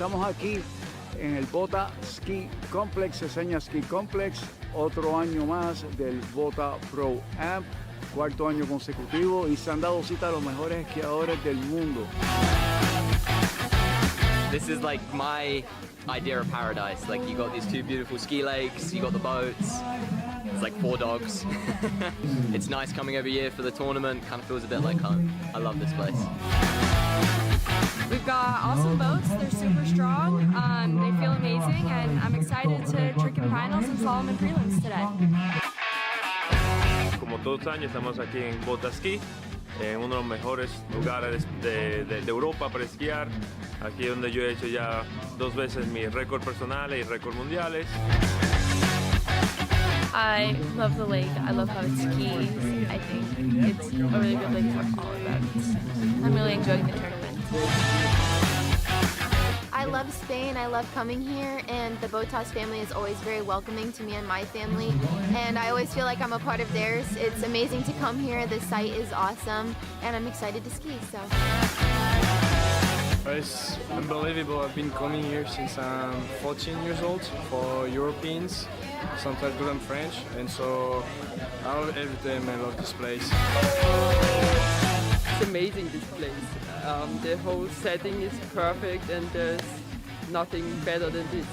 Estamos aquí en el Botaski Complex, Seseña Ski Complex, otro año más del Bota ProAm, cuarto año consecutivo, y se han dado cita a los mejores esquiadores del mundo. This is like my idea of paradise. Like, you got these two beautiful ski lakes, you got the boats, it's like 4 dogs. It's nice coming every year for the tournament, kind of feels a bit like home. I love this place. We've got awesome boats, they're super strong, they feel amazing, and I'm excited to trick in finals and slalom in prelims today. Como todos los años estamos aquí en Botaski, en uno de los mejores lugares de Europa para esquiar. Aquí es donde yo he hecho ya 2 veces mis récords personales y récords mundiales. I love the lake, I love how it skis, I think it's a really good lake for all events. I'm really enjoying the tournament. I love Spain, I love coming here, and the Botas family is always very welcoming to me and my family, and I always feel like I'm a part of theirs. It's amazing to come here, the site is awesome, and I'm excited to ski, so. It's unbelievable. I've been coming here since I'm 14 years old for Europeans, sometimes good and French, and so I love every time. I love this place. It's amazing, this place. The whole setting is perfect, and there's nothing better than this.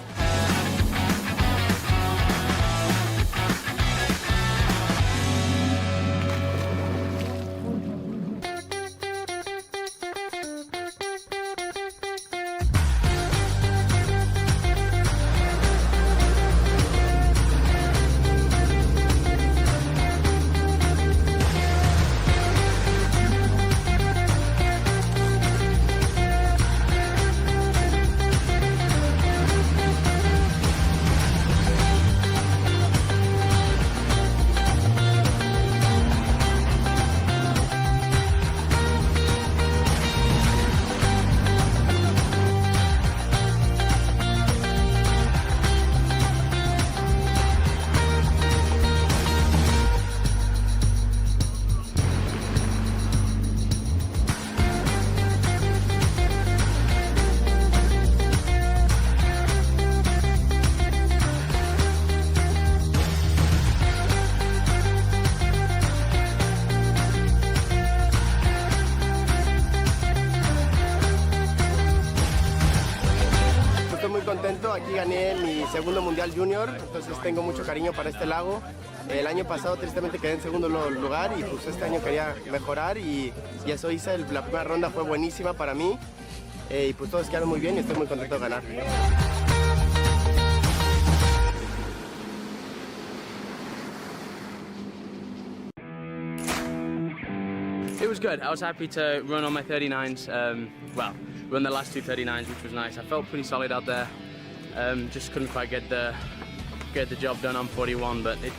Estoy muy contento, aquí gané mi segundo mundial junior, entonces tengo mucho cariño para este lago. El año pasado tristemente quedé en segundo lugar y pues este año quería mejorar y eso hice. La primera ronda fue buenísima para mí y pues todos quedaron muy bien y estoy muy contento de ganar. It was good. I was happy to run on my 39s. Run the last 2 39s, which was nice. I felt pretty solid out there. Just couldn't quite get the job done on 41, but it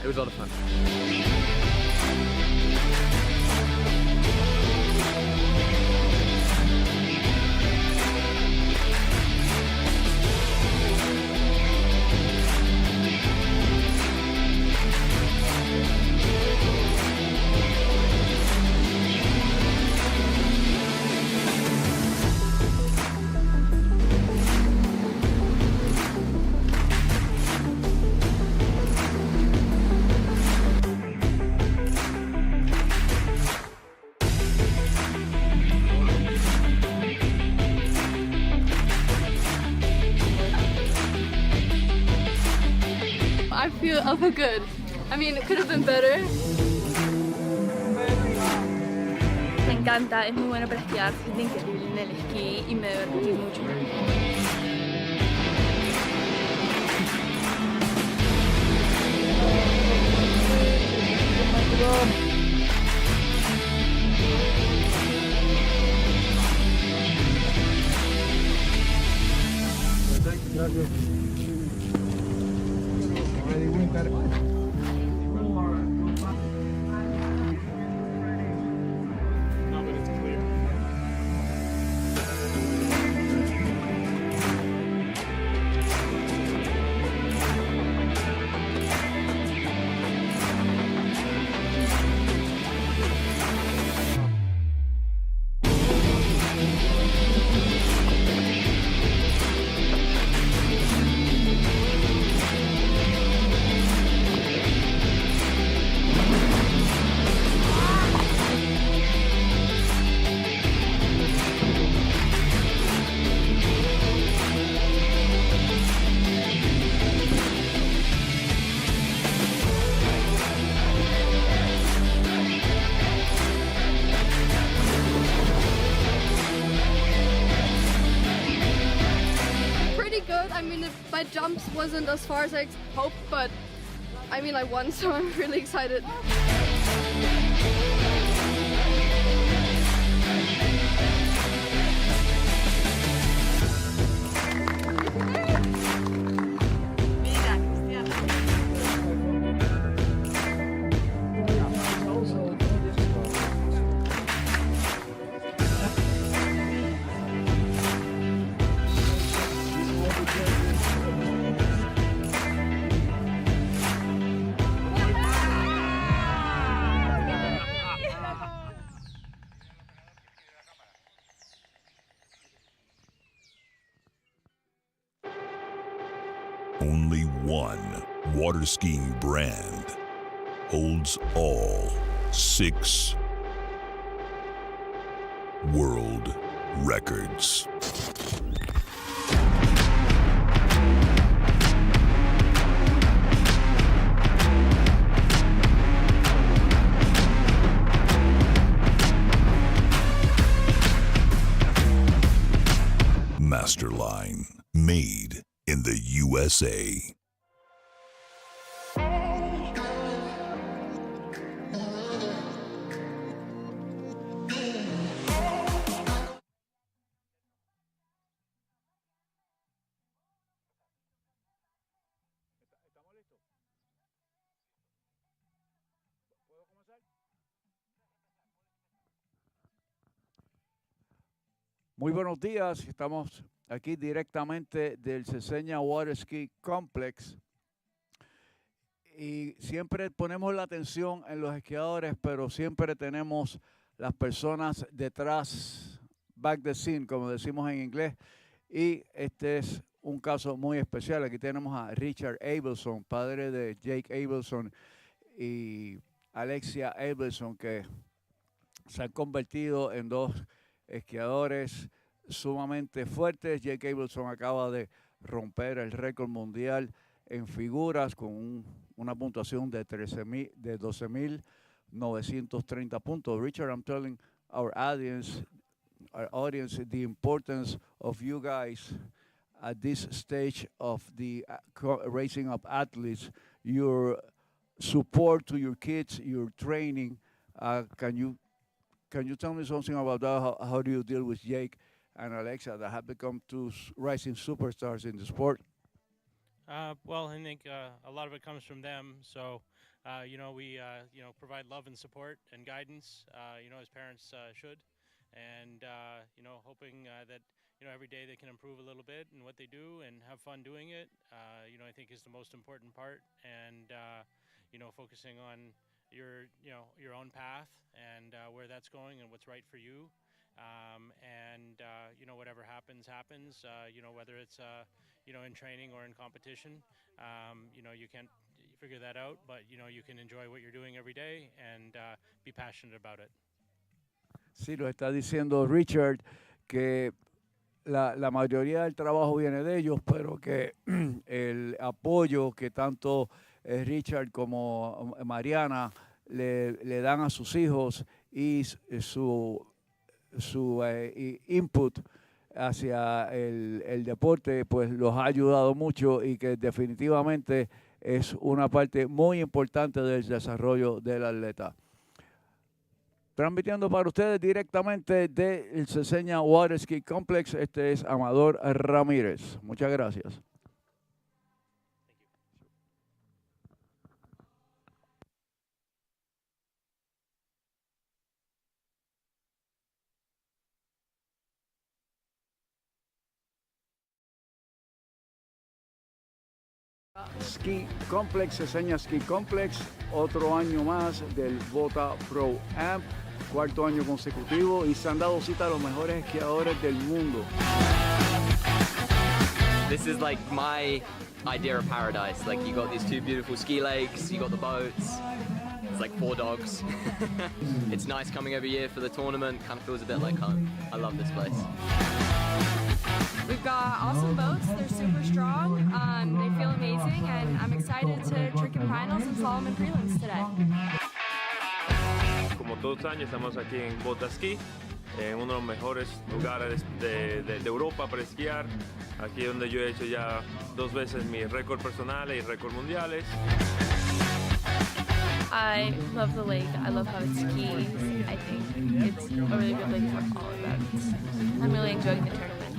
was a lot of fun. I feel good. I mean, it could have been better. Me encanta, es muy bueno para esquiar, se siente increíble en el esquí y me divertí mucho. Gracias. jumps wasn't as far as I hoped, but I mean I won, so I'm really excited. Only one water skiing brand holds all 6 world records. Masterline, made in the USA. Muy buenos días, estamos aquí directamente del Ceseña Water Ski Complex y siempre ponemos la atención en los esquiadores, pero siempre tenemos las personas detrás, back the scene, como decimos en inglés, y este es un caso muy especial. Aquí tenemos a Richard Abelson, padre de Jake Abelson y Alexia Abelson, que se han convertido en 2 esquiadores sumamente fuertes. Jake Abelson acaba de romper el récord mundial en figuras con una puntuación de 12.930 puntos. Richard, I'm telling our audience the importance of you guys at this stage of the racing of athletes, your support to your kids, your training. Can you tell me something about that? How do you deal with Jake and Alexa that have become 2 rising superstars in the sport? Well, I think a lot of it comes from them. So, we provide love and support and guidance, as parents should. And, hoping that, every day they can improve a little bit in what they do and have fun doing it, I think is the most important part. And, focusing on your own path and where that's going and what's right for you. Whatever happens, whether it's, in training or in competition, you can't figure that out, but, you can enjoy what you're doing every day and be passionate about it. Sí, lo está diciendo Richard, que la mayoría del trabajo viene de ellos, pero que el apoyo que tanto Richard como Mariana le dan a sus hijos y su input hacia el deporte, pues los ha ayudado mucho y que definitivamente es una parte muy importante del desarrollo del atleta. Transmitiendo para ustedes directamente del Ceseña Water Ski Complex, este es Amador Ramírez. Muchas gracias. Ski Complex, Ceseña Ski Complex, otro año más del Botaski ProAm, 4º año consecutivo y se han dado cita a los mejores esquiadores del mundo. This is like my idea of paradise. Like you got these 2 beautiful ski lakes, you got the boats. It's like 4 dogs. It's nice coming every year for the tournament. Kind of feels a bit like home. I love this place. We've got awesome boats, they're super strong, they feel amazing, and I'm excited to trick in finals and slalom and prelims today. Como todos los años estamos aquí en Botaski en uno de los mejores lugares de Europa para esquiar. Aquí es donde yo he hecho ya 2 veces mis récords personales y récords mundiales. I love the lake. I love how it skis. I think it's a really good lake for all events. I'm really enjoying the tournament.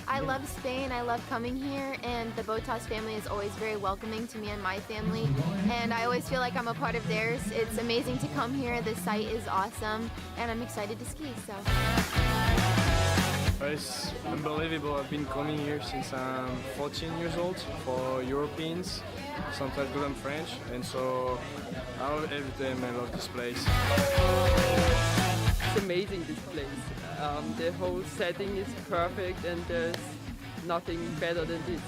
I love Spain. I love coming here, and the Botas family is always very welcoming to me and my family, and I always feel like I'm a part of theirs. It's amazing to come here. The site is awesome, and I'm excited to ski. So. It's unbelievable. I've been coming here since I'm 14 years old for Europeans, sometimes good and French, and so I love every time. I love this place. It's amazing, this place. The whole setting is perfect and there's nothing better than this.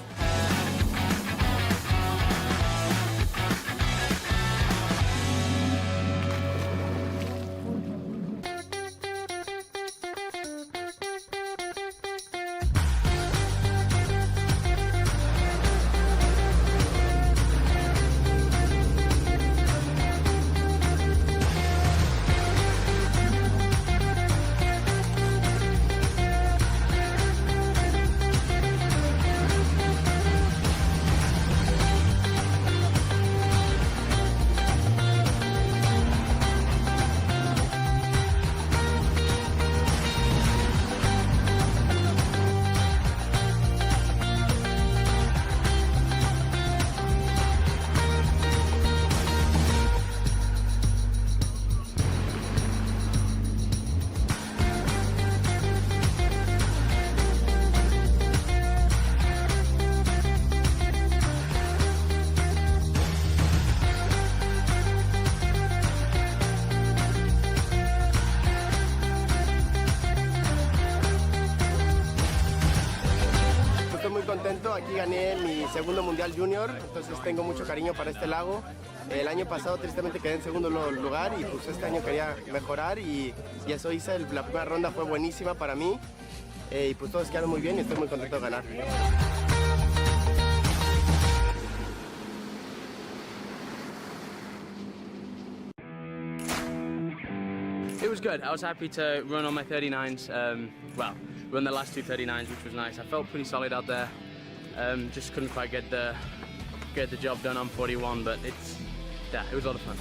Contento, aquí gané mi segundo mundial junior, entonces tengo mucho cariño para este lago. El año pasado tristemente quedé en segundo lugar y pues este año quería mejorar y eso hice. La primera ronda fue buenísima para mí y pues todos quedaron muy bien y estoy muy contento de ganar. It was good. I was happy to run on my 39s. Well, run the last two 39s, which was nice. I felt pretty solid out there. Just couldn't quite get the job done on 41, but it was a lot of fun.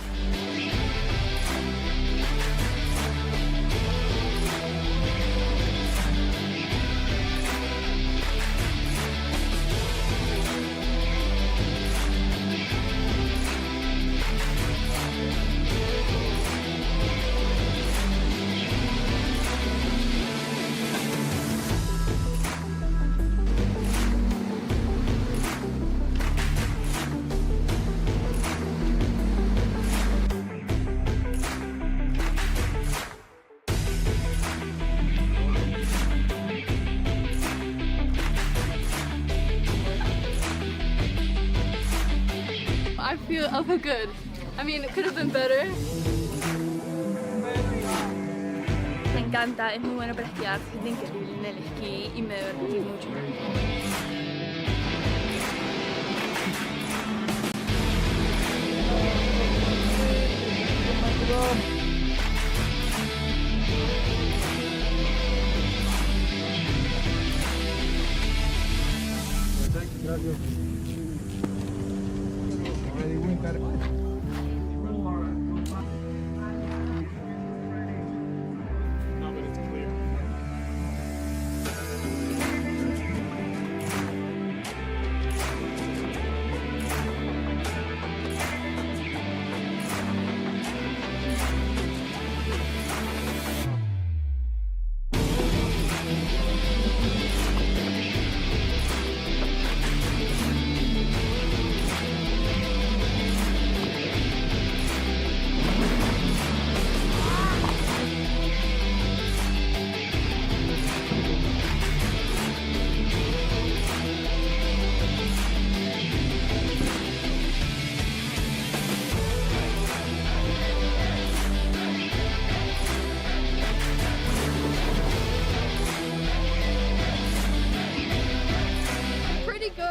I feel good. I mean, it could have been better. Me encanta, es muy bueno para esquiar, es increíble en el esquí y me divertí mucho.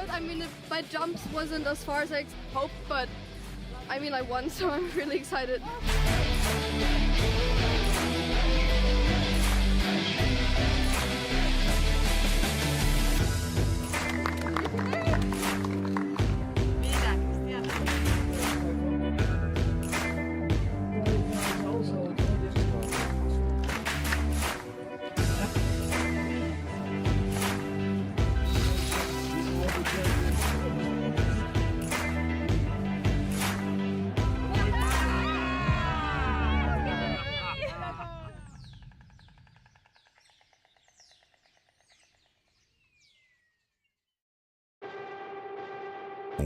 I mean, my jumps wasn't as far as I hoped, but I mean, I won, so I'm really excited.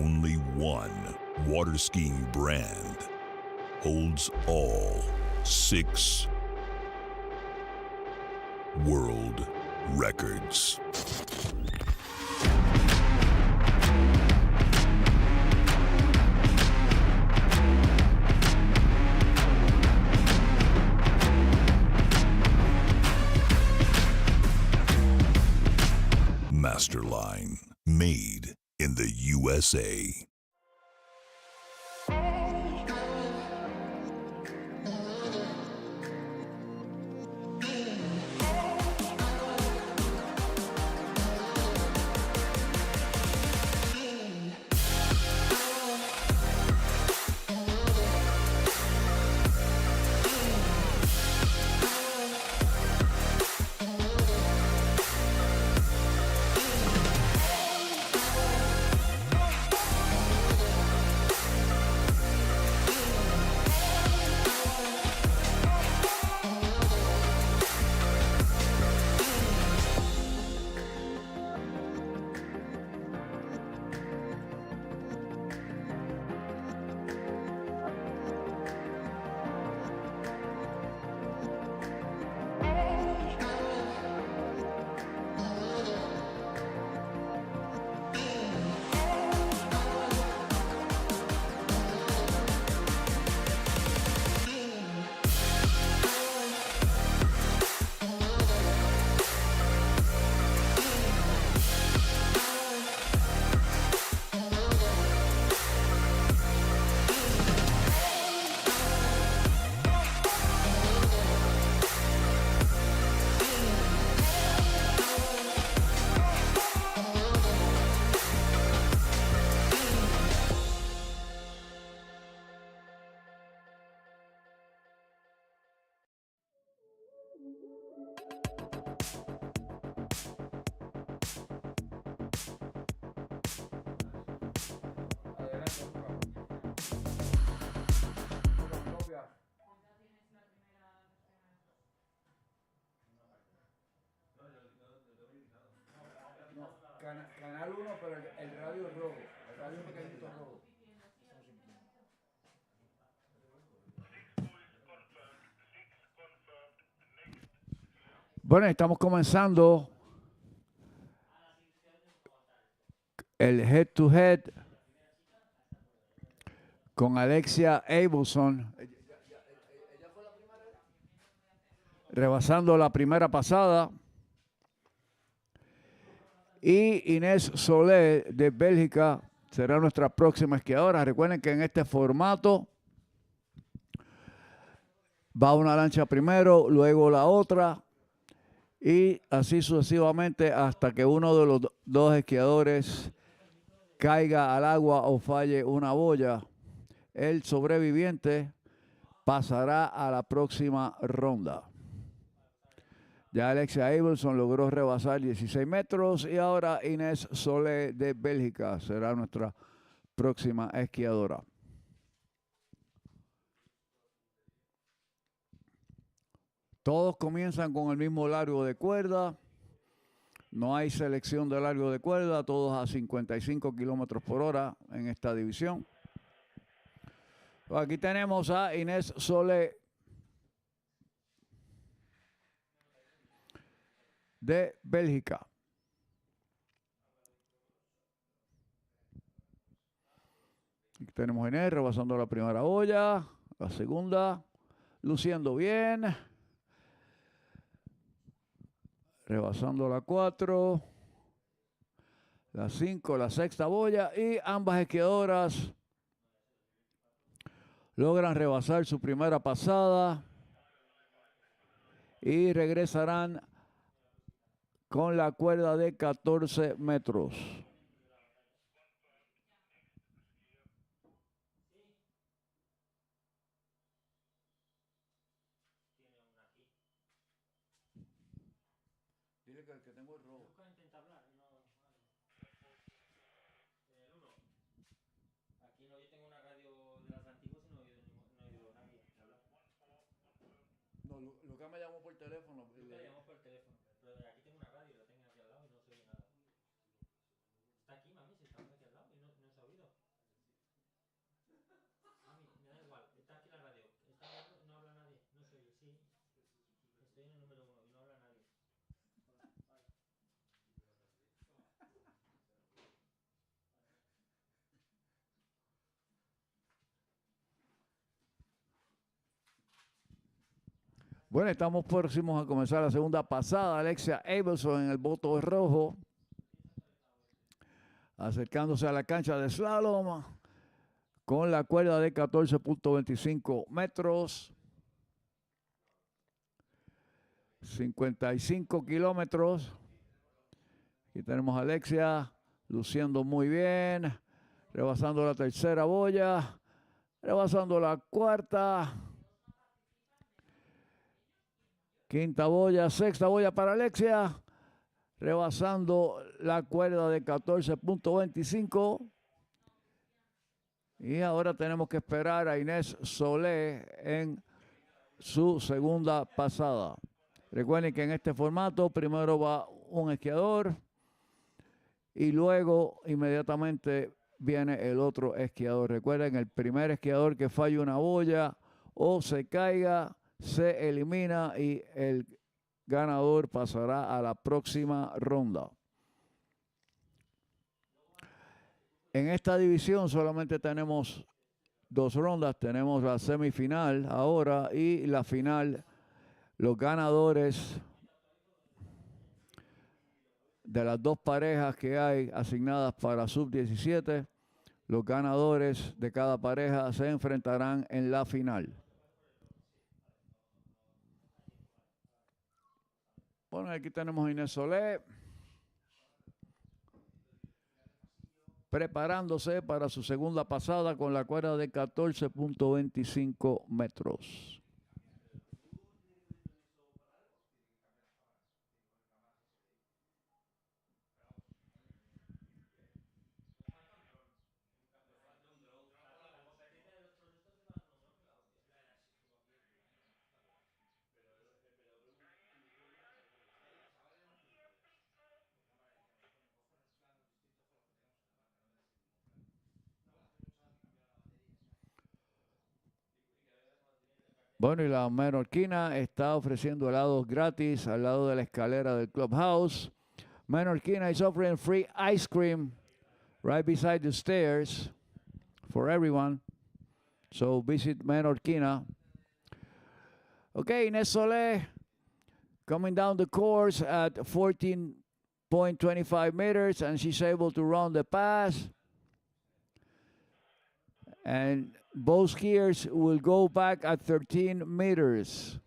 only one water skiing brand holds all 6 world records. Masterline, made in the USA. Canal 1, pero el radio es rojo. El radio pequeñito es rojo. Bueno, estamos comenzando el head to head con Alexia Abelson, rebasando la primera pasada, y Inés Solé de Bélgica será nuestra próxima esquiadora. Recuerden que en este formato va una lancha primero, luego la otra, y así sucesivamente hasta que uno de los dos esquiadores caiga al agua o falle una boya. El sobreviviente pasará a la próxima ronda. Ya Alexia Abelson logró rebasar 16 metros y ahora Inés Solé de Bélgica será nuestra próxima esquiadora. Todos comienzan con el mismo largo de cuerda. No hay selección de largo de cuerda, todos a 55 kilómetros por hora en esta división. Aquí tenemos a Inés Solé de Bélgica. Aquí tenemos a Inés rebasando la primera boya, la segunda, luciendo bien. Rebasando la 4, la 5, la sexta boya, y ambas esquiadoras logran rebasar su primera pasada y regresarán con la cuerda de 14 metros. Dile que tengo el robo. Intenta hablar, no. El 1. Aquí no, yo tengo una radio de las antiguas y no he oído nadie hablar. No, Lucas me llamó por teléfono. Lucas me llamó por teléfono, pero aquí tengo una radio, la tengo aquí al lado y no se oye nada. Está aquí, mami, si estamos aquí al lado y no se ha oído. Bueno, estamos próximos a comenzar la segunda pasada. Alexia Abelson en el voto rojo, acercándose a la cancha de slalom con la cuerda de 14.25 metros. 55 kilómetros. Aquí tenemos a Alexia luciendo muy bien, rebasando la tercera boya, rebasando la cuarta, quinta boya, sexta boya para Alexia, rebasando la cuerda de 14.25. Y ahora tenemos que esperar a Inés Solé en su segunda pasada. Recuerden que en este formato primero va un esquiador y luego inmediatamente viene el otro esquiador. Recuerden, el primer esquiador que falle una boya o se caiga se elimina y el ganador pasará a la próxima ronda. En esta división solamente tenemos 2 rondas. Tenemos la semifinal ahora y la final. Los ganadores de las 2 parejas que hay asignadas para sub-17, los ganadores de cada pareja se enfrentarán en la final. Bueno, aquí tenemos a Inés Solé preparándose para su segunda pasada con la cuerda de 14.25 metros. Bueno, y la menorquina está ofreciendo helados gratis al lado de la escalera del clubhouse. Menorquina is offering free ice cream right beside the stairs for everyone. So visit Menorquina. Okay, Inés Solé coming down the course at 14.25 meters, and she's able to run the pass. And both skiers will go back at 13 meters.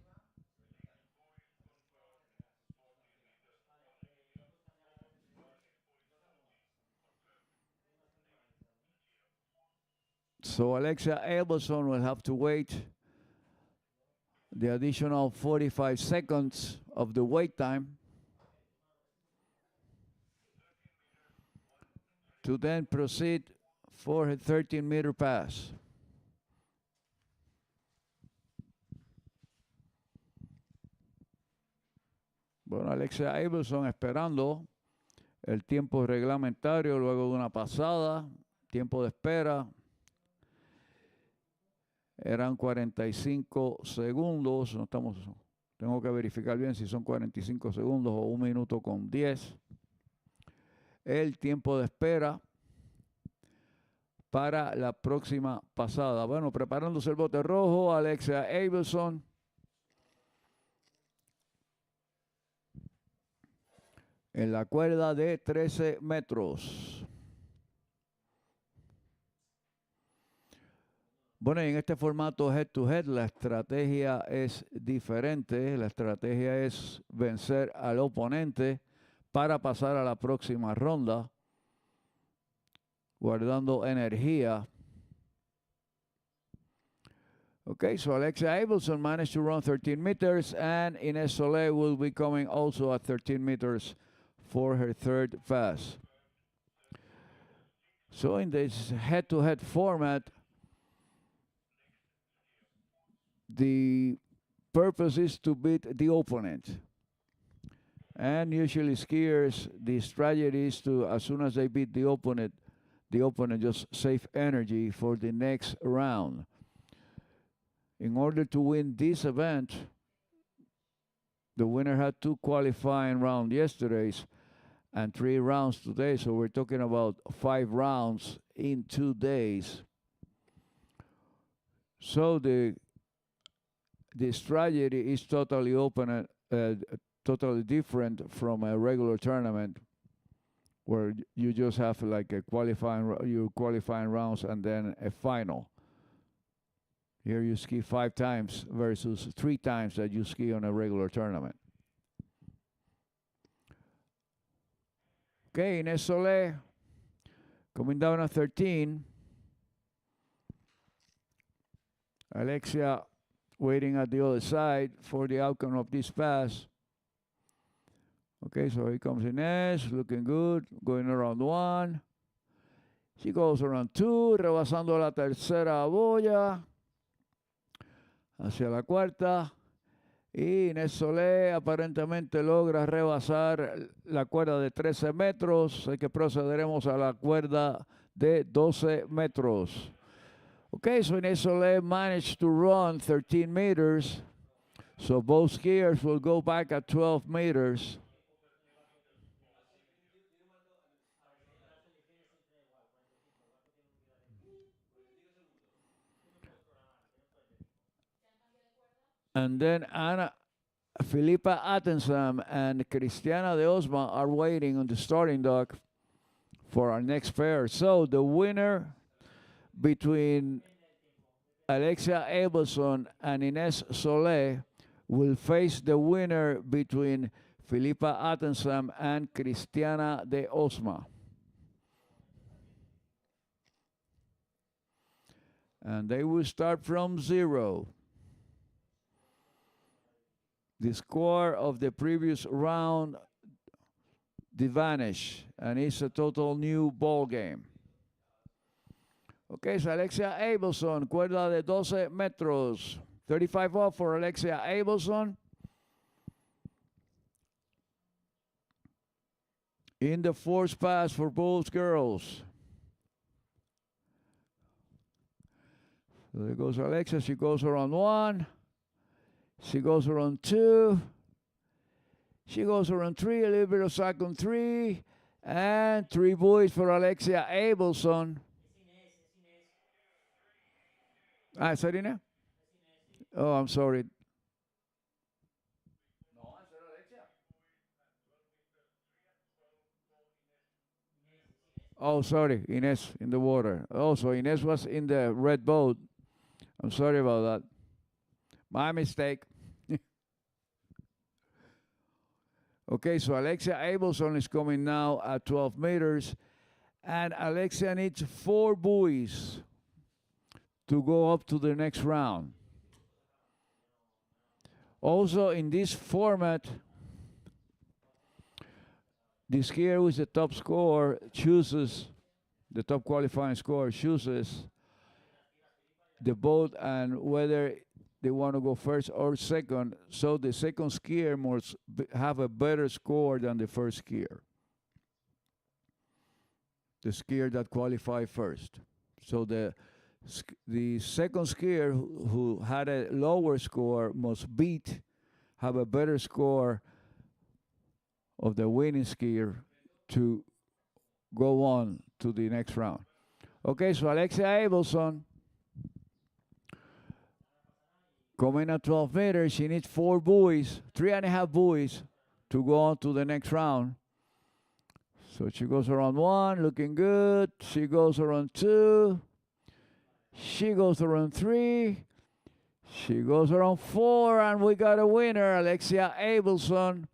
So Alexia Abelson will have to wait the additional 45 seconds of the wait time to then proceed for her 13-meter pass. Bueno, Alexia Abelson esperando el tiempo reglamentario luego de una pasada, tiempo de espera. Eran 45 segundos, no estamos, tengo que verificar bien si son 45 segundos o 1 minuto con 10. El tiempo de espera para la próxima pasada. Bueno, preparándose el bote rojo, Alexia Abelson. En la cuerda de 13 metros. Bueno, en este formato head-to-head la estrategia es diferente. La estrategia es vencer al oponente para pasar a la próxima ronda, guardando energía. Okay, so Alexia Abelson managed to run 13 meters, and Inés Solé will be coming also at 13 meters for her third pass. So in this head-to-head format, the purpose is to beat the opponent. And usually skiers, the strategy is to, as soon as they beat the opponent just save energy for the next round. In order to win this event, the winner had 2 qualifying rounds yesterday and 3 rounds today. So we're talking about 5 rounds in 2 days. So the the strategy is totally open, totally different from a regular tournament where you just have like a your qualifying rounds and then a final. Here you ski 5 times versus 3 times that you ski on a regular tournament. Okay, Ines Solé coming down at 13. Alexia waiting at the other side for the outcome of this pass. Okay, so here comes Ines, looking good, going around 1. She goes around 2, rebasando la tercera boya. Hacia la cuarta. Y Inés Solé aparentemente logra rebasar la cuerda de 13 metros. Así que procederemos a la cuerda de 12 metros. Okay, so Inés Solé managed to run 13 meters. So both skiers will go back at 12 meters. And then Filipa Attensam and Cristiana de Osma are waiting on the starting dock for our next pair. So the winner between Alexia Abelson and Ines Solé will face the winner between Filipa Attensam and Cristiana de Osma. And they will start from 0. The score of the previous round vanish, and it's a total new ball game. Okay, so Alexia Abelson, cuerda de 12 metros. 35 off for Alexia Abelson. In the forced pass for both girls. So there goes Alexia, she goes around 1. She goes around 2. She goes around 3, a little bit of second 3. And 3 buoys for Alexia Abelson. Ah, Sarina? Oh, I'm sorry. Oh, sorry, Ines in the water. Oh, so Ines was in the red boat. I'm sorry about that. My mistake. Okay, so Alexia Abelson is coming now at 12 meters. And Alexia needs 4 buoys to go up to the next round. Also, in this format, the skier with the top score chooses, the top qualifying score chooses the boat and whether they want to go first or second. So the second skier must have a better score than the first skier. The skier that qualified first. So the second skier who had a lower score must have a better score of the winning skier to go on to the next round. Okay, so Alexia Abelson coming at 12 meters. She needs 4 buoys, 3.5 buoys to go on to the next round. So she goes around 1, looking good. She goes around 2. She goes around 3. She goes around 4, and we got a winner. Alexia Abelson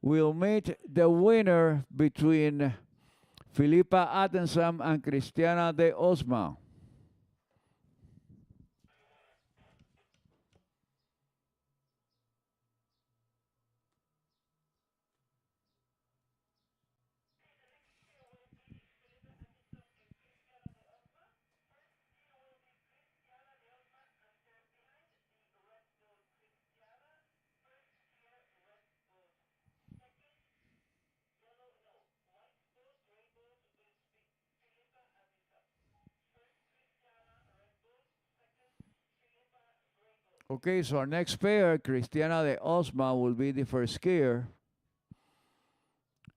will meet the winner between Filipa Attensam and Cristiana de Osma. Okay, so our next pair, Cristiana de Osma, will be the first skier,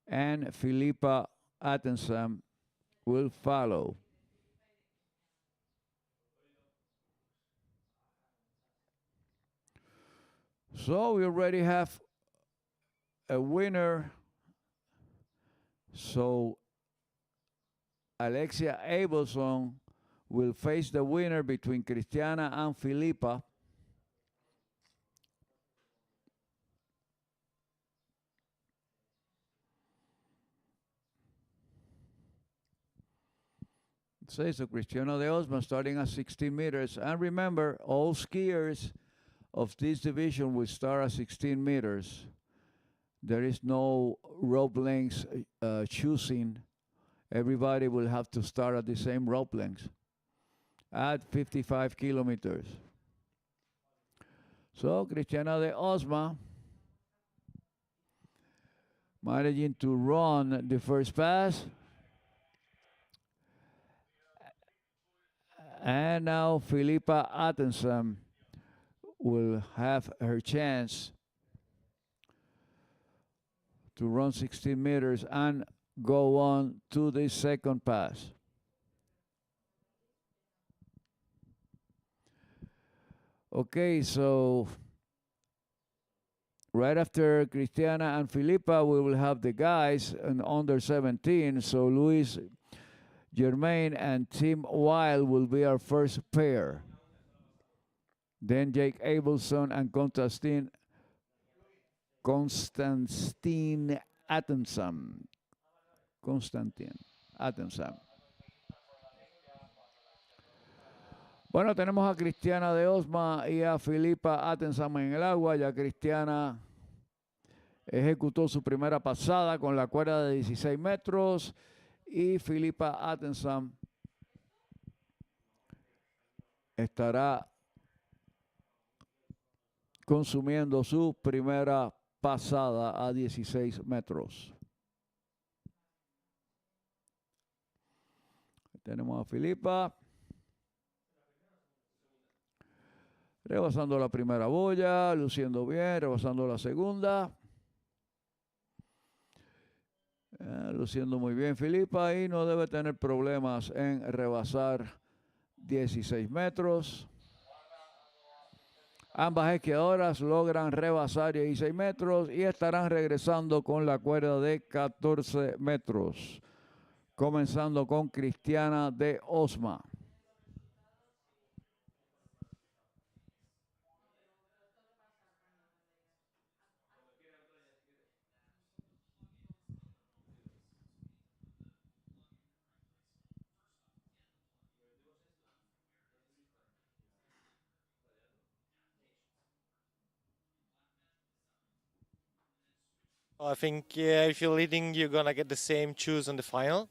and Filipa Attensam will follow. So we already have a winner. So Alexia Abelson will face the winner between Cristiana and Filipa. Says so Cristiano de Osma starting at 16 meters. And remember, all skiers of this division will start at 16 meters. There is no rope lengths choosing. Everybody will have to start at the same rope length at 55 kilometers. So Cristiana de Osma managing to run the first pass. And now Filipa Attenson will have her chance to run 16 meters and go on to the second pass. Okay, so right after Cristiana and Filipa, we will have the guys in under 17. So Luis Germain and Tim Wild will be our first pair. Then Jake Abelson and Konstantin Attenson. Bueno, tenemos a Cristiana de Osma y a Filipa Attenson en el agua. Ya Cristiana ejecutó su primera pasada con la cuerda de 16 metros y Filipa Attenson estará consumiendo su primera pasada a 16 metros. Tenemos a Filipa rebasando la primera boya, luciendo bien, rebasando la segunda. Luciendo muy bien Filipa y no debe tener problemas en rebasar 16 metros. Ambas esquiadoras logran rebasar 16 metros y estarán regresando con la cuerda de 14 metros. Comenzando con Cristiana de Osma. I think if you're leading, you're gonna get the same choose on the final.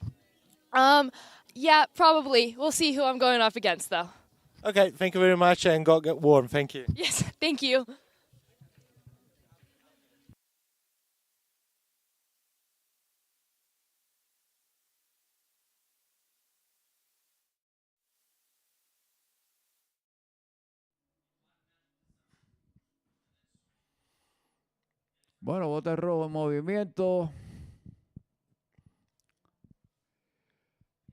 Yeah, probably. We'll see who I'm going up against, though. Okay, thank you very much, and go get warm. Thank you. Yes, thank you. Bueno, bote rojo en movimiento.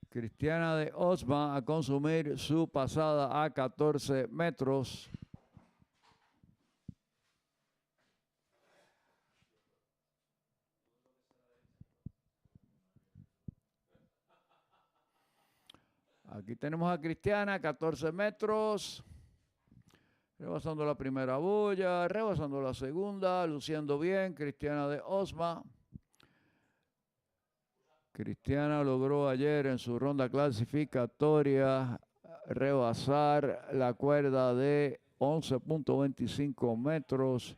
Cristiana de Osma a consumir su pasada a 14 metros. Aquí tenemos a Cristiana, 14 metros. Rebasando la primera boya, rebasando la segunda, luciendo bien, Cristiana de Osma. Cristiana logró ayer en su ronda clasificatoria rebasar la cuerda de 11.25 metros,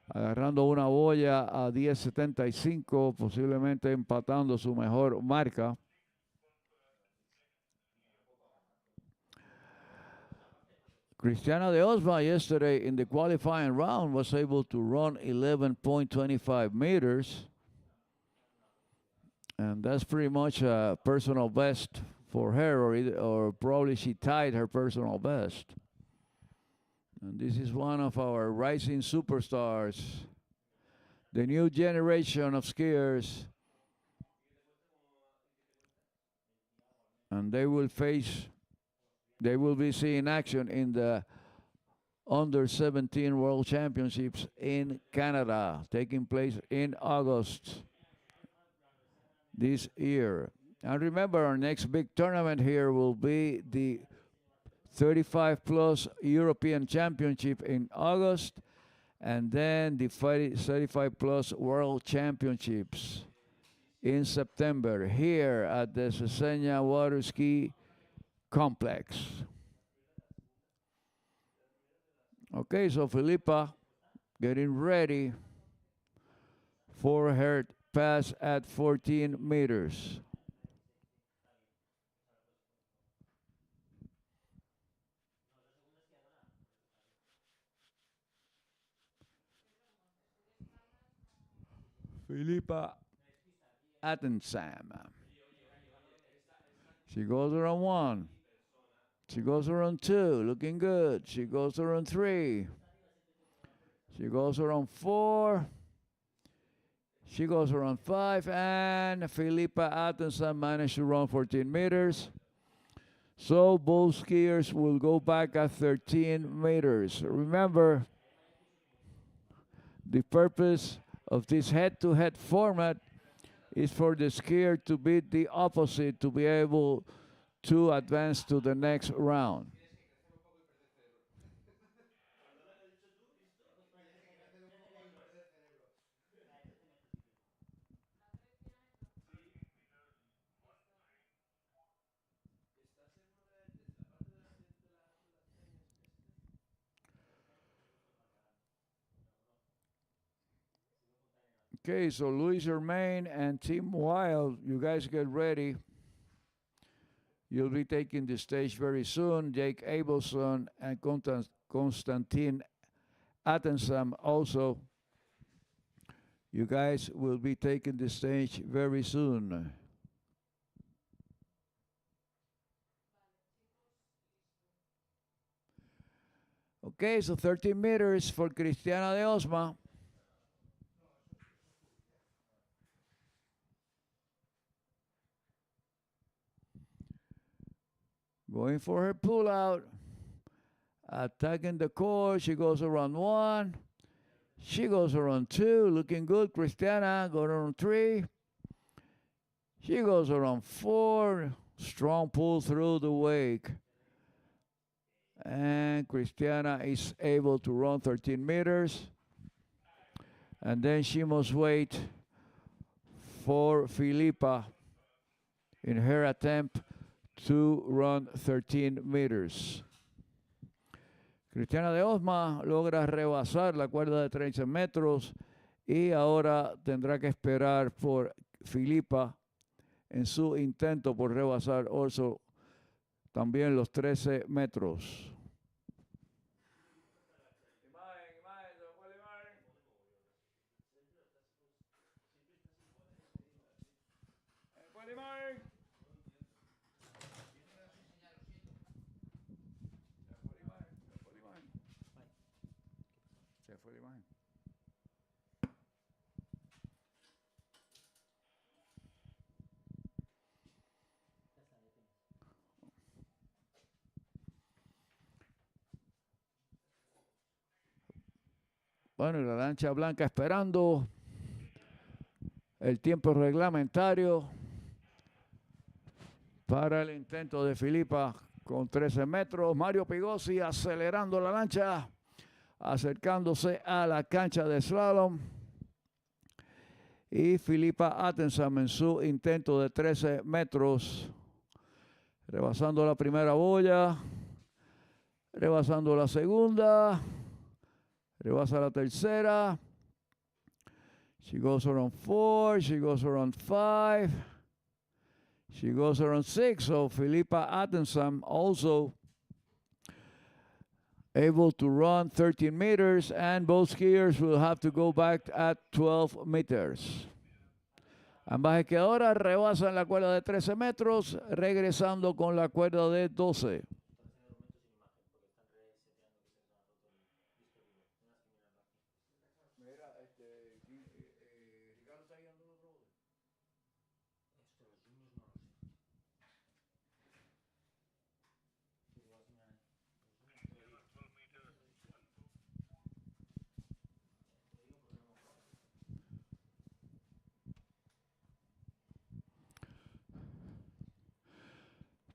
agarrando una boya a 10.75, posiblemente empatando su mejor marca. Cristiana de Osma yesterday in the qualifying round was able to run 11.25 meters. And that's pretty much a personal best for her, or probably she tied her personal best. And this is one of our rising superstars, the new generation of skiers. And they will be seeing action in the Under 17 World Championships in Canada, taking place in August this year. And remember, our next big tournament here will be the 35 plus European Championship in August, and then the 35 plus World Championships in September here at the Cesena Water Ski Complex. Okay, so Filipa getting ready for her pass at 14 meters. Filipa Attensam. She goes around 1. She goes around 2, looking good. She goes around 3. She goes around 4. She goes around 5. And Filipa Attensam managed to run 14 meters. So both skiers will go back at 13 meters. Remember, the purpose of this head-to-head format is for the skier to beat the opposite to be able to advance to the next round. Okay, so Luis Germain and Tim Wild, you guys get ready. You'll be taking the stage very soon. Jake Abelson and Konstantin Attensam also. You guys will be taking the stage very soon. Okay, so 13 meters for Cristiana de Osma. Going for her pull out. Attacking the course. She goes around 1. She goes around 2. Looking good. Cristiana goes around 3. She goes around 4. Strong pull through the wake. And Cristiana is able to run 13 meters. And then she must wait for Filipa in her attempt to run 13 meters. Cristiana de Osma logra rebasar la cuerda de 13 metros y ahora tendrá que esperar por Filipa en su intento por rebasar also también los 13 metros. Se fue la imagen. Bueno, y la lancha blanca esperando el tiempo reglamentario para el intento de Filipa con 13 metros. Mario Pigossi acelerando la lancha, acercándose a la cancha de slalom. Y Filipa Attensam en su intento de 13 metros, rebasando la primera boya, rebasando la segunda, rebasa la tercera. She goes around 4, she goes around 5, she goes around 6. So Filipa Attensam also able to run 13 meters, and both skiers will have to go back at 12 meters. Ambas esquiadoras rebasan la cuerda de 13 metros, regresando con la cuerda de 12.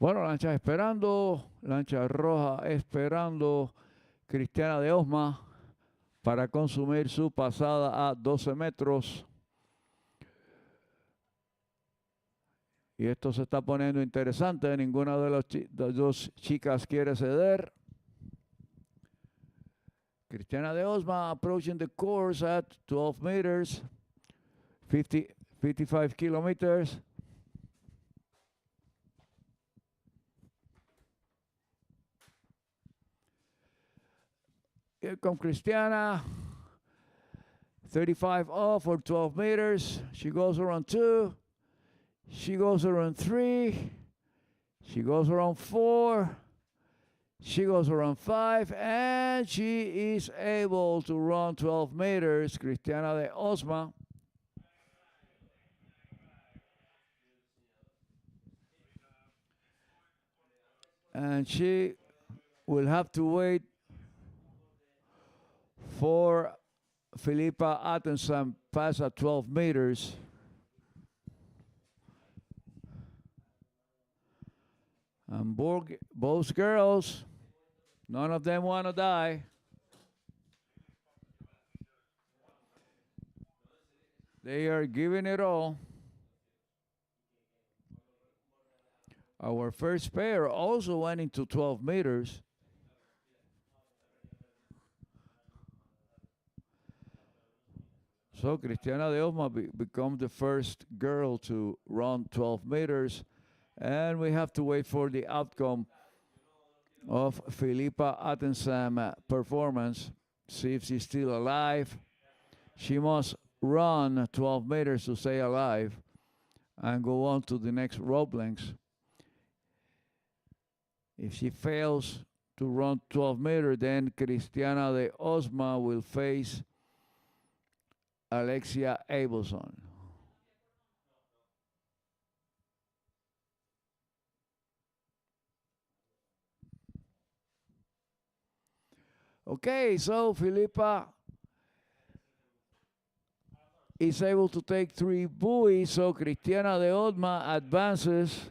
Bueno, lancha esperando, lancha roja esperando, Cristiana de Osma para consumir su pasada a 12 metros. Y esto se está poniendo interesante, ninguna de las dos chicas quiere ceder. Cristiana de Osma approaching the course at 12 meters, 55 kilometers. Here comes Cristiana, 35 off for 12 meters. She goes around 2. She goes around 3. She goes around 4. She goes around 5. And she is able to run 12 meters. Cristiana de Osma. And she will have to wait for Filipa Atensam pass at 12 meters. And both girls, none of them want to die. They are giving it all. Our first pair also went into 12 meters. So Cristiana de Osma becomes the first girl to run 12 meters. And we have to wait for the outcome of Filipa Atensam performance. See if she's still alive. She must run 12 meters to stay alive and go on to the next rope lengths. If she fails to run 12 meters, then Cristiana de Osma will face Alexia Abelson. Okay, so Filipa is able to take 3 buoys, so Cristiana de Osma advances.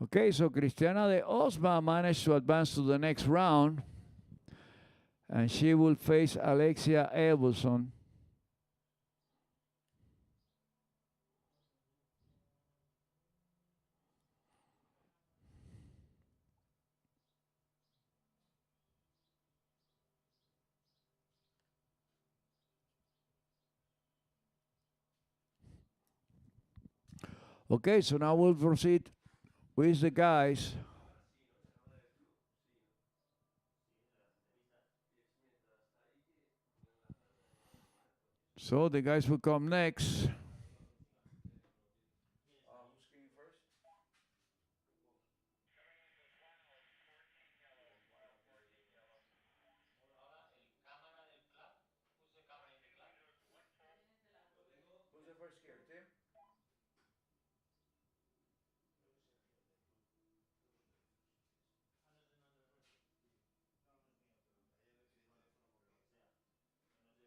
Okay, so Cristiana de Osma managed to advance to the next round, and she will face Alexia Abelson. Okay, so now we'll proceed with the guys. So the guys will come next. Who's the first skier, Tim?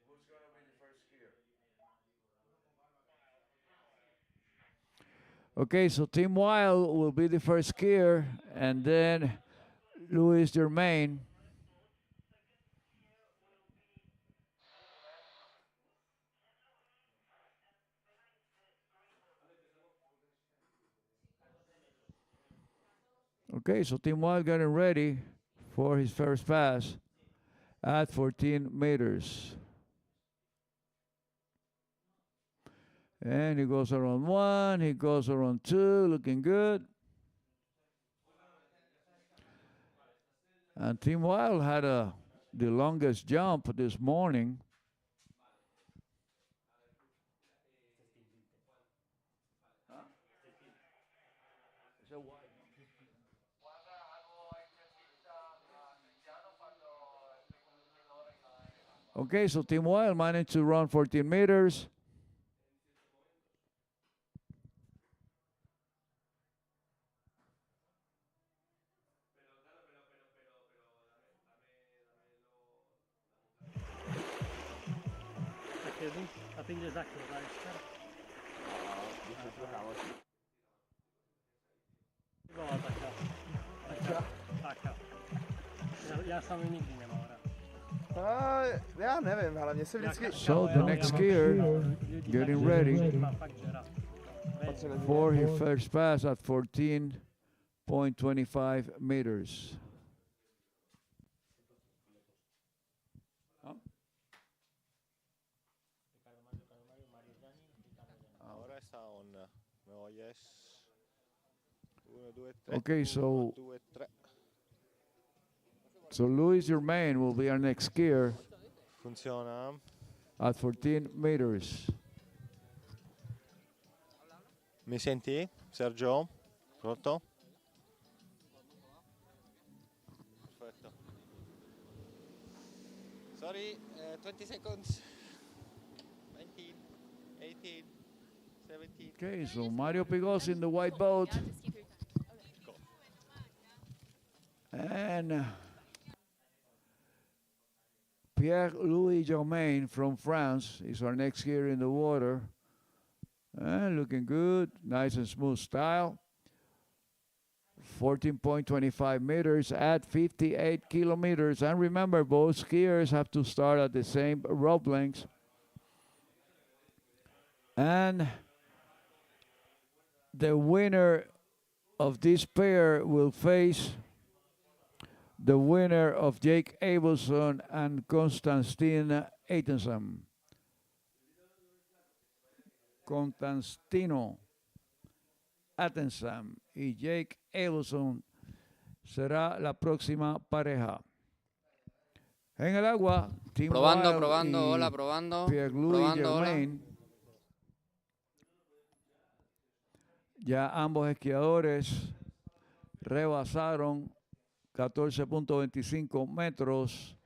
Who's going to be the first skier? Okay, so Tim Wild will be the first skier, and then Luis Germain. Okay, so Team Wild getting ready for his first pass at 14 meters. And he goes around 1, he goes around 2, looking good. And Team Wild had the longest jump this morning. Okay, so Team Wild managed to run 14 meters. So the next skier getting ready for his first pass at 14.25 meters. Ahora está on. ¿Me oyes? 1, 2, 3. Okay, 1, 2, 3. So Luis Germain will be our next skier Funziona. at 14 meters. Mi senti, Sergio? Pronto? Perfetto. Sorry, 20 seconds. 19, 18, 17. Okay, so Mario Pigos in the white boat. And Pierre-Louis Germain from France is our next skier in the water. And looking good, nice and smooth style. 14.25 meters at 58 kilometers. And remember, both skiers have to start at the same rope length. And the winner of this pair will face the winner of Jake Abelson and Konstantin Atensam. Constantino Atensam y Jake Abelson será la próxima pareja. En el agua, Team Probando, Wild probando, y hola, probando. Pierre-Louis Probando, hola. Germain. Ya ambos esquiadores rebasaron 14.25 metros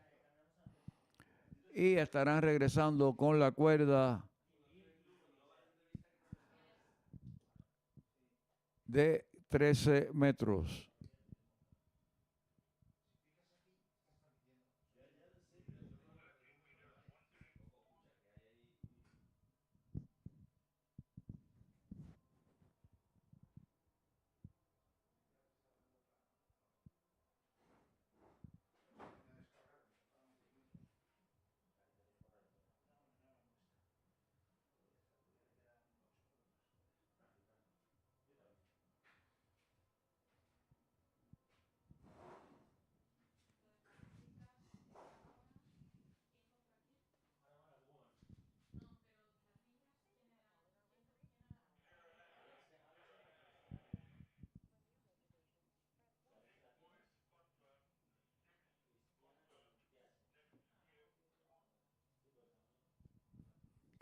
y estarán regresando con la cuerda de 13 metros.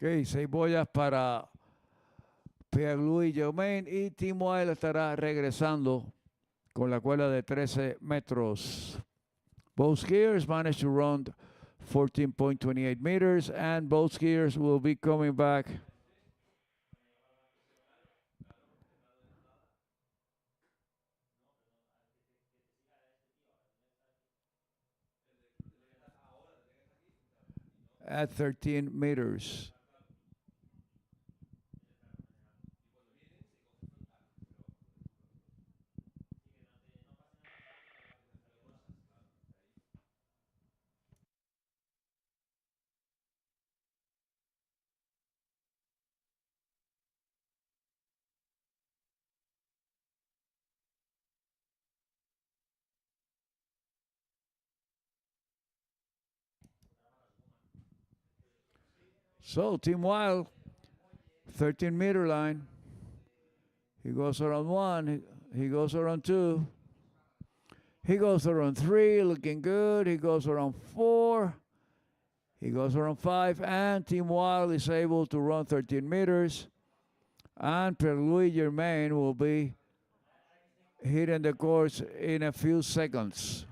Ok, 6 boyas para Pierre-Louis Germain y Team Wild estará regresando con la cuerda de 13 metros. Both skiers managed to run 14.28 meters and both skiers will be coming back at 13 meters. So Team Wild, 13-meter line. He goes around one. He goes around two. He goes around three, looking good. He goes around four. He goes around five. And Team Wild is able to run 13 meters. And Pierre-Louis Germain will be hitting the course in a few seconds.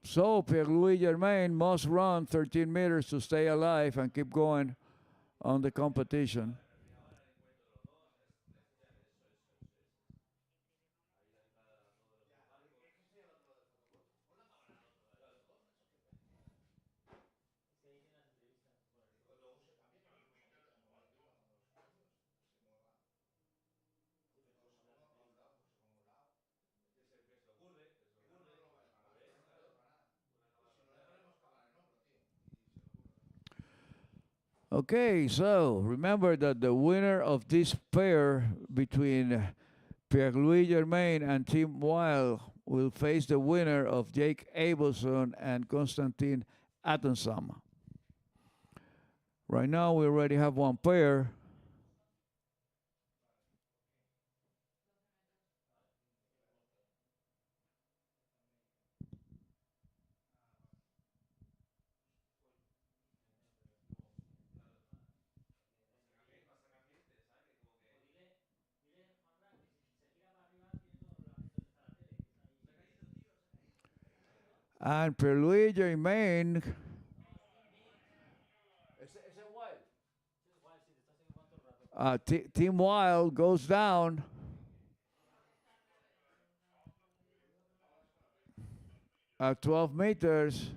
So Pierre-Louis Germain must run 13 meters to stay alive and keep going on the competition. Okay, so remember that the winner of this pair between Pierre-Louis Germain and Team Wild will face the winner of Jake Abelson and Konstantin Atensam. Right now, we already have one pair. And Pierre-Louis Germain. Team Wild goes down. At 12 meters.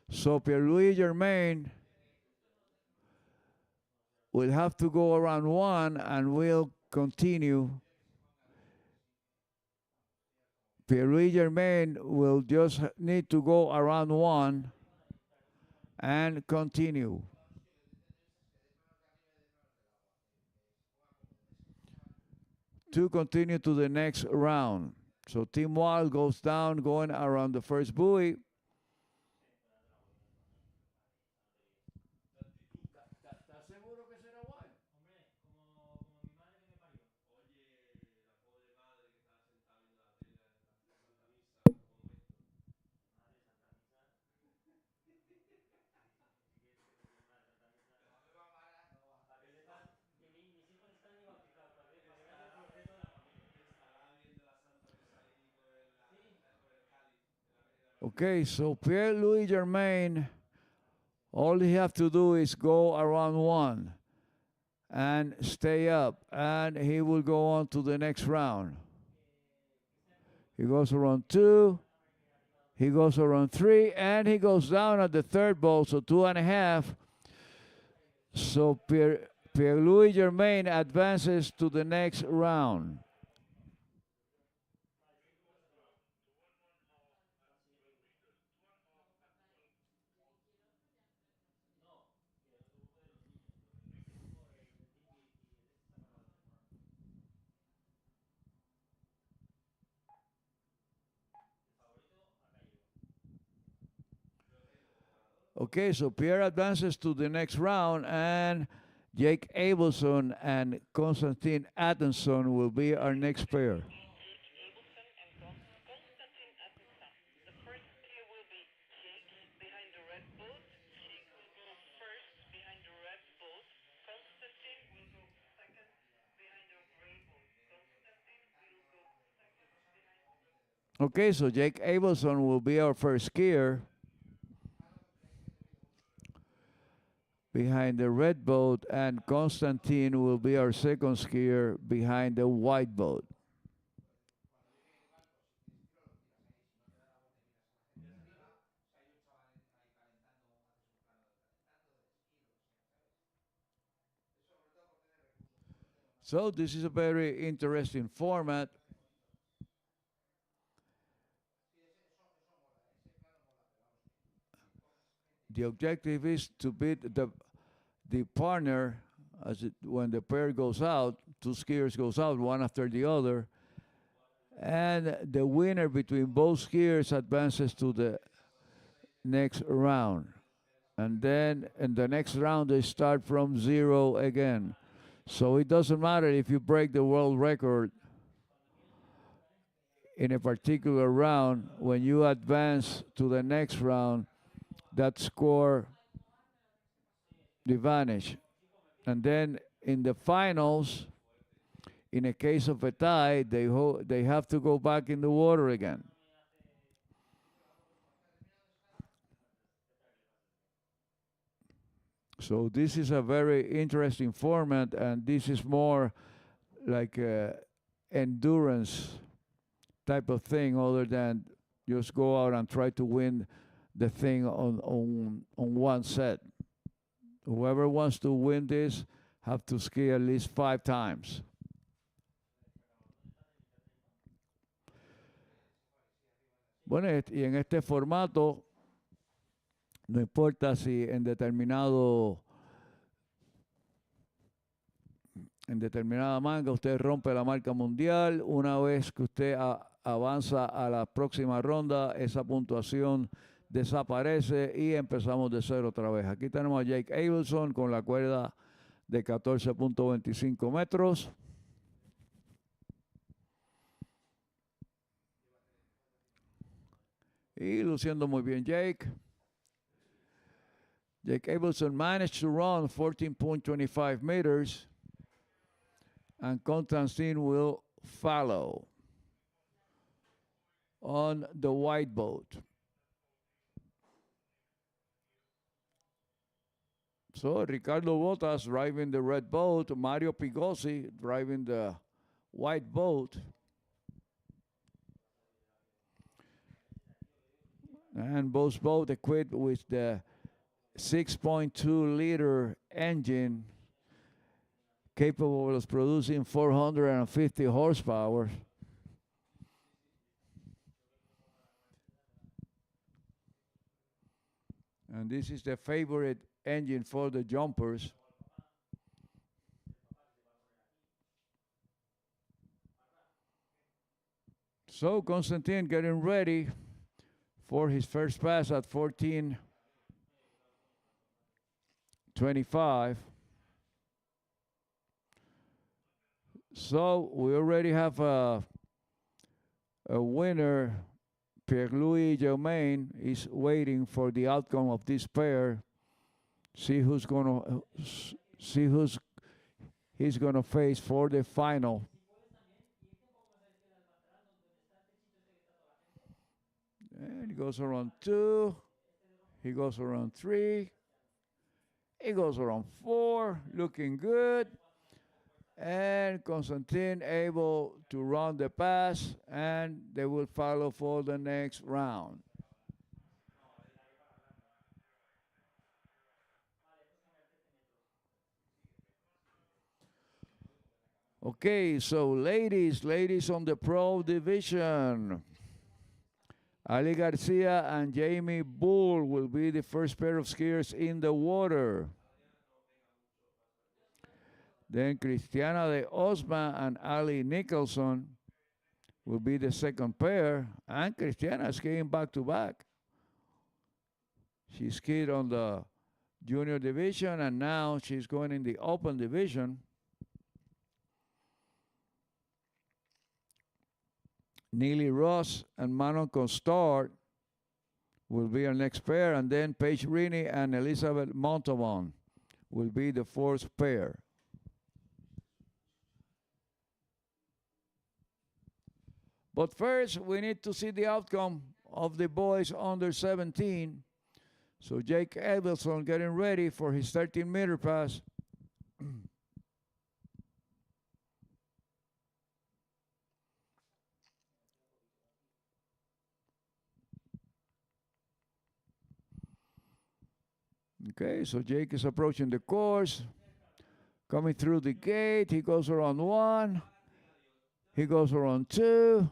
So Pierre-Louis Germain will have to go around one and will continue. Pierre-Louis Germain will just need to go around one and continue. To continue to the next round. So Team Wild goes down, going around the first buoy. Okay, so Pierre-Louis Germain, all he have to do is go around one and stay up, and he will go on to the next round. He goes around two, he goes around three, and he goes down at the third ball, so 2.5. So Pierre-Louis Germain advances to the next round. Okay, so Pierre advances to the next round, and Jake Abelson and Konstantin Atensson will be our next pair. Okay, so Jake Abelson will be our first skier behind the red boat, and Konstantin will be our second skier behind the white boat. So this is a very interesting format. The objective is to beat the partner when the pair goes out, two skiers goes out, one after the other, and the winner between both skiers advances to the next round. And then in the next round, they start from 0 again. So it doesn't matter if you break the world record in a particular round. When you advance to the next round, that score they vanish. And then in the finals, in a case of a tie, they have to go back in the water again. So this is a very interesting format, and this is more like a endurance type of thing, other than just go out and try to win the thing on one set. Whoever wants to win this have to ski at least 5 times. Bueno, y en este formato, no importa si en determinada manga usted rompe la marca mundial. Una vez que usted avanza a la próxima ronda, esa puntuación desaparece y empezamos de cero otra vez. Aquí tenemos a Jake Abelson con la cuerda de 14.25 metros. Y luciendo muy bien Jake. Jake Abelson managed to run 14.25 meters, and Constantine will follow on the white boat. So Ricardo Botas driving the red boat, Mario Pigossi driving the white boat. And both boats equipped with the 6.2 liter engine capable of producing 450 horsepower. And this is the favorite engine for the jumpers. So Constantine getting ready for his first pass at 14.25. So we already have a winner. Pierre-Louis Germain is waiting for the outcome of this pair. See who's he's gonna face for the final. And he goes around 2. He goes around 3. He goes around 4. Looking good. And Constantine able to run the pass, and they will follow for the next round. Okay, so ladies on the pro division. Ali Garcia and Jamie Bull will be the first pair of skiers in the water. Then Cristiana de Osma and Ali Nicholson will be the second pair. And Cristiana skiing back to back. She skied on the junior division, and now she's going in the open division. Neely Ross and Manon Costard will be our next pair, and then Paige Rini and Elizabeth Montalban will be the fourth pair. But first, we need to see the outcome of the boys under 17. So Jake Abelson getting ready for his 13-meter pass. Okay, so Jake is approaching the course. Coming through the gate, he goes around 1. He goes around 2.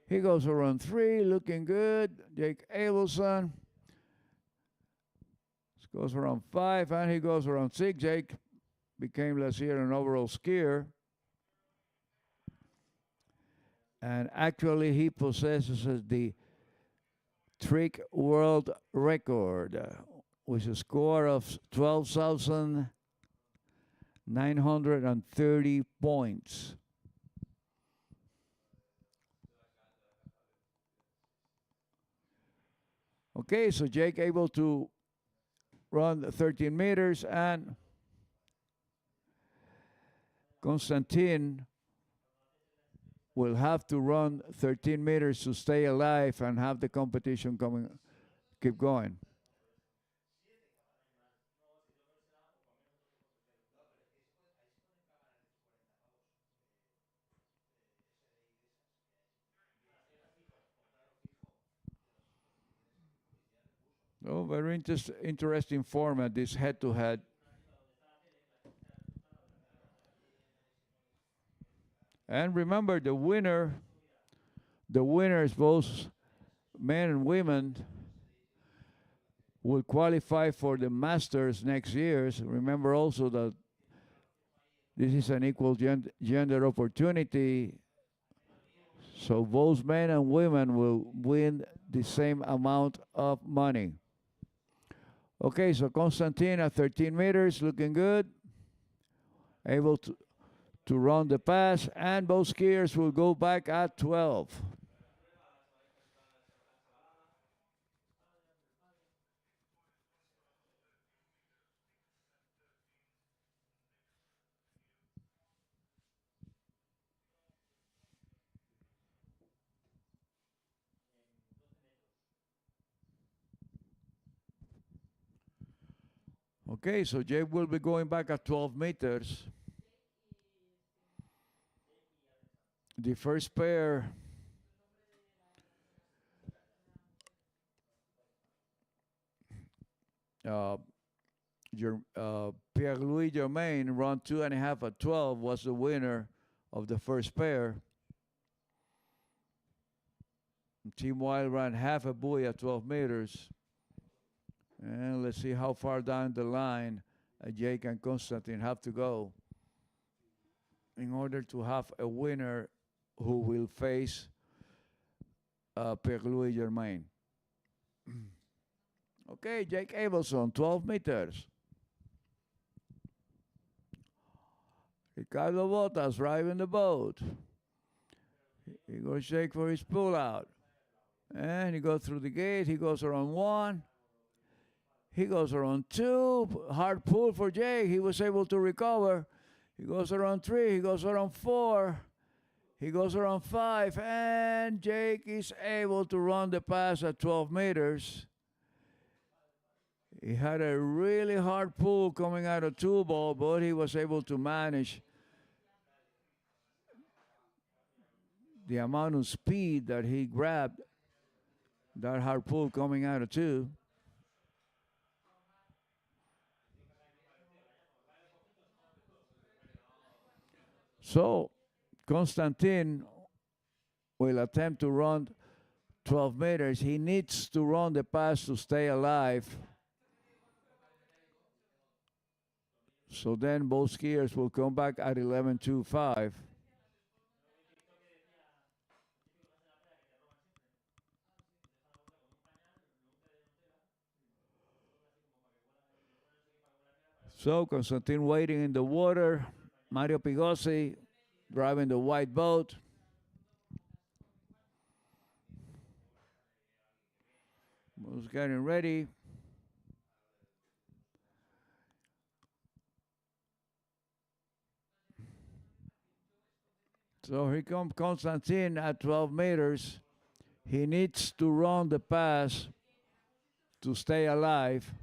He goes around 3, looking good. Jake Abelson goes around 5, and he goes around 6. Jake became last year an overall skier. And actually, he possesses the trick world record. with a score of 12,930 points. Okay, so Jake able to run 13 meters, and Konstantin will have to run 13 meters to stay alive and have the competition keep going. Oh, very interesting format, this head-to-head. And remember, the winners, both men and women, will qualify for the Masters next year. Remember also that this is an equal gender opportunity. So both men and women will win the same amount of money. Okay, so Konstantin at 13 meters, looking good. Able to run the pass, and both skiers will go back at 12. Okay, so Jake will be going back at 12 meters. The first pair Pierre-Louis Germain run 2.5 at 12, was the winner of the first pair. Team Wild ran half a buoy at 12 meters. And let's see how far down the line Jake and Konstantin have to go in order to have a winner who will face Pierre-Louis Germain. Okay, Jake Abelson, 12 meters. Ricardo Botas driving the boat. He goes Jake for his pull out. And he goes through the gate. He goes around 1. He goes around 2. Hard pull for Jake. He was able to recover. He goes around 3. He goes around 4. He goes around 5. And Jake is able to run the pass at 12 meters. He had a really hard pull coming out of 2 ball, but he was able to manage the amount of speed that he grabbed that hard pull coming out of 2. So Konstantin will attempt to run 12 meters. He needs to run the pass to stay alive. So then both skiers will come back at 11.25. So Konstantin waiting in the water. Mario Pigossi driving the white boat. Was getting ready. So here comes Konstantin at 12 meters. He needs to run the pass to stay alive.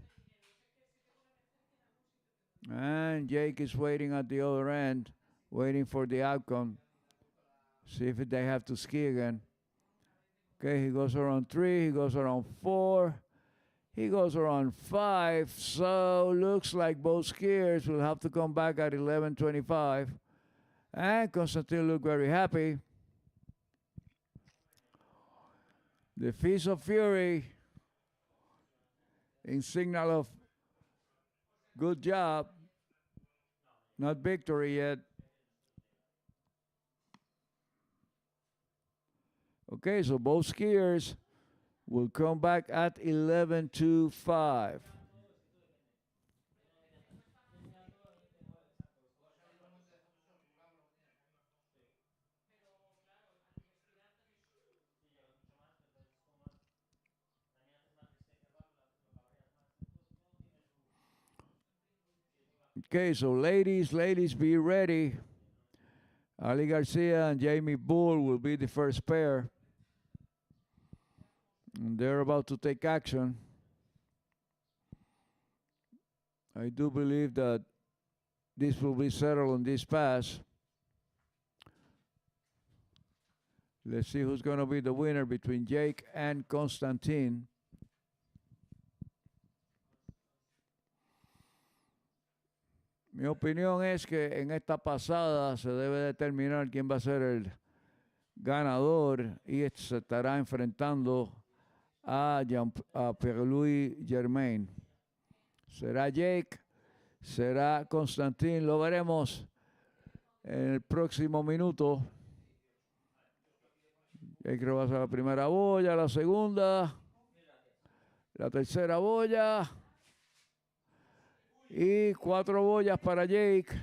And Jake is waiting at the other end, waiting for the outcome. See if they have to ski again. Okay, he goes around 3, he goes around 4, he goes around 5. So looks like both skiers will have to come back at 11.25. And Konstantin looked very happy. The Fist of Fury in signal of good job. Not victory yet. Okay, so both skiers will come back at 11.25. Okay, so ladies, be ready. Ali Garcia and Jamie Bull will be the first pair. And they're about to take action. I do believe that this will be settled on this pass. Let's see who's going to be the winner between Jake and Constantine. Mi opinión es que en esta pasada se debe determinar quién va a ser el ganador y se estará enfrentando a Pierre-Louis Germain. ¿Será Jake? ¿Será Constantin? Lo veremos en el próximo minuto. Jake va a hacer la primera boya, la segunda, la tercera boya y 4 boyas para Jake.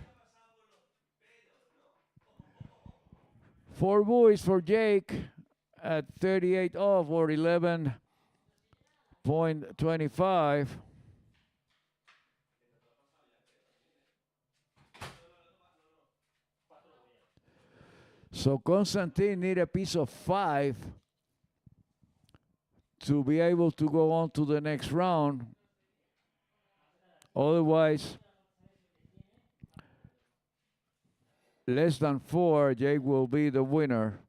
4 buoys for Jake at 38 off or 11.25. So Constantine need a piece of 5 to be able to go on to the next round. Otherwise, less than 4, Jake will be the winner.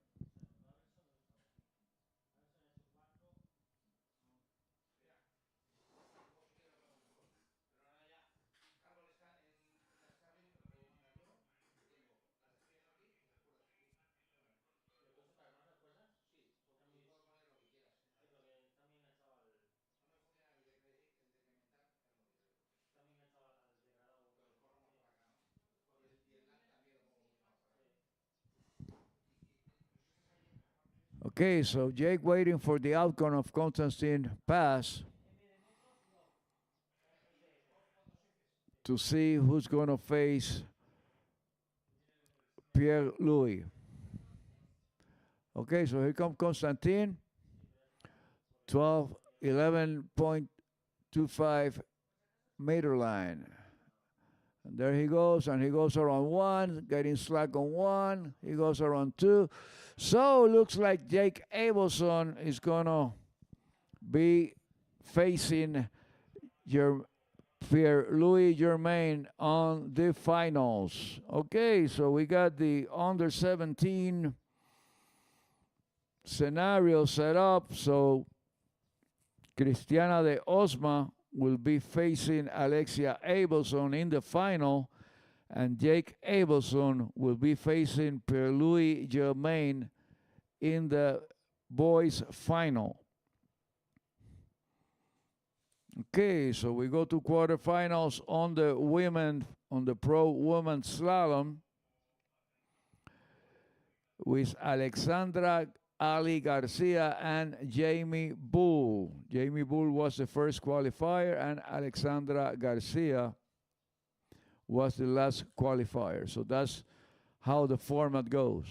Okay, so Jake waiting for the outcome of Constantine pass to see who's going to face Pierre-Louis. Okay, so here comes Constantine. 11.25 meter line. And there he goes, and he goes around 1, getting slack on 1. He goes around 2. So looks like Jake Abelson is going to be facing Pierre-Louis Germain on the finals. Okay, so we got the under 17 scenario set up. So Cristiana de Osma will be facing Alexia Abelson in the final, and Jake Abelson will be facing Pierre-Louis Germain in the boys final. Okay, so we go to quarterfinals on the pro women slalom with Alexandra Ali Garcia and Jamie Bull. Jamie Bull was the first qualifier, and Alexandra Garcia was the last qualifier. So that's how the format goes.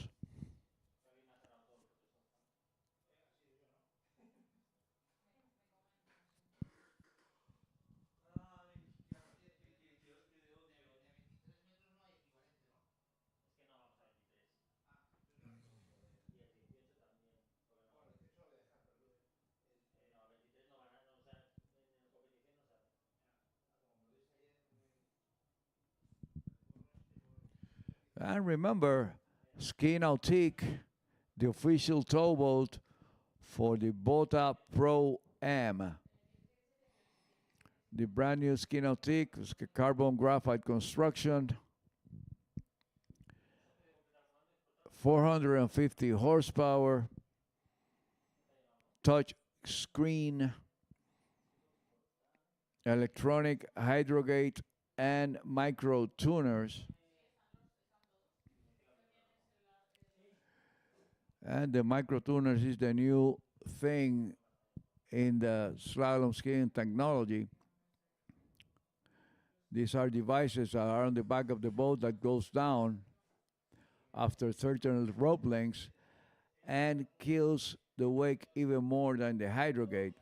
And remember, Ski Nautique, the official towboat for the Botaski ProAm. The brand new Ski Nautique is a carbon graphite construction, 450 horsepower, touch screen, electronic hydrogate, and micro tuners. And the micro tuners is the new thing in the slalom skiing technology. These are devices that are on the back of the boat that goes down after certain rope lengths and kills the wake even more than the hydrogate.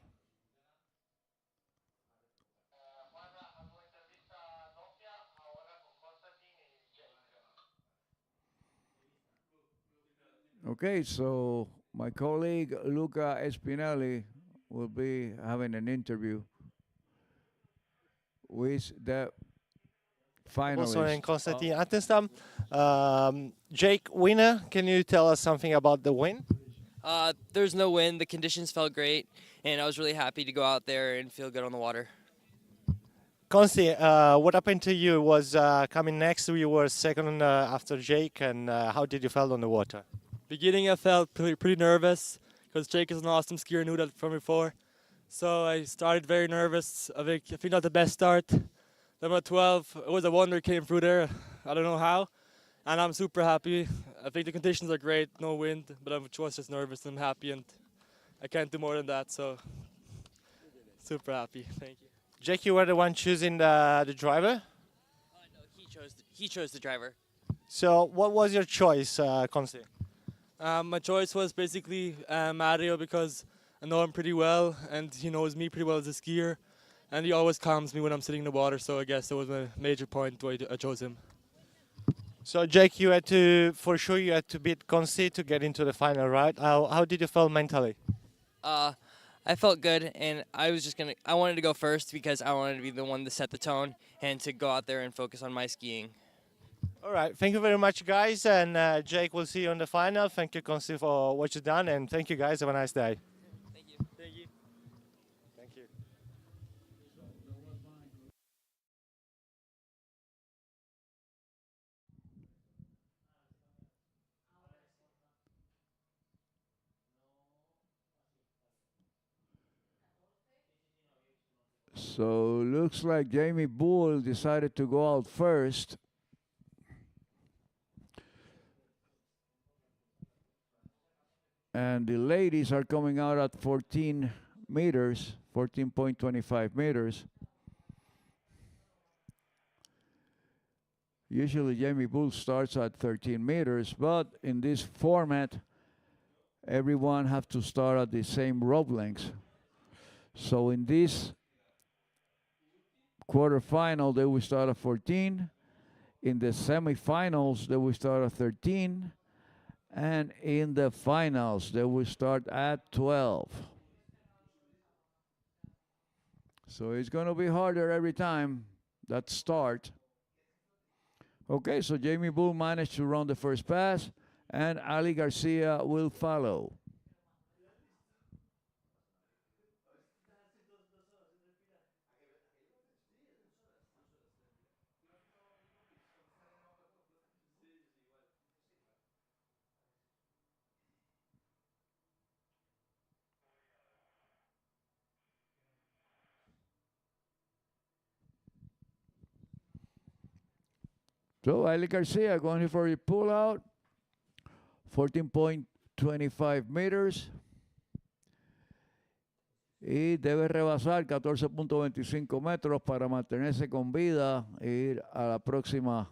Okay, so my colleague Luca Espinelli will be having an interview with the Also, finalists. and Konstantin Atenstam. Jake, winner, can you tell us something about the win? There's no wind. The conditions felt great, and I was really happy to go out there and feel good on the water. Consti, what happened to you was coming next. You were second after Jake, and how did you feel on the water? Beginning, I felt pretty nervous because Jake is an awesome skier. I knew that from before. So I started very nervous. I think not the best start. Number 12, it was a wonder it came through there. I don't know how. And I'm super happy. I think the conditions are great, no wind, but I was just nervous and I'm happy and I can't do more than that, so super happy. Thank you. Jake, you were the one choosing the driver? No, he chose the driver. So what was your choice, Consti? My choice was basically Mario because I know him pretty well and he knows me pretty well as a skier and he always calms me when I'm sitting in the water, so I guess that was my major point why I chose him. So Jake, you had to, for sure, you had to beat Consti to get into the final, right? How did you feel mentally? I felt good, and I wanted to go first because I wanted to be the one to set the tone and to go out there and focus on my skiing. All right, thank you very much, guys, and Jake, we'll see you in the final. Thank you, Consti, for what you've done, and thank you, guys. Have a nice day. Thank you. Thank you. Thank you. So looks like Jamie Bull decided to go out first. And the ladies are coming out at 14 meters, 14.25 meters. Usually Jamie Bull starts at 13 meters, but in this format, everyone have to start at the same rope length. So in this quarterfinal, they will start at 14. In the semifinals, they will start at 13. And in the finals, they will start at 12. So it's going to be harder every time that start. Okay, so Jamie Bull managed to run the first pass, and Ali Garcia will follow. So Ali Garcia going here for a pull out, 14.25 meters. Y debe rebasar 14.25 metros para mantenerse con vida e ir a la próximo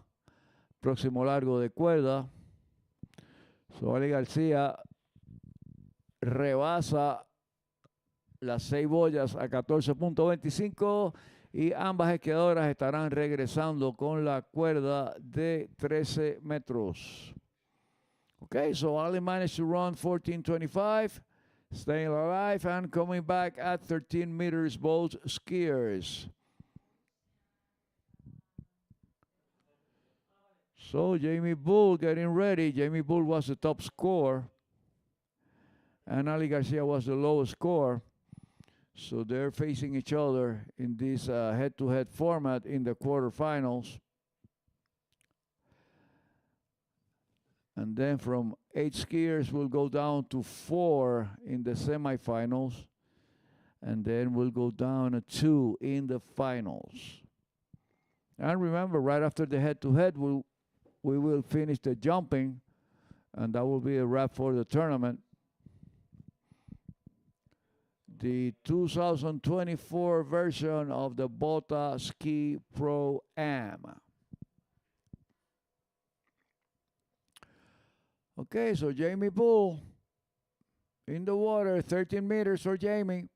largo de cuerda. So Ali Garcia rebasa las 6 boyas a 14.25 y ambas esquiadoras estarán regresando con la cuerda de 13 metros. Okay, so Ali managed to run 14.25, staying alive and coming back at 13 meters both skiers. So Jamie Bull getting ready. Jamie Bull was the top scorer and Ali Garcia was the lowest scorer. So they're facing each other in this head-to-head format in the quarterfinals. And then from 8 skiers, we'll go down to 4 in the semifinals. And then we'll go down to 2 in the finals. And remember, right after the head-to-head, we will finish the jumping. And that will be a wrap for the tournament. The 2024 version of the Botaski ProAm. Okay, so Jamie Bull in the water, 13 meters for Jamie.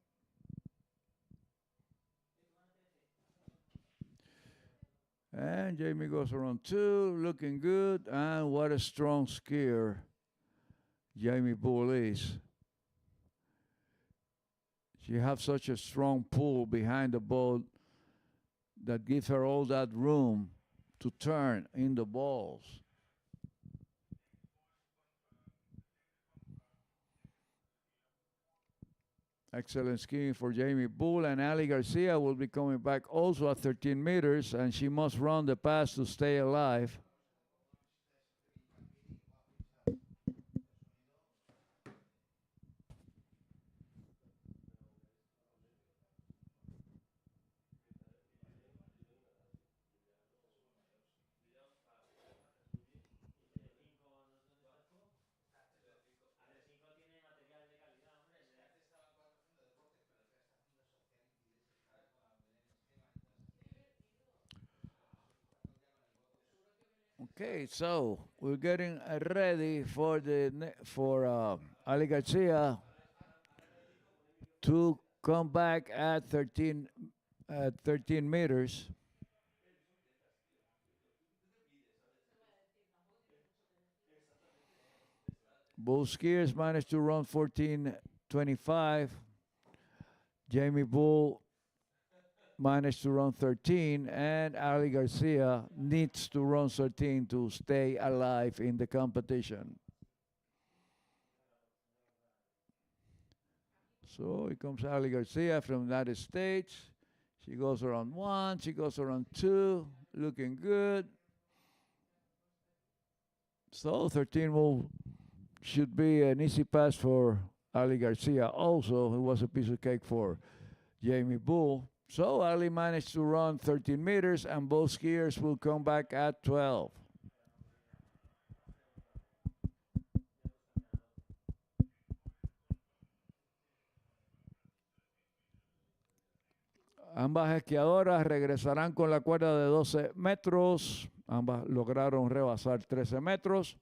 And Jamie goes around 2, looking good. And what a strong skier Jamie Bull is. She has such a strong pull behind the boat that gives her all that room to turn in the balls. Excellent skiing for Jamie Bull, and Ali Garcia will be coming back also at 13 meters, and she must run the pass to stay alive. Okay, so we're getting ready for Ali Garcia to come back at 13 meters. Both skiers managed to run 14:25. Jamie Bull managed to run 13, and Ali Garcia needs to run 13 to stay alive in the competition. So here comes Ali Garcia from the United States. She goes around 1, she goes around 2, looking good. So 13 should be an easy pass for Ali Garcia. Also, it was a piece of cake for Jamie Bull. So Ali managed to run 13 meters, and both skiers will come back at 12. Ambas esquiadoras regresarán con la cuerda de 12 metros. Ambas lograron rebasar 13 metros.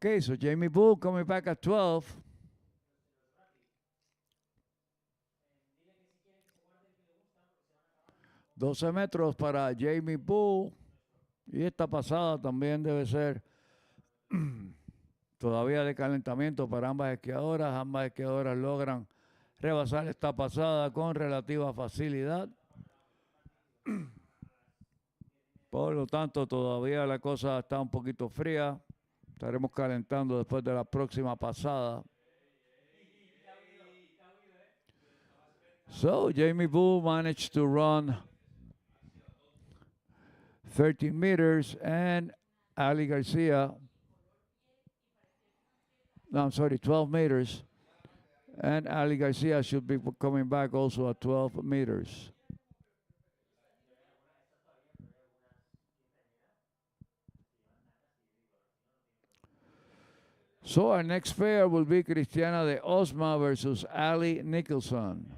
Okay, so Jamie Bull coming back at 12. $12 metros para Jamie Bull. Y esta pasada también debe ser todavía de calentamiento para ambas esquiadoras. Ambas esquiadoras logran rebasar esta pasada con relativa facilidad. Por lo tanto, todavía la cosa está un poquito fría. Estaremos calentando después de la próxima pasada. So, Jamie Bull managed to run 13 meters, and Ali Garcia, no, I'm sorry, 12 meters. And Ali Garcia should be coming back also at 12 meters. So our next pair will be Cristiana de Osma versus Ali Nicholson.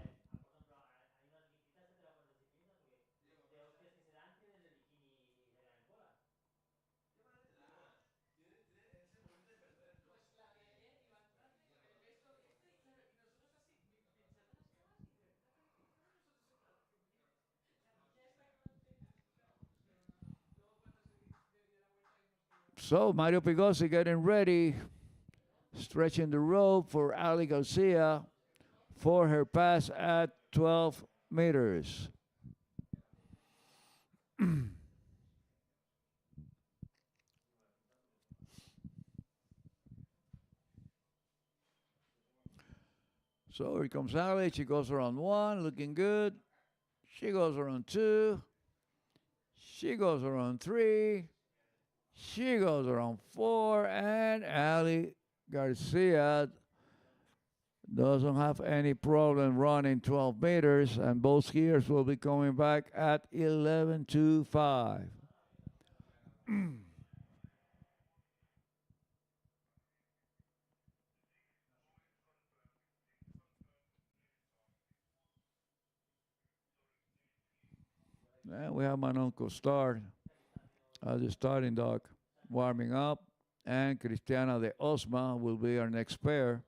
So Mario Pigosi getting ready, stretching the rope for Ali Garcia for her pass at 12 meters. So here comes Ali. She goes around 1, looking good. She goes around 2. She goes around 3. She goes around 4. And Ali Garcia doesn't have any problem running 12 meters, and both skiers will be coming back at 11:25. And we have my uncle start as the starting dog, warming up, and Cristiana de Osma will be our next pair.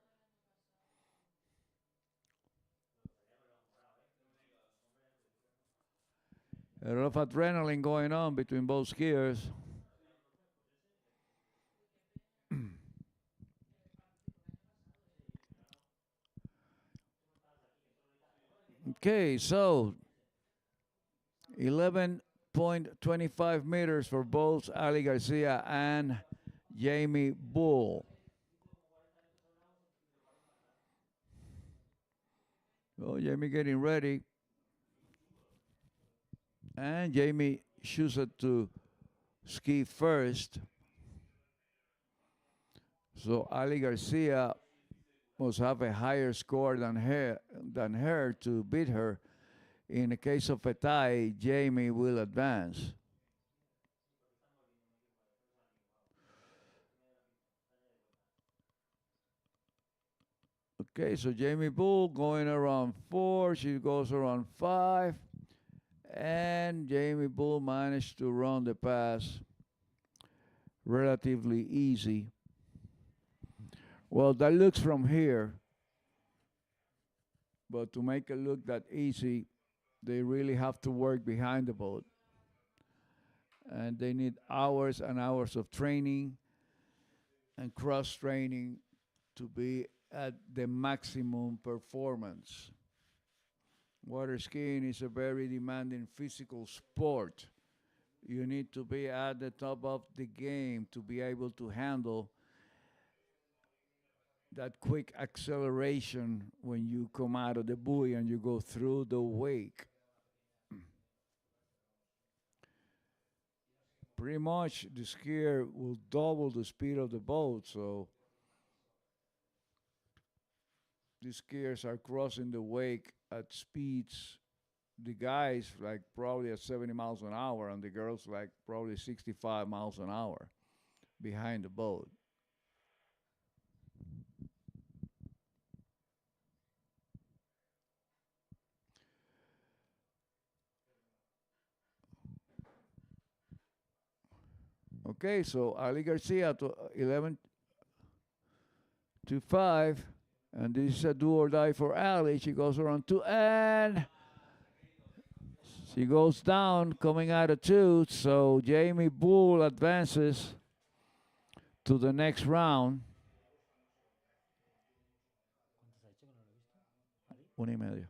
A lot of adrenaline going on between both skiers. Okay, so 11.25 meters for both Ali Garcia and Jamie Bull. Oh, Jamie getting ready. And Jamie chooses to ski first. So Ali Garcia must have a higher score than her to beat her. In the case of a tie, Jamie will advance. Okay, so Jamie Bull going around 4. She goes around 5. And Jamie Bull managed to run the pass relatively easy. Well, that looks from here. But to make it look that easy, they really have to work behind the boat. And they need hours and hours of training and cross-training to be at the maximum performance. Water skiing is a very demanding physical sport. You need to be at the top of the game to be able to handle that quick acceleration when you come out of the buoy and you go through the wake. Pretty much the skier will double the speed of the boat, so the skiers are crossing the wake at speeds, the guys like probably at 70 miles an hour and the girls like probably 65 miles an hour behind the boat. Okay, so Ali Garcia to 11:25, and this is a do or die for Ali. She goes around 2, and she goes down coming out of 2, so Jamie Bull advances to the next round. 1:30.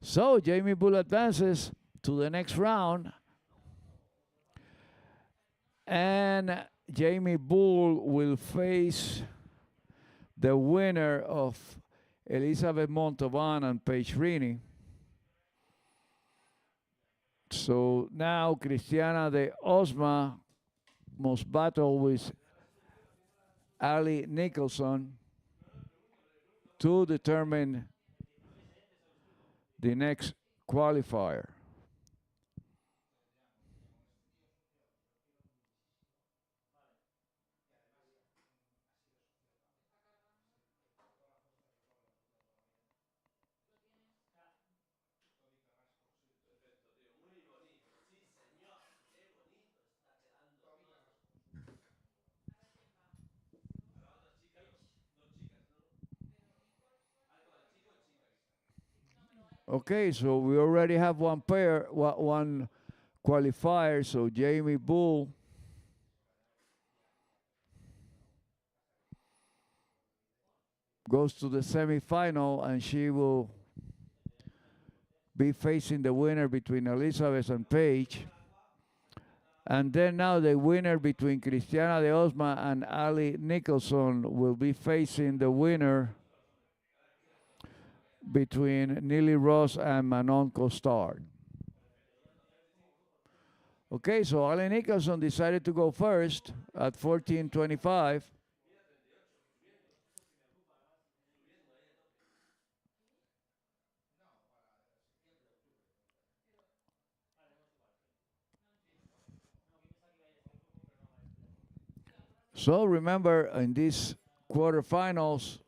So Jamie Bull advances to the next round. And Jamie Bull will face the winner of Elizabeth Montalban and Paige Rini. So now Cristiana de Osma must battle with Ali Nicholson to determine the next qualifier. Okay, so we already have one pair, one qualifier. So Jamie Bull goes to the semifinal, and she will be facing the winner between Elizabeth and Paige. And then now the winner between Cristiana de Osma and Ali Nicholson will be facing the winner between Neely Ross and Manon Costard. Okay, so Ali Nicholson decided to go first at 14:25. So remember, in these quarterfinals,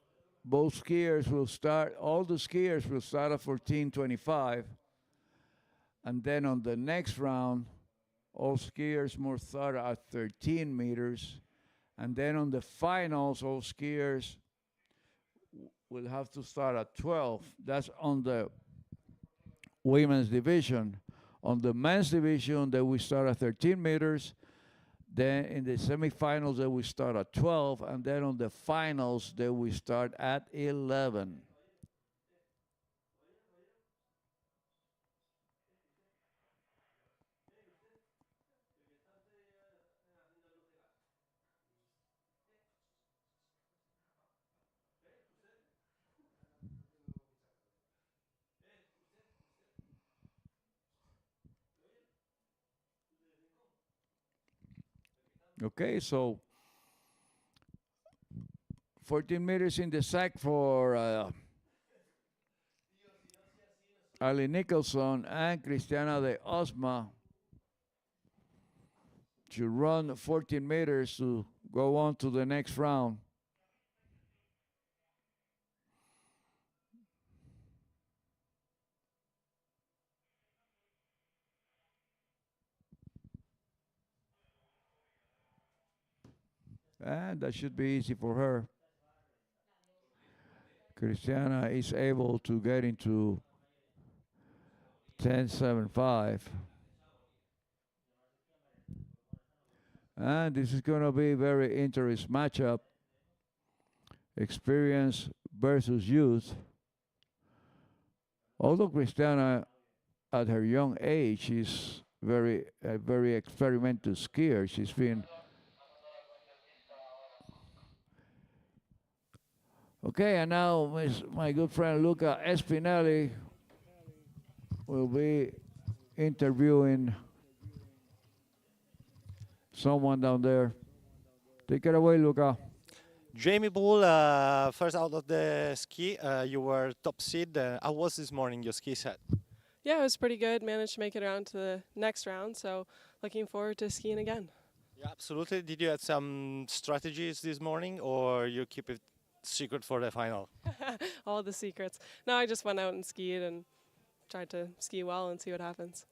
both skiers will start, all the skiers will start at 14:25. And then on the next round, all skiers must start at 13 meters. And then on the finals, all skiers will have to start at 12. That's on the women's division. On the men's division, they will start at 13 meters. Then in the semifinals, they will start at 12. And then on the finals, they will start at 11. Okay, so 14 meters in the sack for Ali Nicholson and Cristiana de Osma to run 14 meters to go on to the next round. And that should be easy for her. Cristiana is able to get into 10.75. And this is going to be a very interesting matchup. Experience versus youth. Although Cristiana, at her young age, is a very experimental skier. She's been... Okay, and now my good friend Luca Espinelli will be interviewing someone down there. Take it away, Luca. Jamie Bull, first out of the ski, you were top seed. How was this morning your ski set? Yeah, it was pretty good. Managed to make it around to the next round, so looking forward to skiing again. Yeah, absolutely. Did you have some strategies this morning, or you keep it secret for the final? All the secrets. No, I just went out and skied and tried to ski well and see what happens.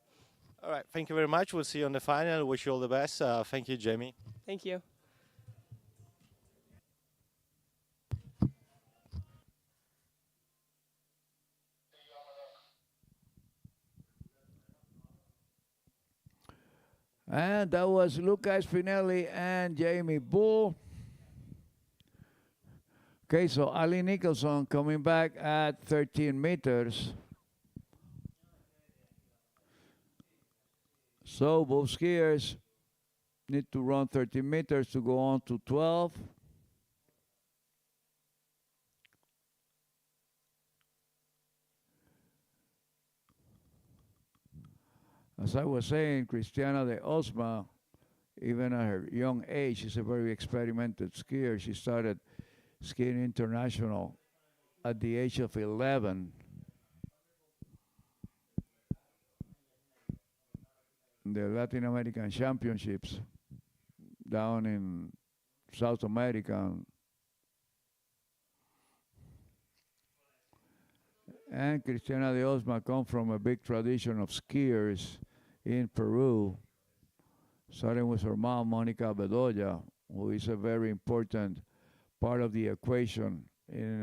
All right, thank you very much. We'll see you on the final. Wish you all the best. Thank you, Jamie. Thank you. And that was Luca Spinelli and Jamie Bull. Okay, so Ali Nicholson coming back at 13 meters. So both skiers need to run 13 meters to go on to 12. As I was saying, Cristiana de Osma, even at her young age, is a very experimental skier. She started skiing international at the age of 11. The Latin American Championships down in South America. And Cristiana de Osma comes from a big tradition of skiers in Peru, starting with her mom, Monica Bedoya, who is a very important part of the equation in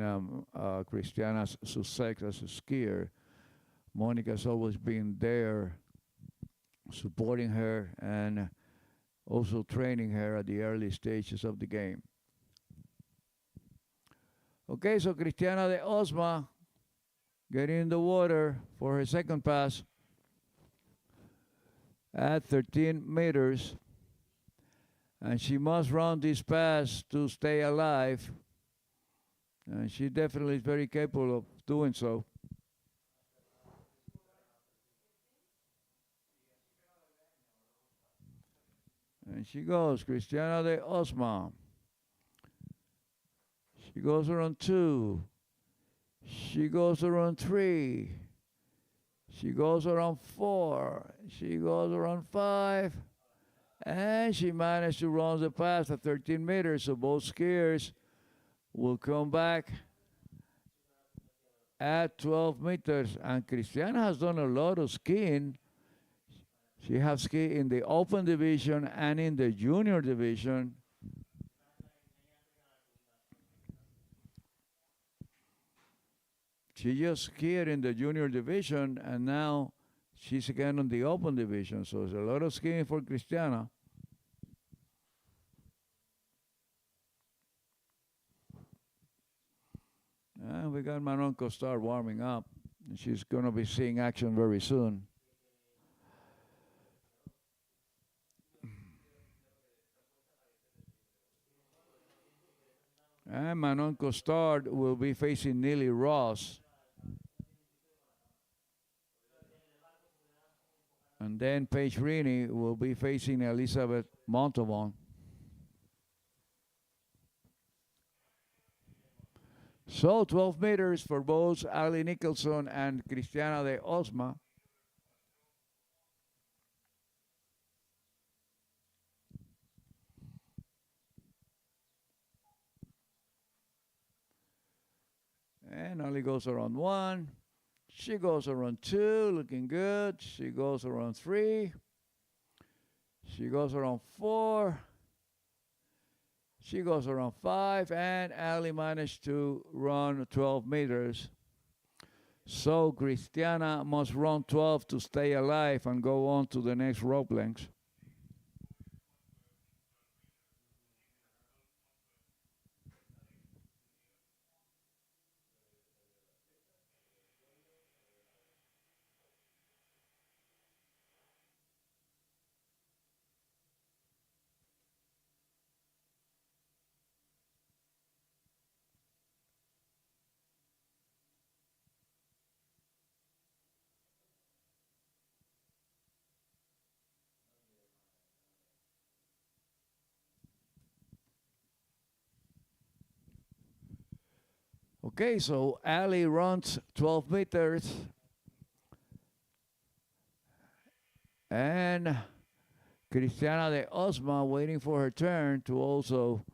Cristiana's success as a skier. Monica's always been there, supporting her and also training her at the early stages of the game. Okay, so Cristiana de Osma getting in the water for her second pass at 13 meters. And she must run this pass to stay alive. And she definitely is very capable of doing so. And she goes, Cristiana de Osma. She goes around 2. She goes around 3. She goes around 4. She goes around 5. And she managed to run the pass at 13 meters. So both skiers will come back at 12 meters. And Cristiana has done a lot of skiing. She has skied in the open division and in the junior division. She just skied in the junior division, and now she's again on the open division. So it's a lot of skiing for Cristiana. And we got Manon Costar warming up. And she's going to be seeing action very soon. And Manon Costard will be facing Neely Ross. And then Paige Rini will be facing Elizabeth Montalban. So 12 meters for both Ali Nicholson and Cristiana de Osma. And Ali goes around 1. She goes around 2, looking good. She goes around 3. She goes around 4. She goes around 5, and Ali managed to run 12 meters. So Cristiana must run 12 to stay alive and go on to the next rope length. Okay, so Ali runs 12 meters. And Cristiana de Osma waiting for her turn to also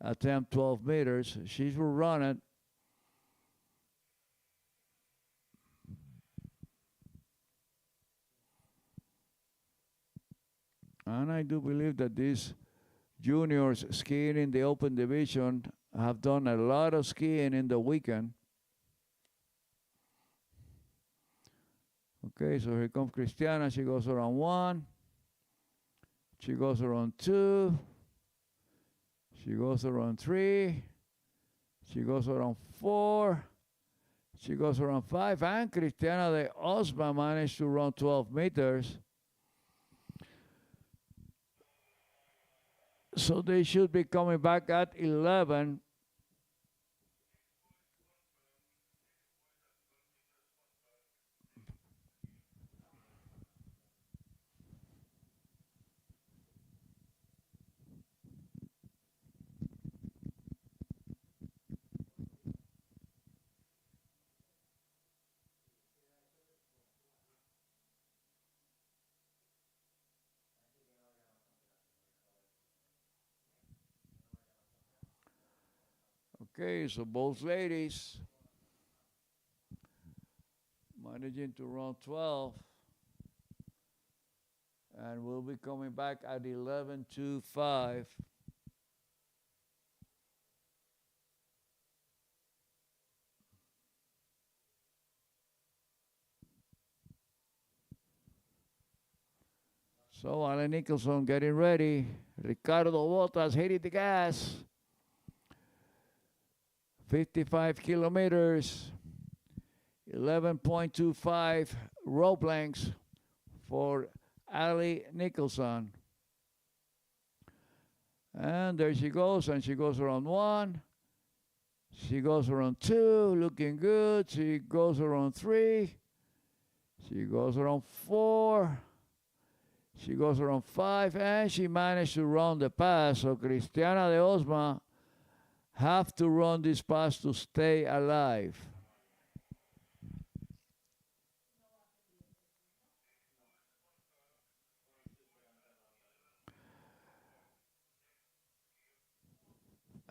attempt 12 meters. She will run it. And I do believe that these juniors skiing in the open division have done a lot of skiing in the weekend. Okay, so here comes Cristiana. She goes around 1. She goes around 2. She goes around 3. She goes around 4. She goes around 5. And Cristiana de Osma managed to run 12 meters. So they should be coming back at 11. Okay, so both ladies managing to run 12. And we'll be coming back at 11:25. So Alan Nicholson getting ready. Ricardo Botas hitting the gas. 55 kilometers, 11.25 rope lengths for Ali Nicholson. And there she goes, and she goes around 1. She goes around 2, looking good. She goes around 3. She goes around 4. She goes around 5, and she managed to run the pass. So Cristiana de Osma have to run this pass to stay alive.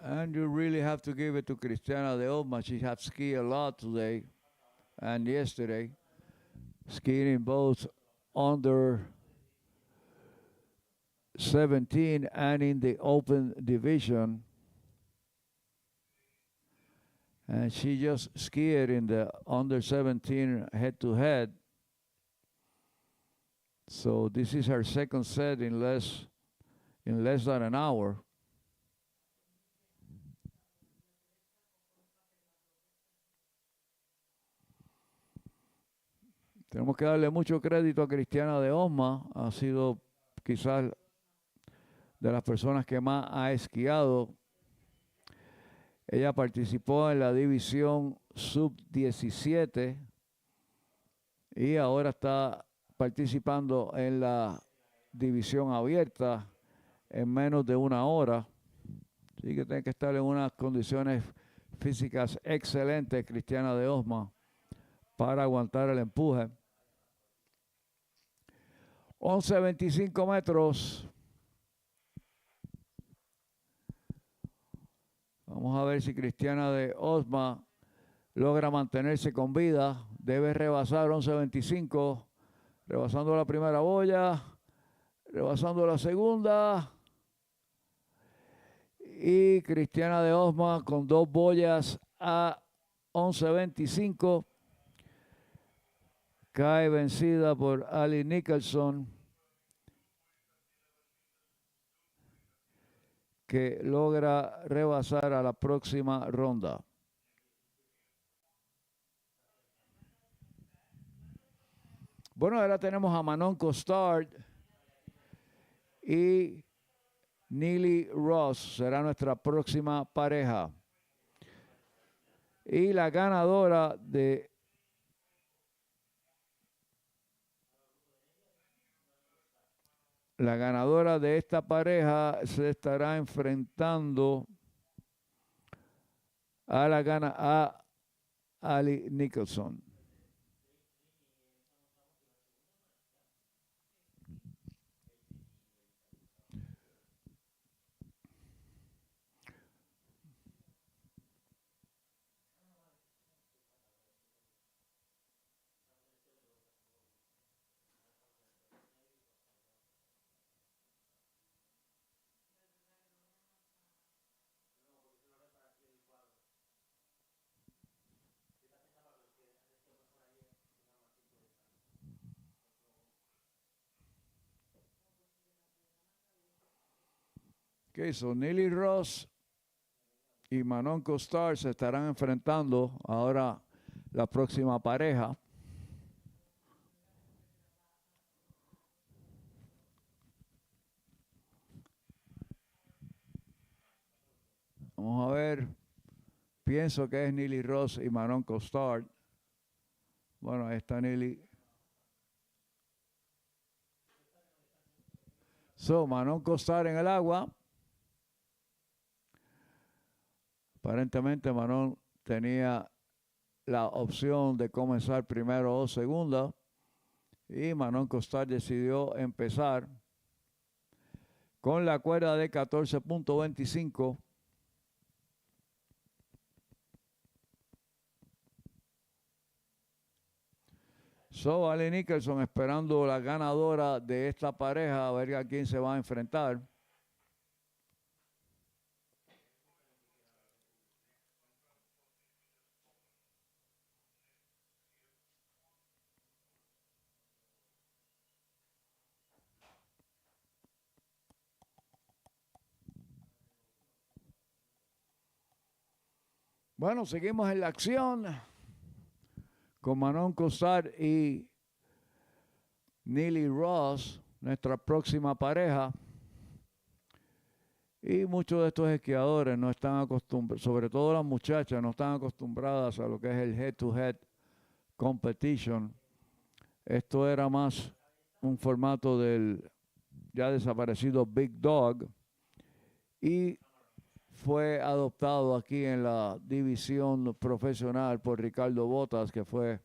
And you really have to give it to Cristiana de Osma. She has skied a lot today and yesterday, skiing in both under 17 and in the open division. And she just skied in the under 17 head-to-head. So this is her second set in less than an hour. Tenemos que darle mucho crédito a Cristiana de Osma. Ha sido quizás de las personas que más ha esquiado. Ella participó en la división sub-17 y ahora está participando en la división abierta en menos de una hora. Así que tiene que estar en unas condiciones físicas excelentes, Cristiana de Osma, para aguantar el empuje. 11.25 metros. Vamos a ver si Cristiana de Osma logra mantenerse con vida. Debe rebasar 11.25. Rebasando la primera boya. Rebasando la segunda. Y Cristiana de Osma con 2 boyas a 11.25. Cae vencida por Ali Nicholson, que logra rebasar a la próxima ronda. Bueno, ahora tenemos a Manon Costard y Neely Ross. Será nuestra próxima pareja. Y la ganadora de esta pareja se estará enfrentando a Ali Nicholson. Okay, so Neely Ross y Manon Costard se estarán enfrentando ahora la próxima pareja. Vamos a ver. Pienso que es Neely Ross y Manon Costard. Bueno, ahí está Neely. So, Manon Costard en el agua. Aparentemente Manon tenía la opción de comenzar primero o segunda. Y Manon Costard decidió empezar con la cuerda de 14.25. So, Ali Nicholson esperando la ganadora de esta pareja, a ver a quién se va a enfrentar. Bueno, seguimos en la acción con Manon Costard y Neely Ross, nuestra próxima pareja. Y muchos de estos esquiadores no están acostumbrados, sobre todo las muchachas, no están acostumbradas a lo que es el head-to-head competition. Esto era más un formato del ya desaparecido Big Dog y fue adoptado aquí en la división profesional por Ricardo Botas, que fue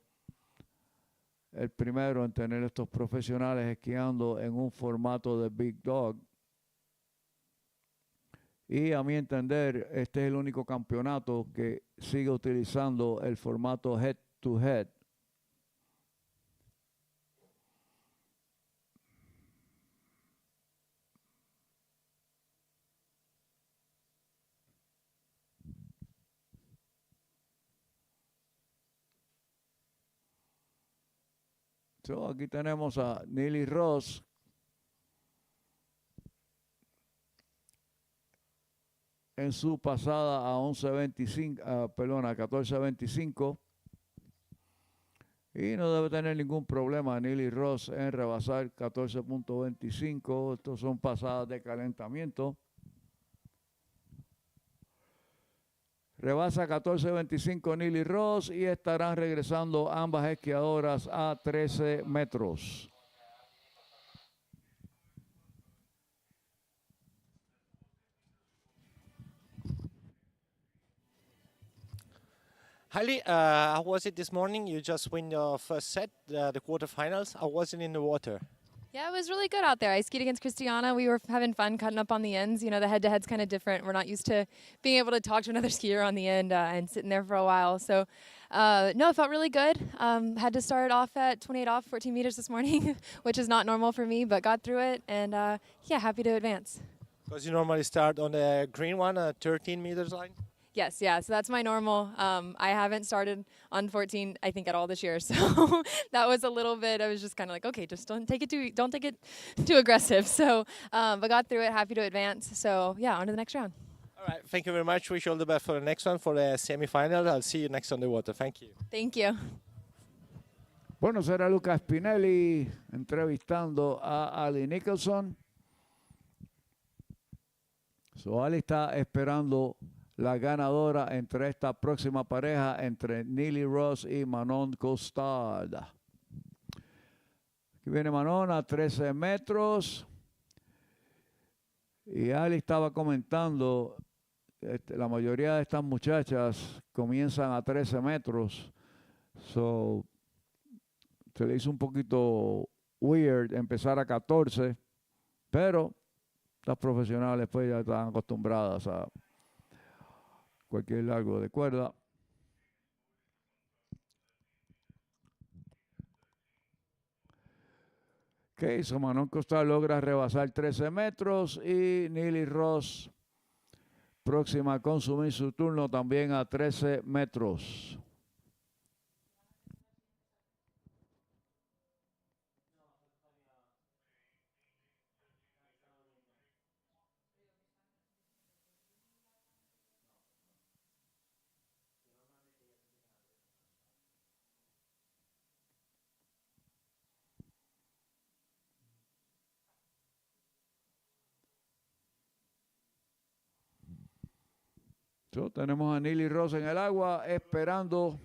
el primero en tener estos profesionales esquiando en un formato de Big Dog. Y a mi entender, este es el único campeonato que sigue utilizando el formato head-to-head. So, aquí tenemos a Neely Ross, en su pasada a 11.25, a 14.25. Y no debe tener ningún problema Neely Ross en rebasar 14.25. Estos son pasadas de calentamiento. Rebasa 14.25 Neely Ross y estarán regresando ambas esquiadoras a 13 metros. Hailey, how was it this morning? You just win your first set, the quarterfinals. How was it in the water? Yeah, it was really good out there. I skied against Christiana. We were having fun cutting up on the ends. You know, the head-to-head's kind of different. We're not used to being able to talk to another skier on the end and sitting there for a while. So, no, it felt really good. Had to start off at 28 off, 14 meters this morning, which is not normal for me, but got through it. And, yeah, happy to advance. Because you normally start on the green one, 13 meters line? Yes, yeah, so that's my normal. I haven't started on 14, I think, at all this year. So that was a little bit, I was just kind of like, okay, just don't take it too aggressive. So, but got through it, happy to advance. So yeah, on to the next round. All right, thank you very much. Wish you all the best for the next one, for the semifinal. I'll see you next on the water. Thank you. Thank you. Bueno, será Lucas Spinelli entrevistando a Ali Nicholson. So, Ali está esperando la ganadora entre esta próxima pareja entre Neely Ross y Manon Costard. Aquí viene Manon a 13 metros. Y Ali estaba comentando, la mayoría de estas muchachas comienzan a 13 metros. So, se le hizo un poquito weird empezar a 14, pero las profesionales pues ya están acostumbradas a cualquier largo de cuerda. Ok, so Manon Costa logra rebasar 13 metros y Neely Ross próxima a consumir su turno también a 13 metros. So, tenemos a Neely Ross en el agua esperando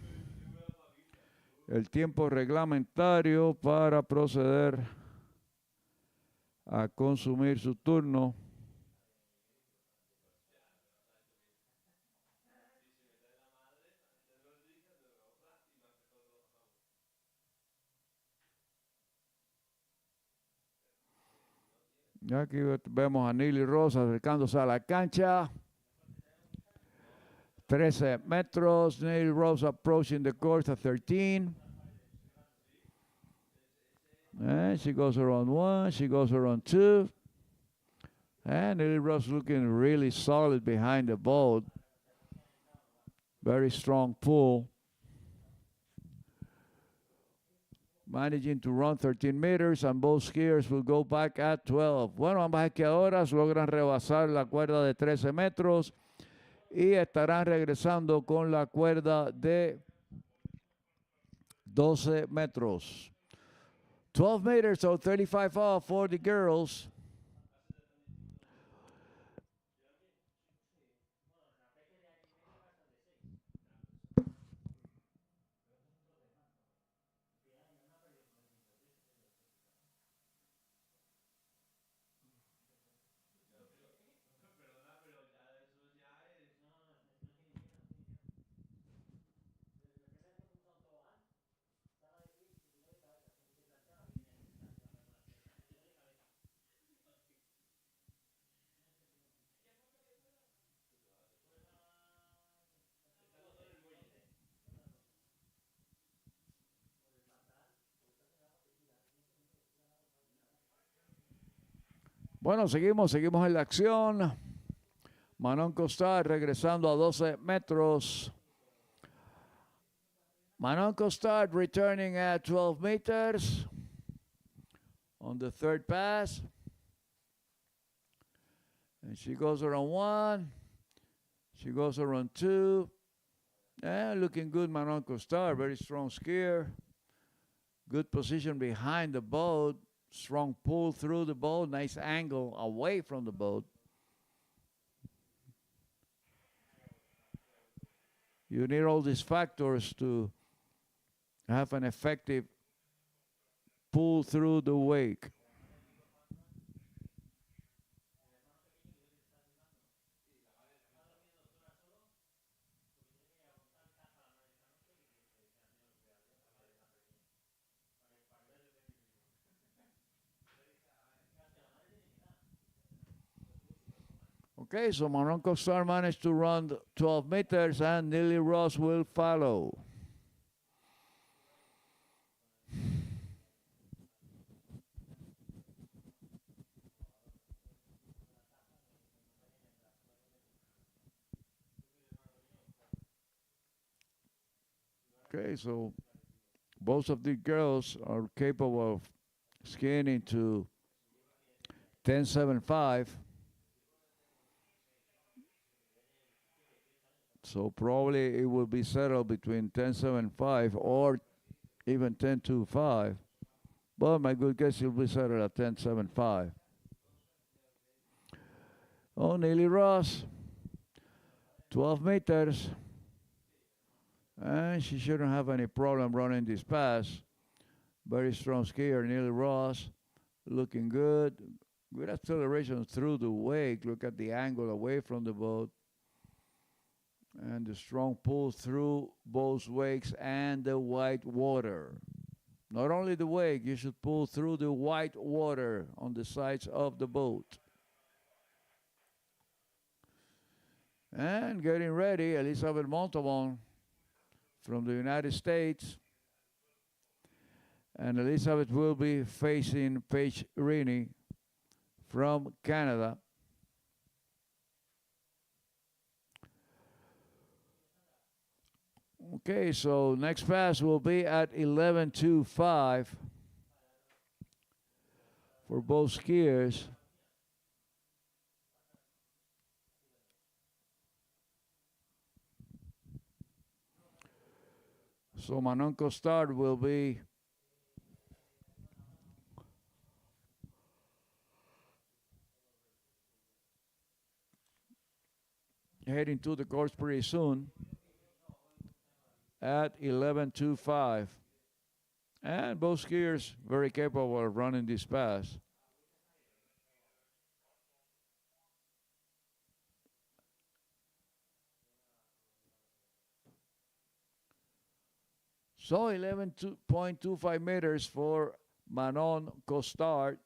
el tiempo reglamentario para proceder a consumir su turno. Aquí vemos a Neely Ross acercándose a la cancha. 13 metros. Neely Ross approaching the course at 13. And she goes around 1. She goes around 2. And Neely Ross looking really solid behind the boat. Very strong pull. Managing to run 13 meters, and both skiers will go back at 12. Bueno, ambas esquiadoras logran rebasar la cuerda de 13 metros y estarán regresando con la cuerda de 12 metros. 12 meters, so 35 off for the girls. Bueno, seguimos en la acción. Manon Costar regresando a 12 metros. Manon Costar returning at 12 meters on the third pass. And she goes around 1. She goes around 2. And looking good, Manon Costar. Very strong skier. Good position behind the boat. Strong pull through the boat. Nice angle away from the boat. You need all these factors to have an effective pull through the wake. Okay, so Manon Costar managed to run 12 meters and Neely Ross will follow. Okay, so both of the girls are capable of skiing into 10.75. So probably it will be settled between 10.75 or even 10.25. But my good guess it will be settled at 10.75. Oh, Neely Ross, 12 meters. And she shouldn't have any problem running this pass. Very strong skier, Neely Ross, looking good. Good acceleration through the wake. Look at the angle away from the boat. And the strong pull through both wakes and the white water. Not only the wake, you should pull through the white water on the sides of the boat. And getting ready, Elizabeth Montalban from the United States. And Elizabeth will be facing Paige Rini from Canada. Okay, so next pass will be at 11.25 for both skiers. So Manon Costard will be heading to the course pretty soon at 11.25. And both skiers very capable of running this pass. So 11.25 meters for Manon Costard.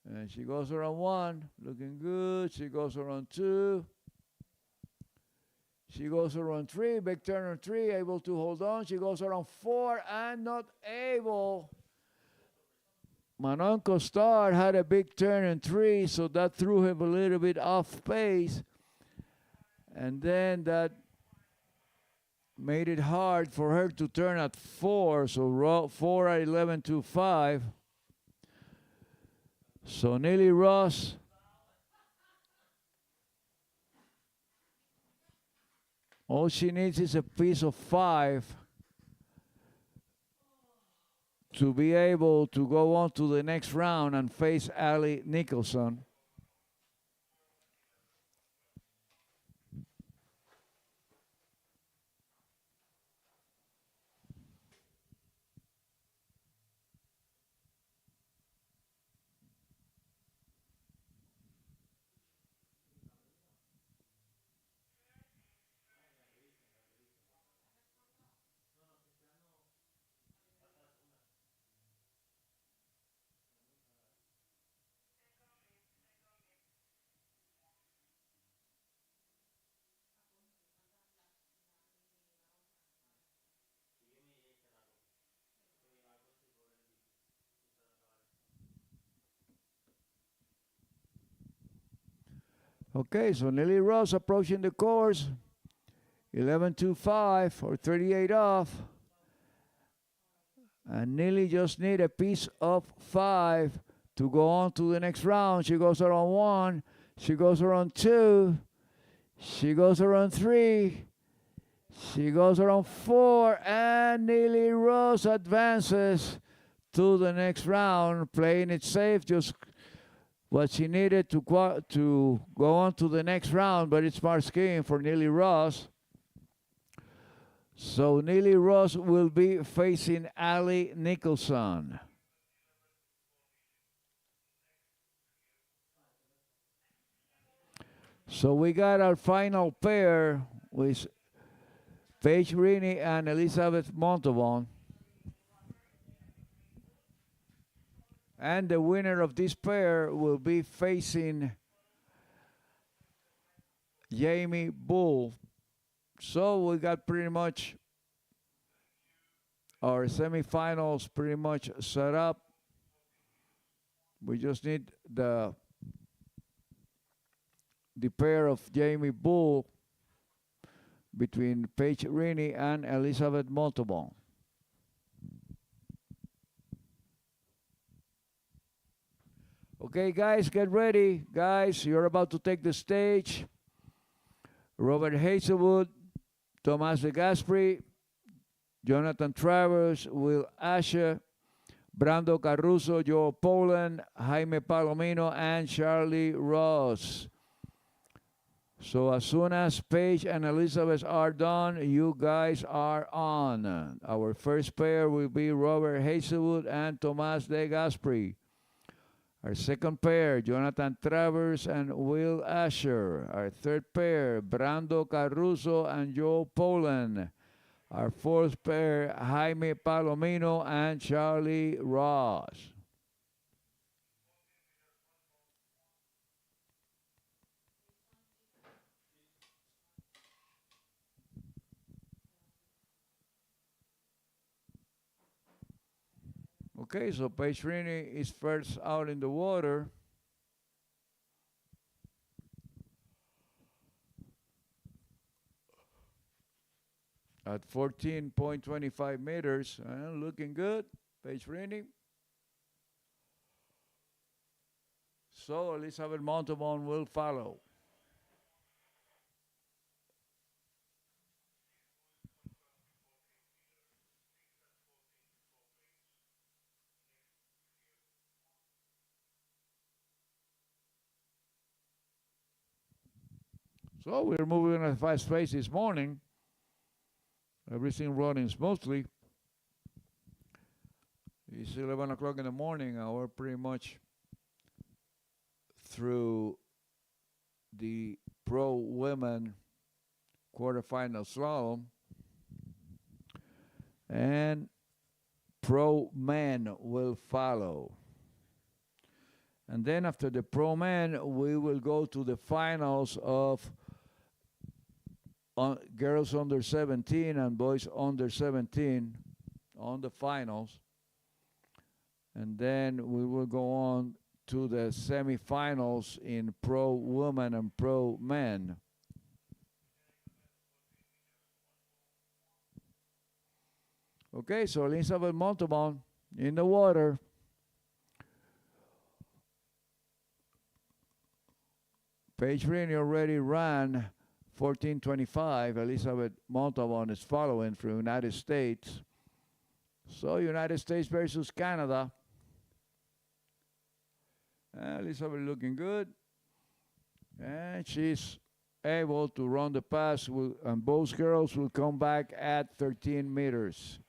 And she goes around 1, looking good. She goes around 2. She goes around 3, big turn on 3, able to hold on. She goes around 4 and not able. Manon Costard had a big turn in 3, so that threw him a little bit off pace. And then that made it hard for her to turn at 4, so 4 at 11.25. So Neely Ross all she needs is a piece of 5 to be able to go on to the next round and face Ali Nicholson. Okay, so Neely Ross approaching the course. 11.25 or 38 off. And Neely just need a piece of 5 to go on to the next round. She goes around 1. She goes around 2. She goes around 3. She goes around 4. And Neely Ross advances to the next round, playing it safe, just what she needed to go on to the next round, but it's smart skiing for Neely Ross. So Neely Ross will be facing Ali Nicholson. So we got our final pair with Paige Rini and Elizabeth Montauban. And the winner of this pair will be facing Jamie Bull. So we got pretty much our semifinals pretty much set up. We just need the pair of Jamie Bull between Paige Rini and Elizabeth Montauban. Okay, guys, get ready. Guys, you're about to take the stage. Robert Hazelwood, Tomas de Gasperi, Jonathan Travers, Will Asher, Brando Caruso, Joe Poland, Jaime Palomino, and Charlie Ross. So as soon as Paige and Elizabeth are done, you guys are on. Our first pair will be Robert Hazelwood and Tomas de Gasperi. Our second pair, Jonathan Travers and Will Asher. Our third pair, Brando Caruso and Joe Poland. Our fourth pair, Jaime Palomino and Charlie Ross. Okay, so Paige Rini is first out in the water. At 14.25 meters, looking good, Paige Rini. So Elizabeth Montauban will follow. So we're moving at a fast pace this morning. Everything running smoothly. It's 11 o'clock in the morning, and we're pretty much through the pro women quarterfinal slalom. And pro men will follow. And then after the pro men, we will go to the finals of girls under 17 and boys under 17 on the finals. And then we will go on to the semifinals in pro women and pro men. Okay, so Elizabeth Montauban in the water. Paige Rini already ran 14:25. Elizabeth Montauban is following from United States. So United States versus Canada. Elizabeth looking good. And she's able to run the pass, and both girls will come back at 13 meters.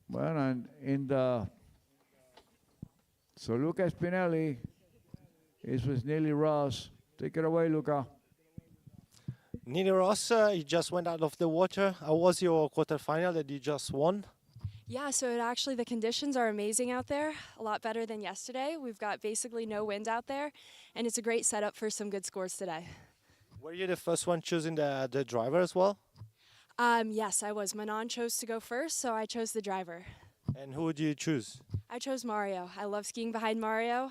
Well, and in the so Luca Spinelli is with Neely Ross. Take it away, Luca. Neely Ross, you just went out of the water. How was your quarterfinal that you just won? Yeah, so the conditions are amazing out there, a lot better than yesterday. We've got basically no wind out there, and it's a great setup for some good scores today. Were you the first one choosing the driver as well? Yes, I was. Manon chose to go first, so I chose the driver. And who would you choose? I chose Mario. I love skiing behind Mario.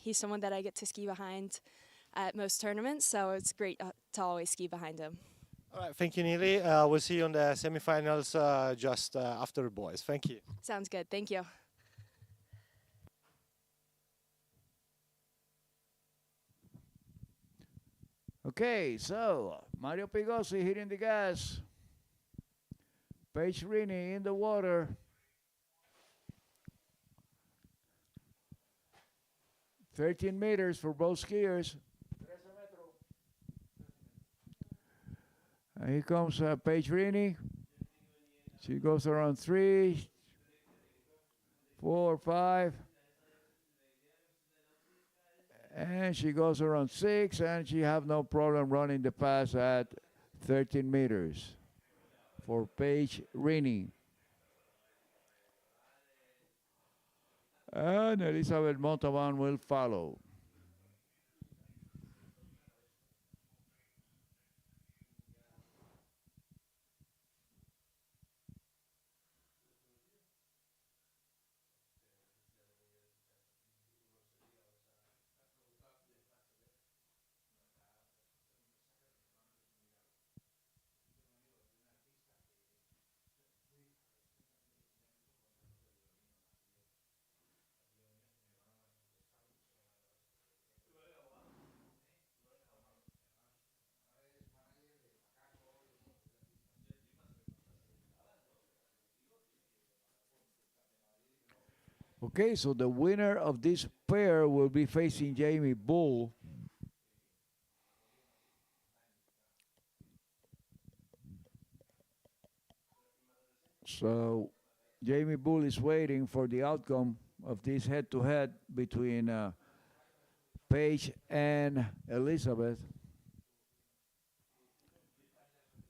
He's someone that I get to ski behind at most tournaments, so it's great to always ski behind him. All right, thank you, Neely. We'll see you on the semifinals just after the boys. Thank you. Sounds good. Thank you. Okay, so Mario Pigosi hitting the gas. Paige Rini in the water. 13 meters for both skiers. And here comes Paige Rini. She goes around 3, 4, 5. And she goes around 6, and she have no problem running the pass at 13 meters for Paige Rini. And Elizabeth Montalban will follow. Okay, so the winner of this pair will be facing Jamie Bull. So Jamie Bull is waiting for the outcome of this head-to-head between Paige and Elizabeth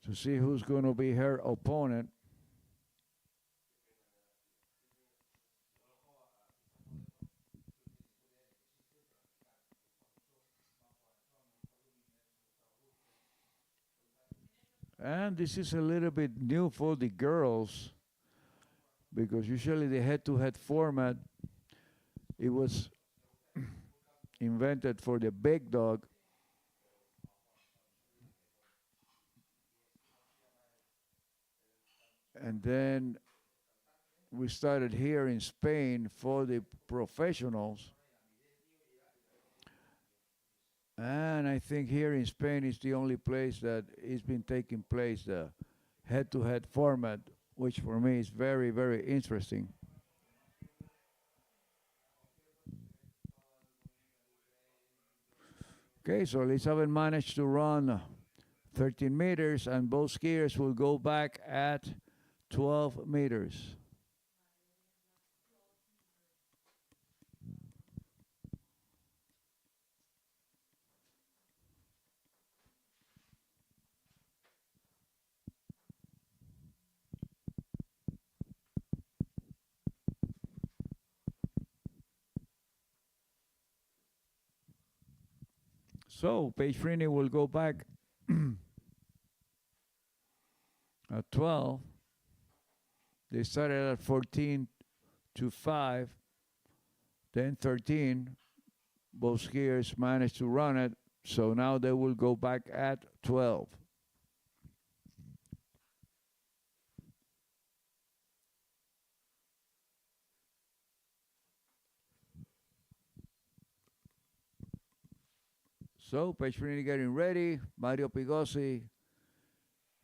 to see who's going to be her opponent. And this is a little bit new for the girls because usually the head-to-head format, it was invented for the big dog. And then we started here in Spain for the professionals. And I think here in Spain is the only place that it's been taking place, the head-to-head format, which for me is very, very interesting. Okay, so Elizabeth managed to run 13 meters, and both skiers will go back at 12 meters. So Paige Rini will go back at 12. They started at 14 to 5, then 13. Both skiers managed to run it, so now they will go back at 12. So Paige Rini getting ready. Mario Pigosi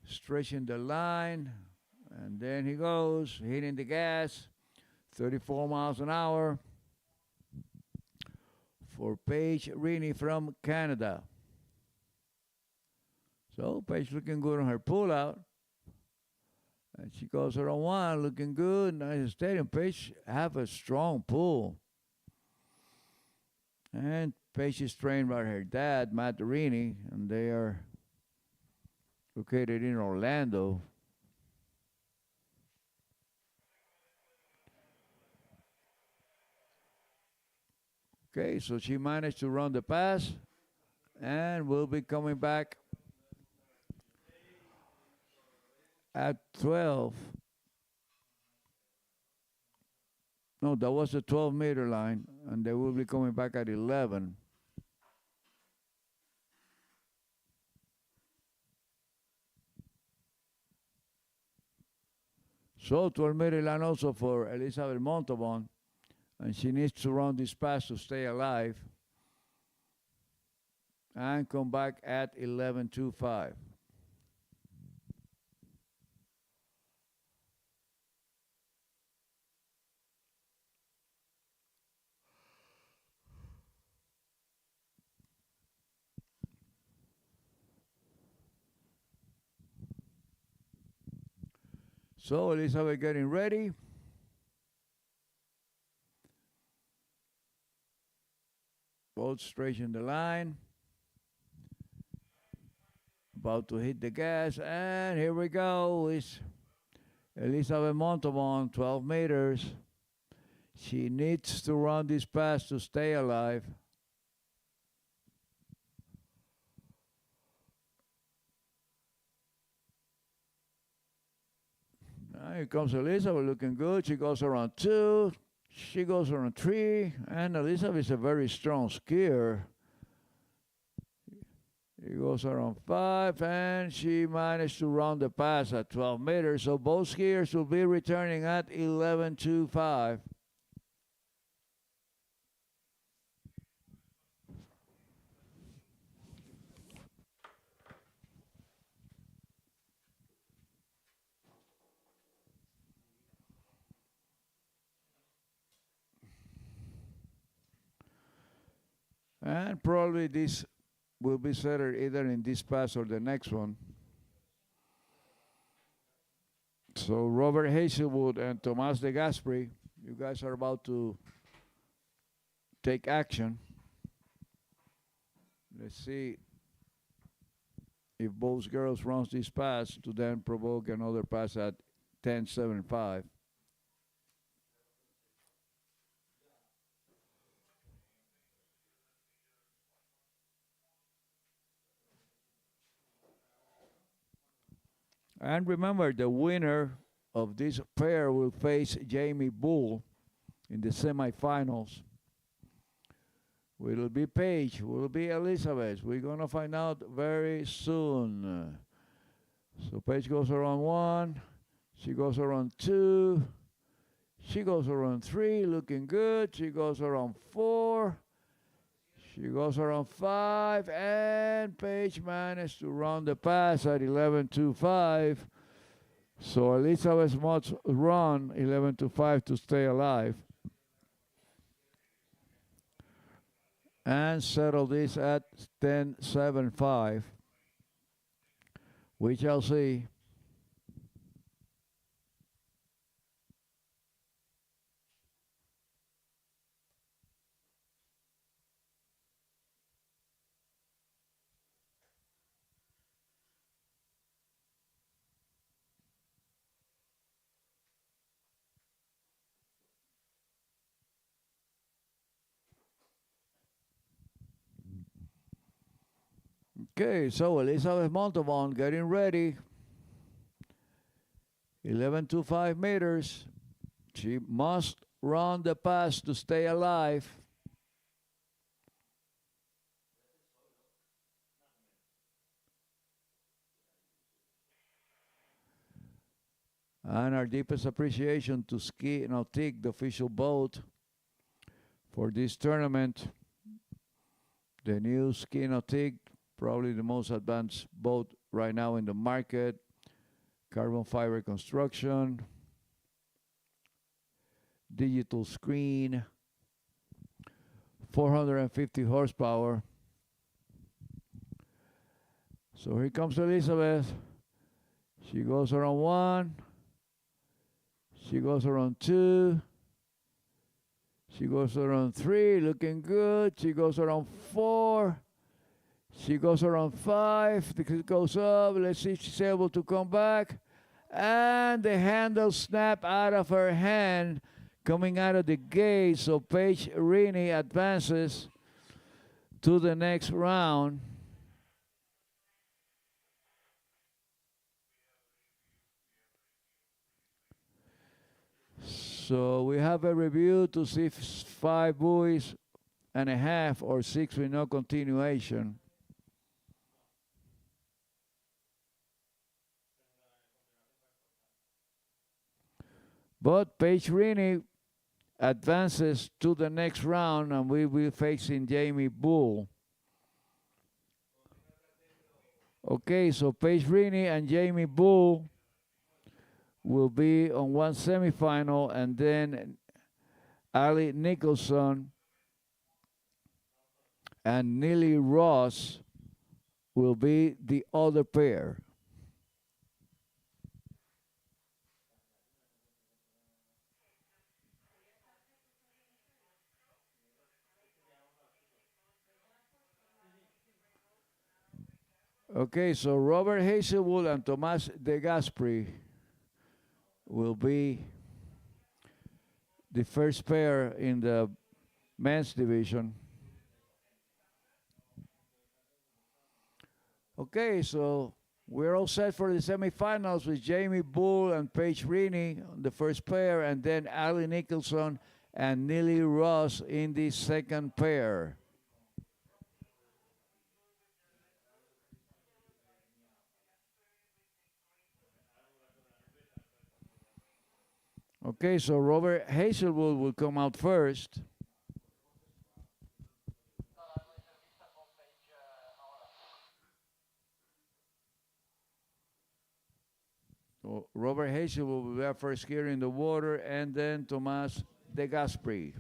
stretching the line, and then he goes, hitting the gas, 34 miles an hour for Paige Rini from Canada. So Paige looking good on her pullout. And she goes around 1, looking good, nice and steady. And Paige have a strong pull. And Paige is trained by her dad, Matt Rini, and they are located in Orlando. Okay, so she managed to run the pass and will be coming back at 12. No, that was the 12-meter line, and they will be coming back at 11. So 12-meter line also for Elizabeth Montalban, and she needs to run this pass to stay alive and come back at 11.25. So Elizabeth getting ready. Both straight in the line. About to hit the gas, and here we go. It's Elizabeth Montalban, 12 meters. She needs to run this pass to stay alive. Now here comes Elizabeth looking good. She goes around 2. She goes around 3. And Elizabeth is a very strong skier. He goes around 5, and she managed to run the pass at 12 meters. So both skiers will be returning at 11.25. And probably this will be settled either in this pass or the next one. So Robert Hazelwood and Tomas de Gasperi, you guys are about to take action. Let's see if both girls runs this pass to then provoke another pass at 10.75. And remember, the winner of this pair will face Jamie Bull in the semifinals. Will it be Paige? Will it be Elizabeth? We're going to find out very soon. So Paige goes around 1. She goes around 2. She goes around 3, looking good. She goes around 4. She goes around 5, and Paige managed to run the pass at 11.25. So Elizabeth must run 11.25 to stay alive. And settle this at 10.75. We shall see. Okay, so Elizabeth Montalban getting ready. 11.25 meters. She must run the pass to stay alive. And our deepest appreciation to Ski Nautique, the official boat for this tournament. The new Ski Nautique, probably the most advanced boat right now in the market. Carbon fiber construction, digital screen, 450 horsepower. So here comes Elizabeth. She goes around 1. She goes around 2. She goes around 3, looking good. She goes around 4. She goes around 5. It goes up. Let's see if she's able to come back. And the handle snapped out of her hand coming out of the gate. So Paige Rini advances to the next round. So we have a review to see if 5.5 buoys or 6 with no continuation. But Paige Rini advances to the next round, and we will be facing Jamie Bull. Okay, so Paige Rini and Jamie Bull will be on one semifinal, and then Ali Nicholson and Neely Ross will be the other pair. Okay, so Robert Hazelwood and Tomas De Gasperi will be the first pair in the men's division. Okay, so we're all set for the semifinals with Jamie Bull and Paige Rini on the first pair, and then Ali Nicholson and Neely Ross in the second pair. Okay, so Robert Hazelwood will come out first. So Robert Hazelwood will be our first skier in the water, and then Tomas De Gasperi.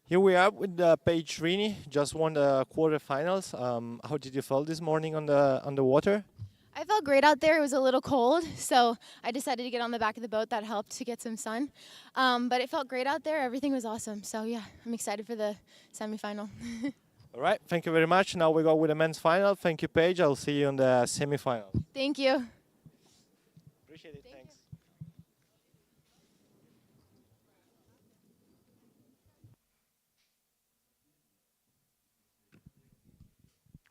Here we are with Paige Rini, just won the quarterfinals. How did you feel this morning on the water? I felt great out there. It was a little cold, so I decided to get on the back of the boat. That helped to get some sun. But it felt great out there. Everything was awesome. So, yeah, I'm excited for the semifinal. All right, thank you very much. Now we go with the men's final. Thank you, Paige. I'll see you in the semifinal. Thank you. Appreciate it. Thanks.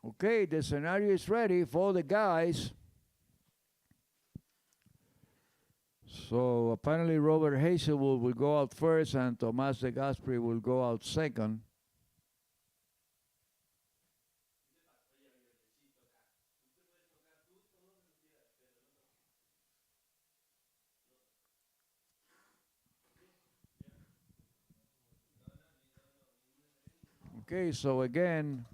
Okay, the scenario is ready for the guys. So apparently Robert Hazelwood will go out first and Tomas De Gasperi will go out second. Okay, so again,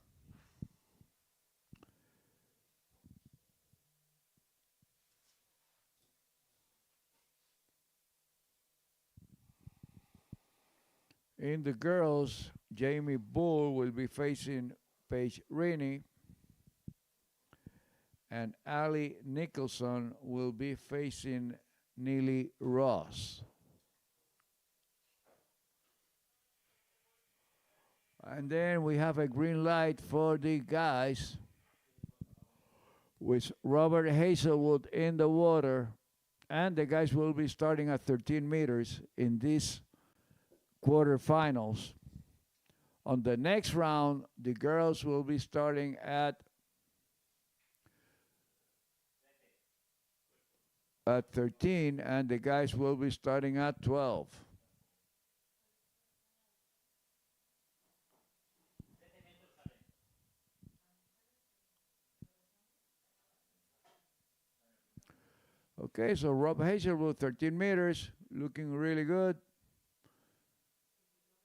in the girls, Jamie Bull will be facing Paige Rini, and Ali Nicholson will be facing Neely Ross. And then we have a green light for the guys with Robert Hazelwood in the water, and the guys will be starting at 13 meters in this quarterfinals. On the next round, the girls will be starting at 13, and the guys will be starting at 12. Okay, so Rob Hazelwood, 13 meters, looking really good.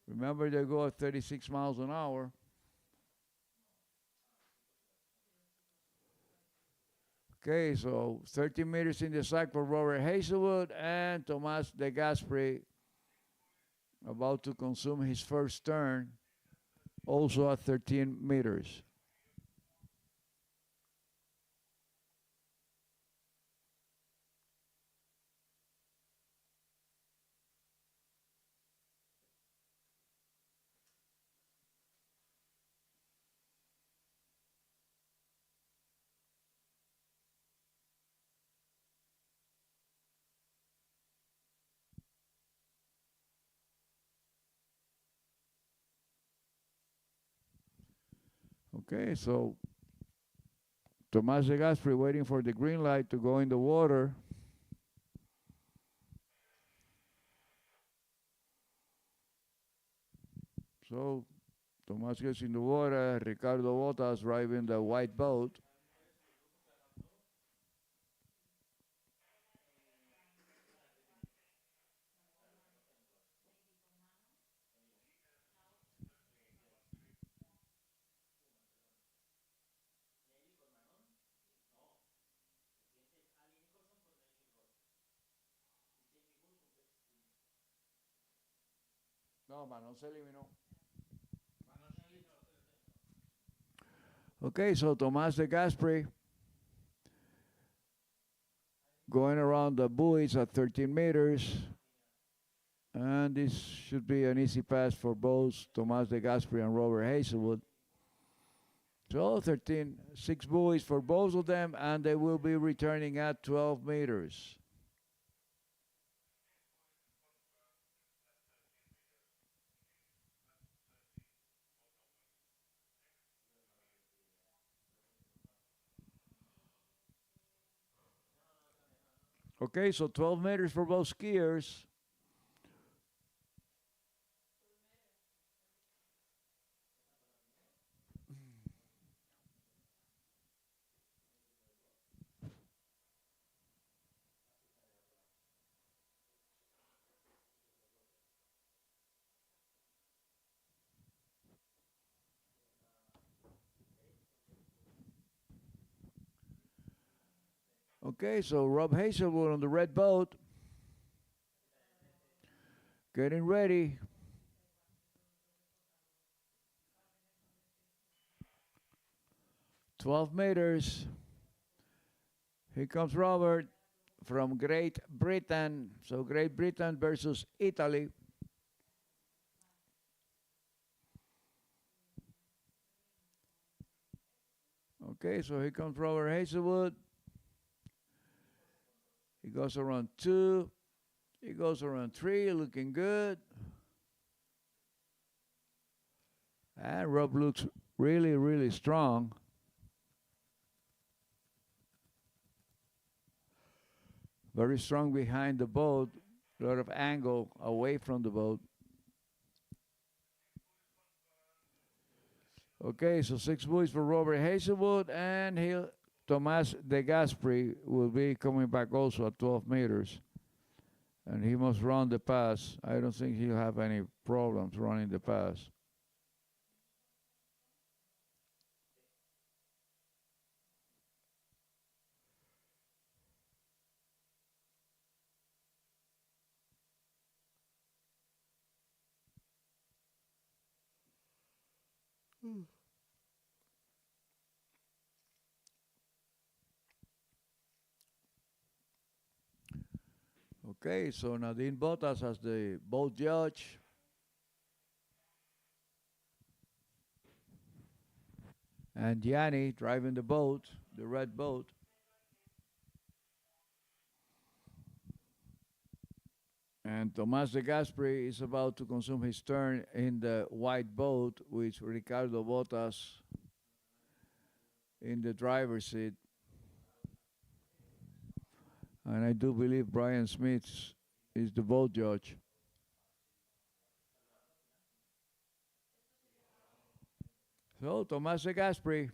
Remember, they go at 36 miles an hour. Okay, so 13 meters in the sack for Robert Hazelwood, and Tomas De Gasperi about to consume his first turn, also at 13 meters. Okay, so Tomas De Gasperi waiting for the green light to go in the water. So Tomas gets in the water, Ricardo Botas driving the white boat. No, Manon se eliminó. Okay, so Tomas de Gasperi going around the buoys at 13 meters. And this should be an easy pass for both Tomas de Gasperi and Robert Hazelwood. So 6 buoys for both of them, and they will be returning at 12 meters. Okay, so 12 meters for both skiers. Okay, so Rob Hazelwood on the red boat. Getting ready. "12 meters. Here comes Robert from Great Britain. So Great Britain versus Italy. Okay, so here comes Robert Hazelwood. He goes around 2. He goes around 3, looking good. And Rob looks really, really strong. Very strong behind the boat. A lot of angle away from the boat. Okay, so 6 buoys for Robert Hazelwood, and Tomas de Gasperi will be coming back also at 12 meters. And he must run the pass. I don't think he'll have any problems running the pass. Okay, so Nadine Botas as the boat judge. And Gianni driving the boat, the red boat. And Tomas de Gasperi is about to consume his turn in the white boat with Ricardo Botas in the driver's seat. And I do believe Brian Smith is the boat judge. So, Tomas de Gasperi.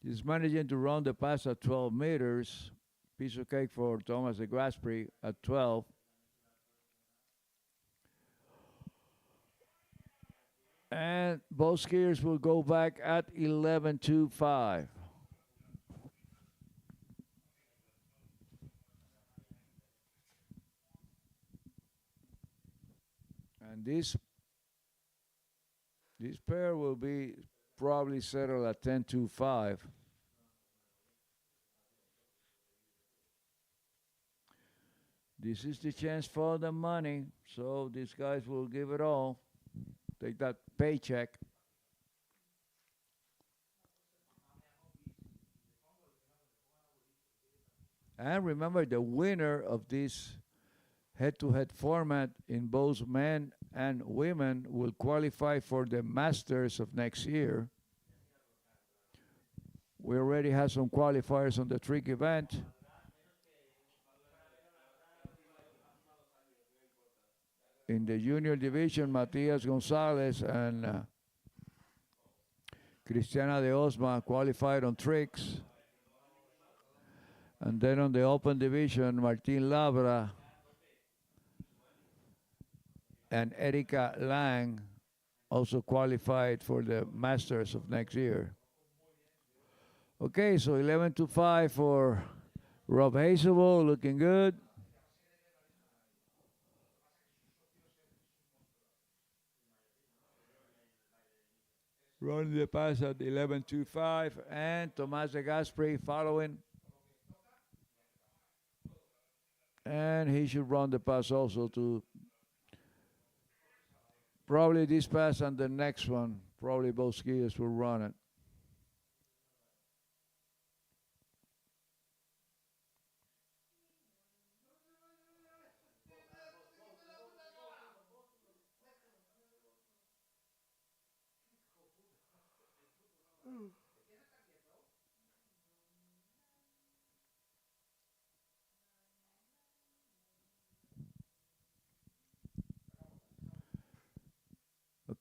He's managing to run the pass at 12 meters. Piece of cake for Tomas de Gasperi at 12. And both skiers will go back at 11.25. And this pair will be probably settled at 10.25. This is the chance for the money, so these guys will give it all. Take that paycheck. And remember, the winner of this head-to-head format in both men and women will qualify for the Masters of next year, We already had some qualifiers on the trick event. In the junior division, Matias Gonzalez and Cristiana de Osma qualified on tricks. And then on the open division, Martin Labra and Erika Lang also qualified for the Masters of next year. Okay, so 11-5 for Rob Hazelwood, looking good. Running the pass at 11-5, and Tomas de Gasperi following. And he should run the pass also to probably this pass and the next one. Probably both skiers will run it.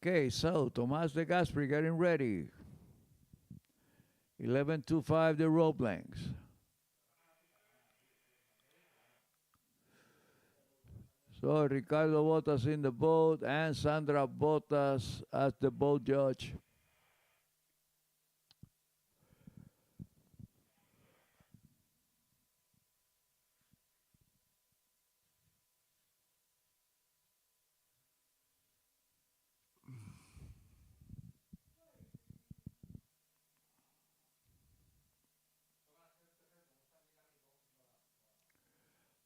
Okay, so Tomas de Gasperi getting ready. 11-5 the rope lengths. So Ricardo Botas in the boat and Sandra Botas as the boat judge.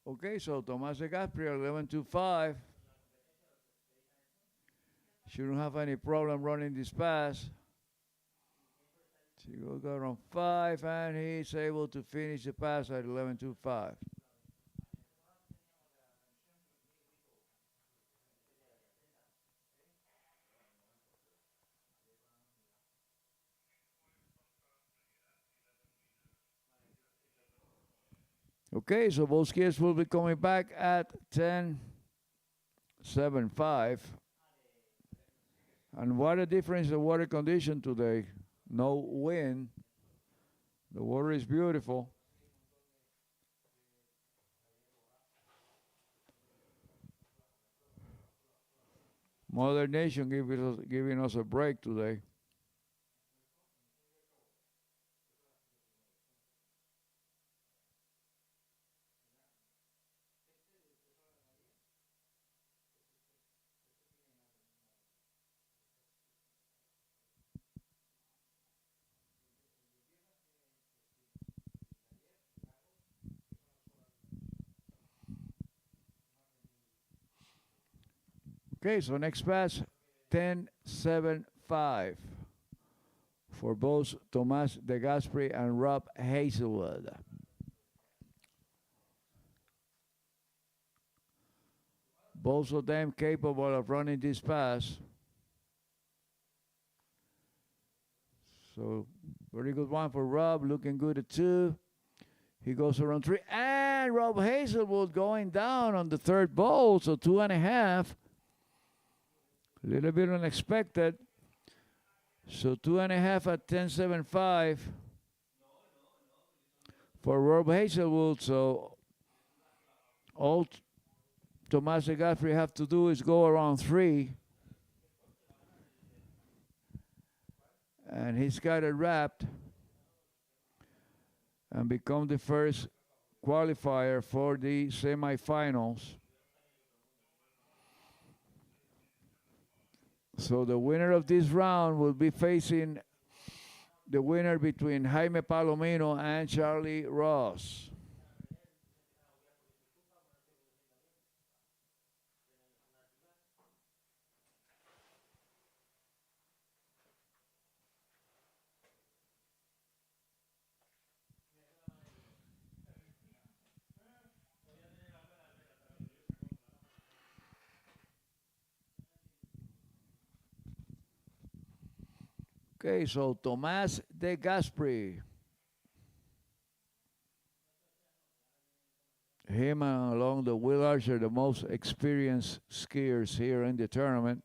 Okay, so Tomas de Gasperi 11-5. Shouldn't have any problem running this pass. He goes around 5, and he's able to finish the pass at 11-5. Okay, so both skiers will be coming back at 10-7-5. And what a difference the water condition today. No wind. The water is beautiful. Mother Nation giving us a break today. Okay, so next pass, 10-7-5 for both Tomas de Gasperi and Rob Hazelwood. Both of them capable of running this pass. So very good one for Rob, looking good at 2. He goes around 3, and Rob Hazelwood going down on the third bowl, so 2.5. A little bit unexpected. So 2.5 at 10.75 for Rob Hazelwood. So all Tomas de Gasperi have to do is go around 3. And he's got it wrapped and become the first qualifier for the semifinals. So the winner of this round will be facing the winner between Jaime Palomino and Charlie Ross. Okay, so Tomas de Gasperi him along the Will Archer, the most experienced skiers here in the tournament.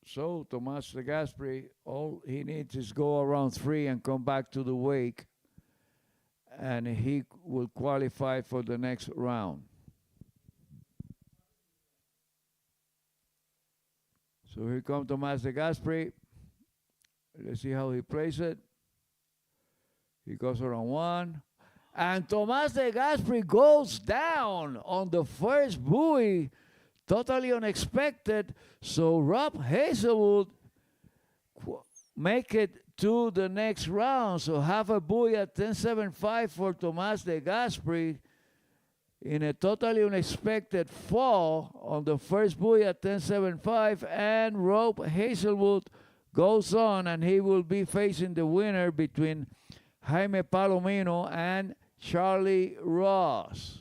So Tomas de Gasperi, all he needs is go around 3 and come back to the wake, and he will qualify for the next round. So here comes Tomas de Gasperi. Let's see how he plays it. He goes around 1. And Tomas de Gasperi goes down on the first buoy. Totally unexpected. So Rob Hazelwood make it to the next round. So half a buoy at 10.75 for Tomas de Gasperi in a totally unexpected fall on the first buoy at 10.75. And Rob Hazelwood goes on, and he will be facing the winner between Jaime Palomino and Charlie Ross.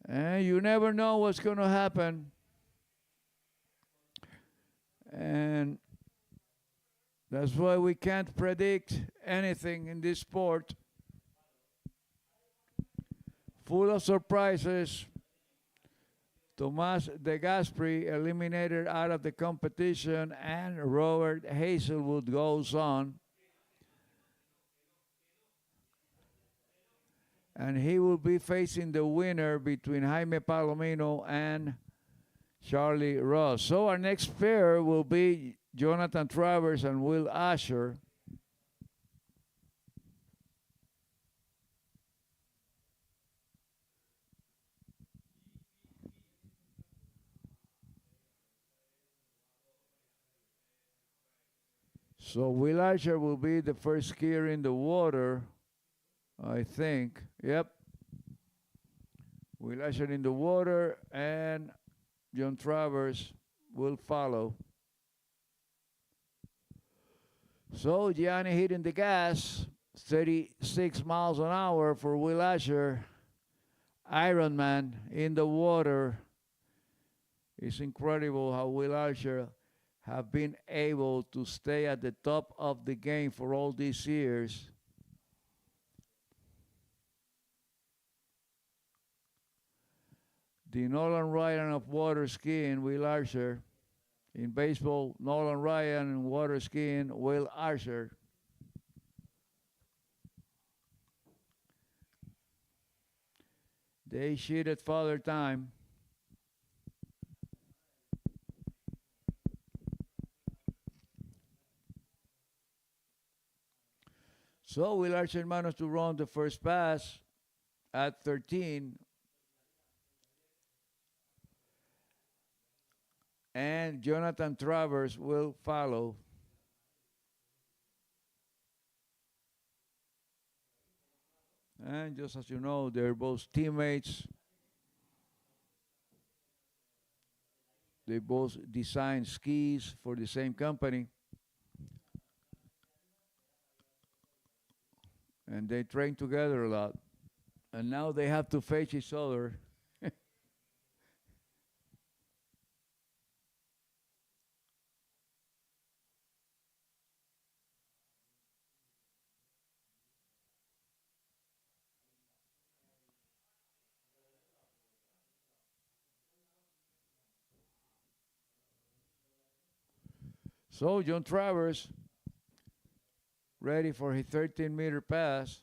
And you never know what's going to happen. And that's why we can't predict anything in this sport. Full of surprises. Tomas de Gasperi eliminated out of the competition, and Robert Hazelwood goes on. And he will be facing the winner between Jaime Palomino and Charlie Ross. So our next pair will be Jonathan Travers and Will Asher. So Will Asher will be the first skier in the water, I think. Yep. Will Asher in the water, and John Travers will follow. So Gianni hitting the gas, 36 miles an hour for Will Asher. Ironman in the water. It's incredible how Will Asher have been able to stay at the top of the game for all these years. The Nolan Ryan of water skiing, Will Archer. In baseball, Nolan Ryan, in water skiing, Will Archer. They cheated Father Time. So Will Archer managed to run the first pass at 13. And Jonathan Travers will follow. And just as you know, they're both teammates. They both design skis for the same company. And they train together a lot. And now they have to face each other. So John Travers, ready for his 13-meter pass.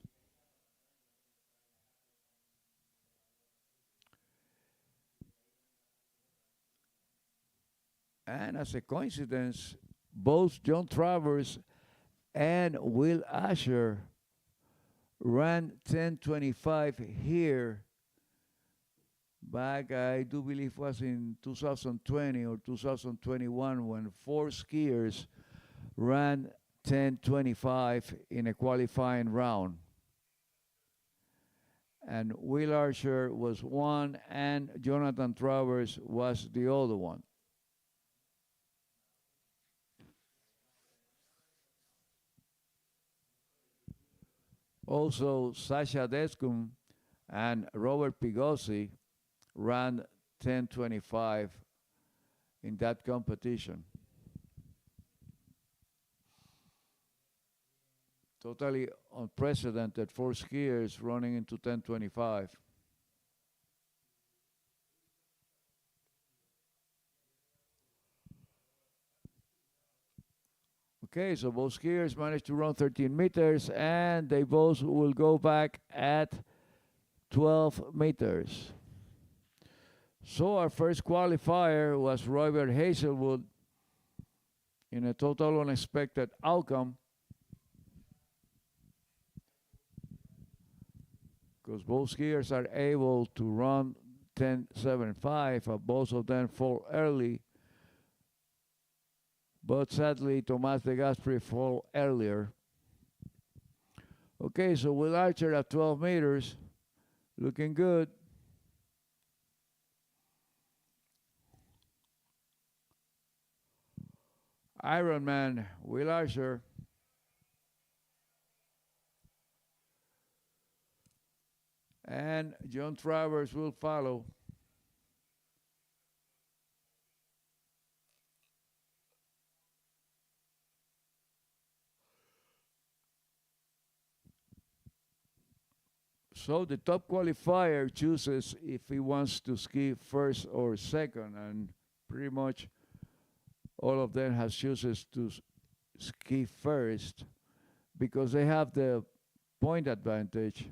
And as a coincidence, both John Travers and Will Asher ran 10:25 here back, I do believe was in 2020 or 2021, when 4 skiers ran 10:25 in a qualifying round. And Will Archer was one, and Jonathan Travers was the other one. Also, Sasha Deskum And Robert Pigossi ran 10:25 in that competition. Totally unprecedented for skiers running into 10:25. Okay, so both skiers managed to run 13 meters, and they both will go back at 12 meters. So our first qualifier was Robert Hazelwood in a total unexpected outcome, because both skiers are able to run 10:75, and both of them fall early. But sadly, Tomás de Gasperi fell earlier. Okay, so Will Archer at 12 meters, looking good. Ironman Will Archer. And John Travers will follow. So the top qualifier chooses if he wants to ski first or second, and pretty much all of them has chooses to ski first because they have the point advantage.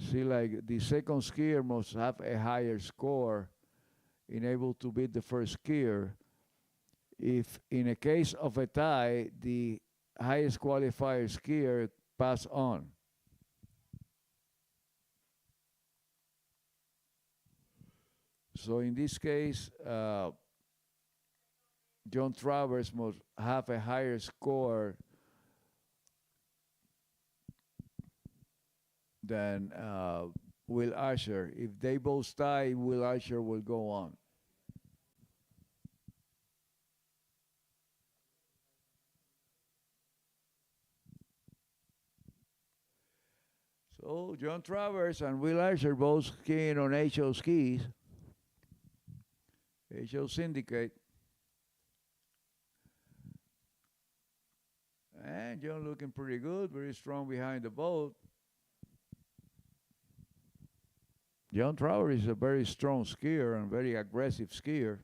See, like the second skier must have a higher score in able to beat the first skier. If in a case of a tie, the highest qualifier skier pass on. So in this case, John Travers must have a higher score than Will Archer. If they both tie, Will Archer will go on. So John Travers and Will Archer both skiing on HO skis. HO Syndicate. And John looking pretty good, very strong behind the boat. John Travers is a very strong skier and very aggressive skier.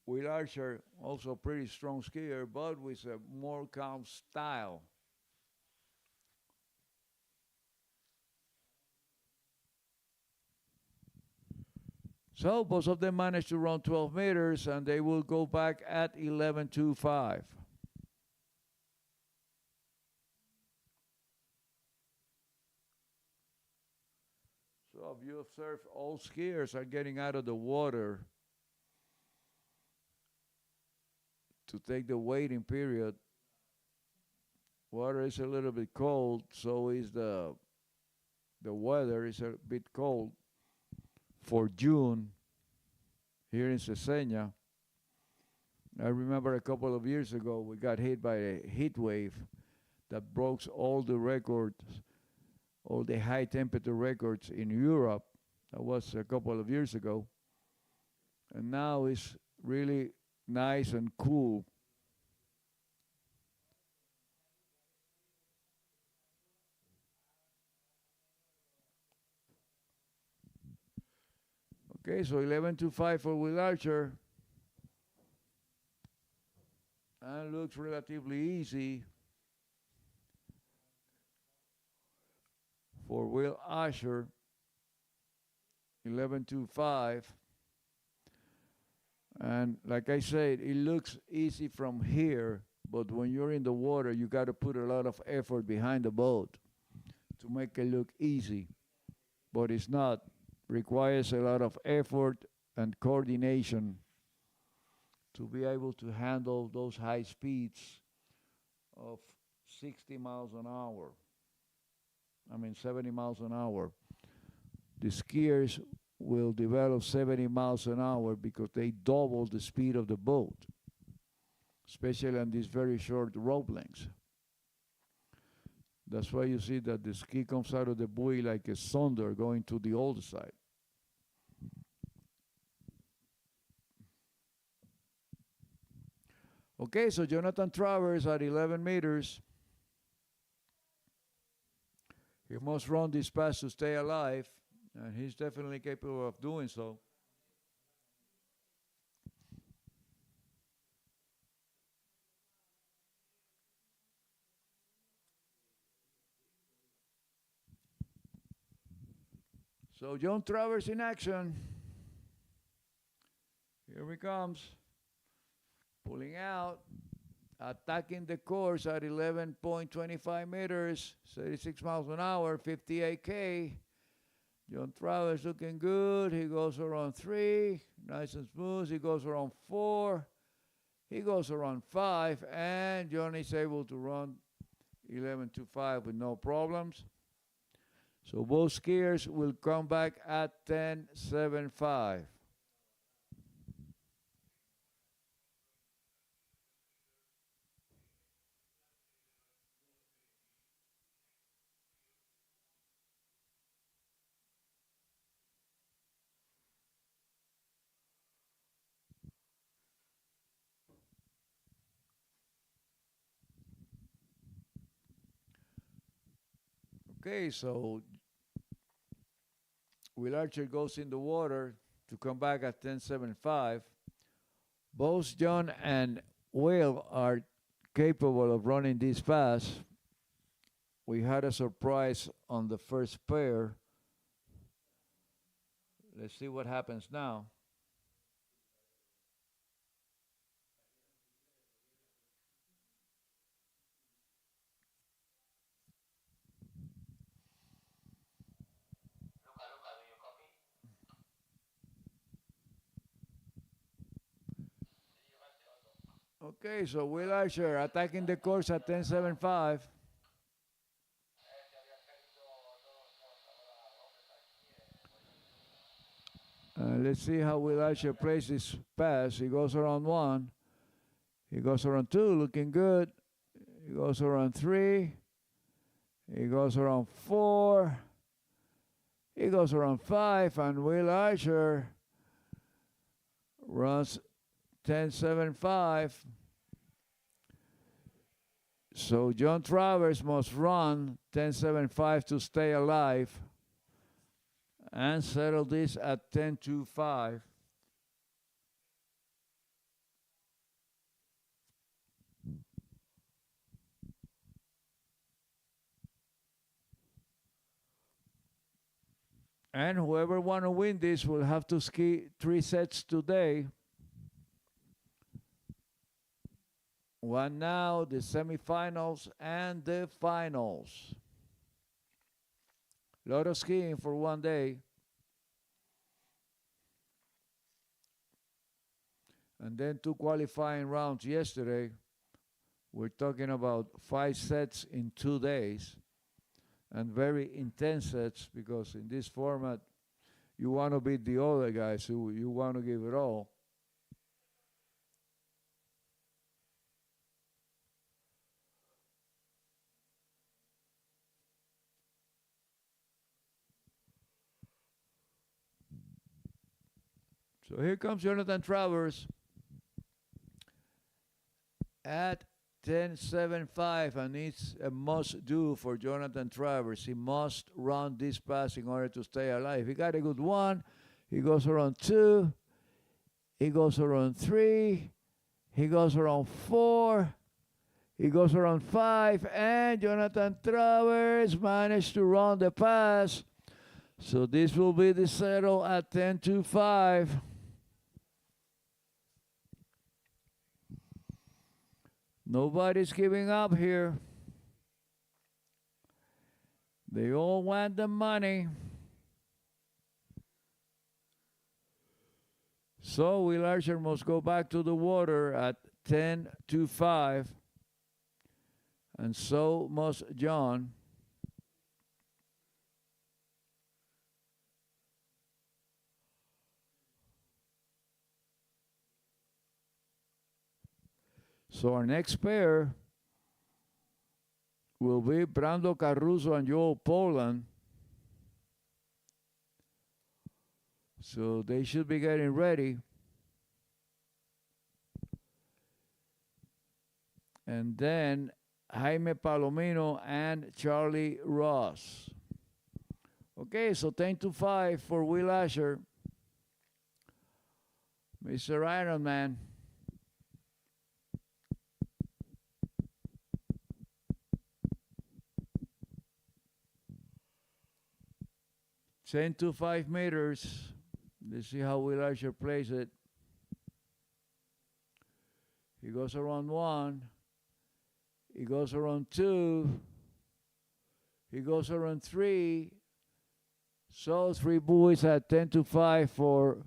Will Archer, also pretty strong skier, but with a more calm style. So both of them managed to run 12 meters, and they will go back at 11:25. So if you observe, all skiers are getting out of the water to take the waiting period. Water is a little bit cold, so is the weather is a bit cold for June here in Cesena. I remember a couple of years ago we got hit by a heat wave that broke all the records, all the high temperature records in Europe. That was a couple of years ago. And now it's really nice and cool. Okay, so 11:25 for Will Archer. And looks relatively easy for Will Archer. 11:25. And like I said, it looks easy from here, but when you're in the water, you got to put a lot of effort behind the boat to make it look easy. But it's not. Requires a lot of effort and coordination to be able to handle those high speeds of 60 miles an hour. 70 miles an hour. The skiers will develop 70 miles an hour because they double the speed of the boat. especially on these very short rope lengths. That's why you see that the ski comes out of the buoy like a sonder going to the other side. Okay, so Jonathan Travers at 11 meters. He must run this pass to stay alive, and he's definitely capable of doing so. So John Travers in action. Here he comes. Pulling out. Attacking the course at 11.25 meters. 36 miles an hour, 58K. John Travers looking good. He goes around 3. Nice and smooth. He goes around 4. He goes around 5. And John is able to run 11.25 with no problems. So both skiers will come back at 10.75. Okay, so Will Archer goes in the water to come back at 10.75. Both John and Will are capable of running this fast. We had a surprise on the first pair. Let's see what happens now. Okay, so Will Archer attacking the course at 10.75. Let's see how Will Archer plays this pass. He goes around 1. He goes around 2, looking good. He goes around 3. He goes around 4. He goes around 5. And Will Archer runs 10.75. So John Travers must run 10.75 to stay alive and settle this at 10.25. And whoever want to win this will have to ski 3 sets today. One now, the semifinals and the finals. A lot of skiing for one day. And then 2 qualifying rounds yesterday. We're talking about 5 sets in 2 days. And very intense sets, because in this format, you want to beat the other guys, so you want to give it all. So here comes Jonathan Travers at 10.75, and it's a must-do for Jonathan Travers. He must run this pass in order to stay alive. He got a good 1. He goes around 2. He goes around 3. He goes around 4. He goes around 5. And Jonathan Travers managed to run the pass. So this will be the settle at 10.25. Nobody's giving up here. They all want the money. So Will Archer must go back to the water at 10.25. And so must John. So our next pair will be Brando Caruso and Joel Poland. So they should be getting ready. And then Jaime Palomino and Charlie Ross. Okay, so 10-5 for Will Asher. Mr. Ironman. To 5 meters. Let's see how Will Asher plays it. He goes around 1. He goes around 2. He goes around 3. So 3 buoys at 10-5 for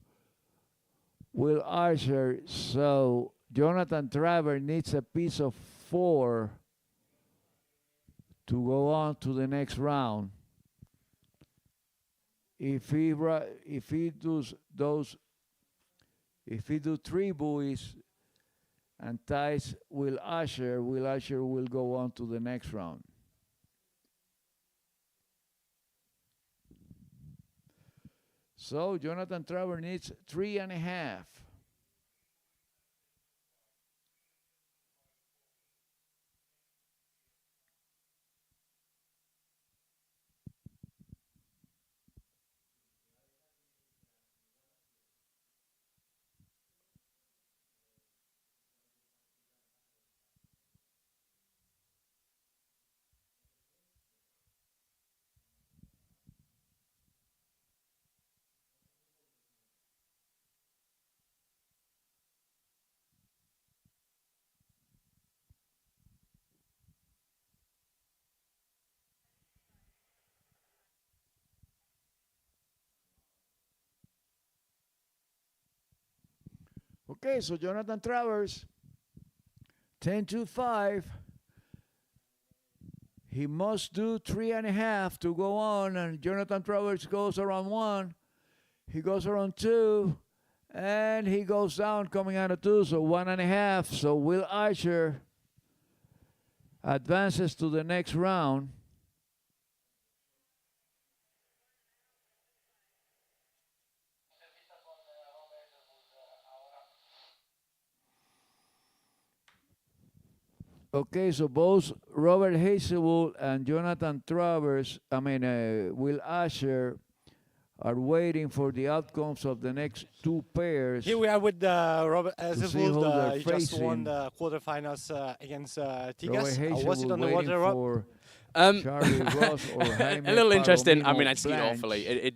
Will Asher. So Jonathan Traver needs a piece of 4 to go on to the next round. If he does 3 buoys and ties Will Asher will go on to the next round. So Jonathan Traver needs 3.5. Okay, so Jonathan Travers, 10-5. He must do 3.5 to go on, and Jonathan Travers goes around 1. He goes around 2, and he goes down coming out of 2, so 1.5. So Will Asher advances to the next round. Okay, so both Robert Hazelwood and Jonathan Travers, Will Asher, are waiting for the outcomes of the next 2 pairs. Here we are with Robert Hazelwood. He just won facing. the quarterfinals against Robert Tigas. Hazelwood Was it on the waiting water, Rob? for Charlie Ross or Jaime A little interesting. I Palomino mean, I skied Blanche. awfully.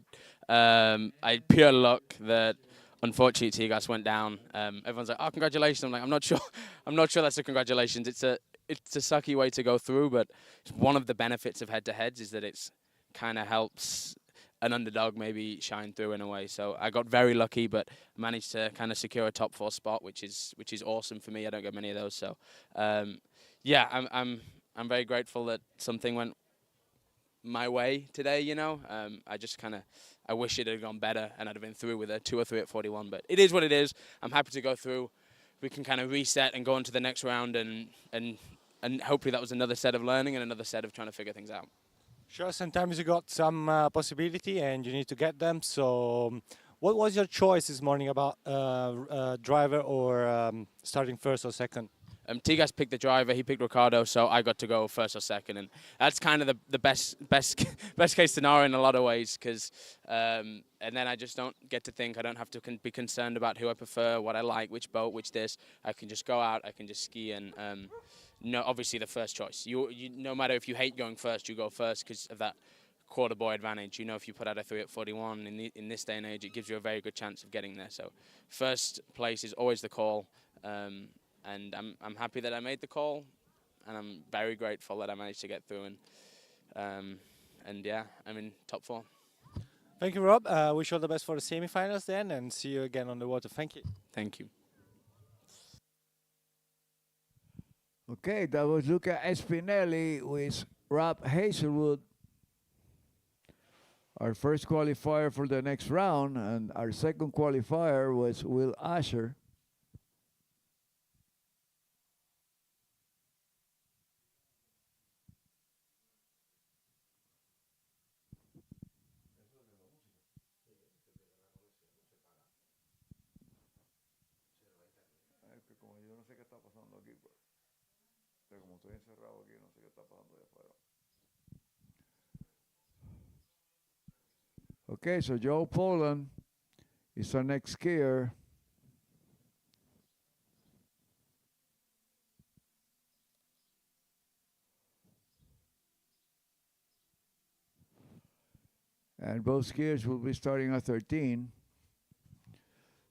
I had pure luck that unfortunately Tigas went down. Everyone's like, "Oh, congratulations!" I'm like, "I'm not sure. I'm not sure that's a congratulations. It's a sucky way to go through, but one of the benefits of head-to-heads is that it's kind of helps an underdog maybe shine through in a way. So I got very lucky, but managed to kind of secure a top 4 spot, which is awesome for me. I don't get many of those. So yeah, I'm very grateful that something went my way today. You know, I wish it had gone better and I'd have been through with a 2 or 3 at 41. But it is what it is. I'm happy to go through. We can kind of reset and go on to the next round, and hopefully that was another set of learning and another set of trying to figure things out. Sure, sometimes you got some possibility and you need to get them. So what was your choice this morning about driver or starting first or second? Tigas picked the driver, he picked Ricardo, so I got to go first or second, and that's kind of the best case scenario in a lot of ways, because and then I just don't get to think. I don't have to be concerned about who I prefer, what I like, which boat, which this. I can just go out, I can just ski, and no, obviously the first choice. You no matter if you hate going first, you go first because of that quarter buoy advantage. You know, if you put out a 3 at 41 in this day and age, it gives you a very good chance of getting there. So first place is always the call. And I'm happy that I made the call, and I'm very grateful that I managed to get through. And yeah, I'm in top 4. Thank you, Rob. Wish you all the best for the semifinals then, and see you again on the water. Thank you. Thank you. Okay, that was Luca Espinelli with Rob Hazelwood. Our first qualifier for the next round, and our second qualifier was Will Asher. Yo no sé qué está pasando aquí, pero como estoy encerrado aquí, no sé qué está pasando allá afuera. Okay, so Joe Poland is our next skier. And both skiers will be starting at 13.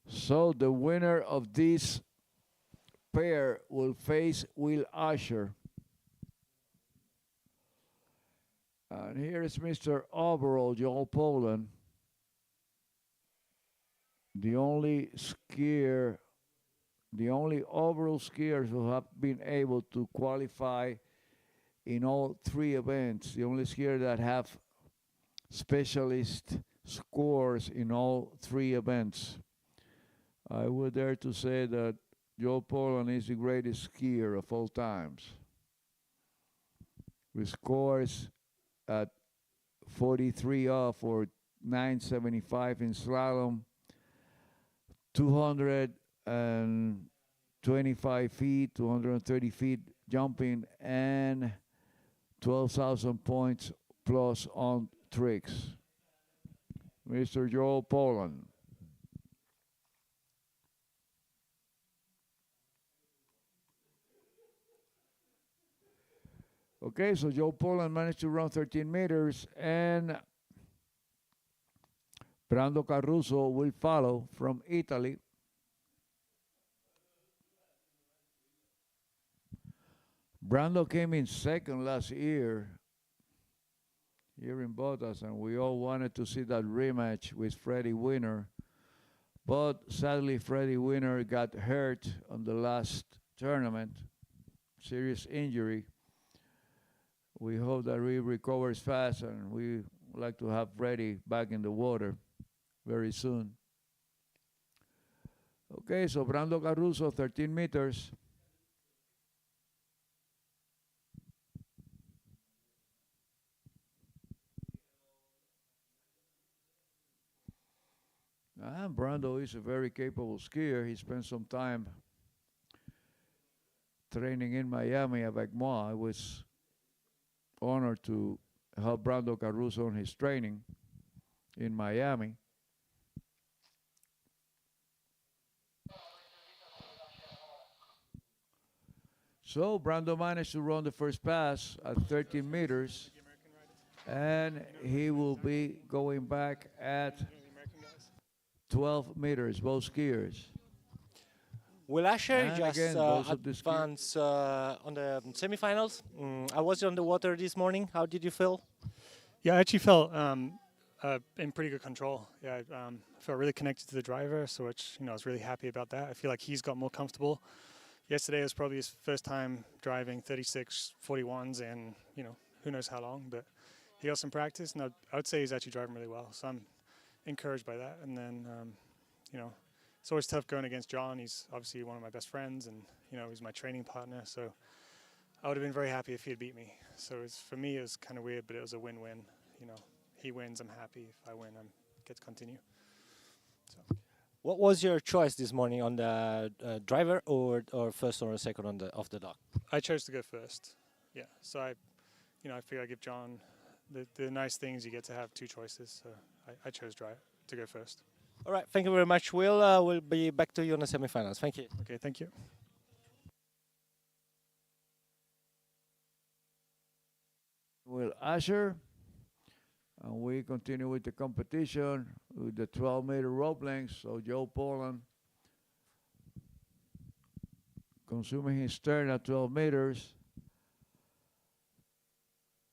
So the winner of this pair will face Will Usher. And here is Mr. Overall, Joel Poland, the only overall skiers who have been able to qualify in all three events, the only skier that have specialist scores in all three events. I would dare to say that Joe Poland is the greatest skier of all times, with scores at 43 off or 975 in slalom, 225 feet, 230 feet jumping, and 12,000 points plus on tricks. Mr. Joe Poland. Okay, so Joe Poland managed to run 13 meters, and Brando Caruso will follow from Italy. Brando came in second last year here in Botas, and we all wanted to see that rematch with Freddie Winner. But sadly, Freddie Winner got hurt on the last tournament, serious injury. We hope that he recovers fast, and we would like to have Freddie back in the water very soon. Okay, so Brando Caruso, 13 meters. And Brando is a very capable skier. He spent some time training in Miami avec moi. I was honored to help Brando Caruso on his training in Miami. So Brando managed to run the first pass at 13 meters, and he will be going back at 12 meters, both skiers. Will Asher And just again, both of the advance on the semifinals? I was on the water this morning. How did you feel? Yeah, I actually felt in pretty good control. Yeah, I felt really connected to the driver, so which I was really happy about that. I feel like he's got more comfortable. Yesterday was probably his first time driving 36 41s, and who knows how long, but he got some practice, and I would say he's actually driving really well. So I'm encouraged by that. And then it's always tough going against John. He's obviously one of my best friends, and he's my training partner. So I would have been very happy if he had beat me. So for me, it was kind of weird, but it was a win-win. He wins, I'm happy. If I win, I get to continue. So. What was your choice this morning on the driver or first or second on off the dock? I chose to go first. Yeah, so I figure I give John the nice things. You get to have two choices, so I chose to go first. All right, thank you very much, Will. We'll be back to you in the semifinals. Thank you. Okay, thank you. Will Asher. And we continue with the competition with the 12-meter rope length. So Joe Poland consuming his turn at 12 meters.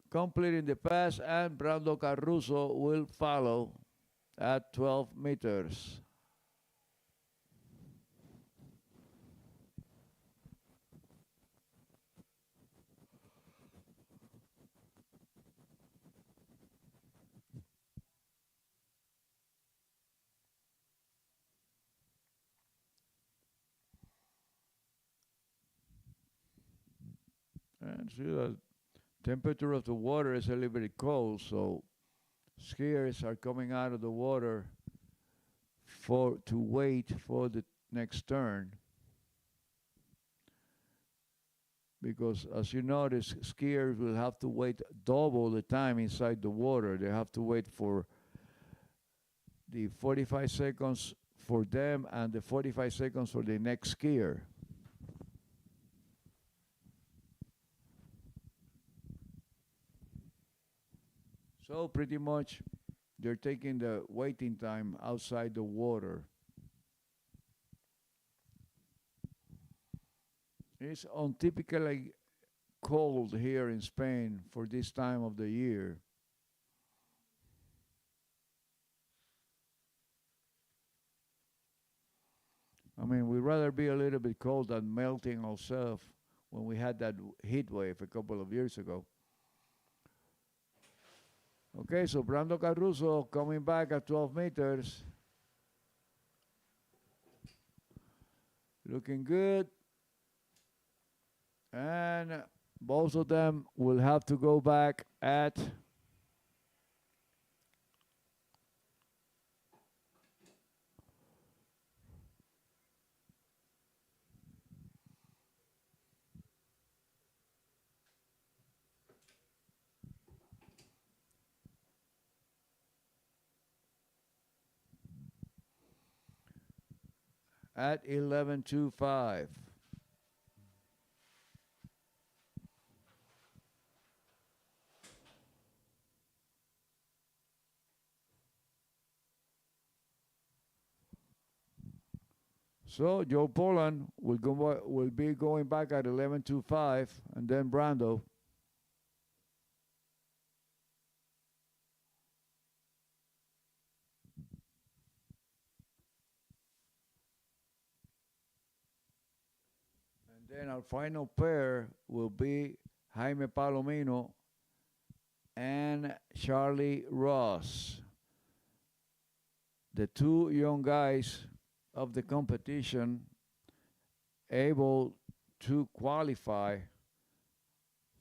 Completing the pass, and Brando Caruso will follow at 12 meters. And see the temperature of the water is a little bit cold, so skiers are coming out of the water to wait for the next turn. because as you notice, skiers will have to wait double the time inside the water. They have to wait for the 45 seconds for them and the 45 seconds for the next skier. So pretty much they're taking the waiting time outside the water. It's untypically cold here in Spain for this time of the year. I mean, we'd rather be a little bit cold than melting ourselves when we had that heat wave a couple of years ago. Okay, so Brando Caruso coming back at 12 meters. Looking good. And both of them will have to go back at at 11:25. So Joe Poland will be going back at 11:25, and then Brando. And then our final pair will be Jaime Palomino and Charlie Ross. The two young guys of the competition able to qualify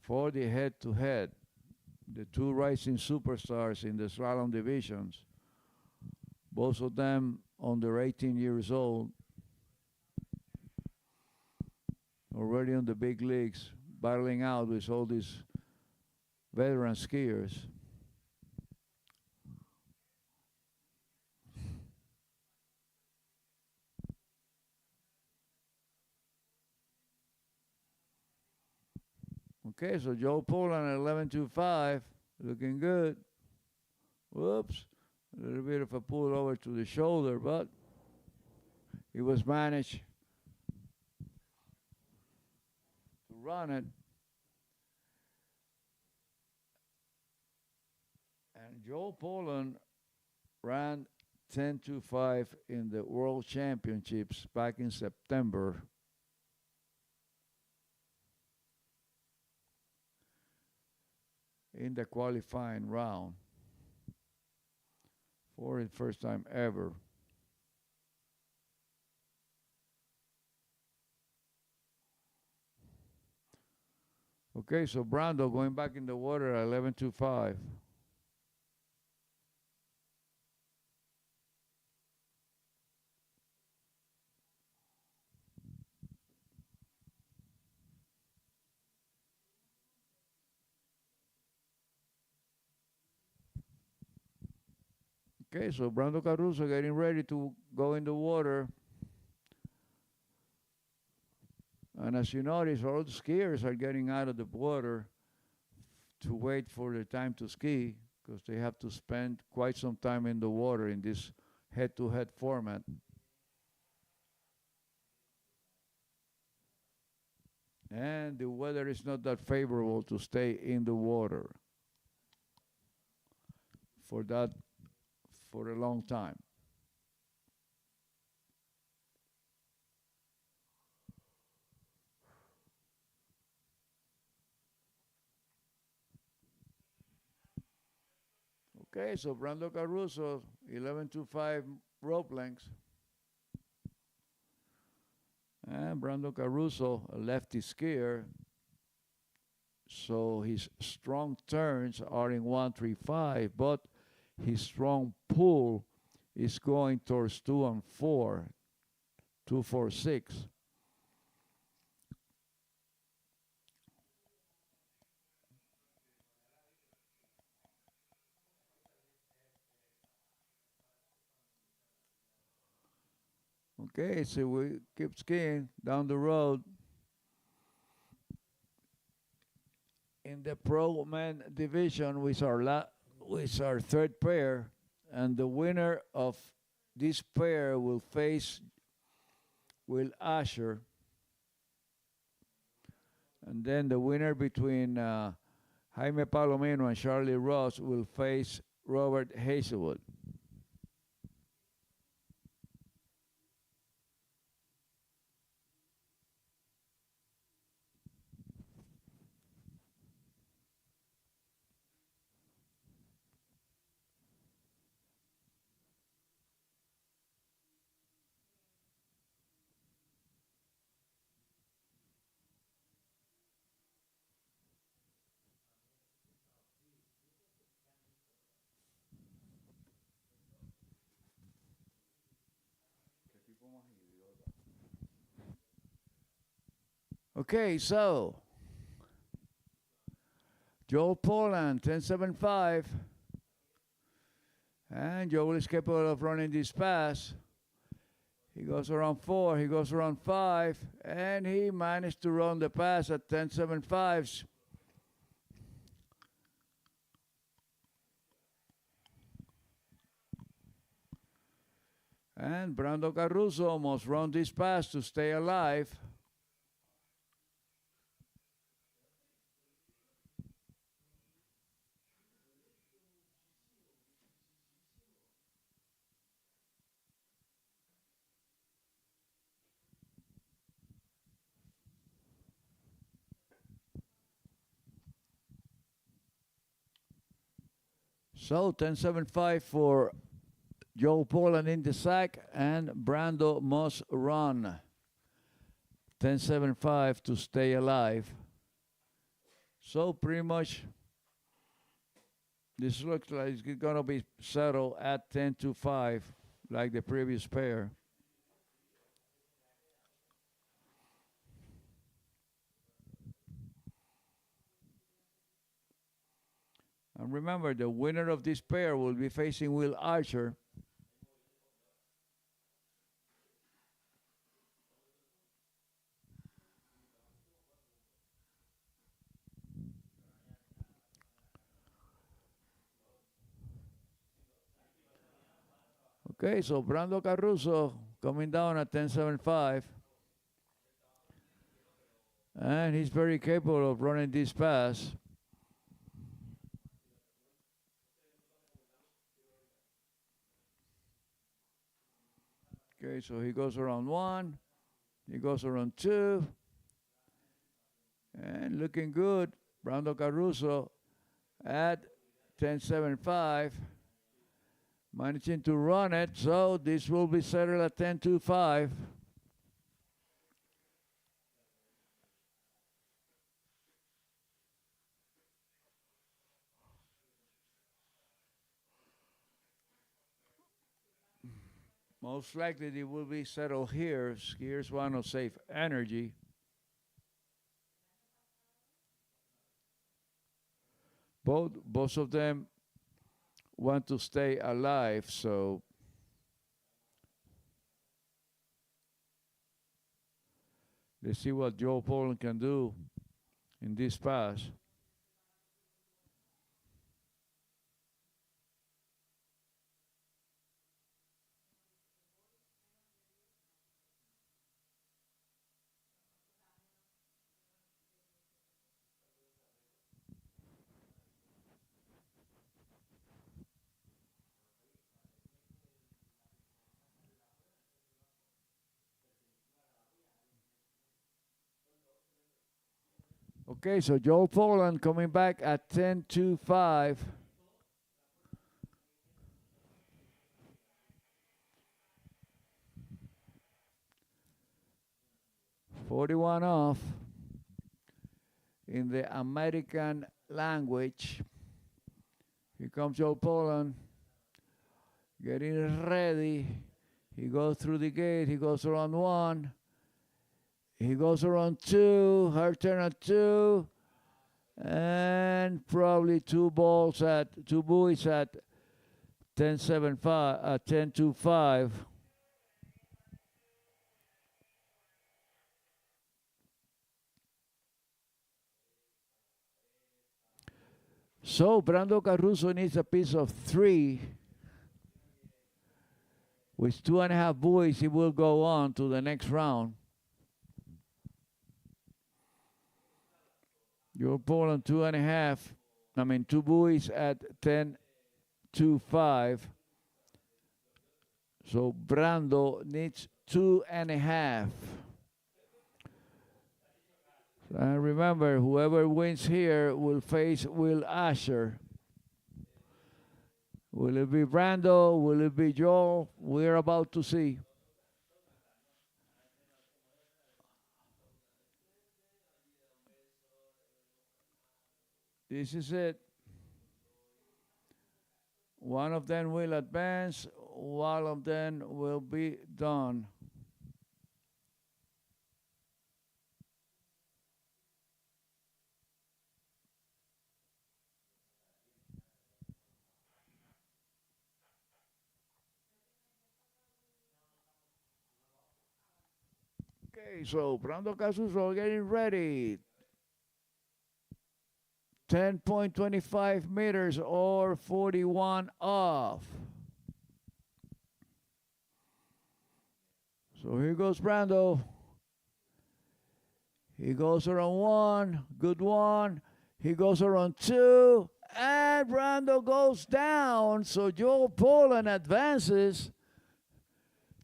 for the head-to-head. The two rising superstars in the slalom divisions, both of them under 18 years old, already on the big leagues, battling out with all these veteran skiers. Okay, so Joe Poland at 11:25, looking good. Whoops, a little bit of a pull over to the shoulder, but he was managed to run it. And Joe Poland ran 10:25 in the World Championships back in September. In the qualifying round for the first time ever. Okay, so Brando going back in the water at 11:25. Okay, so Brando Caruso getting ready to go in the water. And as you notice, all the skiers are getting out of the water to wait for the time to ski, because they have to spend quite some time in the water in this head-to-head format. And the weather is not that favorable to stay in the water for a long time. Okay, so Brando Caruso, 11:25 rope lengths. And Brando Caruso, a lefty skier, so his strong turns are in 135, but his strong pull is going towards 2 and 4, 2, 4, 6. Okay, so we keep skiing down the road. In the Pro Men division with our third pair, and the winner of this pair will face Will Asher, and then the winner between Jaime Palomino and Charlie Ross will face Robert Hazelwood. Okay, so Joel Poland, 10.75. And Joel is capable of running this pass. He goes around 4, he goes around 5, and he managed to run the pass at 10.75s. And Brando Caruso must run this pass to stay alive. So 10.75 for Joe Poland in the sack, and Brando must run 10.75 to stay alive. So pretty much this looks like it's going to be settled at 10-5 like the previous pair. And remember, the winner of this pair will be facing Will Archer. Okay, so Brando Caruso coming down at 10.75. And he's very capable of running this pass. Okay, so he goes around 1, he goes around 2, and looking good. Brando Caruso at 10.75, managing to run it, so this will be settled at 10.25. Most likely it will be settled here. Skiers want to save energy. Both of them want to stay alive, so let's see what Joe Poland can do in this pass. Okay, so Joe Poland coming back at 10.25. $41 off in the American language. Here comes Joe Poland getting ready. He goes through the gate. He goes around 1. He goes around 2. Her turn at 2. And probably 2 buoys at 10.75, 10.25. So Brando Caruso needs a piece of 3. With 2.5 buoys, he will go on to the next round. You're pulling 2.5. I mean, 2 buoys at 10.25. So Brando needs 2.5. And remember, whoever wins here will face Will Asher. Will it be Brando? Will it be Joel? We're about to see. This is it. One of them will advance. One of them will be done. Okay, so Brando Casuso getting ready. 10.25 meters or 41 off. So here goes Brando. He goes around 1, good 1. He goes around 2, and Brando goes down. So Joel Poland advances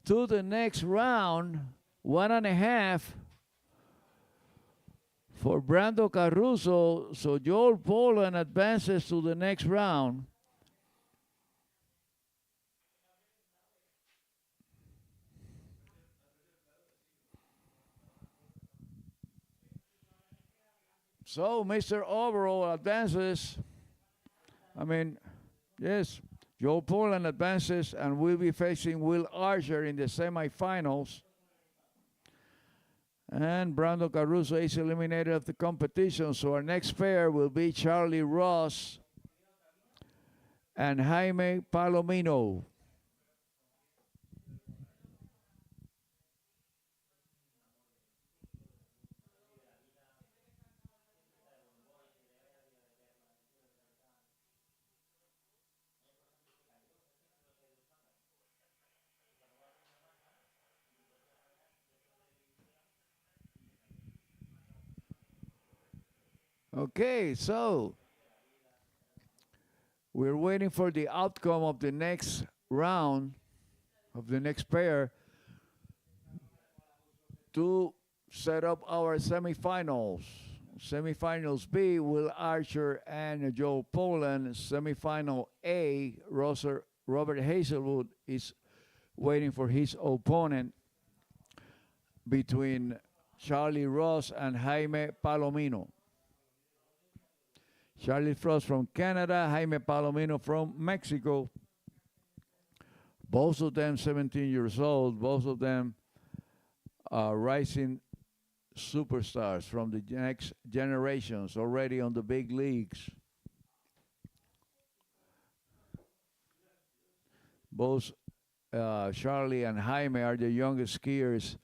to the next round. 1.5 for Brando Caruso. So Joel Poland advances to the next round. So Mr. Overall advances. I mean, yes, Joel Poland advances and will be facing Will Archer in the semifinals. And Brando Caruso is eliminated of the competition. So our next pair will be Charlie Ross and Jaime Palomino. Okay, so we're waiting for the outcome of the next round, of the next pair, to set up our semifinals. Semifinals B, Will Archer and Joe Poland. Semifinal A, Robert Hazelwood is waiting for his opponent between Charlie Ross and Jaime Palomino. Charlie Ross from Canada, Jaime Palomino from Mexico. Both of them 17 years old. Both of them are rising superstars from the next generations, already on the big leagues. Both Charlie and Jaime are the youngest skiers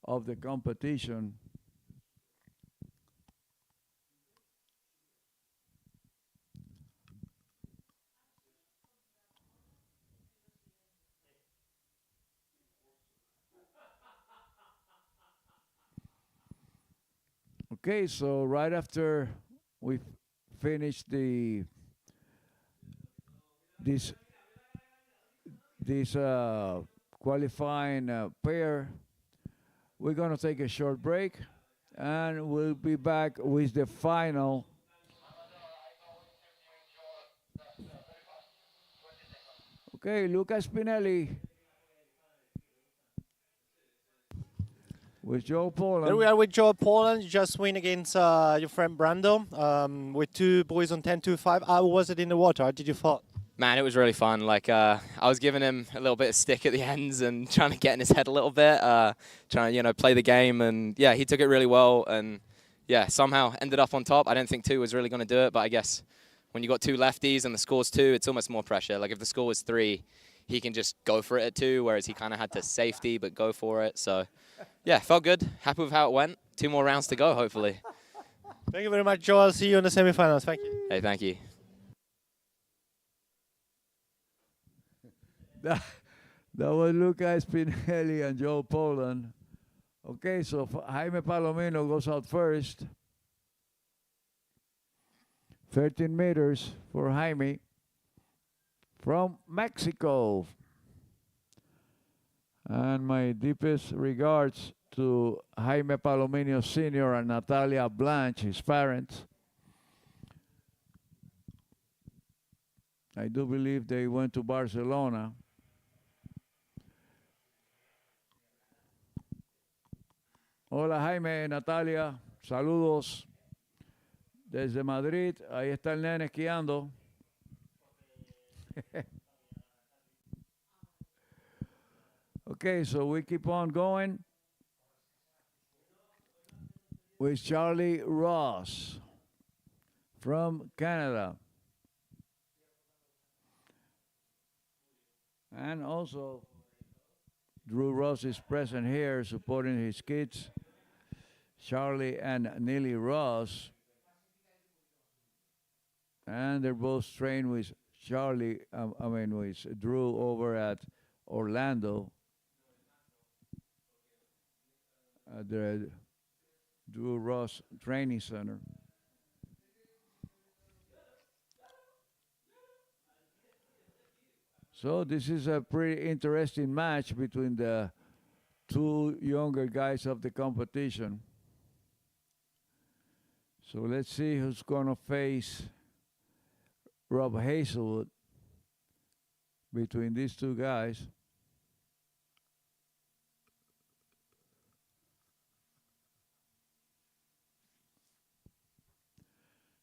of the competition. Okay, so right after we finish this qualifying pair, we're going to take a short break, and we'll be back with the final. Okay, Luca Spinelli with Joe Poland. There we are with Joe Poland. You just win against your friend Brando with 2 buoys on 10.25. How was it in the water? How did you fall? Man, it was really fun. Like, I was giving him a little bit of stick at the ends and trying to get in his head a little bit, trying to, play the game. And, yeah, he took it really well and, yeah, somehow ended up on top. I didn't think 2 was really going to do it, but I guess when you got 2 lefties and the score's 2, it's almost more pressure. Like, if the score was 3, he can just go for it at 2, whereas he kind of had to safety but go for it. So, yeah, felt good. Happy with how it went. 2 more rounds to go, hopefully. Thank you very much, Joe. I'll see you in the semifinals. Thank you. Hey, thank you. That, that was Luca Spinelli and Joe Poland. Okay, so Jaime Palomino goes out first. 13 meters for Jaime from Mexico. And my deepest regards to Jaime Palomino Sr. and Natalia Blanche, his parents. I do believe they went to Barcelona. Hola Jaime, Natalia, saludos desde Madrid. Ahí está el nene esquiando. Okay, so we keep on going with Charlie Ross from Canada. And also, Drew Ross is present here supporting his kids, Charlie and Neely Ross. And they're both trained with Charlie, with Drew over at Orlando. At the Drew Ross Training Center. So this is a pretty interesting match between the two younger guys of the competition. So let's see who's going to face Rob Hazelwood between these two guys.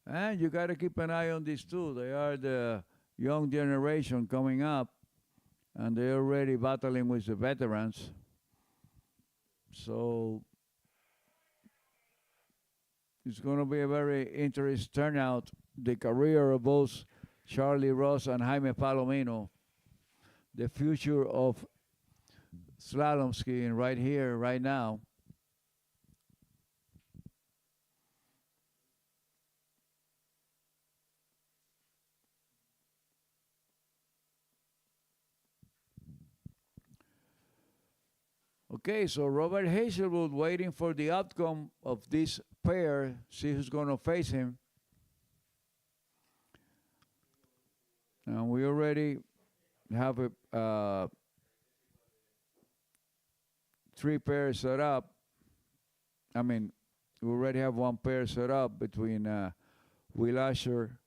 And you got to keep an eye on these two. They are the young generation coming up, and they're already battling with the veterans. So it's going to be a very interesting turnout. The career of both Charlie Ross and Jaime Palomino, the future of slalom skiing right here, right now. Okay, so Robert Hazelwood waiting for the outcome of this pair, see who's going to face him. And we already have a 3 pairs set up. We already have 1 pair set up between Will Asher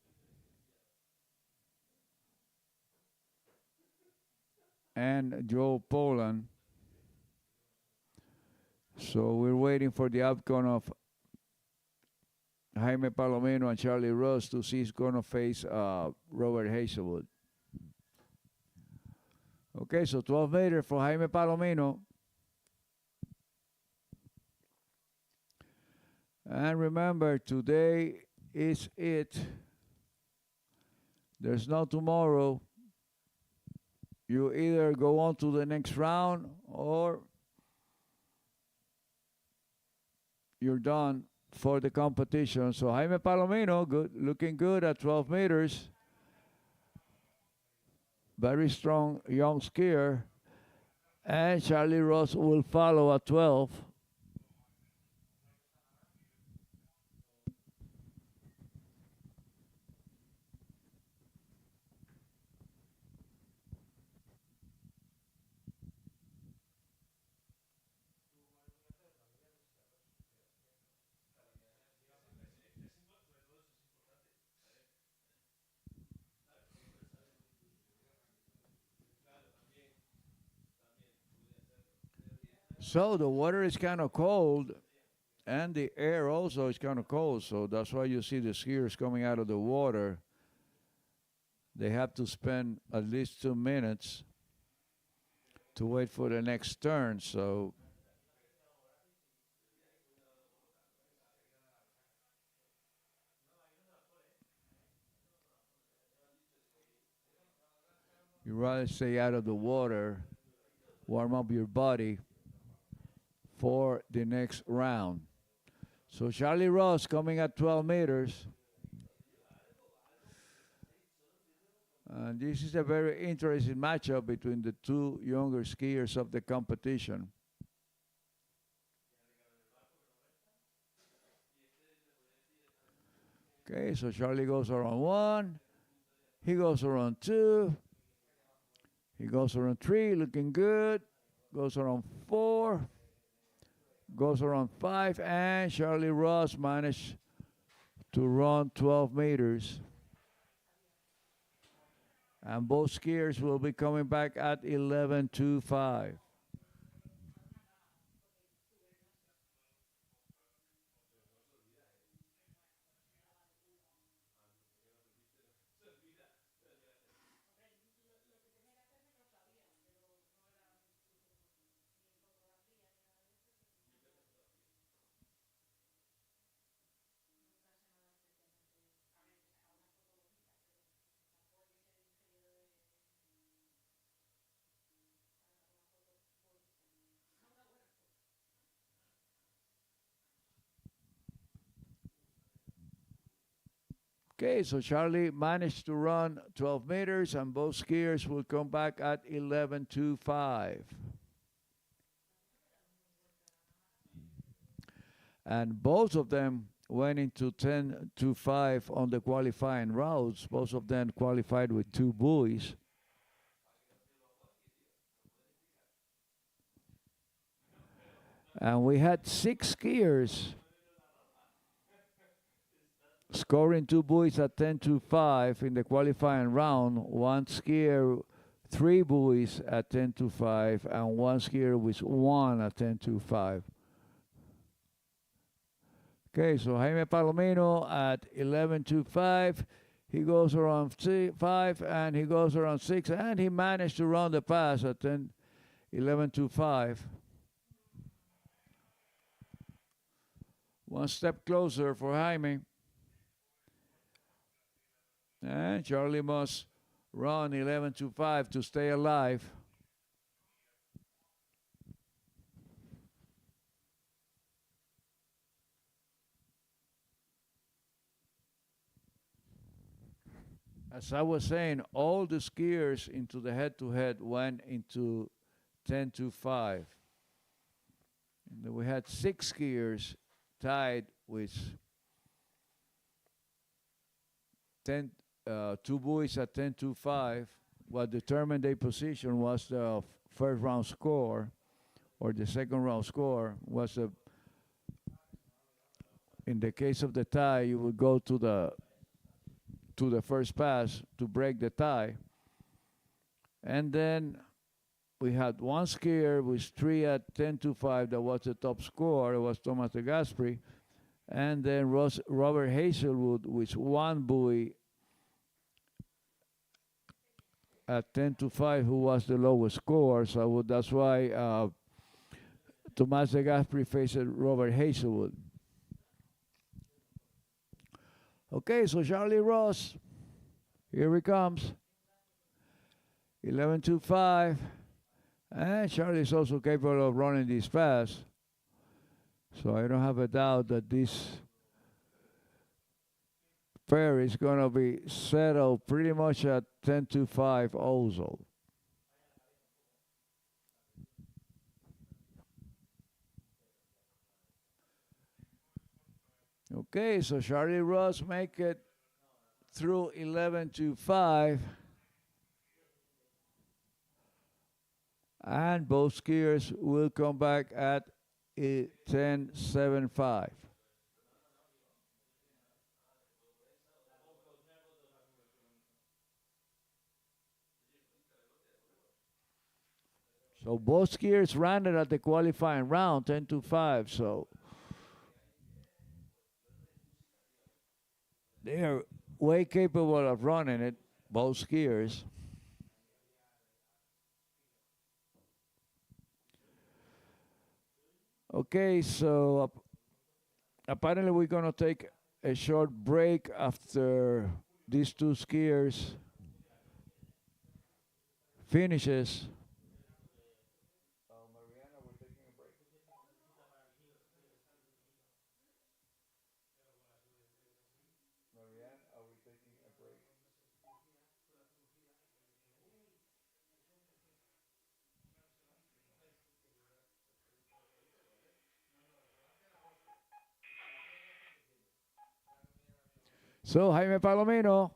and Joe Poland. So we're waiting for the outcome of Jaime Palomino and Charlie Ross to see who's going to face Robert Hazelwood. Okay, so 12 meters for Jaime Palomino. And remember, today is it. There's no tomorrow. You either go on to the next round or you're done for the competition. So Jaime Palomino, looking good at 12 meters. Very strong young skier. And Charlie Ross will follow at 12. So the water is kind of cold, and the air also is kind of cold. So that's why you see the skiers coming out of the water. They have to spend at least 2 minutes to wait for the next turn. So you rather stay out of the water, warm up your body for the next round. So Charlie Ross coming at 12 meters. And this is a very interesting matchup between the two younger skiers of the competition. Okay, so Charlie goes around 1. He goes around 2. He goes around 3, looking good. Goes around 4. Goes around 5. And Charlie Ross managed to run 12 meters. And both skiers will be coming back at 11:25. Okay, so Charlie managed to run 12 meters, and both skiers will come back at 11:25. And both of them went into 10:25 on the qualifying routes. Both of them qualified with 2 buoys. And we had 6 skiers scoring 2 buoys at 10:25 in the qualifying round. 1 skier 3 buoys at 10:25, and 1 skier with 1 at 10:25. Okay, so Jaime Palomino at 11:25. He goes around 5, and he goes around 6, and he managed to run the pass at 11:25. 1 step closer for Jaime. And Charlie must run 11:25 to stay alive. As I was saying, all the skiers into the head-to-head went into 10:25. And we had 6 skiers tied with 2 buoys at 10:25. What determined their position was the first round score, or the second round score was in the case of the tie, you would go to the first pass to break the tie. And then we had 1 skier with 3 at 10:25 that was the top score. It was Thomas de Gasperi. And then Robert Hazelwood with 1 buoy at 10:25, who was the lowest score. So that's why Thomas de Gasperi faced Robert Hazelwood. Okay, so Charlie Ross, here he comes. 11:25. And Charlie is also capable of running this fast. So I don't have a doubt that this pair is going to be settled pretty much at 10:25 also. Okay, so Charlie Ross make it through 11:25. And both skiers will come back at 10:75. So both skiers ran it at the qualifying round, 10:25. So they are way capable of running it, both skiers. Okay, so apparently we're going to take a short break after these 2 skiers finishes. So Jaime Palomino,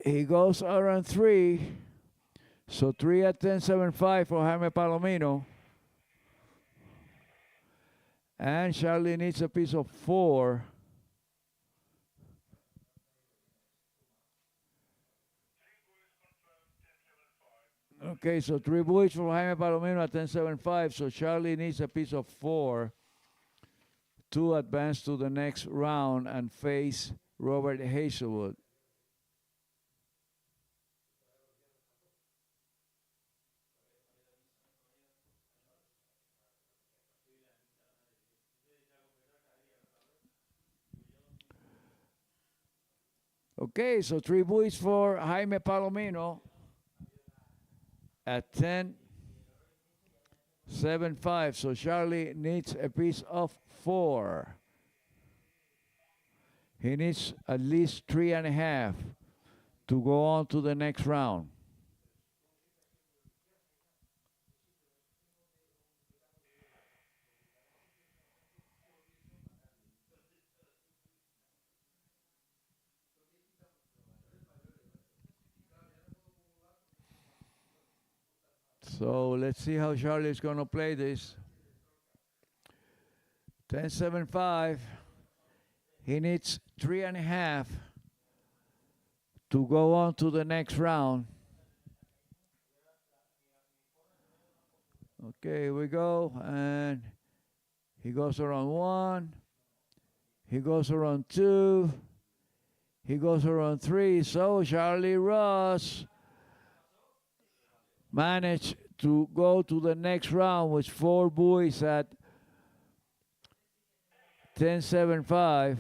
he goes around 3. So 3 at 10.75 for Jaime Palomino. And Charlie needs a piece of 4. Okay, so 3 buoys for Jaime Palomino at 10.75. So Charlie needs a piece of 4 to advance to the next round and face Robert Hazelwood. Okay, so 3 buoys for Jaime Palomino at 10.75. So Charlie needs a piece of 4. He needs at least 3.5 to go on to the next round. So let's see how Charlie is going to play this. 10.75. He needs 3.5 to go on to the next round. Okay, here we go. And he goes around 1. He goes around 2. He goes around 3. So Charlie Ross managed to go to the next round with 4 buoys at 10.75.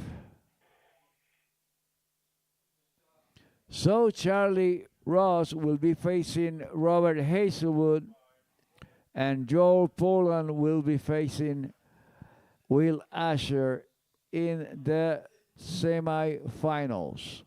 So Charlie Ross will be facing Robert Hazelwood, and Joel Poland will be facing Will Asher in the semifinals.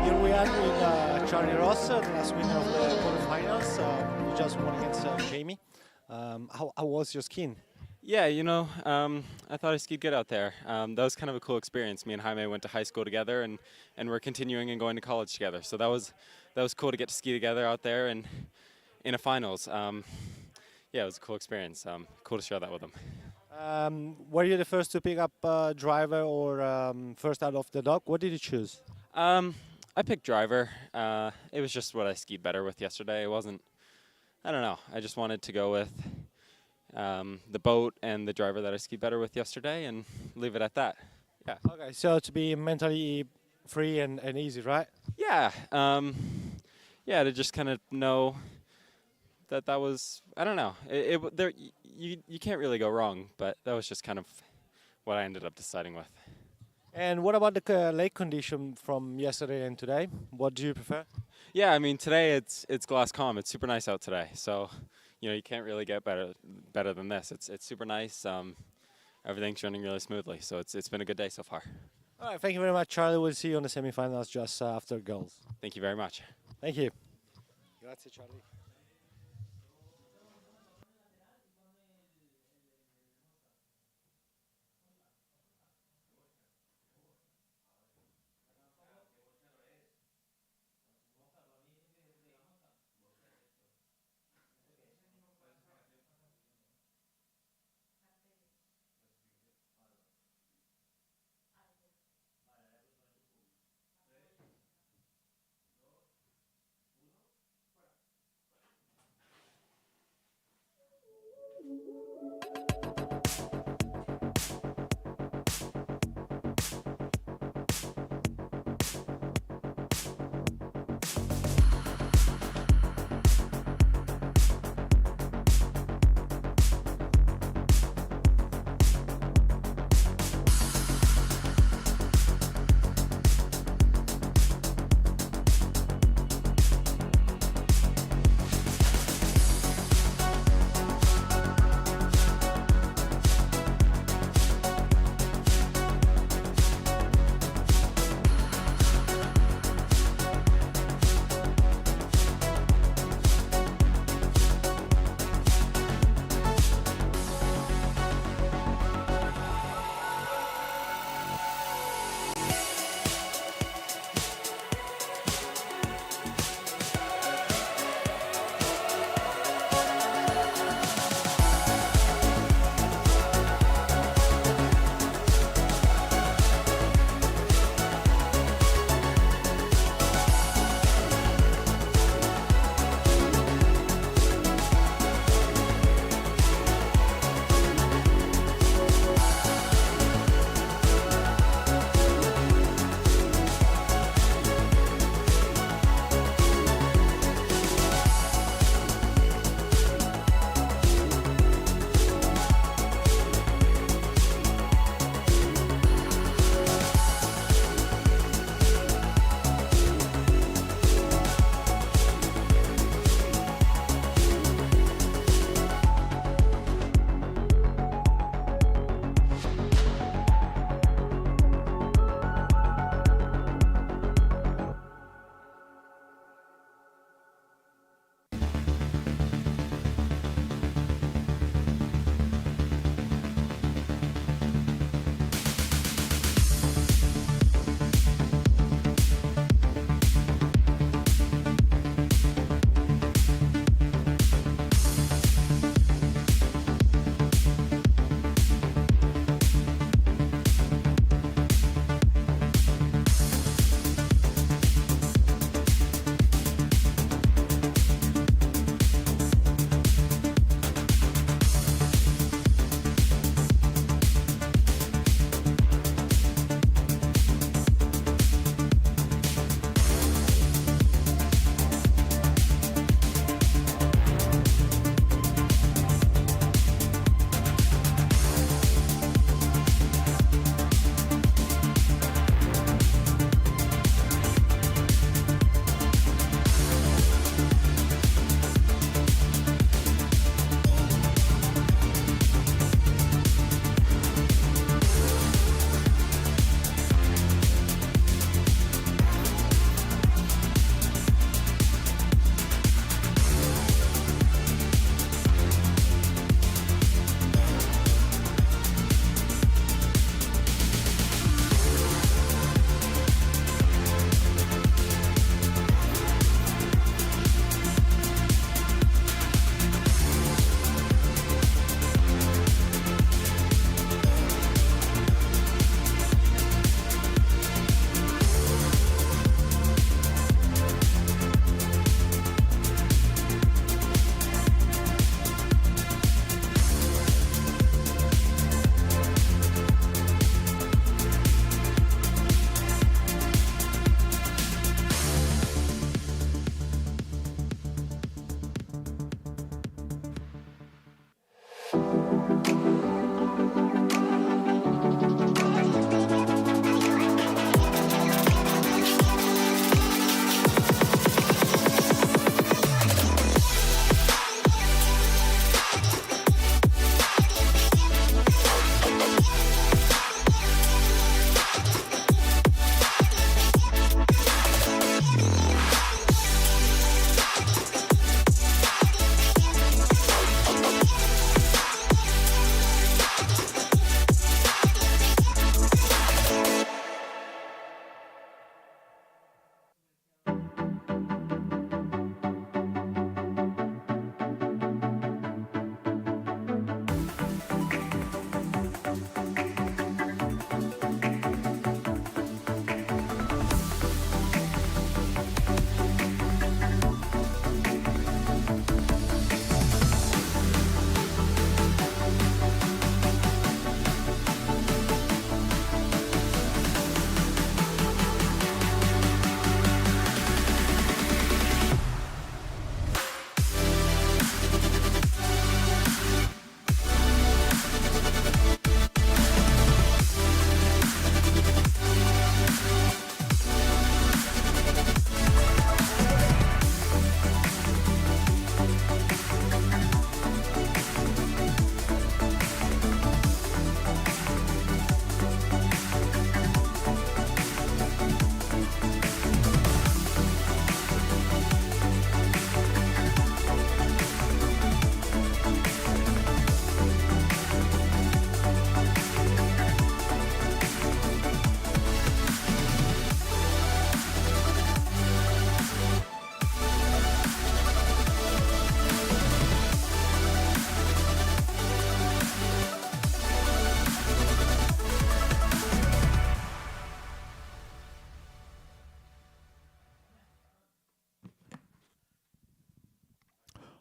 Here we are with Charlie Ross, the last winner of the quarterfinals. You just won against Jamie. How was your skiing? Yeah, I thought I skied good out there. That was kind of a cool experience. Me and Jaime went to high school together, and we're continuing and going to college together. So that was cool to get to ski together out there and in a finals. Yeah, it was a cool experience. Cool to share that with them. Were you the first to pick up driver or first out of the dock? What did you choose? I picked driver. It was just what I skied better with yesterday. It wasn't, I don't know. I just wanted to go with the boat and the driver that I skied better with yesterday and leave it at that. Yeah. Okay, so to be mentally free and easy, right? Yeah. Yeah, to just kind of know that was, I don't know. You can't really go wrong, but that was just kind of what I ended up deciding with. And what about the lake condition from yesterday and today? What do you prefer? Yeah, I mean today it's glass calm. It's super nice out today, so you can't really get better than this. It's super nice. Everything's running really smoothly, so it's been a good day so far. All right, thank you very much, Charlie. We'll see you on the semifinals just after goals. Thank you very much. Thank you. Grazie, Charlie.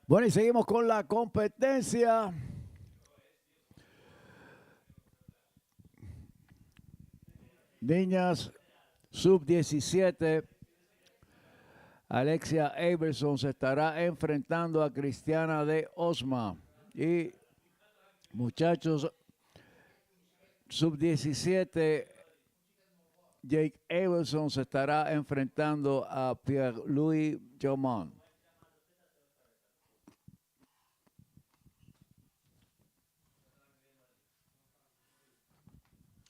Bueno, y seguimos con la competencia. Niñas sub-17. Alexia Aberson se estará enfrentando a Cristiana de Osma. Y muchachos sub-17, Jake Aberson se estará enfrentando a Pierre-Louis Jomon.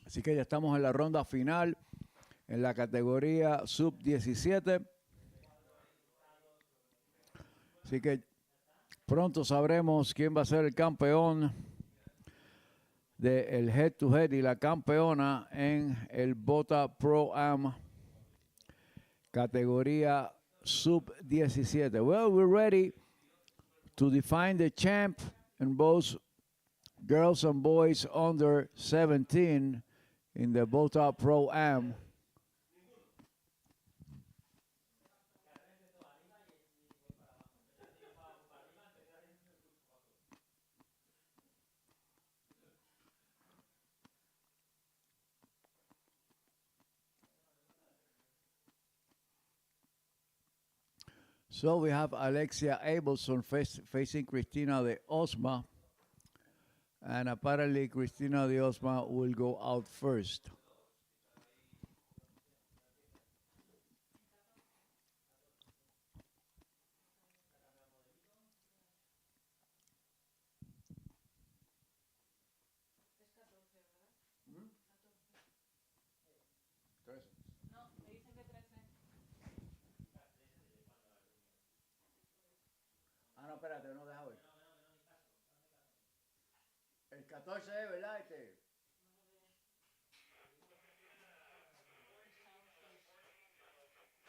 Así que ya estamos en la ronda final en la categoría sub-17. Así que pronto sabremos quién va a ser el campeón del head-to-head y la campeona en el Bota Pro-Am categoría sub-17. Well, we're ready to define the champ in both girls and boys under 17 in the Bota Pro-Am. So we have Alexia Abelson facing Cristina de Osma. And apparently Cristina de Osma will go out first. Ah, no, espérate, no deja ver. El 14 es, ¿verdad?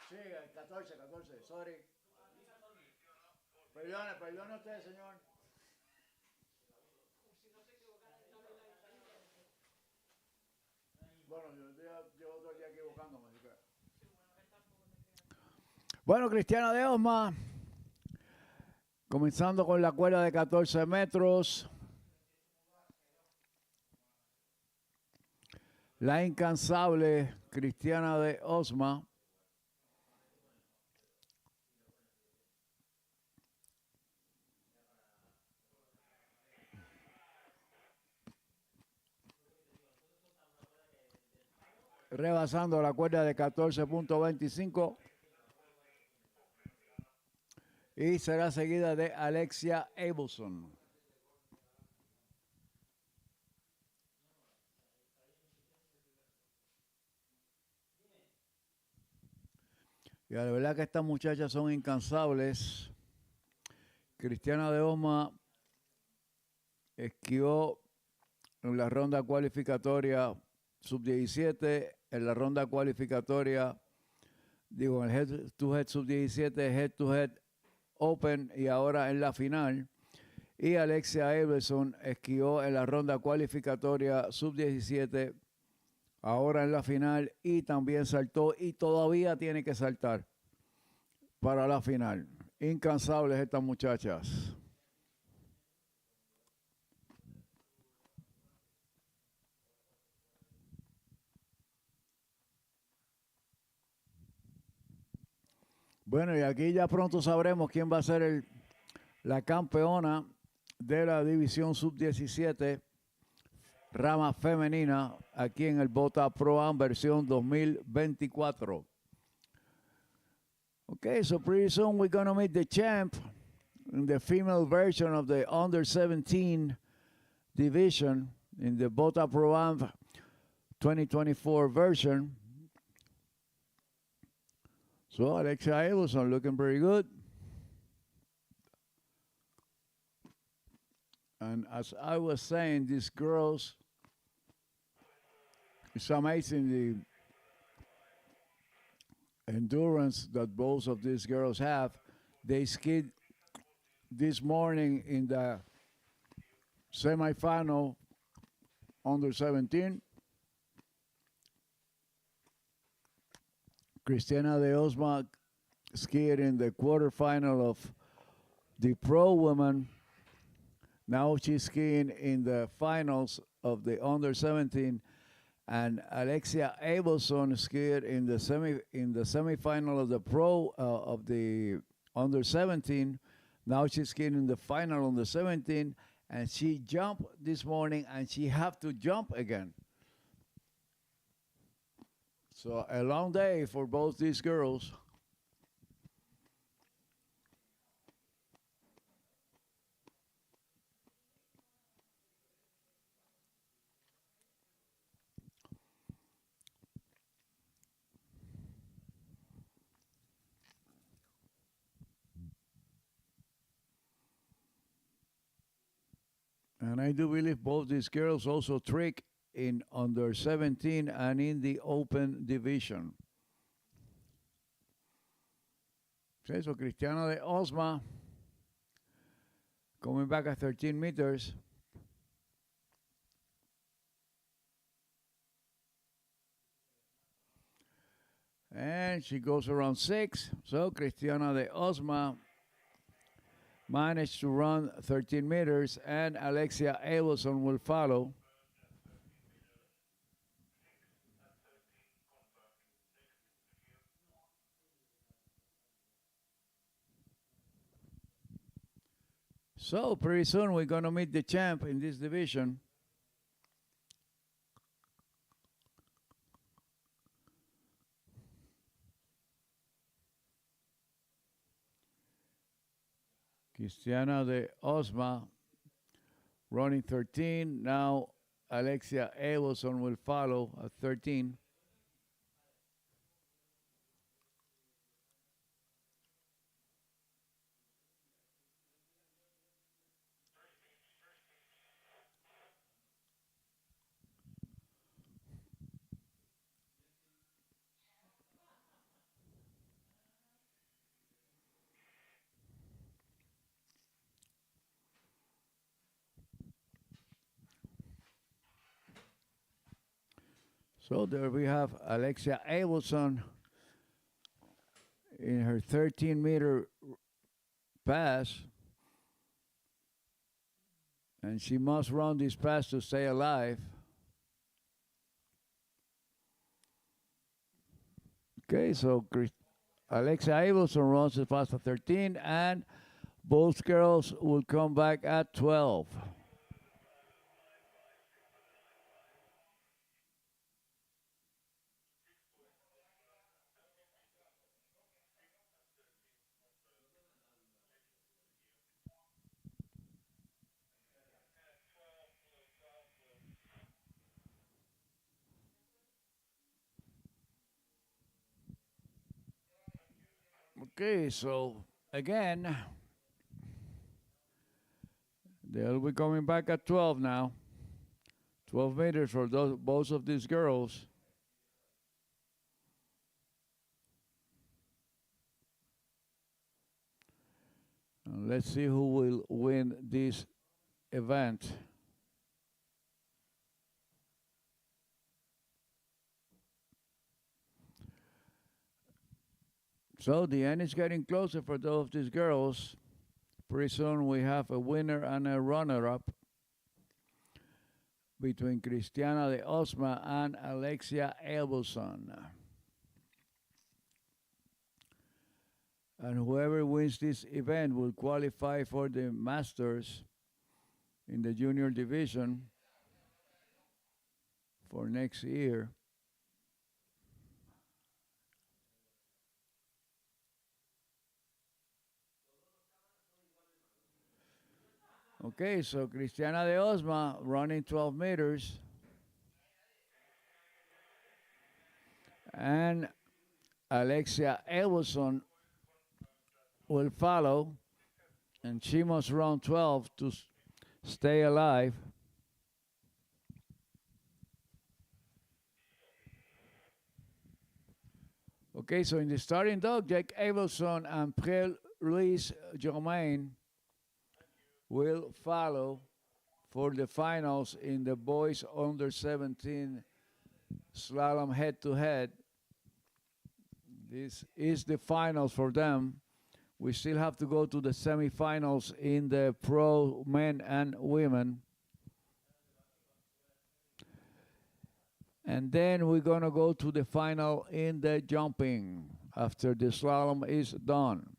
Sí, el 14, sorry. Perdone usted, señor. Bueno, yo llevo todo el día equivocándome, así que... Bueno, Cristiana de Osma, comenzando con la cuerda de 14 metros. La incansable Cristiana de Osma. Rebasando la cuerda de 14.25. Y será seguida de Alexia Abelson. Y la verdad que estas muchachas son incansables. Cristiana de Osma esquivó en la ronda cualificatoria sub-17, en la ronda cualificatoria, digo, en el head-to-head sub-17, head-to-head open y ahora en la final. Y Alexia Everson esquivó en la ronda cualificatoria sub-17, ahora en la final, y también saltó y todavía tiene que saltar para la final. Incansables estas muchachas. Bueno, y aquí ya pronto sabremos quién va a ser la campeona de la división sub-17, rama femenina, aquí en el Bota Pro-Am versión 2024. Okay, so pretty soon we're going to meet the champ in the female version of the under 17 division in the Bota Pro-Am 2024 version. So Alexia Abelson looking pretty good. And as I was saying, these girls, it's amazing the endurance that both of these girls have. They skied this morning in the semifinal under 17. Cristiana de Osma skied in the quarterfinal of the pro woman. Now she's skiing in the finals of the under 17, and Alexia Abelson skied in the semifinal of the pro of the under 17. Now she's skiing in the final on the 17, and she jumped this morning, and she have to jump again. So a long day for both these girls. And I do believe both these girls also trick in under 17 and in the open division. Okay, so Cristiana de Osma coming back at 13 meters. And she goes around 6. So Cristiana de Osma managed to run 13 meters, and Alexia Abelson will follow. So pretty soon we're going to meet the champ in this division. Cristiana de Osma running 13. Now Alexia Abelson will follow at 13. So there we have Alexia Abelson in her 13-meter pass. And she must run this pass to stay alive. Okay, so Alexia Abelson runs the pass at 13, and both girls will come back at 12. Okay, so again, they'll be coming back at 12 now. 12 meters for both of these girls. And let's see who will win this event. So the end is getting closer for those of these girls. Pretty soon we have a winner and a runner-up between Cristiana de Osma and Alexia Abelson. And whoever wins this event will qualify for the Masters in the junior division for next year. Okay, so Cristiana de Osma running 12 meters. And Alexia Abelson will follow. And she must run 12 to stay alive. Okay, so in the starting dog, Jake Abelson and Pierre-Louis Germain will follow for the finals in the boys under 17 slalom head-to-head. This is the finals for them. We still have to go to the semifinals in the pro men and women. And then we're going to go to the final in the jumping after the slalom is done.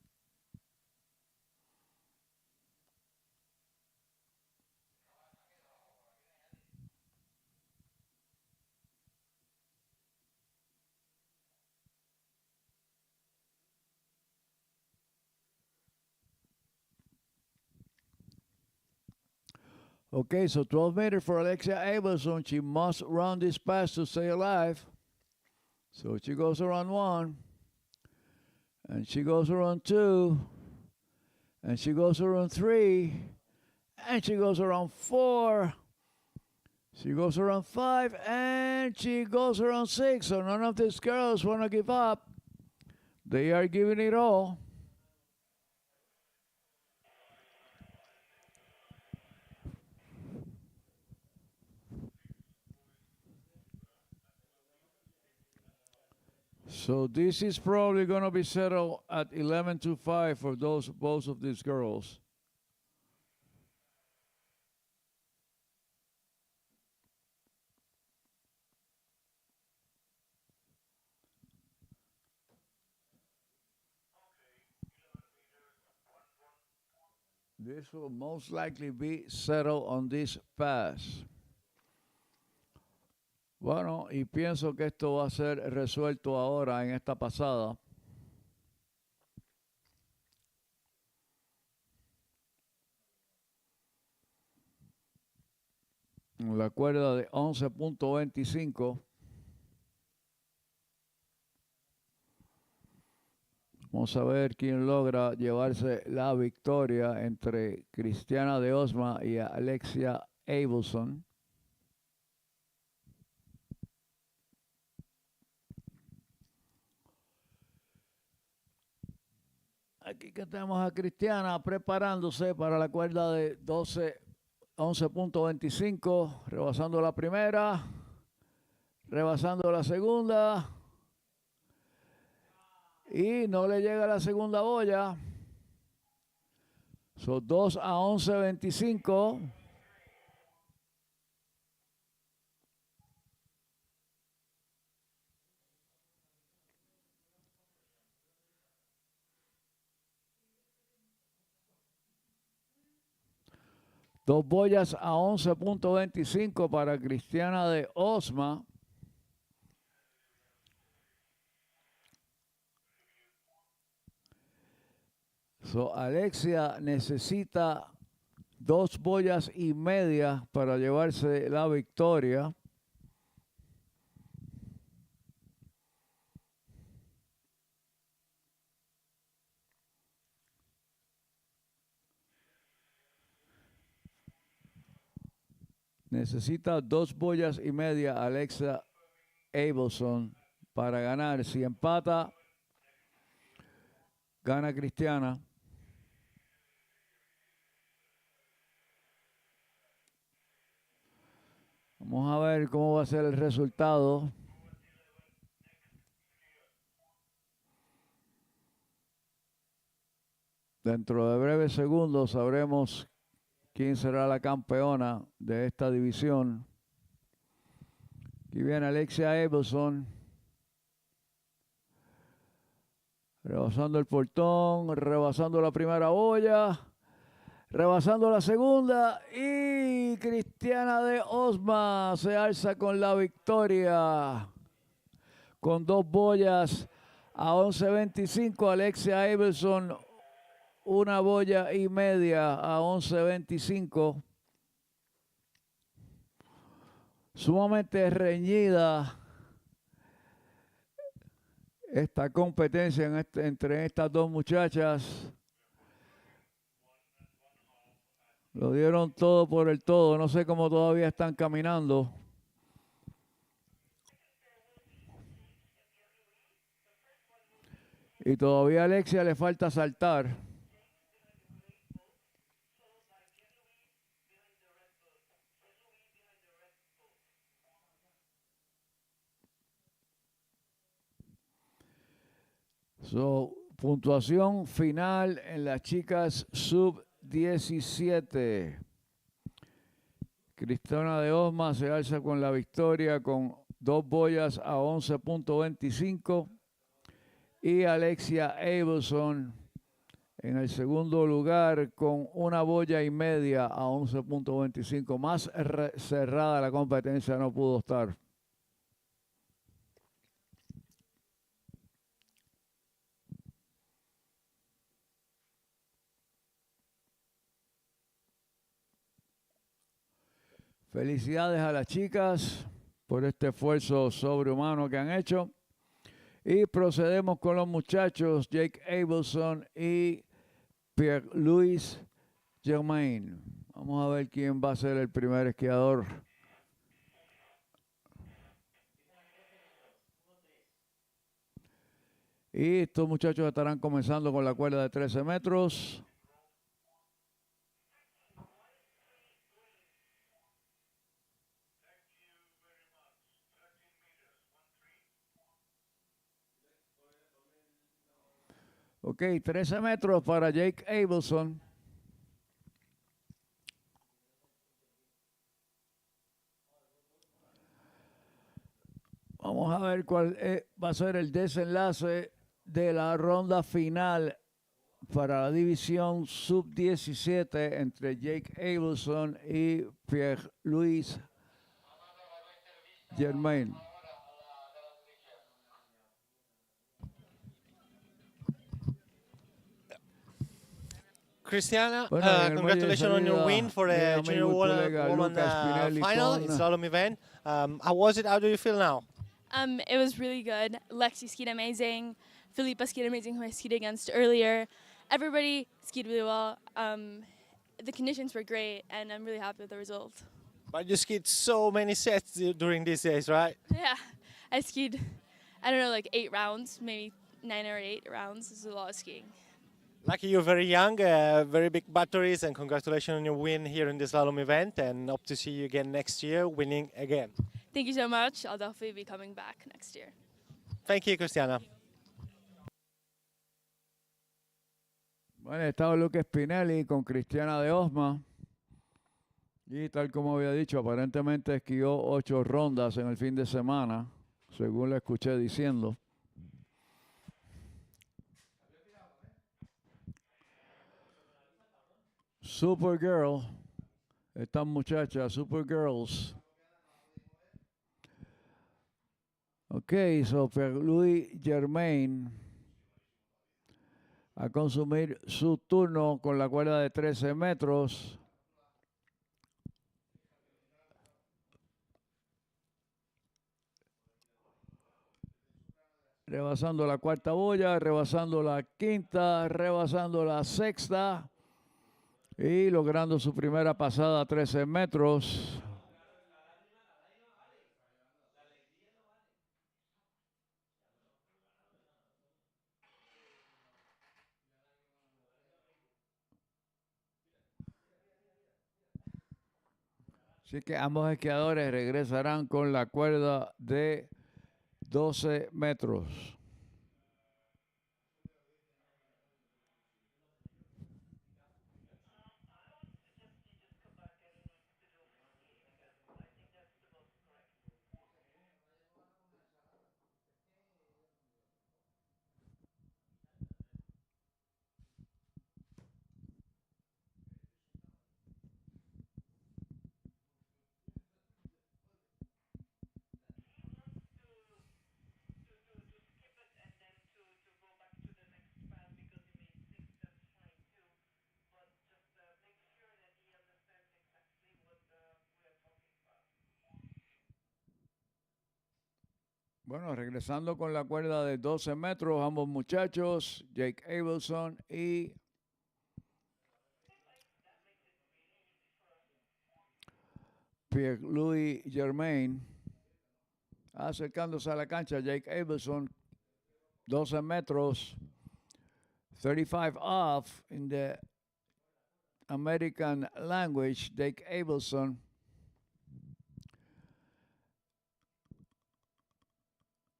Okay, so 12 meters for Alexia Abelson. She must run this pass to stay alive. So she goes around 1, and she goes around 2, and she goes around 3, and she goes around 4. She goes around 5, and she goes around 6. So none of these girls want to give up. They are giving it all. So this is probably going to be settled at 11-5 for both of these girls. This will most likely be settled on this pass. Bueno, y pienso que esto va a ser resuelto ahora en esta pasada. La cuerda de 11.25. Vamos a ver quién logra llevarse la victoria entre Cristiana de Osma y Alexia Abelson. Aquí que tenemos a Cristiana preparándose para la cuerda de 11.25, rebasando la primera, rebasando la segunda, y no le llega la segunda boya. Son 2 a 11.25. Dos boyas a 11.25 para Cristiana de Osma. So, Alexia necesita 2 boyas y media para llevarse la victoria. Necesita 2 boyas y media Alexia Abelson para ganar. Si empata, gana Cristiana. Vamos a ver cómo va a ser el resultado. Dentro de breves segundos sabremos quién será la campeona de esta división. Aquí viene Alexia Abelson. Rebasando el portón, rebasando la primera boya, rebasando la segunda, y Cristiana de Osma se alza con la victoria. Con 2 boyas a 11.25, Alexia Abelson 1 boya y media a 11.25. Sumamente reñida esta competencia entre estas dos muchachas. Lo dieron todo por el todo. No sé cómo todavía están caminando. Y todavía a Alexia le falta saltar. So, Puntuación final en las chicas sub-17. Cristiana de Osma se alza con la victoria con 2 boyas a 11.25 y Alexia Abelson en el segundo lugar con 1 boya y media a 11.25. Más cerrada la competencia no pudo estar. Felicidades a las chicas por este esfuerzo sobrehumano que han hecho. Y procedemos con los muchachos, Jake Abelson y Pierre-Louis Germain. Vamos a ver quién va a ser el primer esquiador. Y estos muchachos estarán comenzando con la cuerda de 13 metros. Ok, 13 metros para Jake Abelson. Vamos a ver cuál va a ser el desenlace de la ronda final para la división sub-17 entre Jake Abelson y Pierre-Louis Germain. Cristiana, congratulations on your win for the Junior Woman final in slalom event. How was it? How do you feel now? It was really good. Lexi skied amazing. Filipa skied amazing, who I skied against earlier. Everybody skied really well. The conditions were great, and I'm really happy with the result. But you skied so many sets during these days, right? Yeah, I skied, I don't know, like 8 rounds, maybe 9 or 8 rounds. This is a lot of skiing. Lucky you're very young, very big batteries, and congratulations on your win here in the slalom event, and hope to see you again next year winning again. Thank you so much. I'll definitely be coming back next year. Thank you, Cristiana. Bueno, estaba Luque Spinelli con Cristiana de Osma. Y tal como había dicho, aparentemente esquió 8 rondas en el fin de semana, según la escuché diciendo. Supergirl, estas muchachas, Supergirls. Ok, so Pierre-Louis Germain a consumir su turno con la cuerda de 13 metros. Rebasando la cuarta boya, rebasando la quinta, rebasando la sexta y logrando su primera pasada a 13 metros. Así que ambos esquiadores regresarán con la cuerda de 12 metros. Bueno, regresando con la cuerda de 12 metros, ambos muchachos, Jake Abelson y Pierre-Louis Germain, acercándose a la cancha. Jake Abelson, 12 metros, 35 off in the American language, Jake Abelson.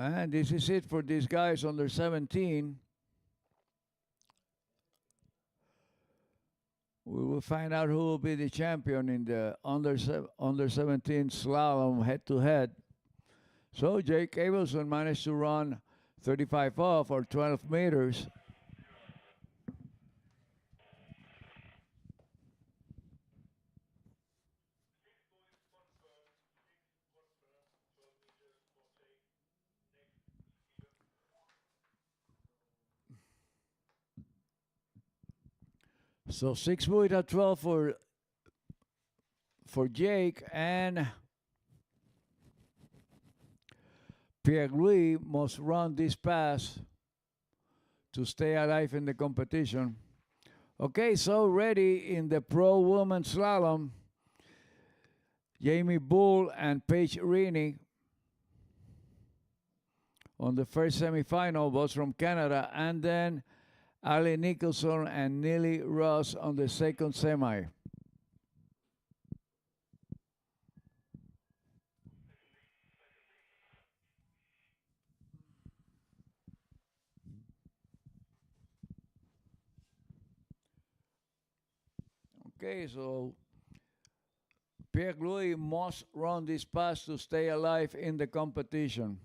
And this is it for these guys under 17. We will find out who will be the champion in the under 17 slalom head-to-head. So Jake Abelson managed to run 35 off or 12 meters. So 6 buoys at 12 for Jake, and Pierre-Louis must run this pass to stay alive in the competition. Okay, so ready in the pro woman slalom, Jamie Bull and Paige Rini on the first semifinal, both from Canada, and then Ali Nicholson and Neely Ross on the second semi. Okay, so Pierre-Louis must run this pass to stay alive in the competition.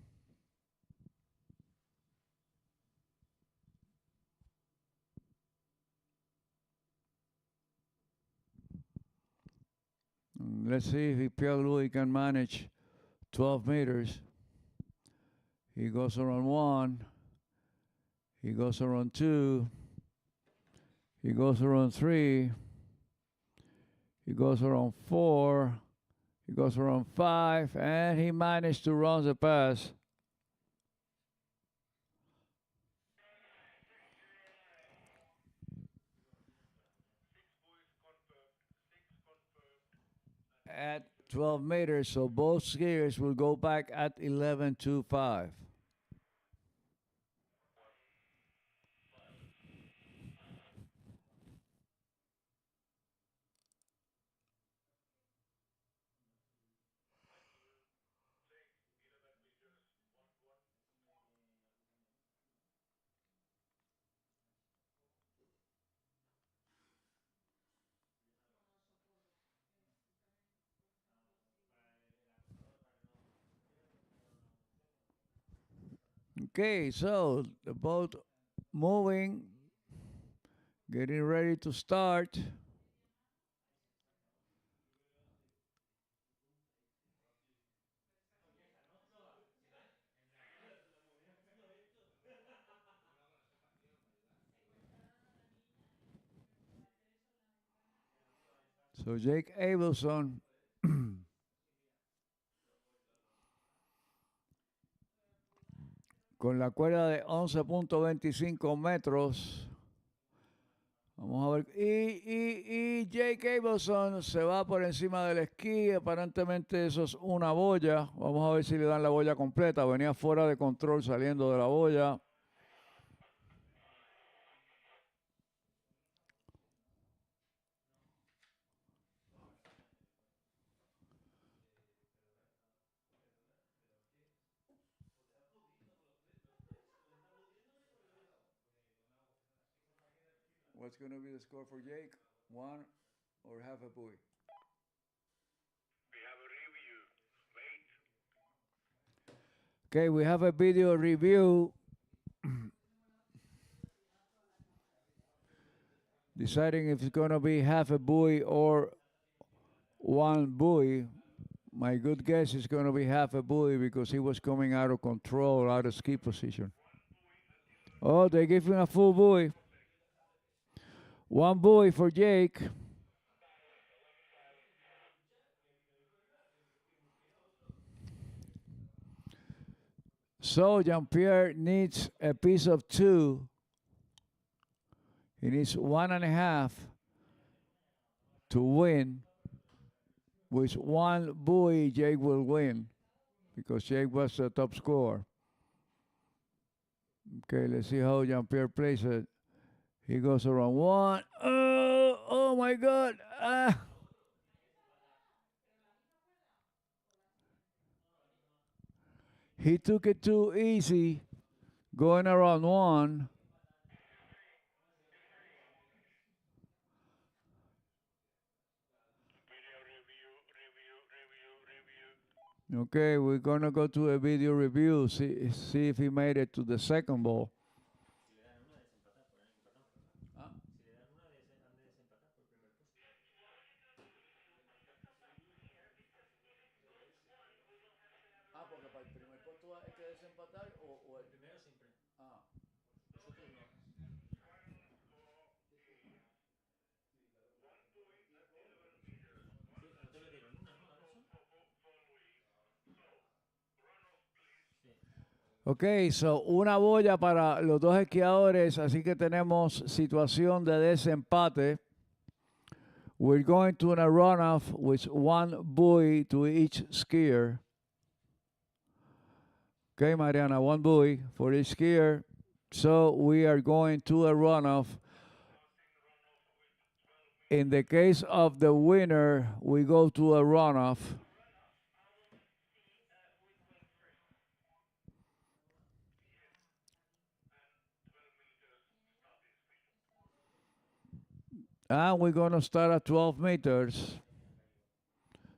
Let's see if Pierre-Louis can manage 12 meters. He goes around 1. He goes around 2. He goes around 3. He goes around 4. He goes around 5. And he managed to run the pass. At 12 meters, so both skiers will go back at 11.25. Okay, so the boat moving, getting ready to start. So Jake Abelson con la cuerda de 11.25 metros. Vamos a ver. Y Jake Abelson se va por encima del esquí. Aparentemente eso es una boya. Vamos a ver si le dan la boya completa. Venía fuera de control saliendo de la boya. What's going to be the score for Jake? 1 or half a buoy? Okay, we have a video review. Deciding if it's going to be half a buoy or 1 buoy. My good guess is going to be half a buoy because he was coming out of control, out of ski position. Oh, they give him a full buoy. 1 buoy for Jake. So Jean-Pierre needs a piece of 2. He needs 1.5 to win. With 1 buoy, Jake will win because Jake was the top scorer. Okay, let's see how Jean-Pierre plays it. He goes around 1. Oh my God. He took it too easy going around 1. Okay, we're gonna go to a video review, see if he made it to the second ball. Ah, porque para el primer puesto hay que desempatar o el primero siempre. Ah. Los otros no. Sí, al otro le dieron una, ¿no? A Robertson. Sí. Ok, so una boya para los dos esquiadores, así que tenemos situación de desempate. We're going to a runoff with one buoy to each skier. Okay, Mariana, one buoy for each skier. So we are going to a runoff. In the case of the winner, we go to a runoff. And we're going to start at 12 meters.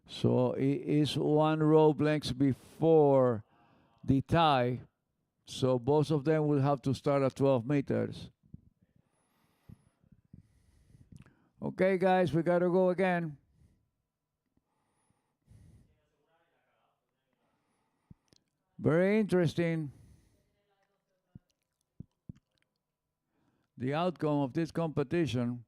So it is one rope length before the tie. So both of them will have to start at 12 meters. Okay, guys, we got to go again. Very interesting. The outcome of this competition.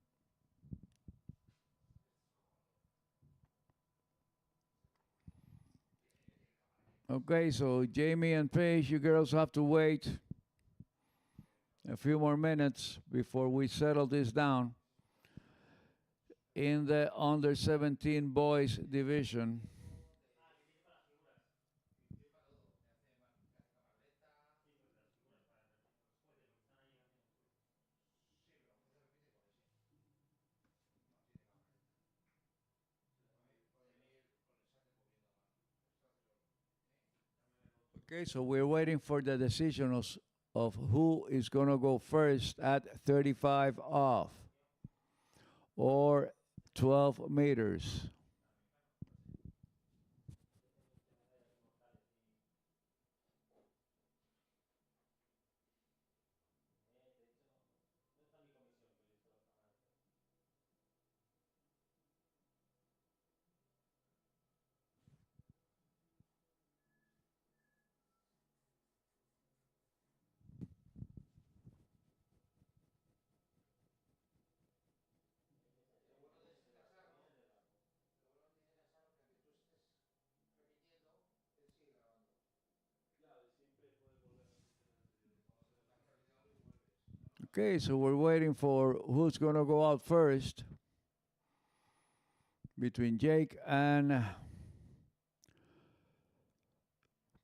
Okay, so Jamie and Paige, you girls have to wait a few more minutes before we settle this down. In the under 17 boys division. Okay, so we're waiting for the decision of who is going to go first at 35 off or 12 meters. Okay, so we're waiting for who's going to go out first between Jake and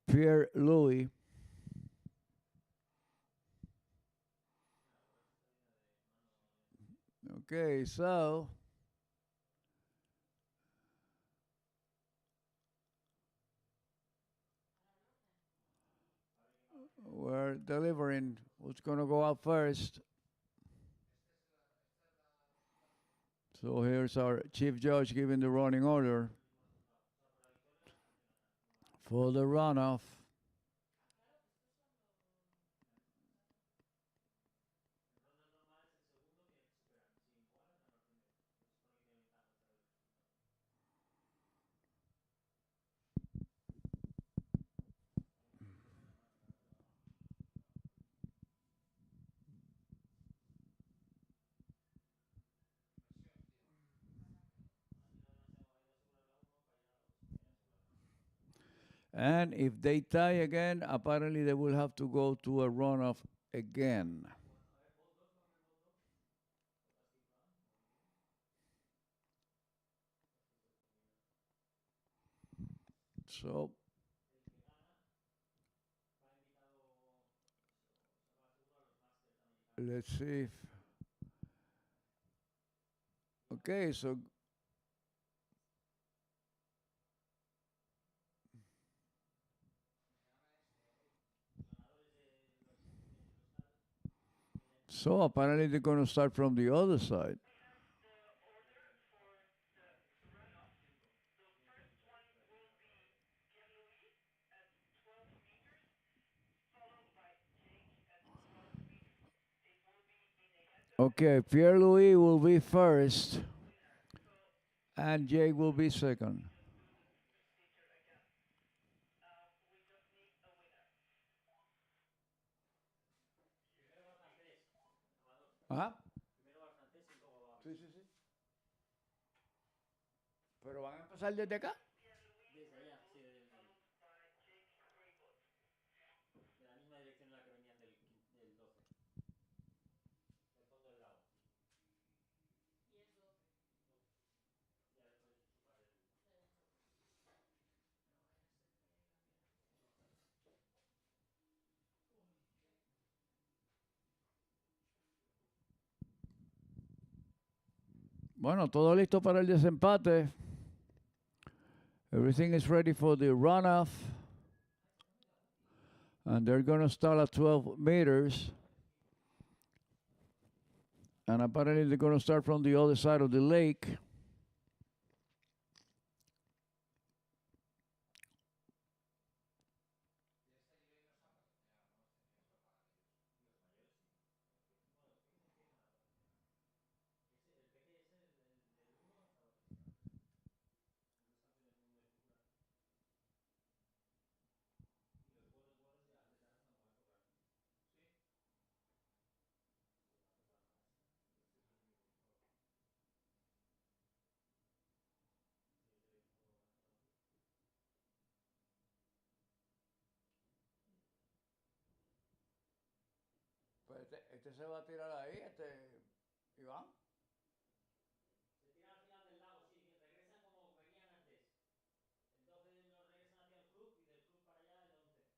Pierre Louis. Okay, so we're delivering who's going to go out first. So here's our chief judge giving the running order for the runoff. And if they tie again, apparently they will have to go to a runoff again. So let's see if, okay, so apparently they're going to start from the other side. Okay, Pierre-Louis will be first, and Jake will be second. ¿Ah? Sí, sí, sí. ¿Pero van a empezar desde acá? Desde allá, sí, de la misma dirección en la que venían del 12. Del fondo del lago. Y es 12. Ya después chupar el... Bueno, todo listo para el desempate. Everything is ready for the runoff. And they're going to start at 12 meters. And apparently they're going to start from the other side of the lake. Pues este se va a tirar ahí, Iván. Se tiran al final del lago, sí, regresan como venían antes. El 12 lo regresan hacia el club y del club para allá el 11.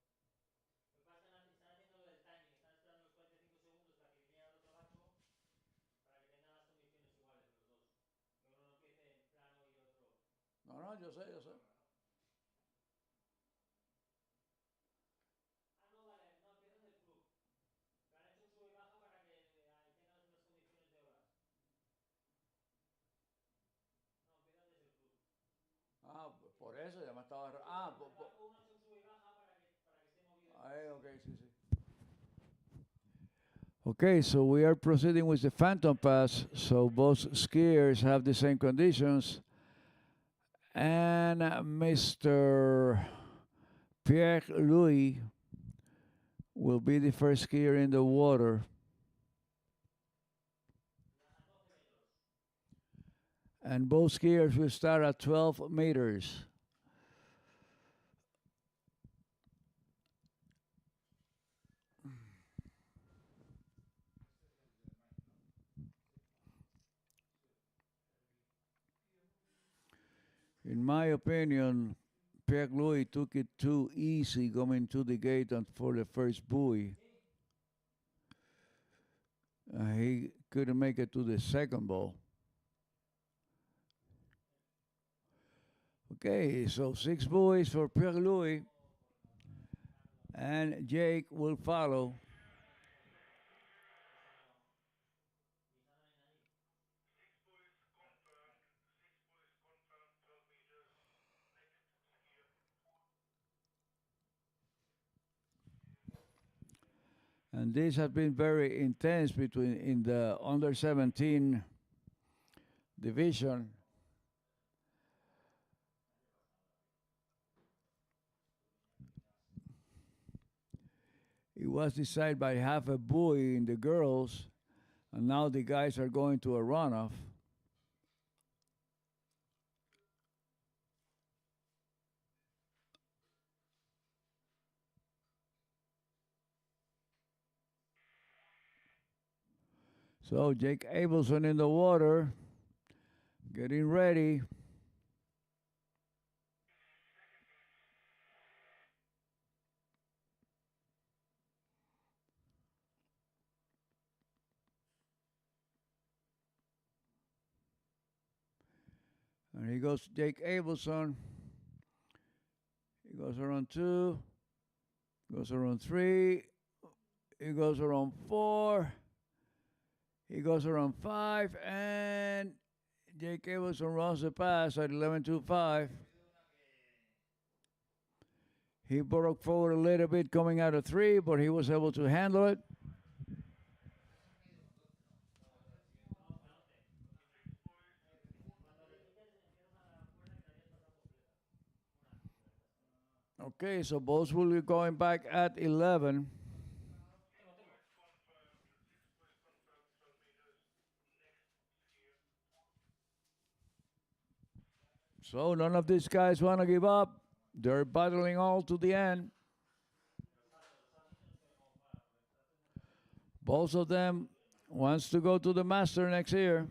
Lo que pasa es que están haciendo lo del timing, están esperando los 45 segundos para que viniera el otro gacho para que tengan las condiciones iguales los dos. Que uno no empiece en plano y otro... No, no, yo sé, yo sé. Ah, no, vale, no, empiezan del club. Que han hecho un sube y baja para que tengan las condiciones de olas. No, empiezan desde el club. Ah, por eso ya me estaba... Ah, Uno hace un sube y baja para que esté movido. ahí, ok, sí, sí. Okay, so we are proceeding with the Phantom Pass. So both skiers have the same conditions. And Mr. Pierre-Louis will be the first skier in the water. And both skiers will start at 12 meters. In my opinion, Pierre-Louis took it too easy coming to the gate and for the first buoy. He couldn't make it to the second ball. Okay, so 6 buoys for Pierre-Louis. And Jake will follow. And this has been very intense in the under 17 division. It was decided by half a buoy in the girls, and now the guys are going to a runoff. So Jake Abelson in the water, getting ready. And he goes Jake Abelson. He goes around 2, goes around 3, he goes around 4, he goes around 5, and Jake Abelson runs the pass at 11.25. He broke forward a little bit coming out of 3, but he was able to handle it. Okay, so both will be going back at 11. So none of these guys want to give up. They're battling all to the end. Both of them wants to go to the Master next year.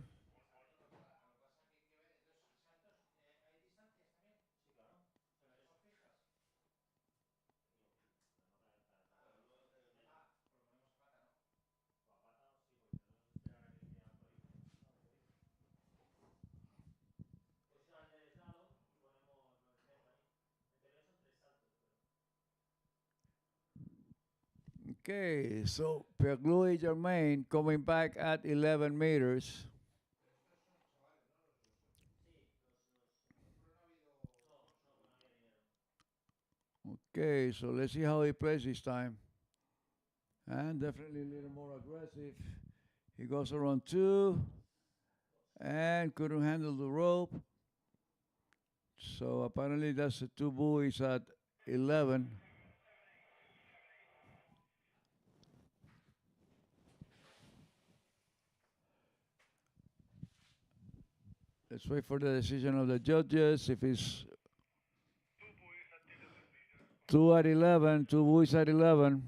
Okay, so Pierre-Louis Germain coming back at 11 meters. Okay, so let's see how he plays this time. And definitely a little more aggressive. He goes around 2 and couldn't handle the rope. So apparently that's the 2 buoys at 11. Let's wait for the decision of the judges. If it's 2 at 11, 2 buoys at 11.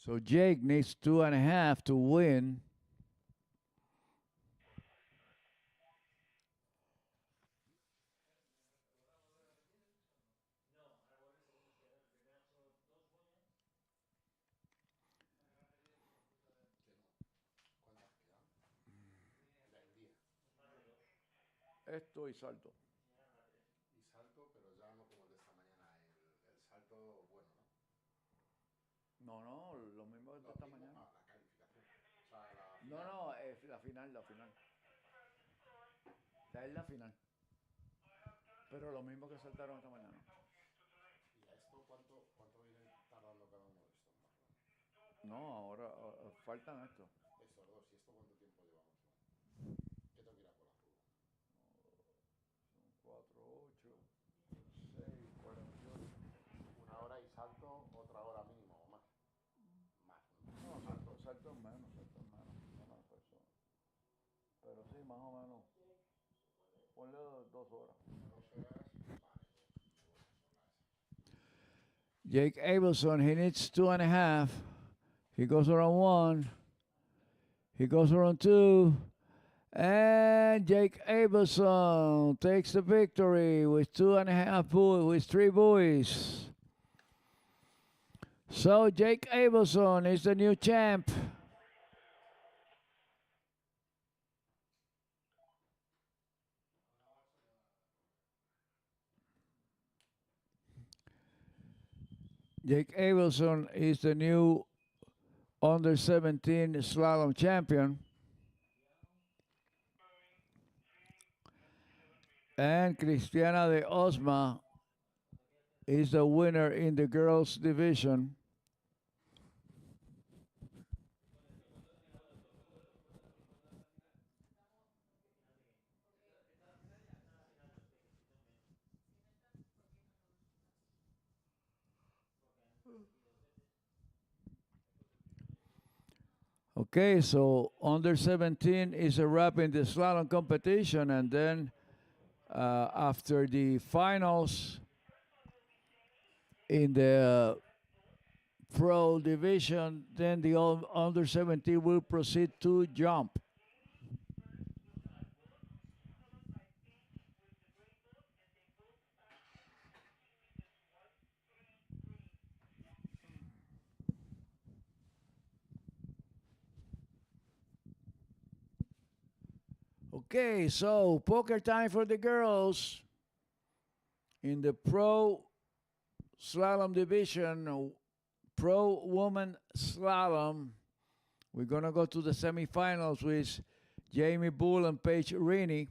So Jake needs 2.5 to win. Esto y salto. Y salto, pero ya no como el de esta mañana, el salto bueno, ¿no? No, lo mismo de esta mañana. No, la calificación. O sea, la final. No, es la final, la final. Ya es la final. Pero lo mismo que saltaron esta mañana. ¿Y a esto cuánto vienen tardando cada uno de estos más o menos? No, ahora faltan estos. Estos dos, ¿y esto cuánto tiempo llevamos? ¿Qué tengo que ir a por la curva? 4, 8, 6, 48. 1 hora y salto, otra hora mínimo o más. Más, ¿no? No, salto es menos, menos personas. Pero sí, más o menos. Ponle 2 horas. 2 horas, vale. Jake Abelson, he needs 2.5. He goes around 1. He goes around 2. And Jake Abelson takes the victory with 2.5 buoys, with 3 buoys. So Jake Abelson is the new champ. Jake Abelson is the new under 17 slalom champion. And Cristiana de Osma is the winner in the girls division. Okay, so under 17 is a wrap in the slalom competition, and then after the finals in the pro division, then the under 17 will proceed to jump. Okay, so poker time for the girls. In the pro slalom division, pro woman slalom, we're going to go to the semifinals with Jamie Bull and Paige Rini.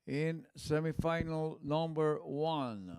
In semifinal number 1.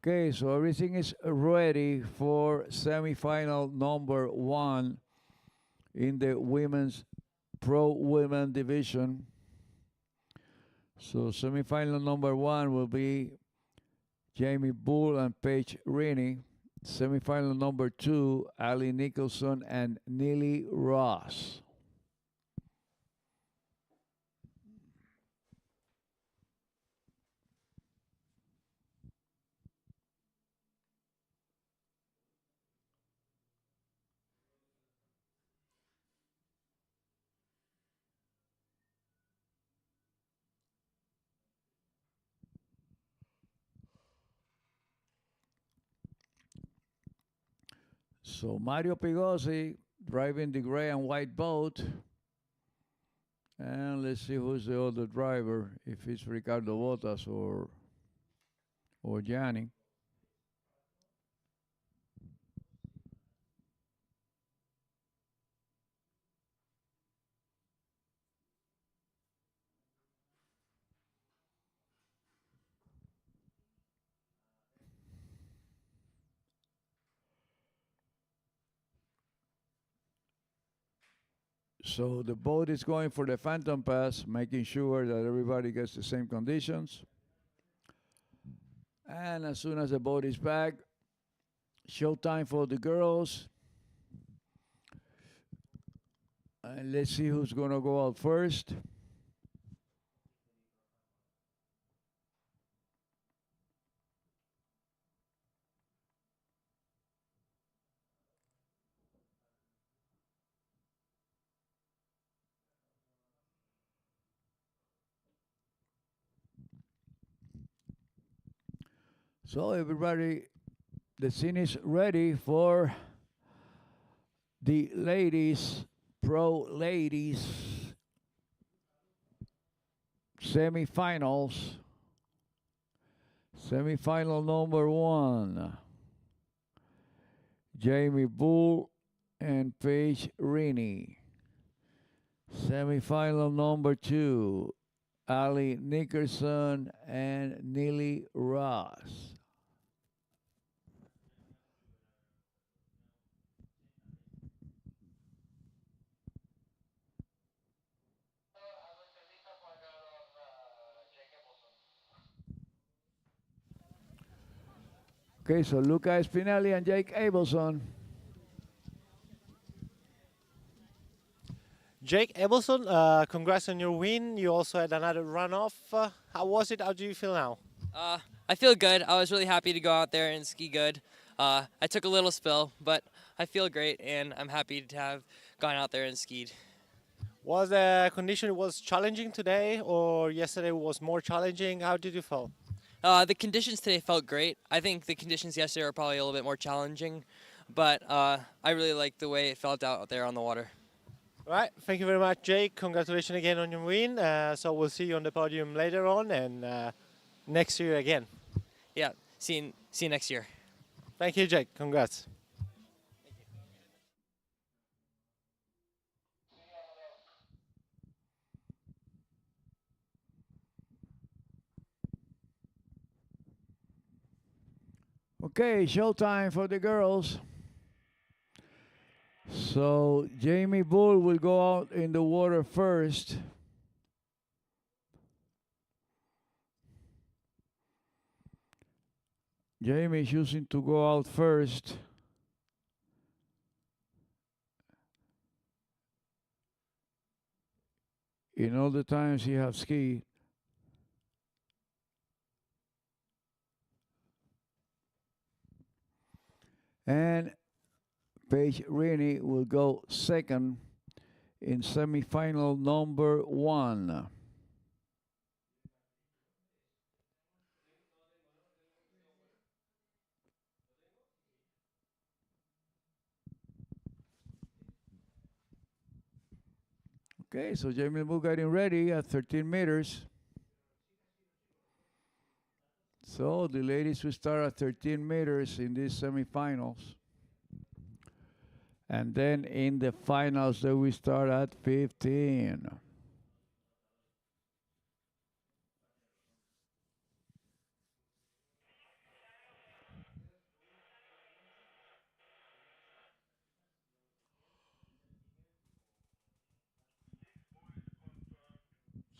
Okay, so everything is ready for semifinal number 1 in the women's pro women division. So semifinal number 1 will be Jamie Bull and Paige Rini. Semifinal number 2, Ali Nicholson and Neely Ross. So Mario Pigosi driving the gray and white boat. And let's see who's the other driver, if it's Ricardo Bottas or Gianni. So the boat is going for the Phantom Pass, making sure that everybody gets the same conditions. And as soon as the boat is back, showtime for the girls. And let's see who's going to go out first. So everybody, the scene is ready for the ladies, pro ladies semifinals. Semifinal number 1, Jamie Bull and Paige Rini. Semifinal number 2, Ali Nicholson and Neely Ross. Okay, so Luca Spinelli and Jake Abelson. Jake Abelson, congrats on your win. You also had another runoff. How was it? How do you feel now? I feel good. I was really happy to go out there and ski good. I took a little spill, but I feel great, and I'm happy to have gone out there and skied. Was the condition was challenging today, or yesterday was more challenging? How did you feel? The conditions today felt great. I think the conditions yesterday were probably a little bit more challenging, but I really liked the way it felt out there on the water. All right, thank you very much, Jake. Congratulations again on your win. So we'll see you on the podium later on and next year again. Yeah, see you next year. Thank you, Jake. Congrats. Okay, showtime for the girls. So Jamie Bull will go out in the water first. Jamie is choosing to go out first. In all the times he has skied. And Paige Rini will go second in semifinal number 1. Okay, so Jamie Bull getting ready at 13 meters. So the ladies will start at 13 meters in these semifinals. And then in the finals, they will start at 15.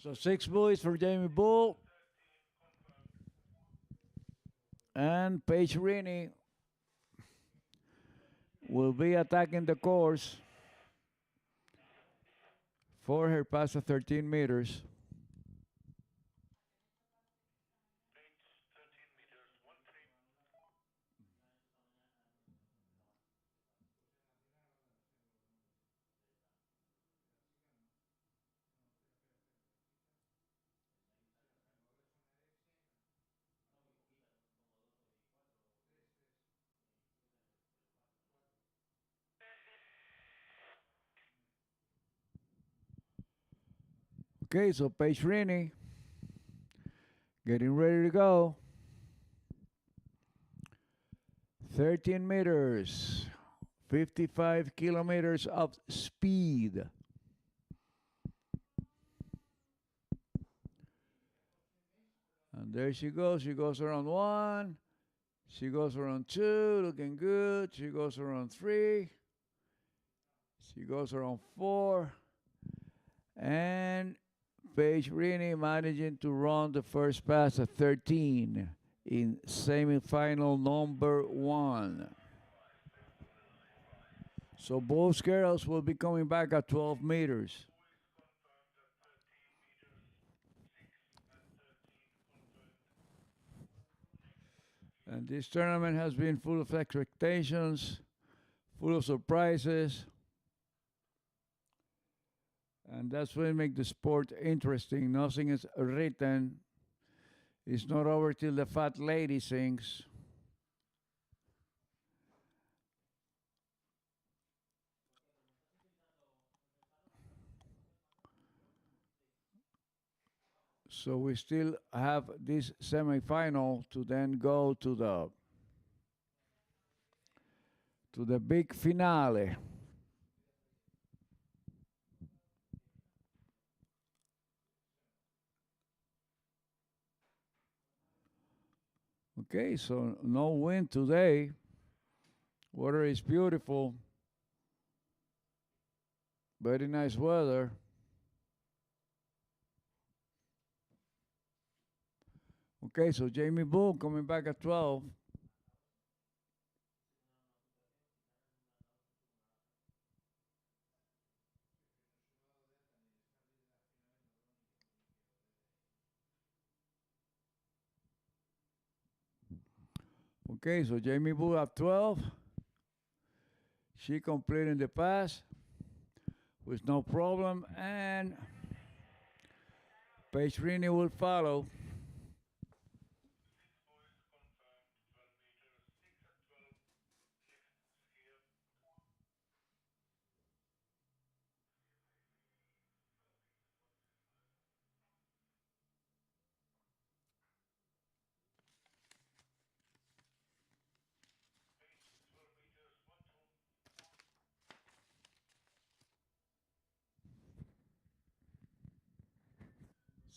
So 6 buoys for Jamie Bull. And Paige Rini will be attacking the course for her pass of 13 meters. Okay, so Paige Rini getting ready to go. 13 meters, 55 kilometers of speed. And there she goes. She goes around 1. She goes around 2, looking good. She goes around 3. She goes around 4. And Paige Rini managing to run the first pass at 13 in semifinal number 1. So both girls will be coming back at 12 meters. And this tournament has been full of expectations, full of surprises. And that's what makes the sport interesting. Nothing is written. It's not over till the fat lady sings. So we still have this semifinal to then go to the big finale. Okay, so no wind today. Water is beautiful. Very nice weather. Okay, so Jamie Bull coming back at 12. Okay, so Jamie Bull at 12. She completing the pass with no problem, and Paige Rini will follow.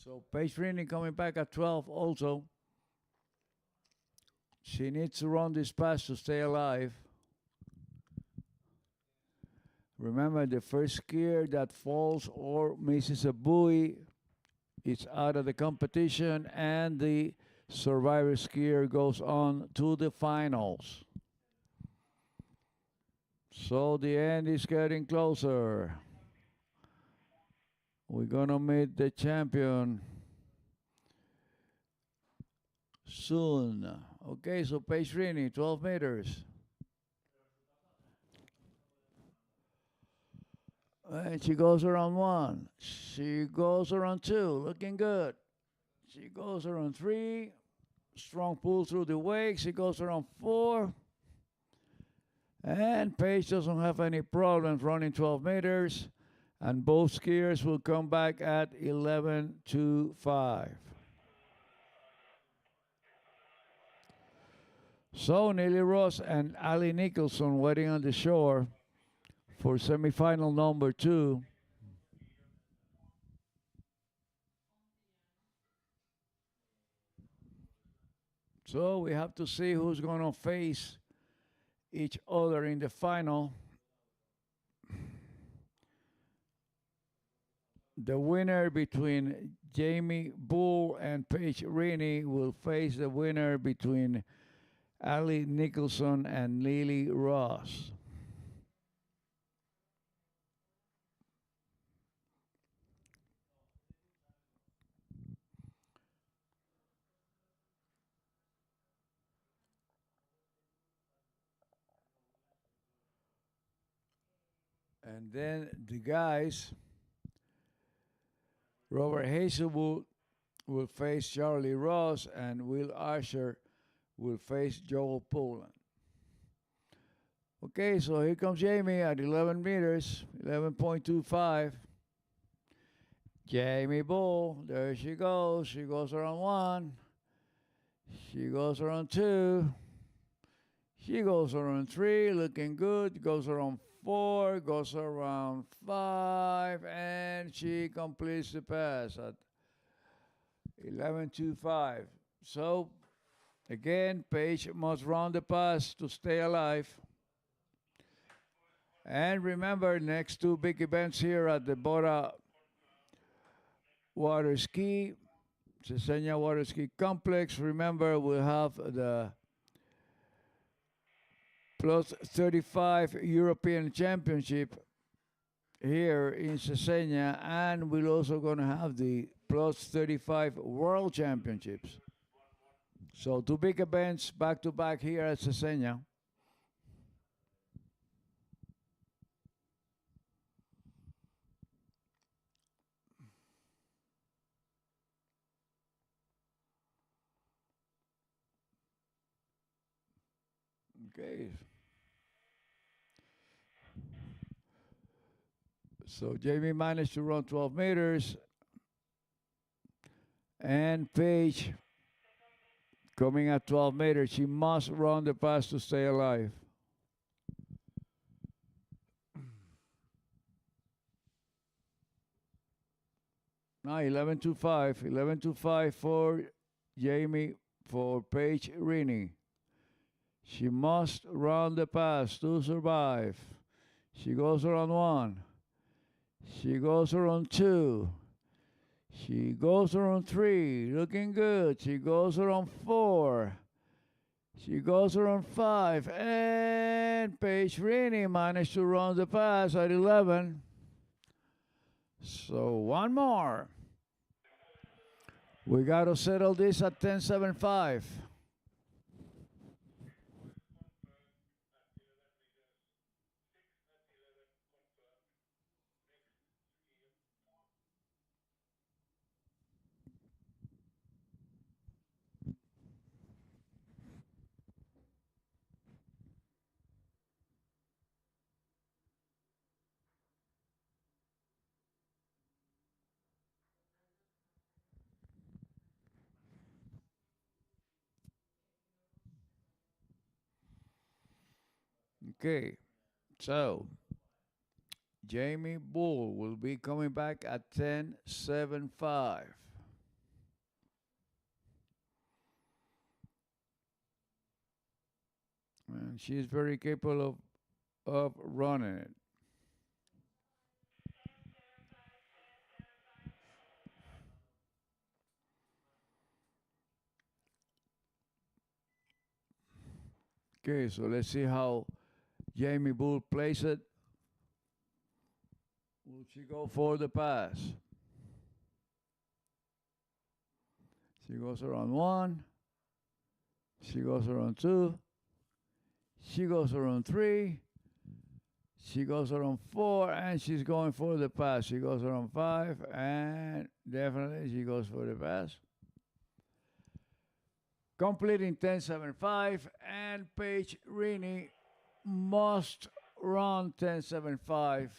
So Paige Rini coming back at 12 also. She needs to run this pass to stay alive. Remember, the first skier that falls or misses a buoy is out of the competition, and the survivor skier goes on to the finals. So the end is getting closer. We're gonna meet the champion soon. Okay, so Paige Rini, 12 meters. And she goes around 1. She goes around 2, looking good. She goes around 3. Strong pull through the wake. She goes around 4. And Paige doesn't have any problems running 12 meters. And both skiers will come back at 11:25. So Neely Ross and Ali Nicholson waiting on the shore for semifinal number 2. So we have to see who's going to face each other in the final. The winner between Jamie Bull and Paige Rini will face the winner between Ali Nicholson and Lily Ross. And then the guys, Robert Hazelwood will face Charlie Ross, and Will Asher will face Joel Poland. Okay, so here comes Jamie at 11 meters, 11.25. Jamie Bull, there she goes. She goes around one. She goes around two. She goes around three, looking good. Goes around four, goes around five, and she completes the pass at 11.25. So, again, Paige must run the pass to stay alive. And remember, next two big events here at the Bora Water Ski, Cesena Water Ski Complex. Remember, we'll have the plus 35 European Championship here in Cesena, and we're also going to have the plus 35 World Championships. So two big events back to back here at Cesena. Okay. So Jamie managed to run 12 meters. And Paige coming at 12 meters. She must run the pass to stay alive. Now 11.25. 11.25 for Jamie, for Paige Rini. She must run the pass to survive. She goes around one. She goes around two. She goes around three, looking good. She goes around four. She goes around five. And Paige Rini managed to run the pass at 11. So one more. We got to settle this at 10.75. Okay, so Jamie Bull will be coming back at 10.75. And she's very capable of running it. Okay, so let's see how Jamie Bull plays it. Will she go for the pass? She goes around one. She goes around two. She goes around three. She goes around four, and she's going for the pass. She goes around five, and definitely she goes for the pass. Completing 10.75, and Paige Rini must run 10.75.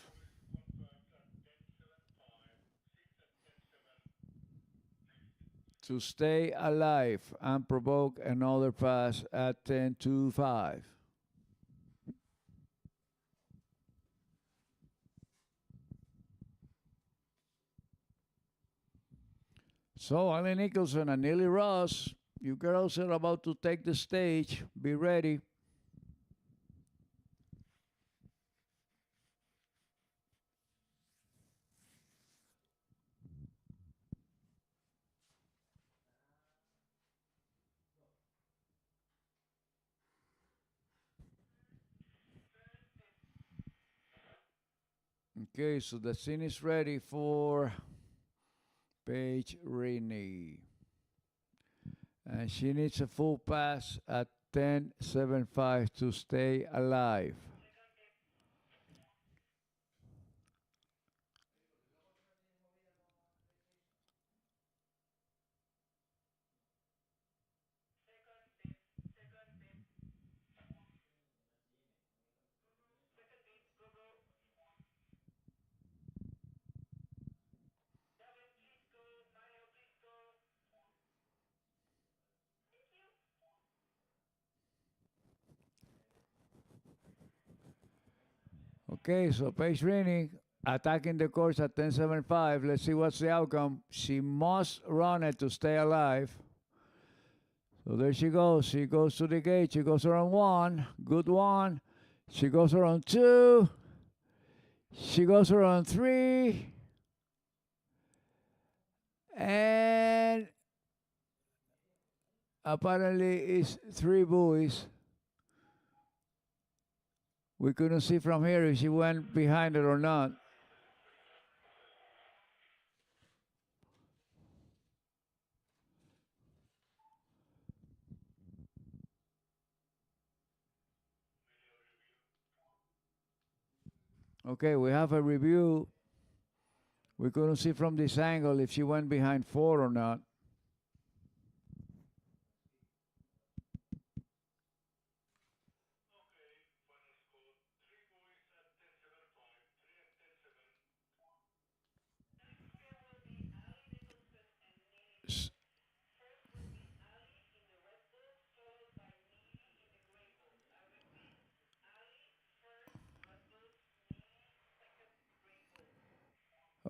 To stay alive and provoke another pass at 10.25. So, Ali Nicholson and Neely Ross, you girls are about to take the stage. Be ready. Okay, so the scene is ready for Paige Rainey. And she needs a full pass at 10.75 to stay alive. Okay, so Paige Rainey attacking the course at 10.75. Let's see what's the outcome. She must run it to stay alive. So there she goes. She goes to the gate. She goes around 1. Good 1. She goes around 2. She goes around 3. And apparently it's 3 buoys. We couldn't see from here if she went behind it or not. Okay, we have a review. We couldn't see from this angle if she went behind 4 or not.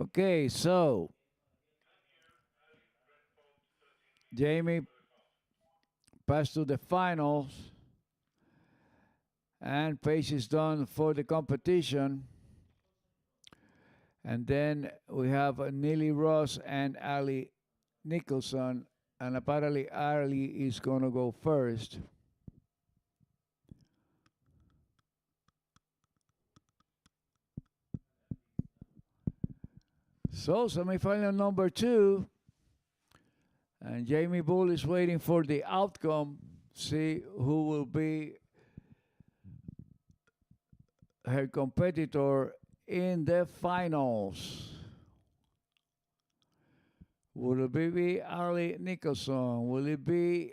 Okay, so Jamie passed to the finals, and Paige is done for the competition. And then we have Neely Ross and Ali Nicholson, and apparently Ali is going to go first. So semifinal number 2, and Jamie Bull is waiting for the outcome, see who will be her competitor in the finals. Will it be Ali Nicholson? Will it be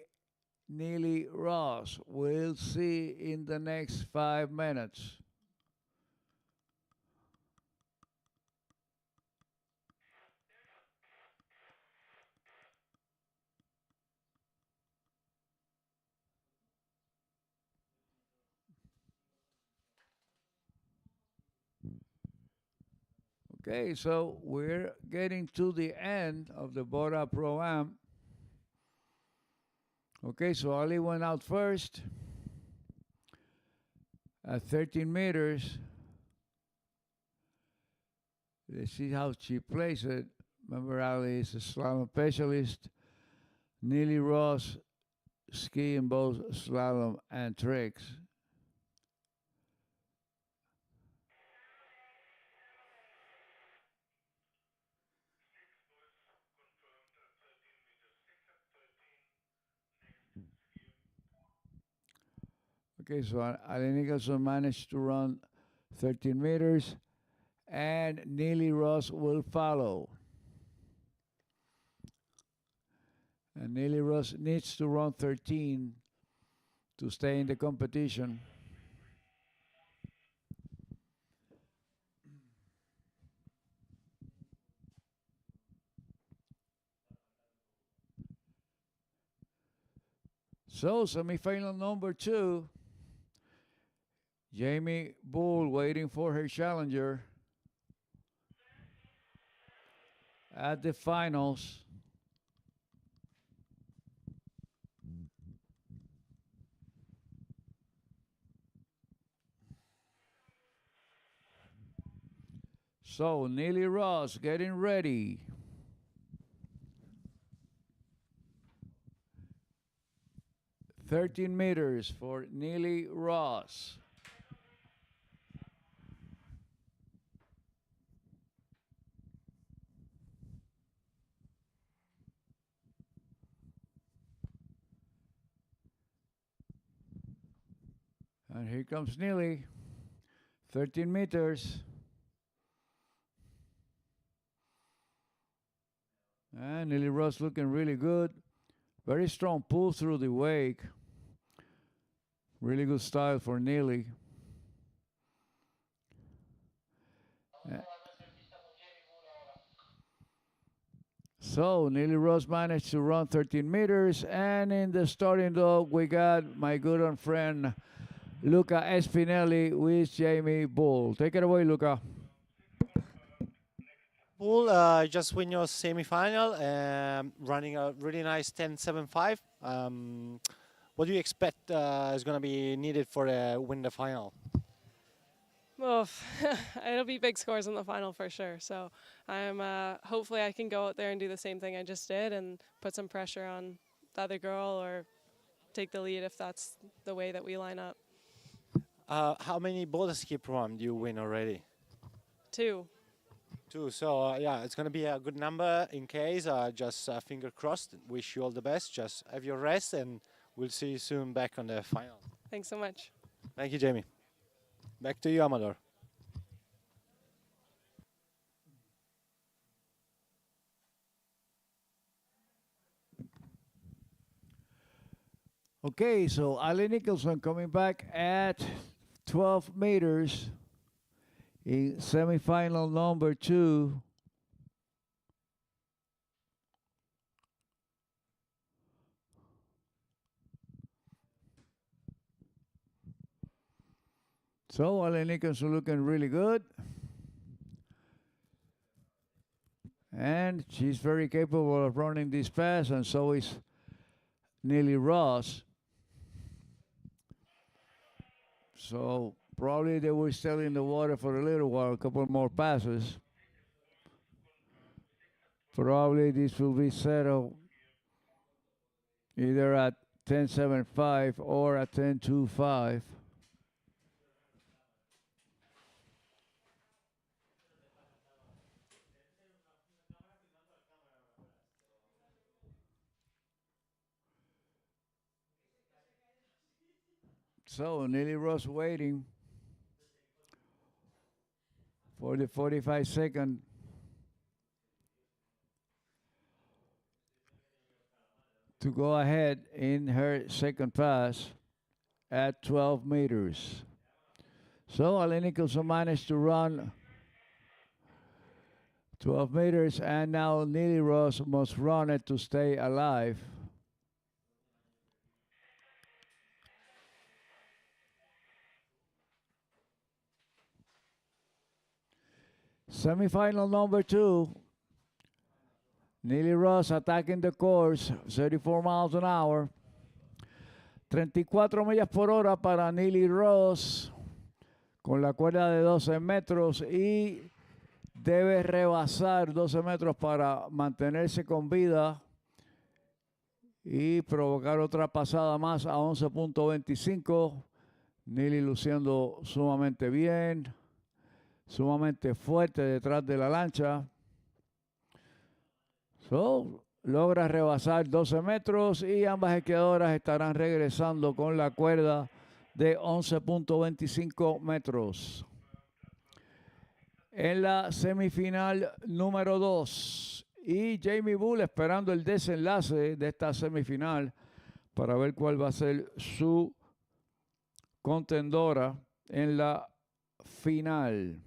Neely Ross? We'll see in the next 5 minutes. Okay, so we're getting to the end of the Botaski ProAm. Okay, so Ali went out first at 13 meters. Let's see how she plays it. Remember, Ali is a slalom specialist. Neely Ross ski in both slalom and tricks. Okay, so Ali Nicholson managed to run 13 meters, and Neely Ross will follow. And Neely Ross needs to run 13 to stay in the competition. So, semifinal number 2. Jamie Bull waiting for her challenger at the finals. So, Neely Ross getting ready. "13 meters for Neely Ross. And here comes Neely. 13 meters. And Neely Ross looking really good. Very strong pull through the wake. Really good style for Neely. So Neely Ross managed to run 13 meters. And in the starting dog, we got my good old friend Luca Espinelli with Jamie Bull. Take it away, Luca. Bull just win your semi-final, running a really nice 10.75. What do you expect is going to be needed for win the final? Well, it'll be big scores in the final for sure. So I'm hopefully I can go out there and do the same thing I just did and put some pressure on the other girl or take the lead if that's the way that we line up. How many Botaski ProAm do you win already? 2. 2. So yeah, it's going to be a good number in case. Just finger crossed. Wish you all the best. Just have your rest, and we'll see you soon back on the final. Thanks so much. Thank you, Jamie. Back to you, Amador. Okay, so Ali Nicholson coming back at 12 meters in semifinal number 2. So Ali Nicholson looking really good. And she's very capable of running this pass, and so is Neely Ross. So probably they will stay in the water for a little while, a couple more passes. Probably this will be settled either at 10.75 or at 10.25. So Neely Ross waiting for the 45-second. To go ahead in her second pass at 12 meters. So Ali Nicholson managed to run 12 meters, and now Neely Ross must run it to stay alive. Semifinal number 2. Neely Ross attacking the course, 34 miles an hour. 34 millas por hora para Neely Ross con la cuerda de 12 metros y debe rebasar 12 metros para mantenerse con vida y provocar otra pasada más a 11.25. Neely luciendo sumamente bien, sumamente fuerte detrás de la lancha. So, logra rebasar 12 metros y ambas esquiadoras estarán regresando con la cuerda de 11.25 metros. En la semifinal número 2. Y Jamie Bull esperando el desenlace de esta semifinal para ver cuál va a ser su contendora en la final.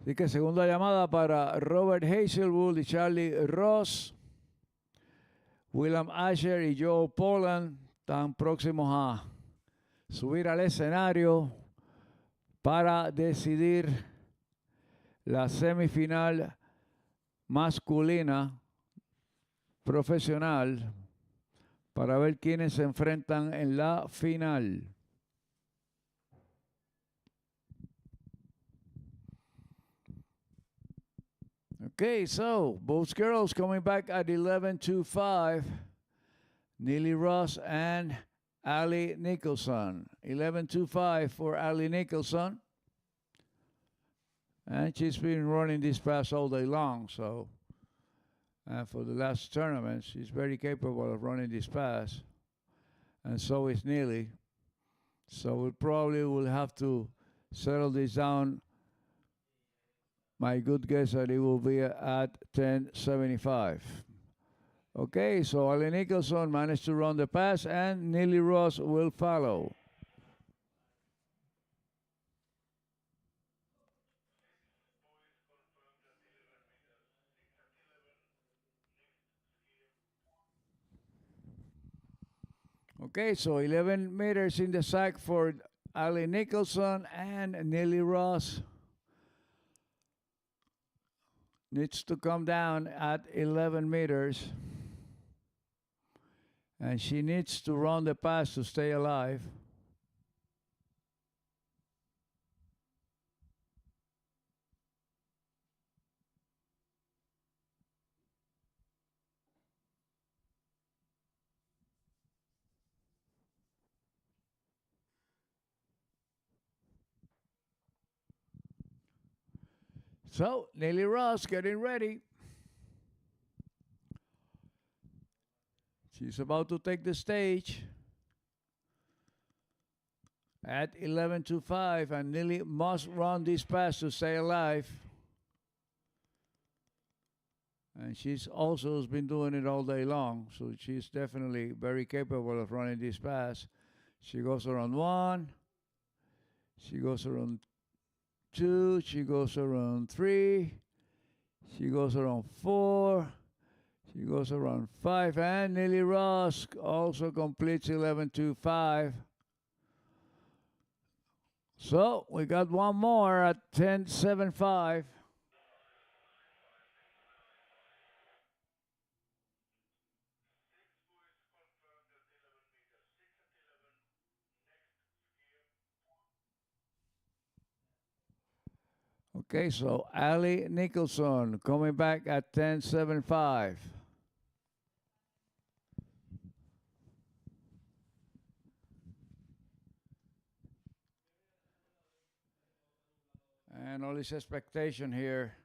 Así que segunda llamada para Robert Hazelwood y Charlie Ross. William Asher y Joe Poland están próximos a subir al escenario para decidir la semifinal masculina profesional para ver quiénes se enfrentan en la final. Okay, so both girls coming back at 11.25. Neely Ross and Ali Nicholson. 11.25 for Ali Nicholson. And she's been running this pass all day long, so. And for the last tournament, she's very capable of running this pass. And so is Neely. So we probably will have to settle this down. My good guess that it will be at 10:75. Okay, so Ali Nicholson managed to run the pass, and Neely Ross will follow. Okay, so 11 meters in the sack for Ali Nicholson, and Neely Ross needs to come down at 11 meters. And she needs to run the pass to stay alive. So, Neely Ross getting ready. She's about to take the stage at 11:25, and Neely must run this pass to stay alive. And she's also been doing it all day long, so she's definitely very capable of running this pass. She goes around 1, she goes around 2, she goes around 3, she goes around 4, she goes around 5, and Neely Ross also completes 11:25. So we got one more at 10:75. Okay, so Ali Nicholson coming back at 10:75. And all this expectation here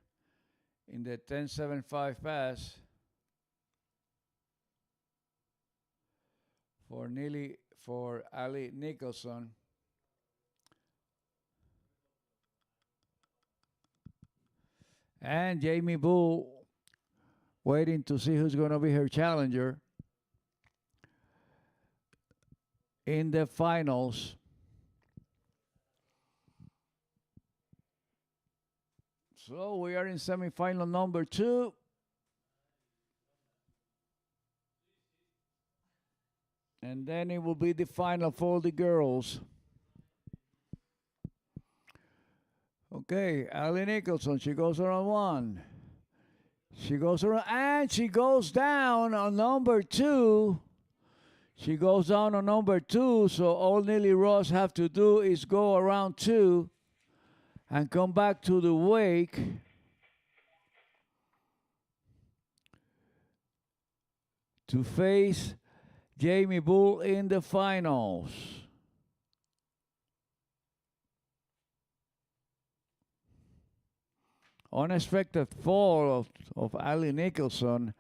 in the 10:75 pass for Ali Nicholson. And Jamie Bull waiting to see who's going to be her challenger in the finals. So we are in semifinal number 2. And then it will be the final for the girls. Okay, Ali Nicholson, she goes around 1. She goes around, and she goes down on number 2. She goes down on number 2, so all Neely Ross have to do is go around 2 and come back to the wake. To face Jamie Bull in the finals. Unexpected fall of Ali Nicholson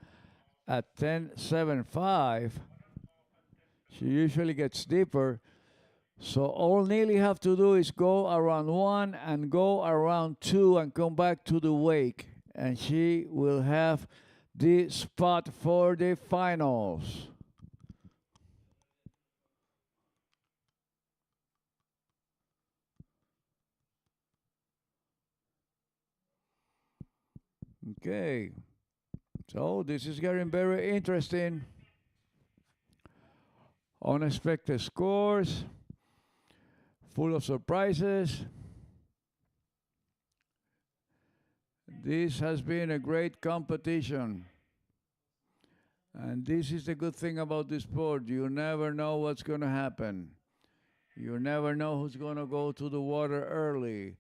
at 10:75. She usually gets deeper. So all Neely have to do is go around 1 and go around 2 and come back to the wake. And she will have the spot for the finals. Okay, so this is getting very interesting. Unexpected scores, full of surprises. This has been a great competition. And this is the good thing about this sport. You never know what's going to happen. You never know who's going to go to the water early.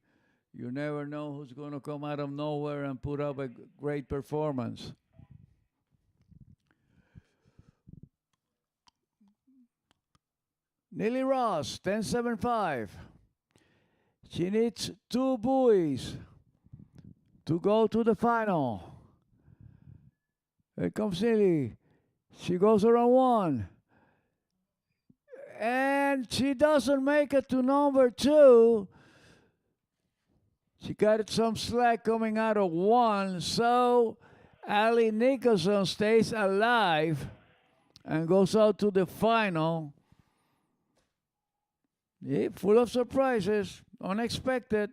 You never know who's going to come out of nowhere and put up a great performance. Neely Ross, 10:75. She needs 2 buoys to go to the final. Here comes Neely. She goes around one. And she doesn't make it to number two. She got some slack coming out of one. So Ali Nicholson stays alive and goes out to the final. Yeah, full of surprises, unexpected.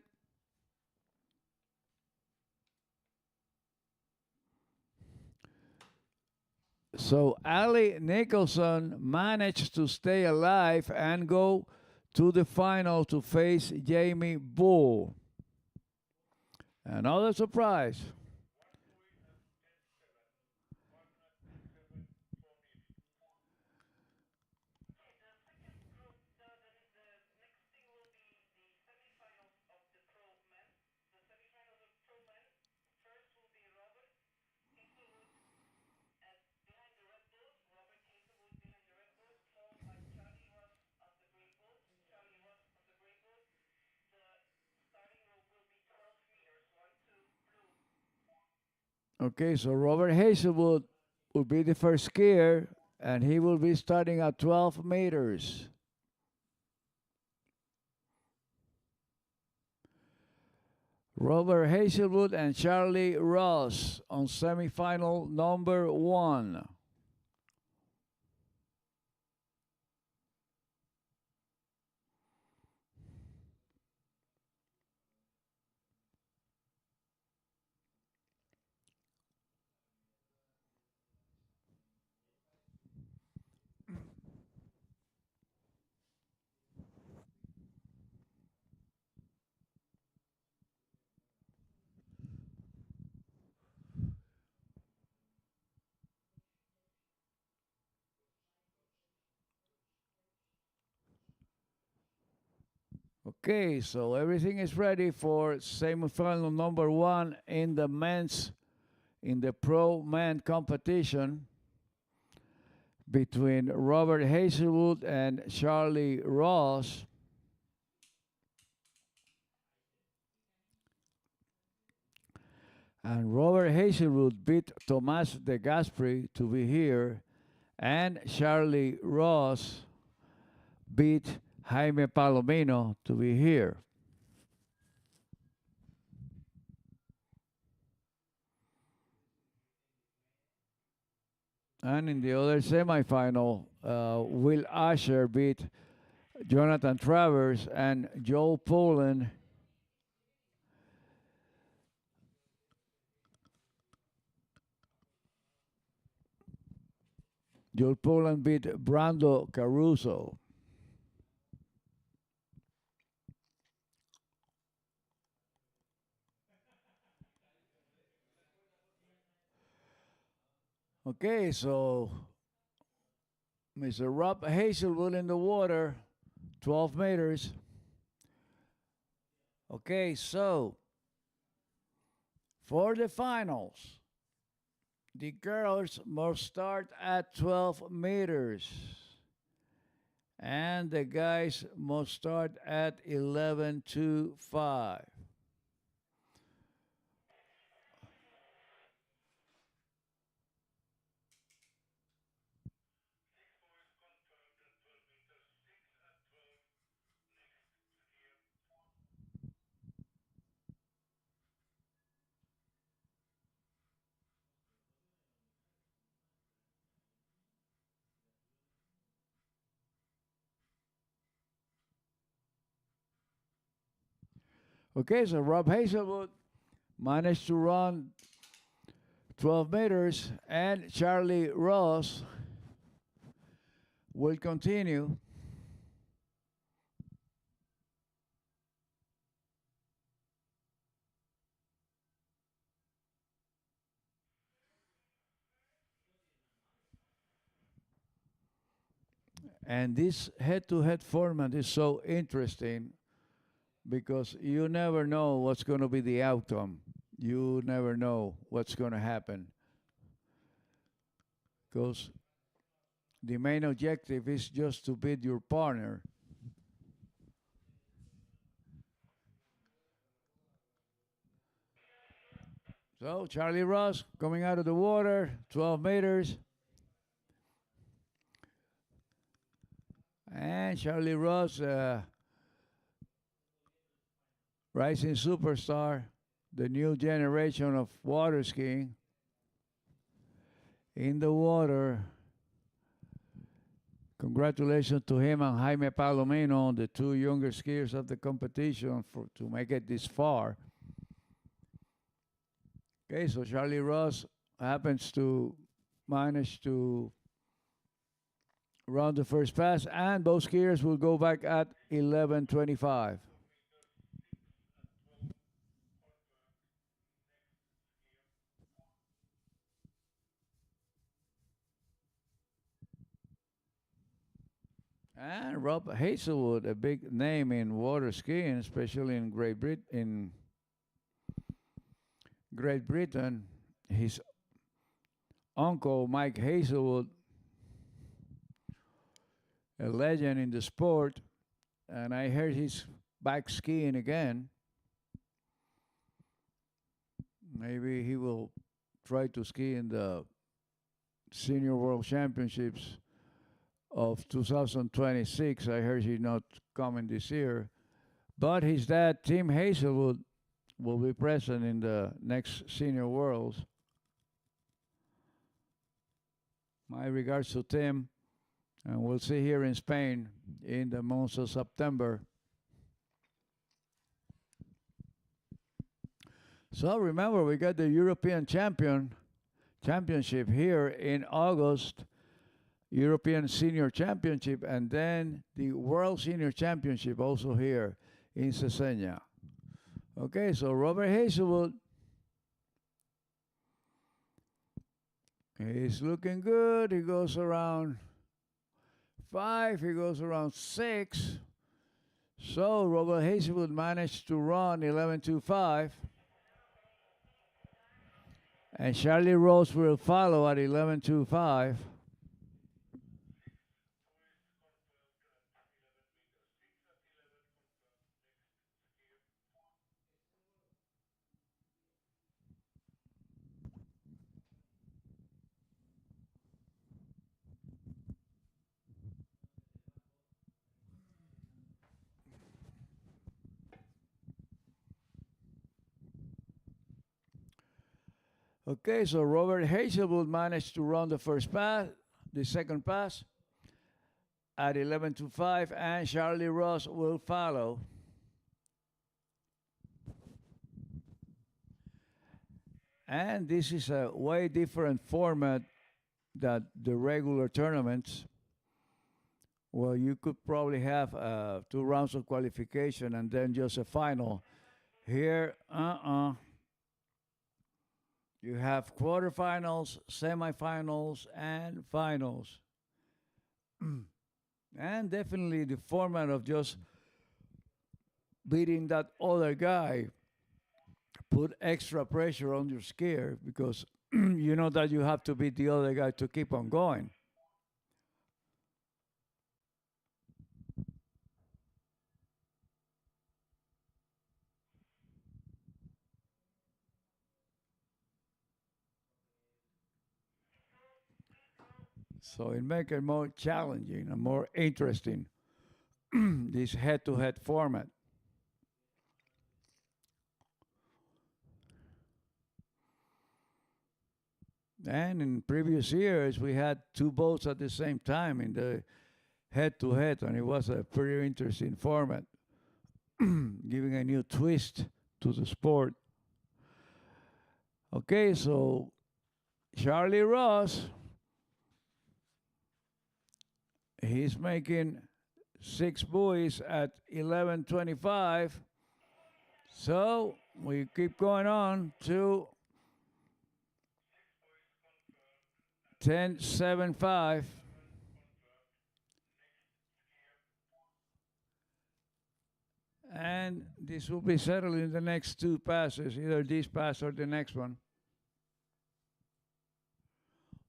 So Ali Nicholson managed to stay alive and go to the final to face Jamie Bull. Another surprise. Okay, so Robert Hazelwood will be the first skier, and he will be starting at 12 meters. Robert Hazelwood and Charlie Ross on semifinal number 1. Okay, so everything is ready for semifinal number 1 in the pro man competition between Robert Hazelwood and Charlie Ross. And Robert Hazelwood beat Tomas de Gasperi to be here, and Charlie Ross beat Jaime Palomino to be here. And in the other semifinal, Will Asher beat Jonathan Travers, and Joel Poland beat Brando Caruso. Okay, so Mr. Rob Hazelwood in the water, 12 meters. Okay, so for the finals, the girls must start at 12 meters. And the guys must start at 11.25. Okay, so Rob Hazelwood managed to run 12 meters, and Charlie Ross will continue. And this head-to-head format is so interesting because you never know what's going to be the outcome. You never know what's going to happen. Because the main objective is just to beat your partner. So Charlie Ross coming out of the water, 12 meters. And Charlie Ross, rising superstar, the new generation of water skiing. In the water. Congratulations to him and Jaime Palomino, the two younger skiers of the competition, to make it this far. Okay, so Charlie Ross happens to manage to run the first pass, and both skiers will go back at 11:25. And Rob Hazelwood, a big name in water skiing, especially in Great Britain. His uncle, Mike Hazelwood, a legend in the sport, and I heard he's back skiing again. Maybe he will try to ski in the Senior World Championships of 2026. I heard he's not coming this year. But his dad, Tim Hazelwood, will be present in the next Senior Worlds. My regards to Tim, and we'll see here in Spain in the month of September. So remember, we got the European Championship here in August, European Senior Championship, and then the World Senior Championship also here in Cesena. Okay, so Robert Hazelwood, he's looking good. He goes around 5, he goes around 6. So Robert Hazelwood managed to run 11:25. And Charlie Rose will follow at 11:25. Okay, so Robert Hazelwood managed to run the second pass at 11:25, and Charlie Ross will follow. And this is a way different format than the regular tournaments. Well, you could probably have 2 rounds of qualification and then just a final. Here, you have quarterfinals, semifinals, and finals. And definitely the format of just beating that other guy put extra pressure on your skier, because you know that you have to beat the other guy to keep on going. So it makes it more challenging and more interesting, this head-to-head format. And in previous years, we had 2 boats at the same time in the head-to-head, and it was a pretty interesting format, giving a new twist to the sport. Okay, so Charlie Ross, he's making 6 buoys at 11:25. So we keep going on to 10:75. And this will be settled in the next 2 passes, either this pass or the next one.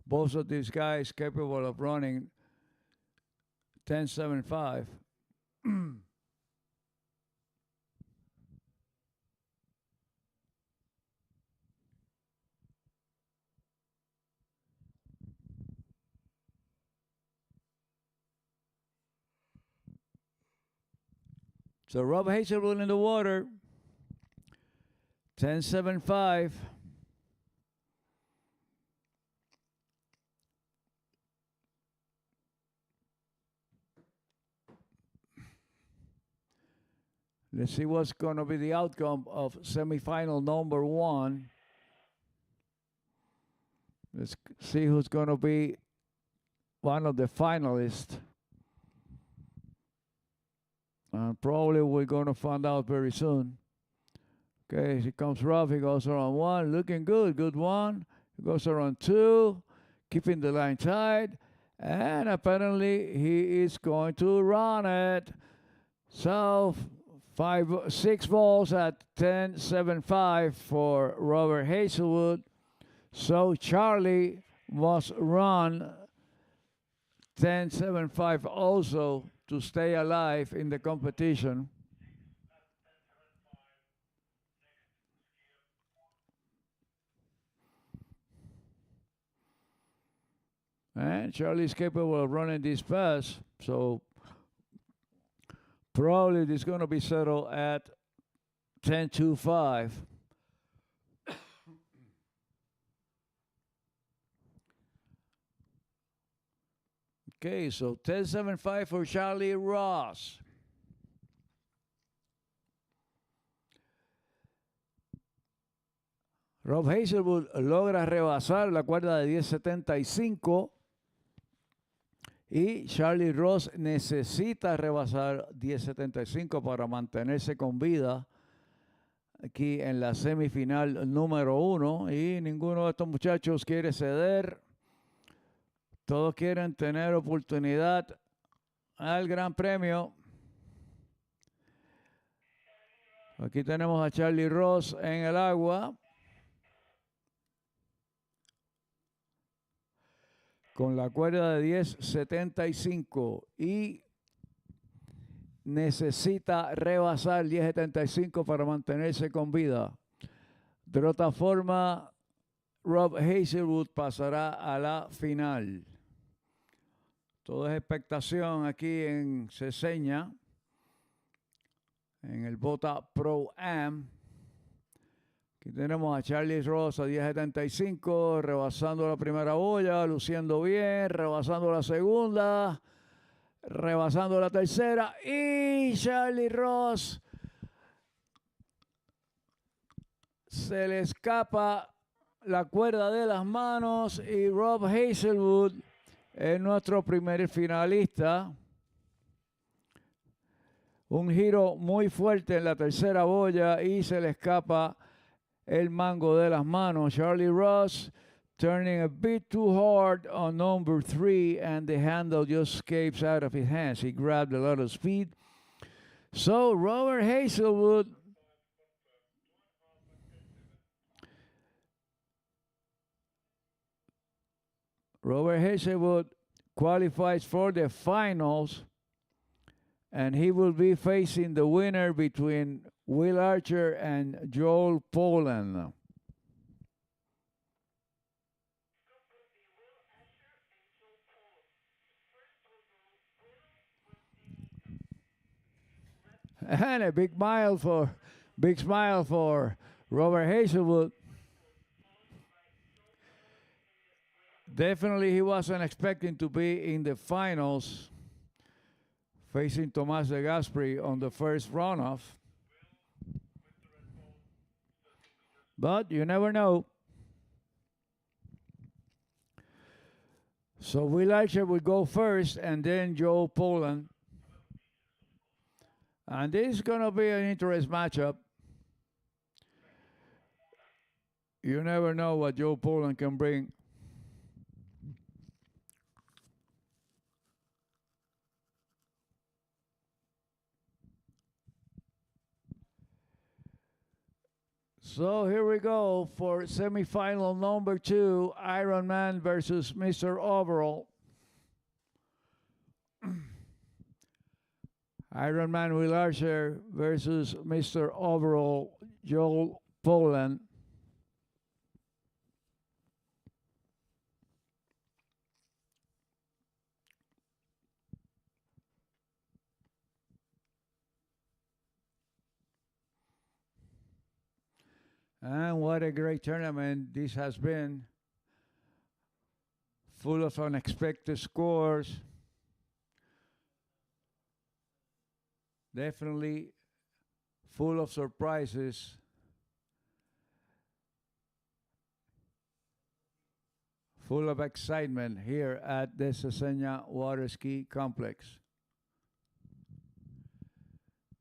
Both of these guys capable of running 10:75. So Rob Hazelwood in the water. 10.75. Let's see what's going to be the outcome of semifinal number 1. Let's see who's going to be one of the finalists. And probably we're going to find out very soon. Okay, here comes Rob. He goes around 1, looking good. Good 1. He goes around 2, keeping the line tight. And apparently he is going to run it. So 6 balls at 10.75 for Robert Hazelwood. So Charlie must run 10.75 also to stay alive in the competition. And Charlie's capable of running this pass, so probably this is going to be settled at 10.25. Okay, so 10.75 for Charlie Ross. Rob Hazelwood logra rebasar la cuerda de 10.75 y Charlie Ross necesita rebasar 10.75 para mantenerse con vida aquí en la semifinal número 1 y ninguno de estos muchachos quiere ceder. Todos quieren tener oportunidad al Gran Premio. Aquí tenemos a Charlie Ross en el agua. Con la cuerda de 10.75 y necesita rebasar 10.75 para mantenerse con vida. De otra forma, Rob Hazelwood pasará a la final. Todo es expectación aquí en Ceseña, en el Bota ProAm. Aquí tenemos a Charlie Ross a 10.75, rebasando la primera boya, luciendo bien, rebasando la segunda, rebasando la tercera y Charlie Ross se le escapa la cuerda de las manos y Rob Hazelwood es nuestro primer finalista. Un giro muy fuerte en la tercera boya y se le escapa el mango de las manos. Charlie Ross turning a bit too hard on number 3 and the handle just escapes out of his hands. He grabbed a lot of speed. So Robert Hazelwood qualifies for the finals, and he will be facing the winner between Will Archer and Joel Poland. And a big smile for Robert Hazelwood. Definitely he wasn't expecting to be in the finals facing Tomás de Gasperi on the first runoff. But you never know. So Will Archer will go first and then Joe Poland. And this is going to be an interesting matchup. You never know what Joe Poland can bring. So here we go for semifinal number 2, Ironman versus Mr. Overall. Ironman Will Archer versus Mr. Overall Joel Poland. And what a great tournament this has been. Full of unexpected scores. Definitely full of surprises. Full of excitement here at the Cesena Water Ski Complex.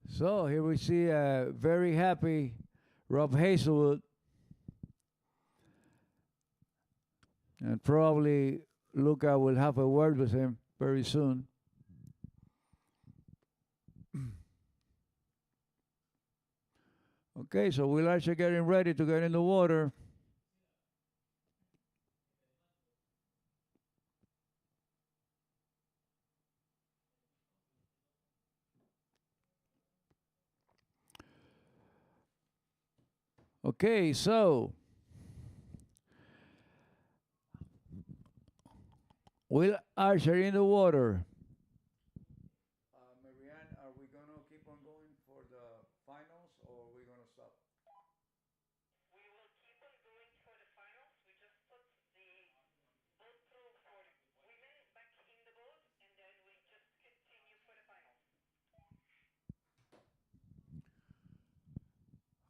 So here we see a very happy Rob Hazelwood. And probably Luca will have a word with him very soon. Okay, so Will Archer getting ready to get in the water. Okay, so Will Archer in the water. Marianne, are we going to keep on going for the finals or are we going to stop?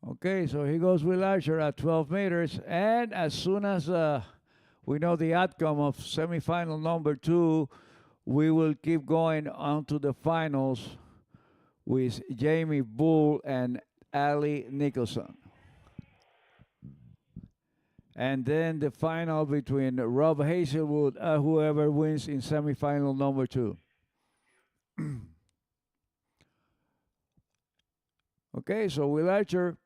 Okay, so he goes Will Archer at 12 meters, and as soon as we know the outcome of semifinal number 2, we will keep going on to the finals with Jamie Bull and Ali Nicholson. And then the final between Rob Hazelwood, whoever wins in semifinal number 2. Okay, so Will Archer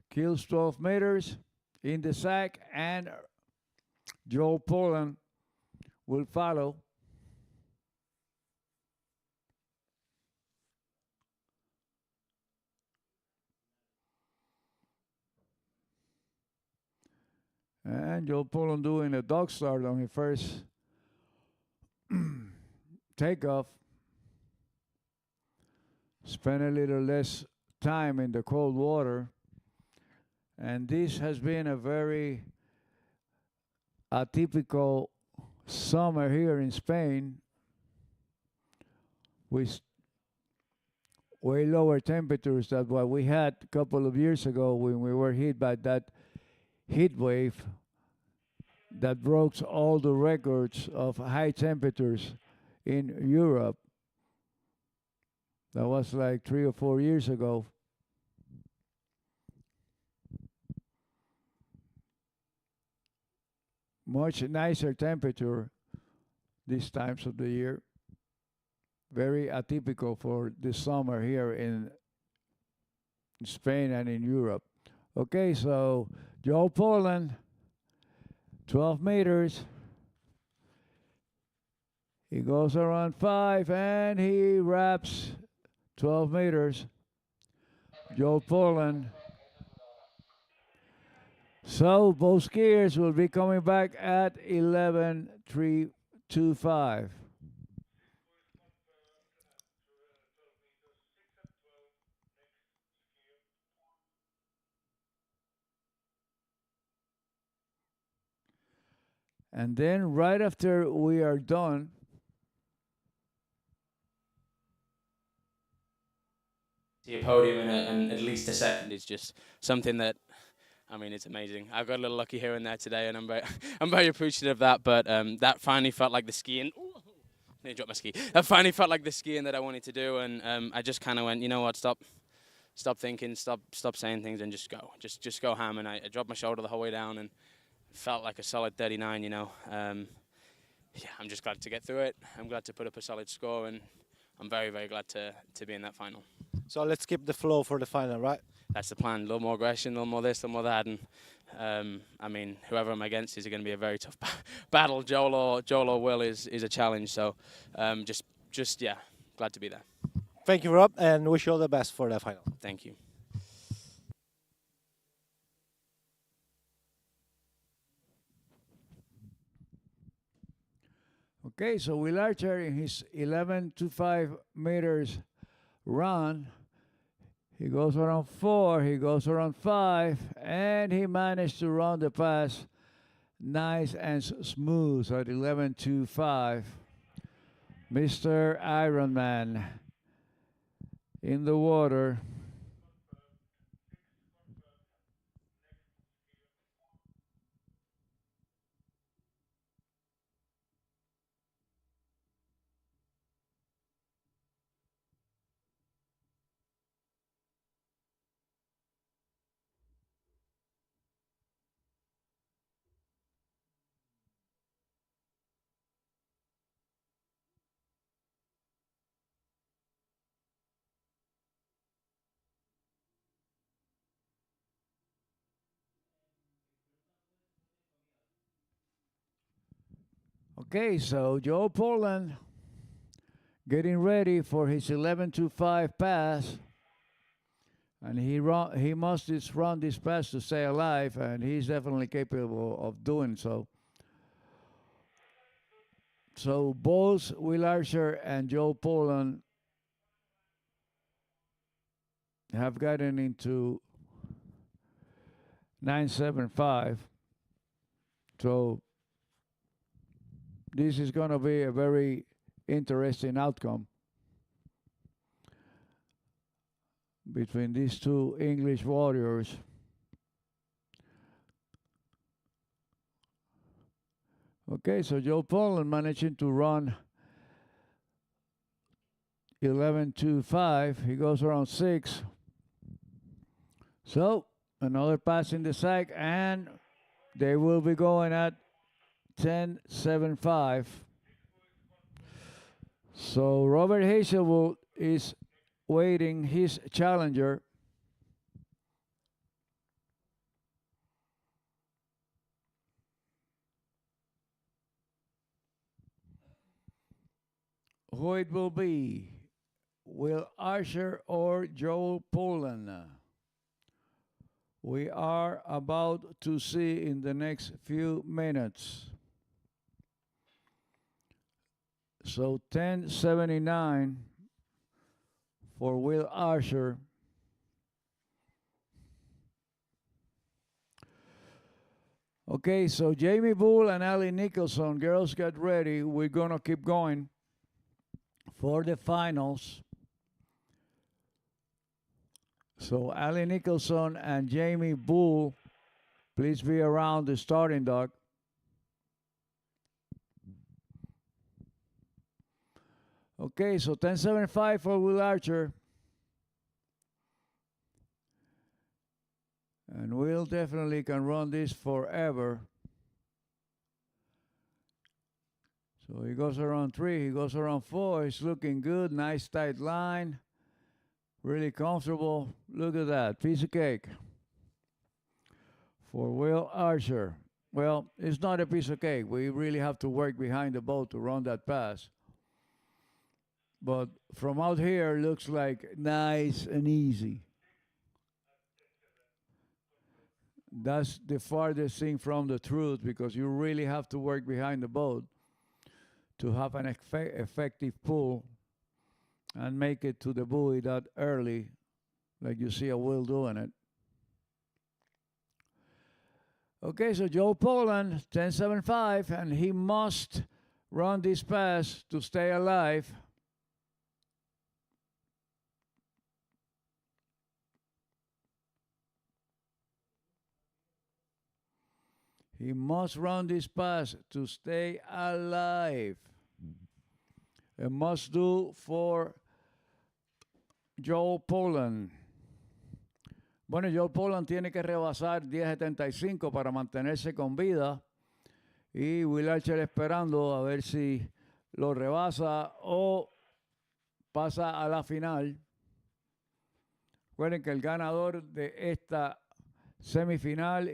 kills 12 meters in the sack, and Joel Poland will follow. And Joel Poland doing a dog start on his first takeoff. Spend a little less time in the cold water. And this has been a very atypical summer here in Spain with way lower temperatures than what we had a couple of years ago when we were hit by that heat wave that broke all the records of high temperatures in Europe. That was like 3 or 4 years ago. Much nicer temperature these times of the year. Very atypical for the summer here in Spain and in Europe. Okay, so Joe Poland, 12 meters. He goes around 5 and he wraps 12 meters. Joe Poland. So both skiers will be coming back at 11.325. And then right after we are done, see a podium and at least a second is just something that, I mean, it's amazing. I got a little lucky here and there today, and I'm very appreciative of that. But that finally felt like the skiing. I dropped my ski. That finally felt like the skiing that I wanted to do, and I just kind of went, you know what, stop thinking, stop saying things, and just go, just go ham. And I dropped my shoulder the whole way down, and felt like a solid 39. You know, yeah, I'm just glad to get through it. I'm glad to put up a solid score, and I'm very, very glad to be in that final. So let's keep the flow for the final, right? That's the plan. A little more aggression, a little more this, a little more that, and I mean, whoever I'm against is going to be a very tough battle. Joel or Will is a challenge. So just yeah, glad to be there. Thank you, Rob, and wish you all the best for the final. Thank you. okay, so Will Archer in his 11.25 meters run, He goes around 4, he goes around 5, and he managed to run the pass nice and smooth at 11.25. Mr. Ironman in the water. Okay, so Joe Poland getting ready for his 11.25 pass. And he must just run this pass to stay alive, and he's definitely capable of doing so. So both Will Archer and Joe Poland have gotten into 9.75. So this is going to be a very interesting outcome between these two English warriors. Okay, so Joe Poland managing to run 11.25. He goes around 6. So another pass in the sack, and they will be going at 10.75. So Robert Hazelwood is waiting his challenger. Who it will be, Will Archer or Joe Poland? We are about to see in the next few minutes. So 10.79 for Will Archer. Okay, so Jamie Bull and Ali Nicholson, girls get ready. We're going to keep going for the finals. So Ali Nicholson and Jamie Bull, please be around the starting dock. Okay, so 10.75 for Will Archer. And Will definitely can run this forever. So he goes around 3, he goes around 4. He's looking good, nice tight line. Really comfortable. Look at that, piece of cake for Will Archer. Well, it's not a piece of cake. We really have to work behind the boat to run that pass. But from out here, looks like nice and easy. That's the farthest thing from the truth, because you really have to work behind the boat to have an effective pull and make it to the buoy that early, like you see a Will doing it. Okay, so Joe Poland, 10.75, and he must run this pass to stay alive. He must run this pass to stay alive. A must do for Joe Poland. Bueno, Joe Poland tiene que rebasar 10.75 para mantenerse con vida. Y Will Archer esperando a ver si lo rebasa o pasa a la final. Recuerden que el ganador de esta semifinal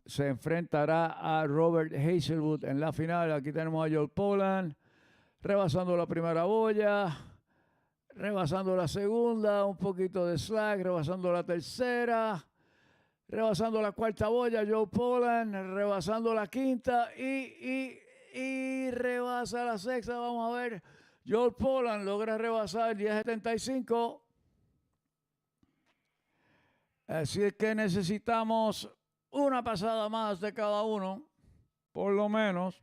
se enfrentará a Robert Hazelwood en la final. Aquí tenemos a Joe Poland rebasando la primera boya, rebasando la segunda, un poquito de slack, rebasando la tercera, rebasando la cuarta boya, Joe Poland, rebasando la quinta y rebasa la sexta. Vamos a ver, Joe Poland logra rebasar 10.75. Así es que necesitamos una pasada más de cada uno, por lo menos.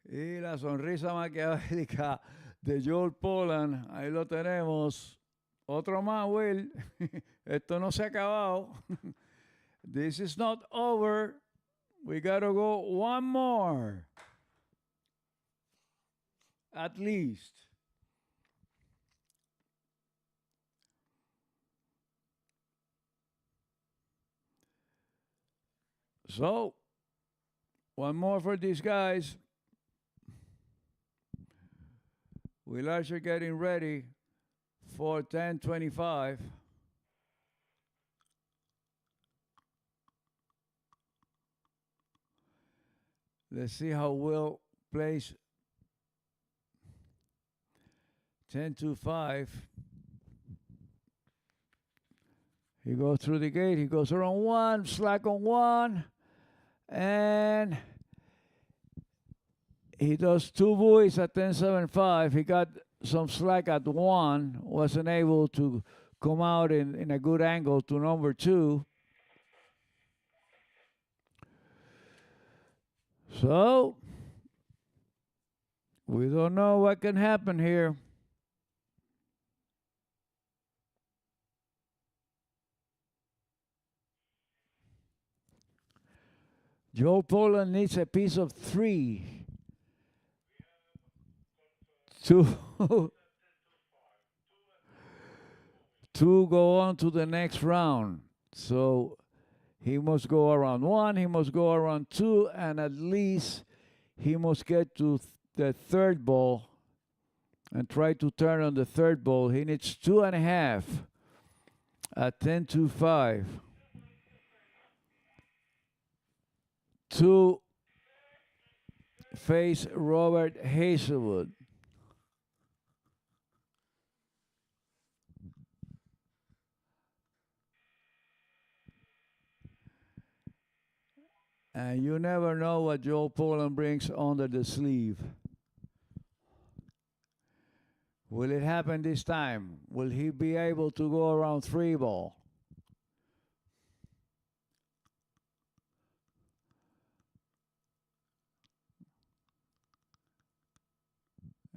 Y la sonrisa maquiavélica de Joel Poland, ahí lo tenemos. Otro más, Will. Esto no se ha acabado. This is not over. We gotta go one more. At least. So, one more for these guys. Will Archer getting ready for 10:25. Let's see how Will plays 10-5. He goes through the gate. He goes around one, slack on one, and he does two buoys at 10.75. He got some slack at one, wasn't able to come out in a good angle to number two. So, we don't know what can happen here. Joe Poland needs a piece of three to, to go on to the next round. So he must go around one, he must go around two, and at least he must get to the third ball and try to turn on the third ball. He needs 2.5 at 10-5 to face Robert Hazelwood. And you never know what Joe Poland brings under the sleeve. Will it happen this time? Will he be able to go around three ball?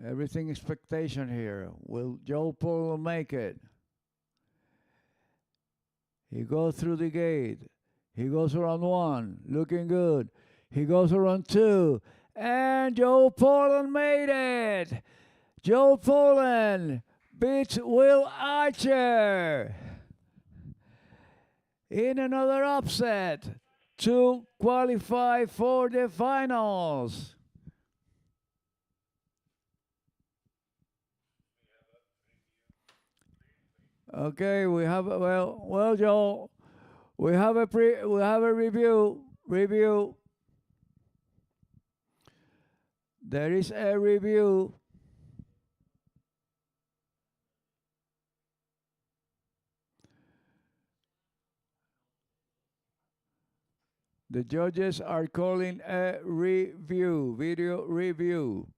Everything expectation here. Will Joe Poland make it? He goes through the gate. He goes around one, looking good. He goes around two, and Joe Poland made it. Joe Poland beats Will Archer in another upset to qualify for the finals. Okay, we have well, Joe. We have a review. There is a review. The judges are calling a review, video review.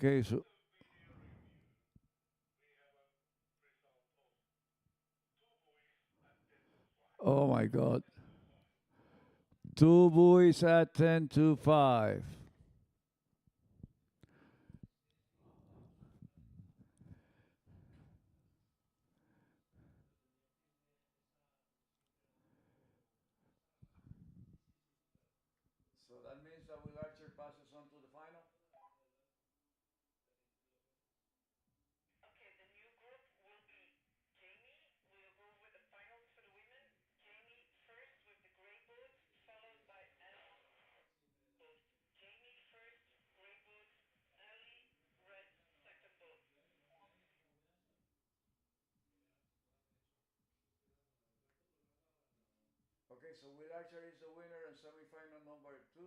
Okay, so oh my God. Two buoys at 10-5. So that means that Will Archer passes on to the final? Okay, Okay, so Will Archer is the winner in semifinal number 2.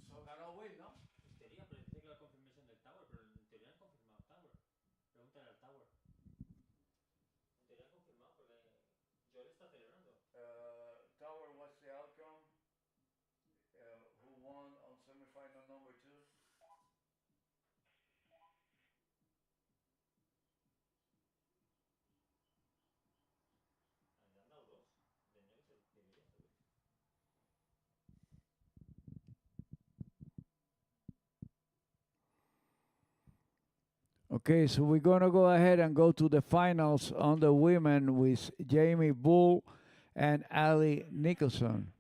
So ganó Will, ¿no? En teoría, pero dice que la confirmation del Tower, pero en teoría han confirmado Tower. Pregúntale al Tower. En teoría han confirmado porque Joel está celebrando. Tower, what's the outcome? Who won on semifinal number 2? Le han dado 2. Tendría que ser, debería ser Will. Okay, so we're going to go ahead and go to the finals on the women with Jamie Bull and Ali Nicholson.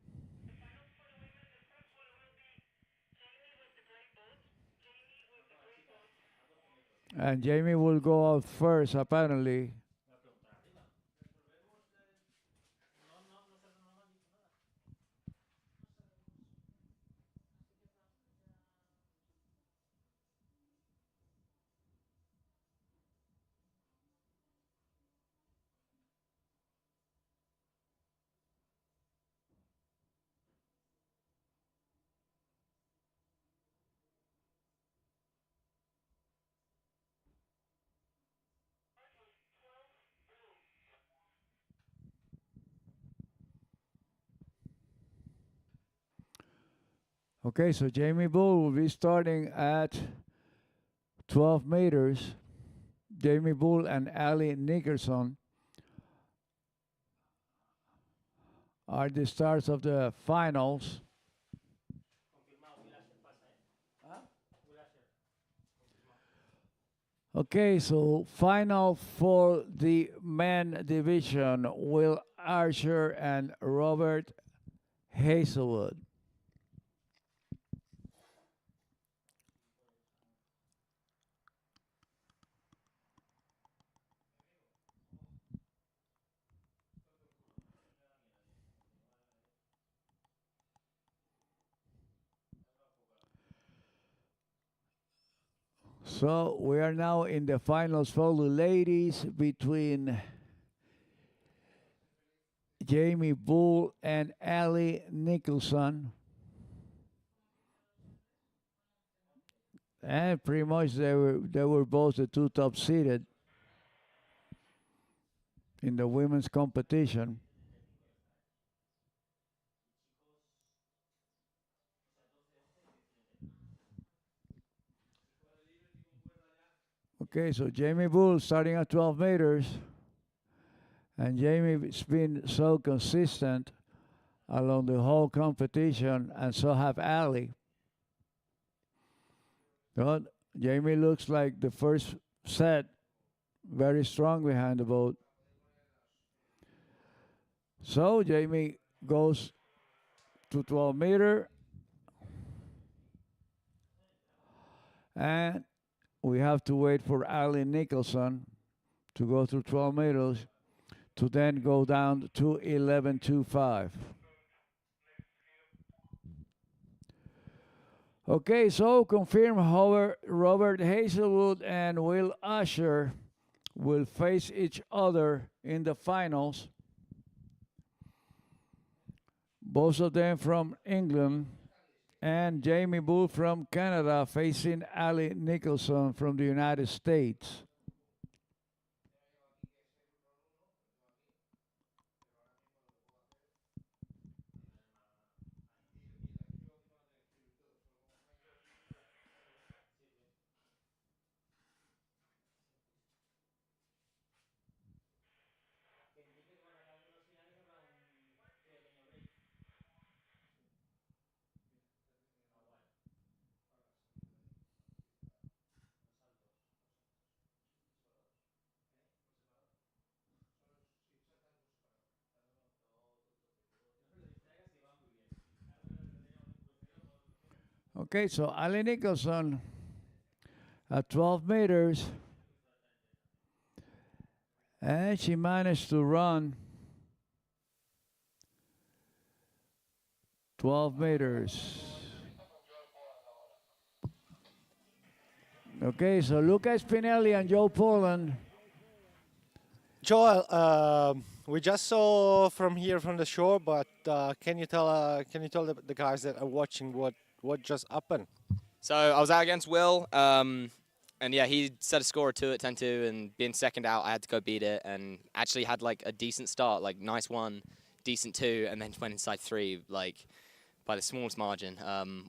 And Jamie will go out first, apparently. Okay, so Jamie Bull will be starting at 12 meters. Jamie Bull and Ali Nicholson are the stars of the finals. Okay, so final for the men division, Will Archer and Robert Hazelwood. So we are now in the finals for the ladies between Jamie Bull and Ali Nicholson. And pretty much they were both the two top seeded in the women's competition. Okay, so Jamie Bull starting at 12 meters. And Jamie's been so consistent along the whole competition, and so have Ali. But Jamie looks like the first set very strong behind the boat. So Jamie goes to 12 meter. And we have to wait for Ali Nicholson to go through 12 meters to then go down to 11.25. Okay, so confirm how Robert Hazelwood and Will Usher will face each other in the finals. Both of them from England, and Jamie Bull from Canada facing Ali Nicholson from the United States. Que indique que para algunos finales habrá un pequeño break. Ah, guay. Los saltos. ¿Eh? Por separado. Sí, exactamente por separado. No me lo distraigas que va muy bien. Okay, so Ali Nicholson at 12 meters. And she managed to run 12 meters. Okay, so Luca Spinelli and Joe Poland. Joel, we just saw from here from the shore, but can you tell the guys that are watching what just happened? So I was out against Will, and yeah, he set a score of 2 at 10-2, and being second out, I had to go beat it, and actually had like a decent start, like nice 1, decent 2, and then went inside 3, like by the smallest margin,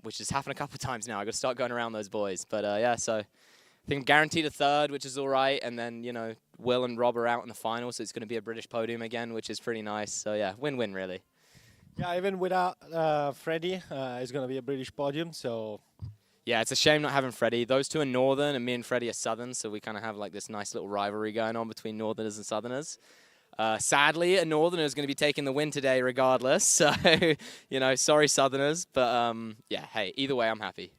which has happened a couple of times now. I got to start going around those boys, but yeah, so I think I'm guaranteed a 3rd, which is all right, and then you know Will and Rob are out in the final, so it's going to be a British podium again, which is pretty nice. So yeah, win-win really. Yeah, even without Freddie, it's going to be a British podium. So yeah, it's a shame not having Freddie. Those two are Northern, and me and Freddie are Southern, so we kind of have like this nice little rivalry going on between Northerners and Southerners. Sadly, a Northerner is going to be taking the win today regardless, so, you know, sorry Southerners, but yeah, hey, either way, I'm happy.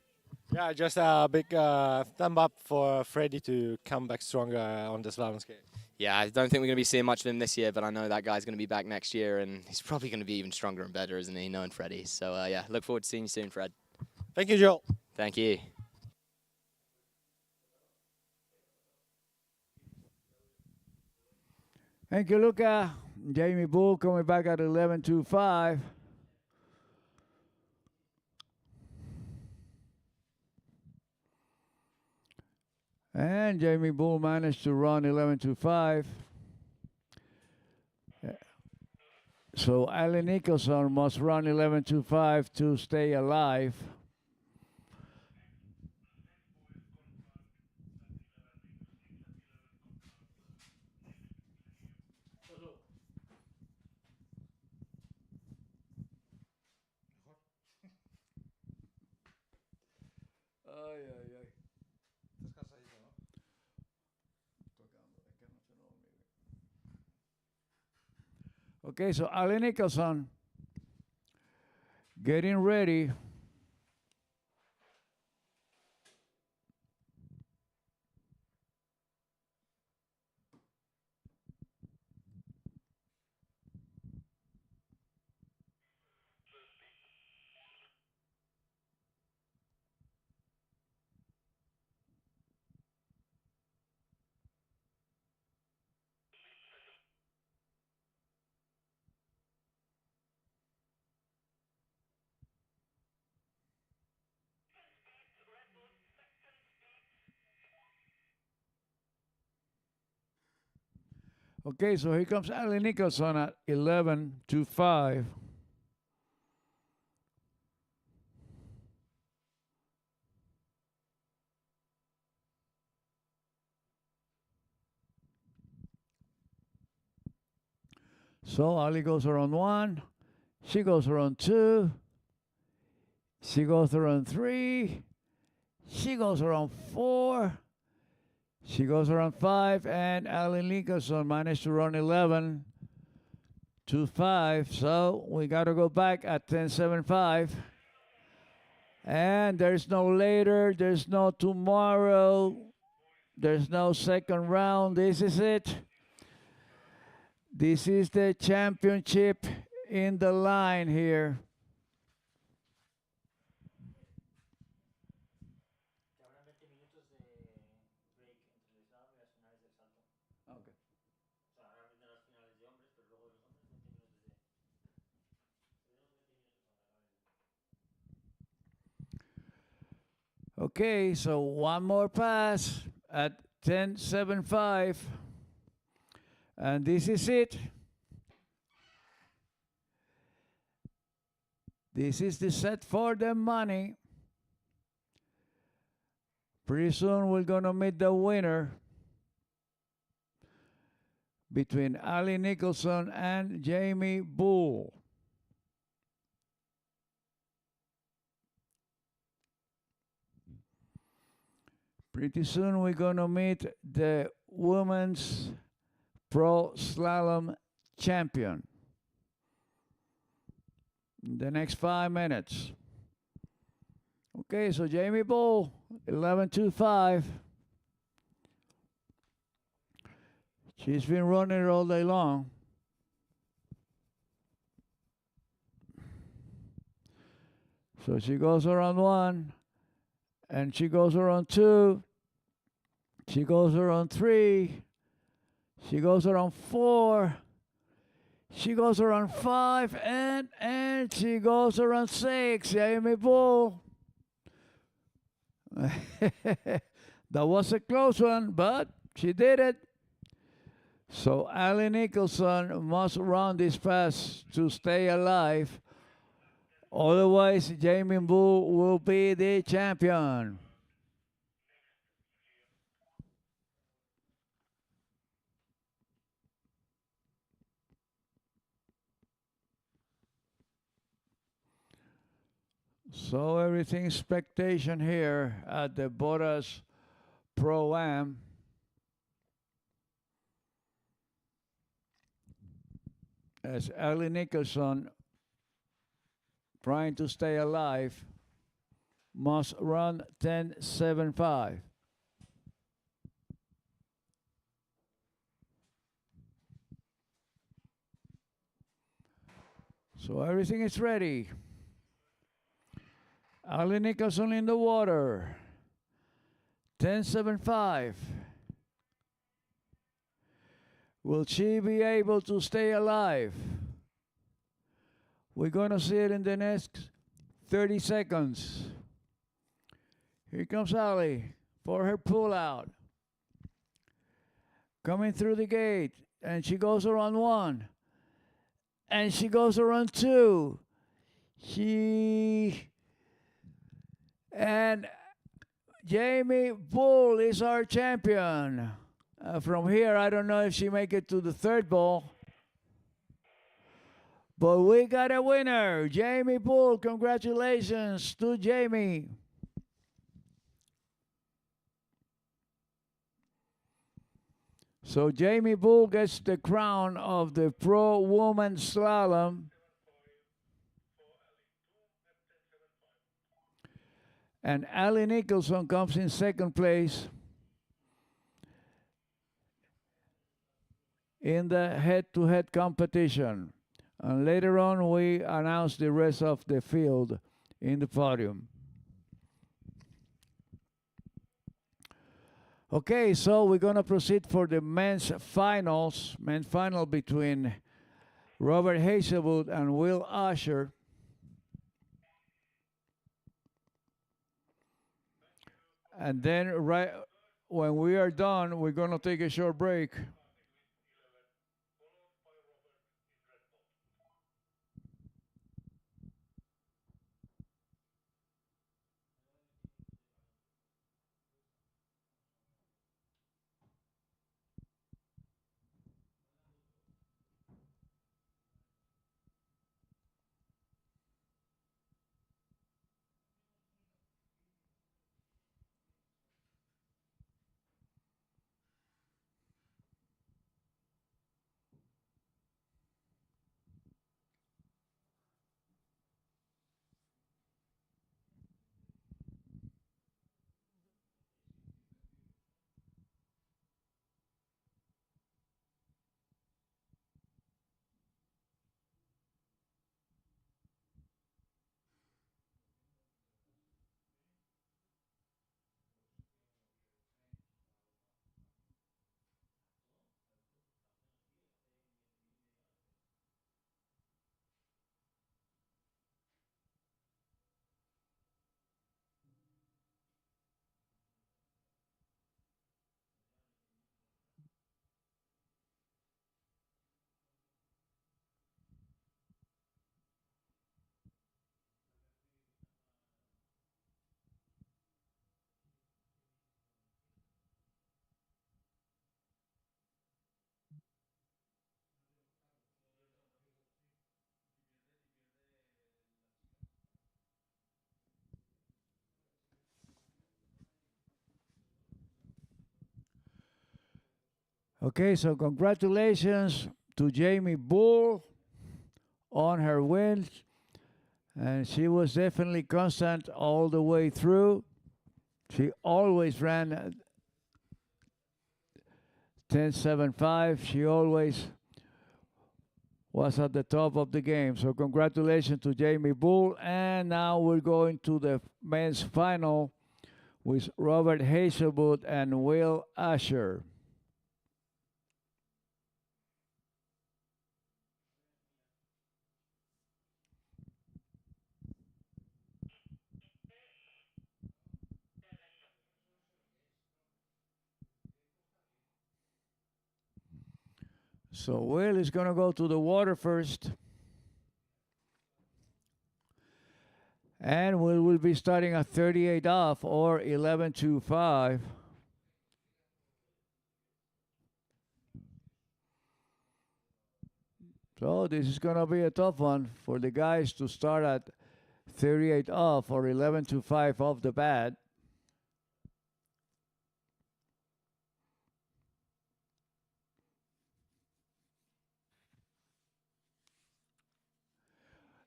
Yeah, just a big thumb up for Freddie to come back stronger on the slalom skate. Yeah, I don't think we're going to be seeing much of him this year, but I know that guy's going to be back next year, and he's probably going to be even stronger and better, isn't he, knowing Freddie? So, yeah, look forward to seeing you soon, Fred. Thank you, Joel. Thank you. Thank you, Luca. Jamie Bull coming back at 11.25. And Jamie Bull managed to run 11.25. So Ali Nicholson must run 11.25 to stay alive. Ay, ay, ay. Estás cansadito, ¿no? Tocando, es que anoche no dormí. Okay, so Ali Nicholson getting ready. Okay, so here comes Ali Nicholson at 11.25. So Ali goes around 1. She goes around 2. She goes around 3. She goes around 4. She goes around 5. And Ali Nicholson managed to run 11.25. So we got to go back at 10.75. And there's no later. There's no tomorrow. There's no second round. This is it. This is the championship in the line here. Okay, so one more pass at 10.75. And this is it. This is the set for the money. Pretty soon we're going to meet the winner between Ali Nicholson and Jamie Bull. Pretty soon we're going to meet the women's pro slalom champion. In the next 5 minutes. Okay, so Jamie Bull, 11.25. She's been running it all day long. So she goes around 1, and she goes around 2, she goes around 3, she goes around 4, she goes around 5, and she goes around 6. Jamie Bull. That was a close one, but she did it. So Ali Nicholson must run this pass to stay alive. Otherwise, Jamie Bull will be the champion. So everything expectation here at the Botaski ProAm. As Ali Nicholson, trying to stay alive, must run 10.75. So everything is ready. Ali Nicholson in the water. 10.75. Will she be able to stay alive? We're going to see it in the next 30 seconds. Here comes Ali for her pull out. Coming through the gate, and she goes around 1. And she goes around 2. And Jamie Bull is our champion. From here, I don't know if she make it to the 3rd ball. But we got a winner, Jamie Bull. Congratulations to Jamie. So Jamie Bull gets the crown of the Pro Woman Slalom. And Ali Nicholson comes in 2nd place in the head-to-head competition. And later on, we announce the rest of the field in the podium. Okay, so we're going to proceed for the men's finals. Men's final between Robert Hazelwood and Will Usher. And then right when we are done, we're going to take a short break. Okay, so congratulations to Jamie Bull on her win. And she was definitely constant all the way through. She always ran 10.75. She always was was at the top of the game. So congratulations to Jamie Bull. And now we're going to the men's final with Robert Hazelwood and Will Asher. So Will is going to go to the water first. And we will be starting at 38 off or 11.25. So this is going to be a tough one for the guys to start at 38 off or 11.25 off the bat.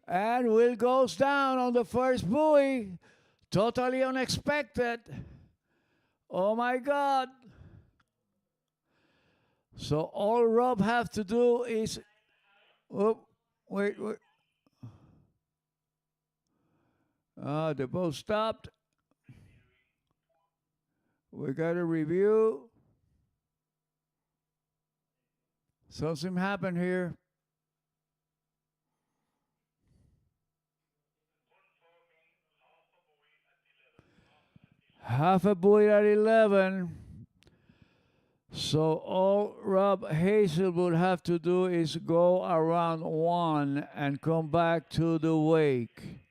And Will goes down on the first buoy. Totally unexpected. Oh my God. So all Rob have to do is, oh, wait. The boat stopped. We got a review. Something happened here. Half a buoy at 11. So all Rob Hazel would have to do is go around 1 and come back to the wake.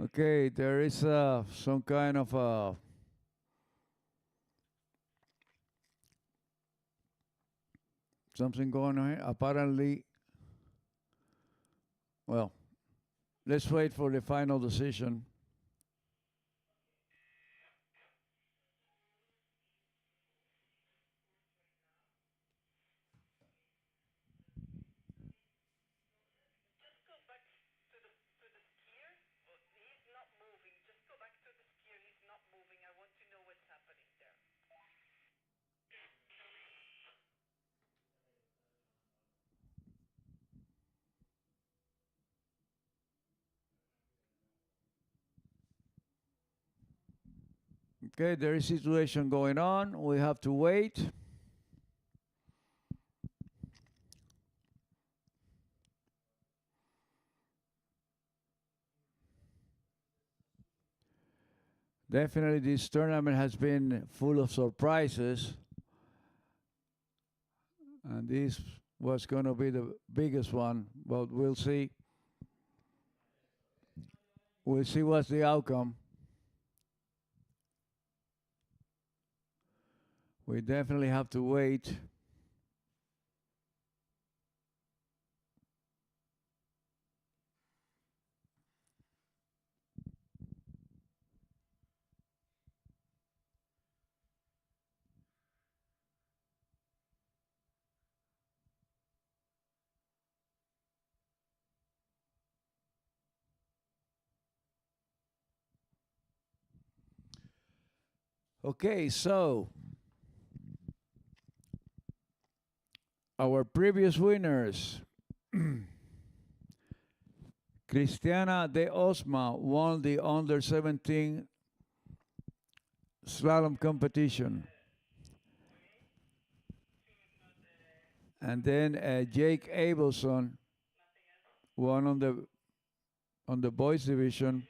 Okay, there is some kind of something going on here. Apparently, well, let's wait for the final decision. Okay, there is a situation going on. We have to wait. Definitely this tournament has been full of surprises. And this was going to be the biggest one, but we'll see. We'll see what's the outcome. We definitely have to wait. Okay, so our previous winners. Cristiana de Osma won the under 17 slalom competition. And then Jake Abelson won on the boys division.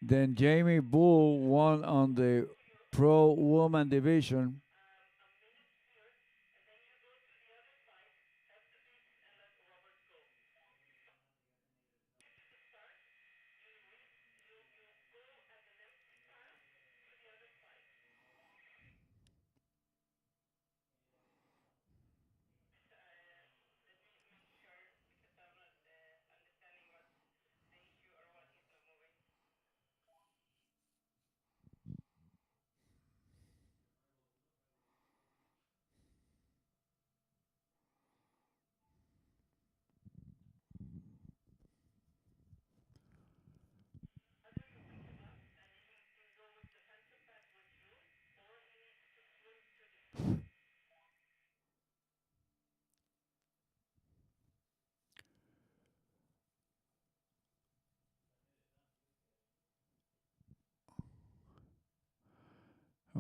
Then Jamie Bull won on the pro woman division.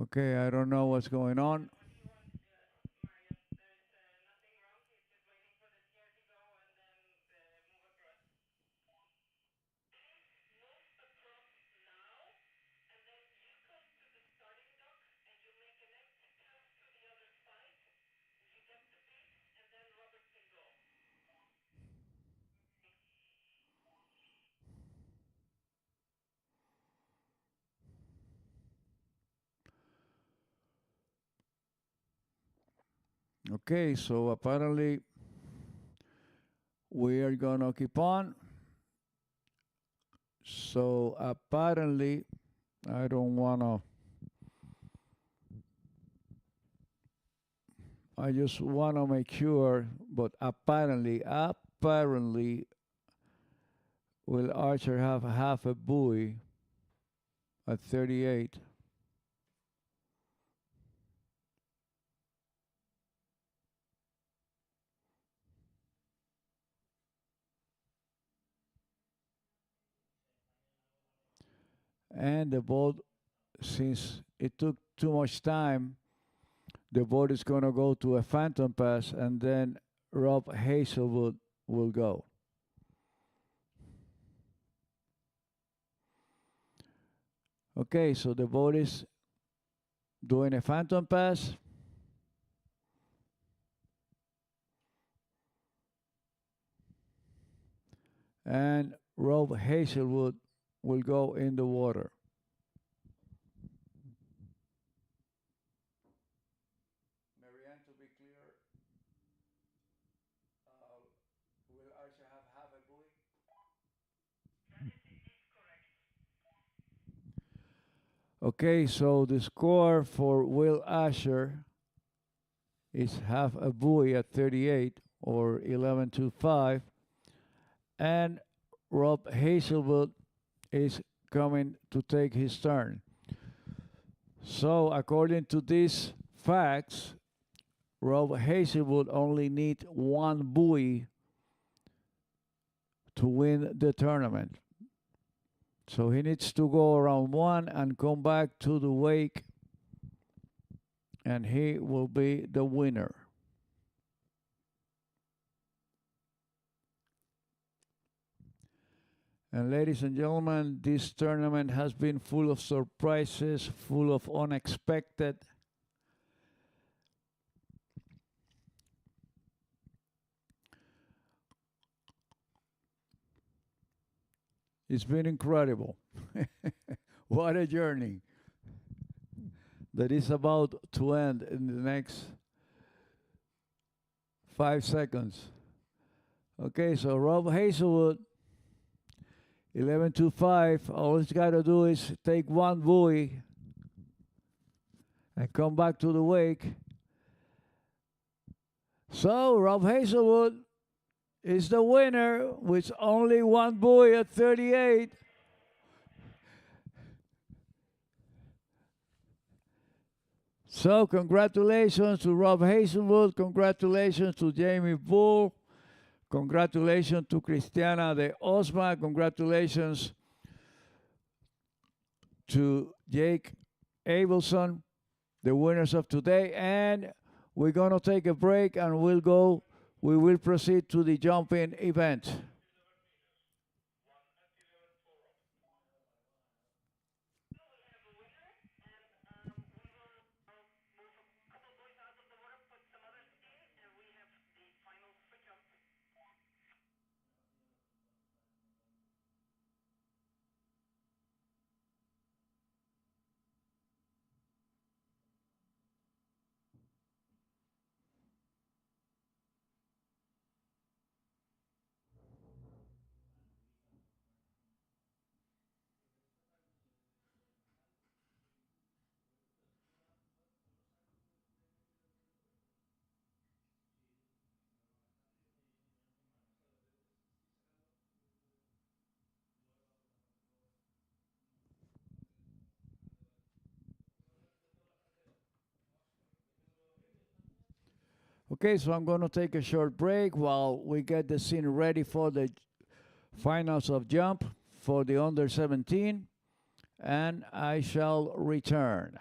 Okay, I don't know what's going on. Okay, so apparently we are gonna keep on. So apparently, I don't wanna. I just wanna make sure, but apparently, will Archer have half a buoy at 38? And the boat, since it took too much time, the boat is going to go to a phantom pass, and then Rob Hazelwood will go. Okay, so the boat is doing a phantom pass. And Rob Hazelwood will go in the water. Marianne, to be clear, will Archer have half a buoy? Okay, so the score for Will Asher is half a buoy at 38 or 11.25, and Rob Hazelwood is coming to take his turn. So according to these facts, Rob Hazelwood only needs one buoy to win the tournament. So he needs to go around one and come back to the wake, and he will be the winner. And ladies and gentlemen, this tournament has been full of surprises, full of unexpected. It's been incredible. What a journey that is about to end in the next 5 seconds. Okay, so Rob Hazelwood, 11.25. All he's got to do is take one buoy and come back to the wake. So Rob Hazelwood is the winner with only one buoy at 38. So congratulations to Rob Hazelwood, congratulations to Jamie Bull, congratulations to Cristiana de Osma, congratulations to Jake Abelson, the winners of today. And we're going to take a break and we will proceed to the jumping event. Okay, so I'm going to take a short break while we get the scene ready for the finals of jump for the under 17, and I shall return.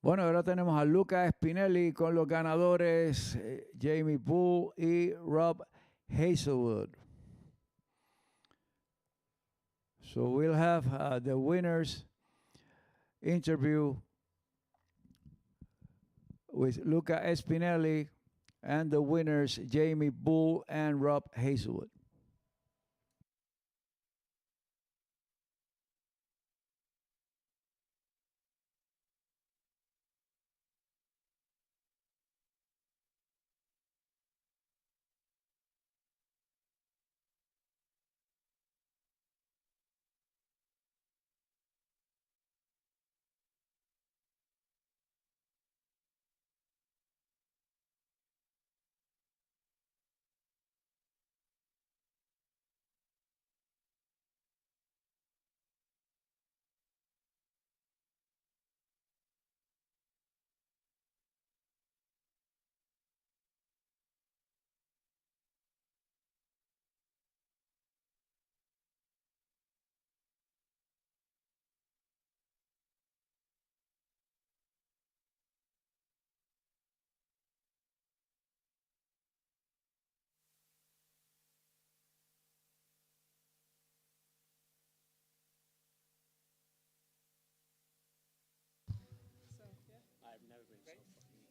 Bueno, ahora tenemos a Luca Spinelli con los ganadores Jamie Bull y Rob Hazelwood. So we'll have the winners interview with Luca Spinelli and the winners Jamie Bull and Rob Hazelwood.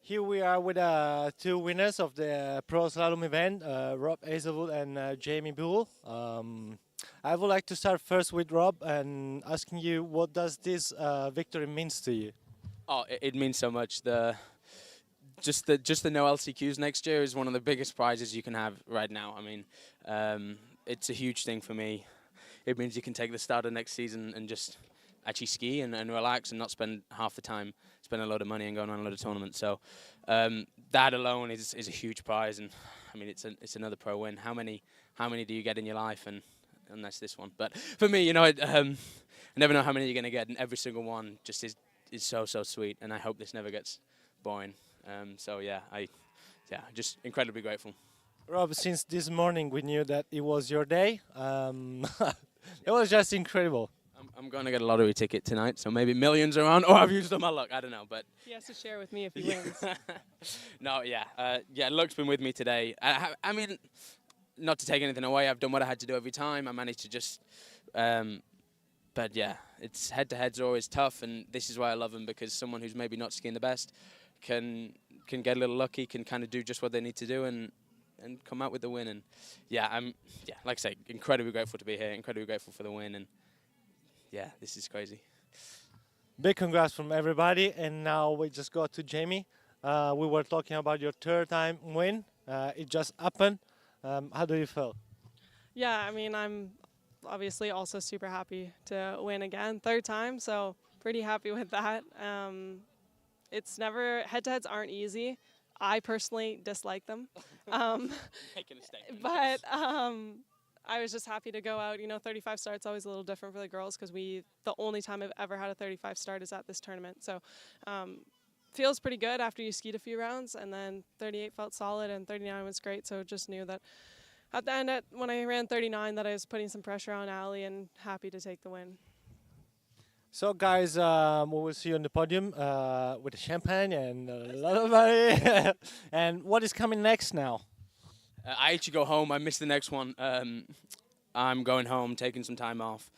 Here we are with two winners of the Pro Slalom event, Rob Hazelwood and Jamie Bull. I would like to start first with Rob and asking you, what does this victory means to you? Oh, it means so much. Just the no LCQs next year is one of the biggest prizes you can have right now. I mean, it's a huge thing for me. It means you can take the start of next season and just actually ski and relax and not spend half the time spending a load of money and going on a load of tournaments. So that alone is a huge prize, and I mean it's another pro win. How many do you get in your life, and unless this one? But for me, you know, I never know how many you're going to get, and every single one just is so sweet, and I hope this never gets boring. So yeah, just incredibly grateful. Rob, since this morning we knew that it was your day. It was just incredible. I'm going to get a lottery ticket tonight, so maybe millions around, or I've used all my luck, I don't know. But He has to share with me if he wins. No, luck's been with me today. I mean, not to take anything away, I've done what I had to do every time. I managed to just, but yeah, it's head-to-heads are always tough, and this is why I love them, because someone who's maybe not skiing the best can get a little lucky, can kind of do just what they need to do, and come out with the win. And like I say, incredibly grateful to be here, incredibly grateful for the win, and yeah, this is crazy. Big congrats from everybody, and now we just go to Jamie. We were talking about your third time win. It just happened. How do you feel? Yeah, I mean, I'm obviously also super happy to win again, third time, so pretty happy with that. It's never, head-to-heads aren't easy. I personally dislike them. Making a statement. But I was just happy to go out. You know, 35 start's always a little different for the girls, because the only time I've ever had a 35 start is at this tournament. So feels pretty good after you skied a few rounds, and then 38 felt solid, and 39 was great. So just knew that at the end, when I ran 39, that I was putting some pressure on Ali, and happy to take the win. So guys, we will see you on the podium with the champagne and a lot of money. And what is coming next now? I actually go home. I missed the next one. I'm going home, taking some time off.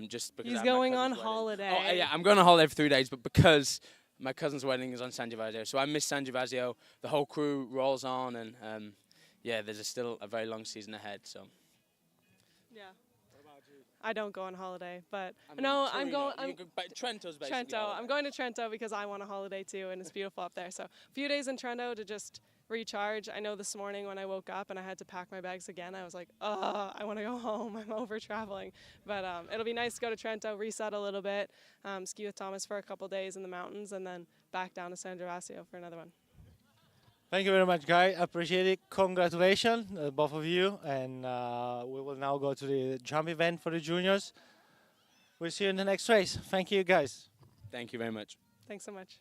Just because he's going on holiday. Oh yeah, I'm going on holiday for 3 days, but because my cousin's wedding is on San Gervasio, so I miss San Gervasio. The whole crew rolls on, and there's still a very long season ahead. So. Yeah. I don't go on holiday, but I mean, no, Torino. Trento's basically. Trento. I'm going to Trento because I want a holiday too, and it's beautiful up there. So a few days in Trento to just recharge. I know this morning when I woke up and I had to pack my bags again, I was like, I want to go home. I'm over traveling. But it'll be nice to go to Trento, reset a little bit, ski with Thomas for a couple days in the mountains, and then back down to San Gervasio for another one. Thank you very much, Guy. Appreciate it. Congratulations, both of you. And we will now go to the jump event for the juniors. We'll see you in the next race. Thank you, guys. Thank you very much. Thanks so much.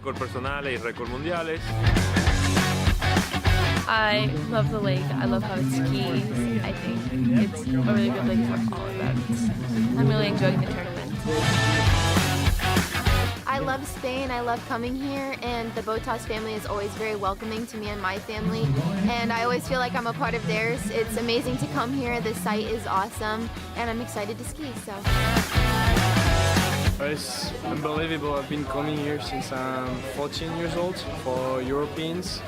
Récord personales y récord mundiales. I love the lake. I love how it skis. I think it's a really good lake for all events. I'm really enjoying the tournament. I love Spain. I love coming here, and the Botas family is always very welcoming to me and my family, and I always feel like I'm a part of theirs. It's amazing to come here. The site is awesome, and I'm excited to ski. So. It's unbelievable. I've been coming here since I'm 14 years old for Europeans,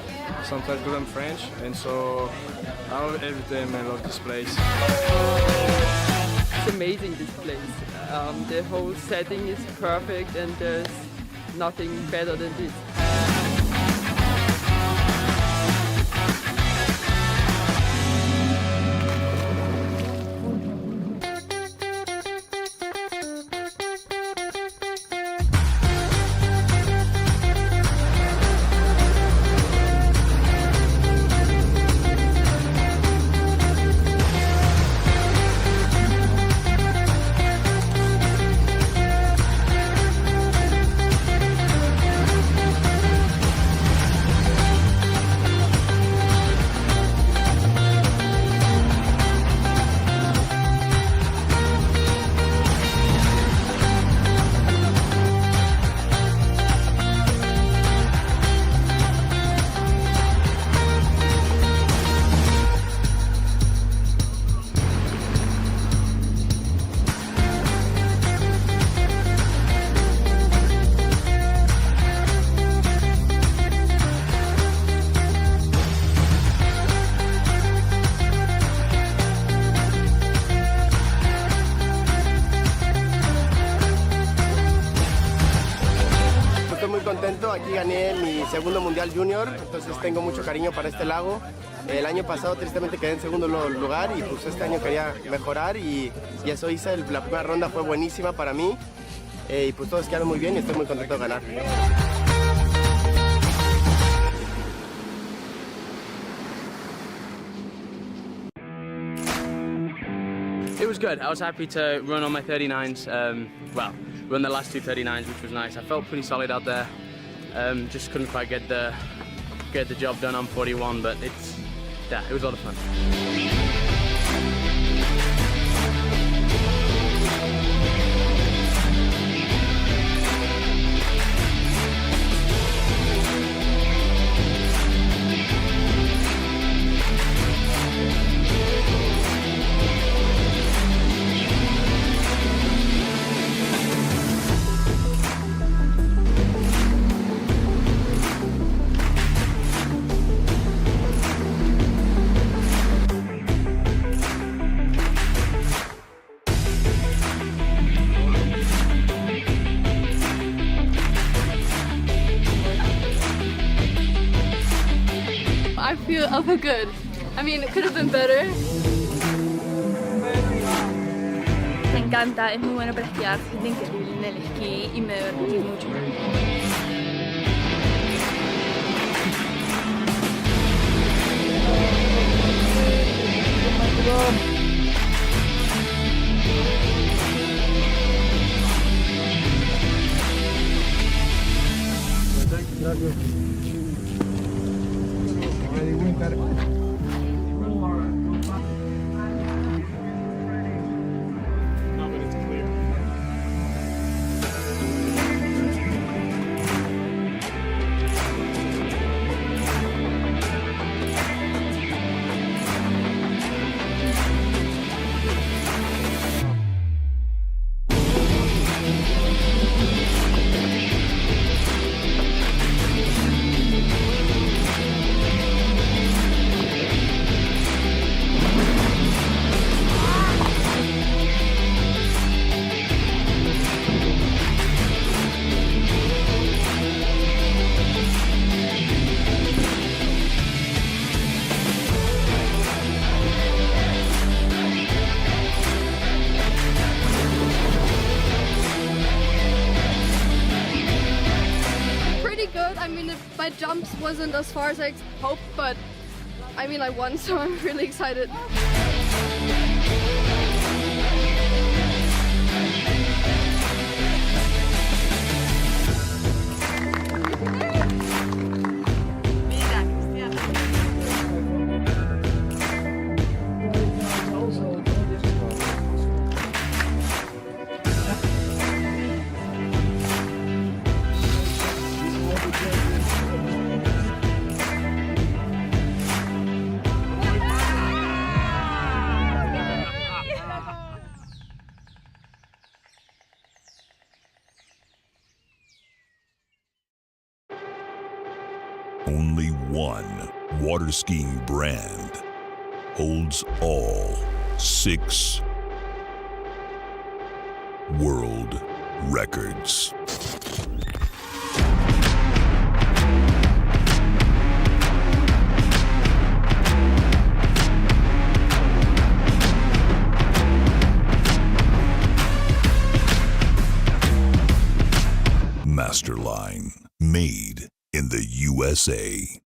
sometimes good and French, and so every time I love this place. It's amazing, this place. The whole setting is perfect and there's nothing better than this. contento, aquí gané mi segundo Mundial Junior, entonces tengo mucho cariño para este lago. El año pasado tristemente quedé en segundo lugar y pues este año quería mejorar y eso hice. La primera ronda fue buenísima para mí y pues todos quedaron muy bien y estoy muy contento de ganar. It was good. I was happy to run on my 39s. Run the last two 39s, which was nice. I felt pretty solid out there. Just couldn't quite get the job done on 41, but it was a lot of fun. I feel good. I mean, it could have been better. Me encanta, es muy bueno para esquiar, es increíble en el esquí y me divertí mucho. Gracias. I mean, my jumps wasn't as far as I hoped, but I mean, I won, so I'm really excited. Only one water skiing brand holds all 6 world records. Masterline, made in the USA.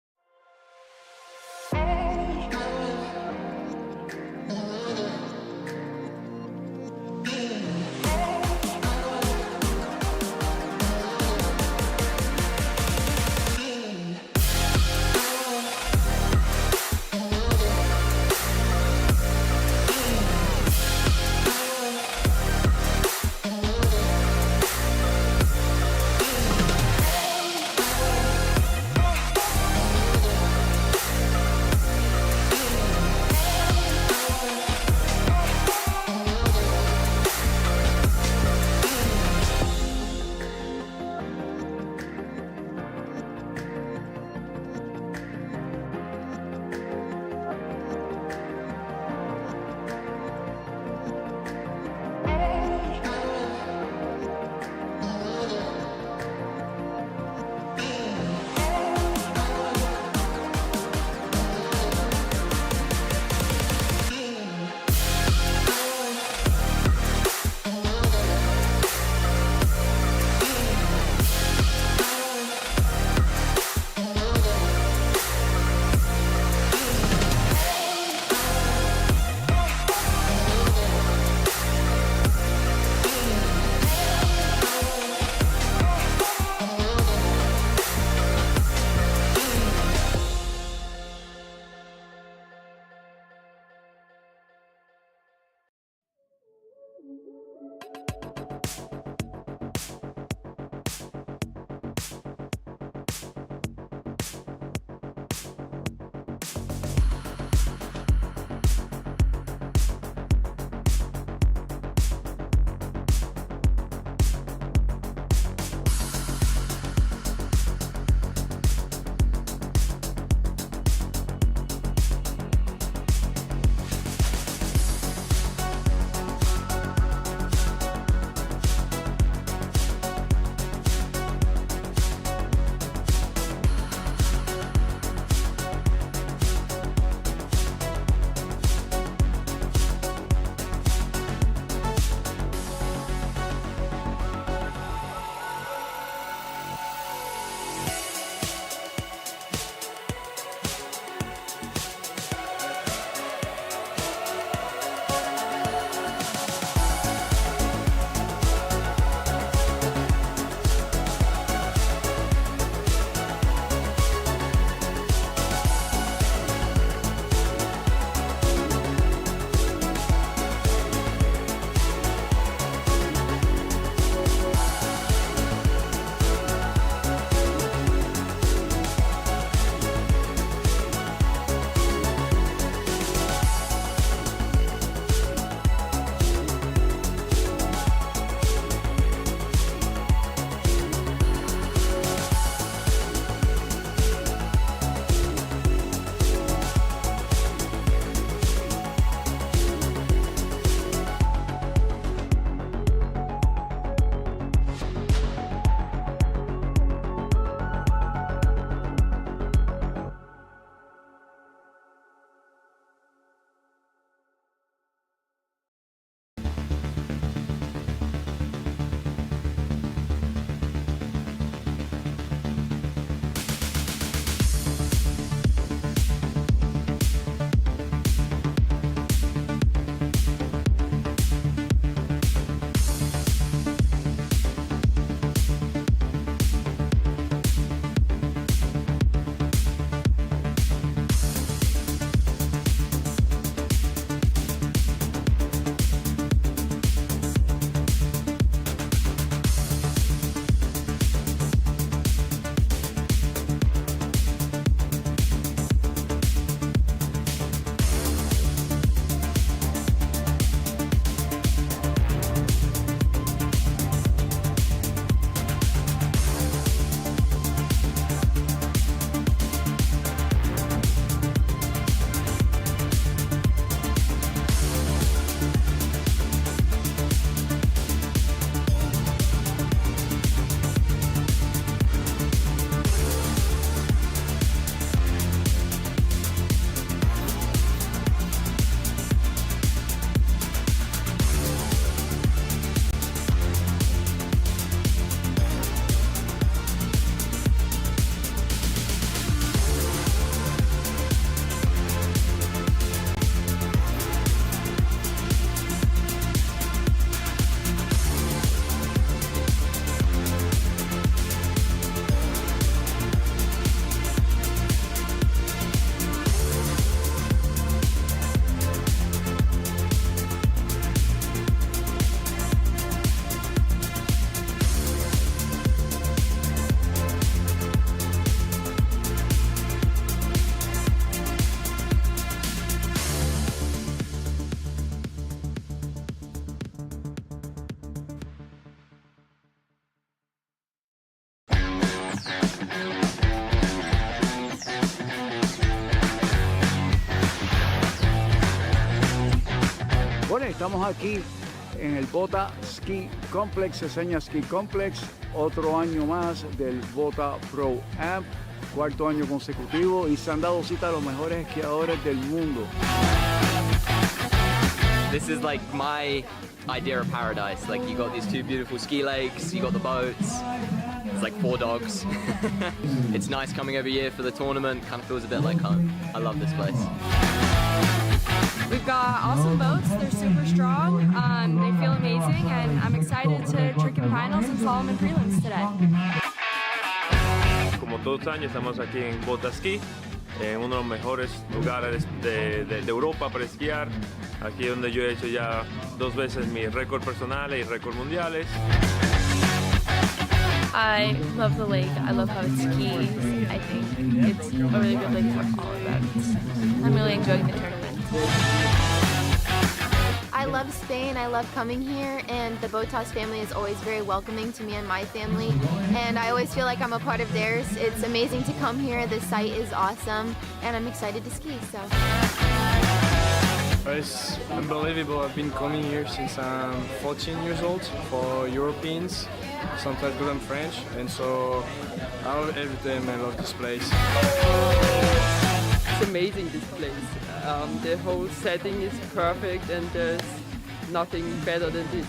Estamos aquí en el Botaski Complex, Seseña Ski Complex, otro año más del Bota ProAm, cuarto año consecutivo, y se han dado cita a los mejores esquiadores del mundo. This is like my idea of paradise. Like you got these two beautiful ski lakes, you got the boats. It's like 4 dogs. It's nice coming every year for the tournament. Kind of feels a bit like home. I love this place. We've got awesome boats. They're super strong. They feel amazing, and I'm excited to trick in finals and slalom in prelims today. Como todos los años estamos aquí en Botaski, en uno de los mejores lugares de Europa para esquiar. Aquí donde yo he hecho ya 2 veces mi récord personal y récord mundiales. I love the lake. I love how it skis. I think it's a really good lake for all events. I'm really enjoying the tournament. I love Spain. I love coming here, and the Botas family is always very welcoming to me and my family, and I always feel like I'm a part of theirs. It's amazing to come here. The site is awesome, and I'm excited to ski. So. It's unbelievable. I've been coming here since I'm 14 years old for Europeans, sometimes good and French, and so I love every time. I love this place. It's amazing, this place. The whole setting is perfect and there's nothing better than this.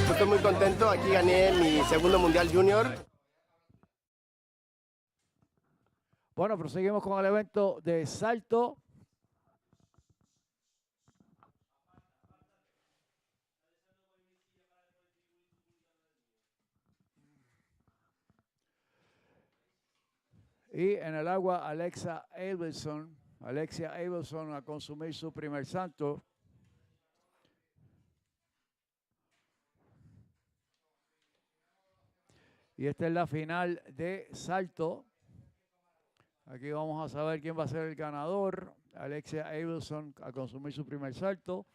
Estoy muy contento, aquí gané mi segundo Mundial Junior. Bueno, proseguimos con el evento de salto. Y en el agua, Alexia Abelson a consumir su primer salto. Y esta es la final de salto. Aquí vamos a saber quién va a ser el ganador. Alexia Abelson a consumir su primer salto.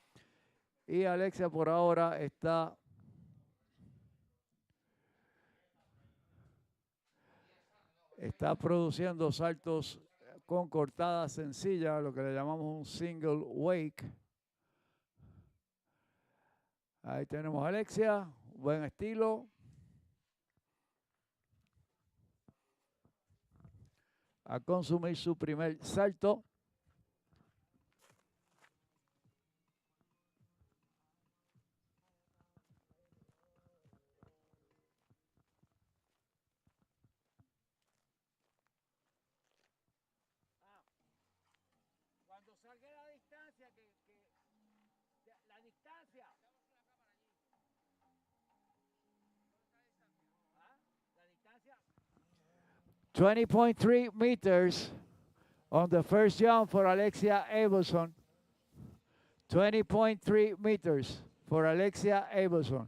Y Alexia por ahora está produciendo saltos con cortada sencilla, lo que le llamamos un single wake. Ahí tenemos a Alexia, buen estilo. A consumir su primer salto. Cuando salga la distancia, la distancia. 20.3 meters on the first jump for Alexia Abelson. 20.3 meters for Alexia Abelson.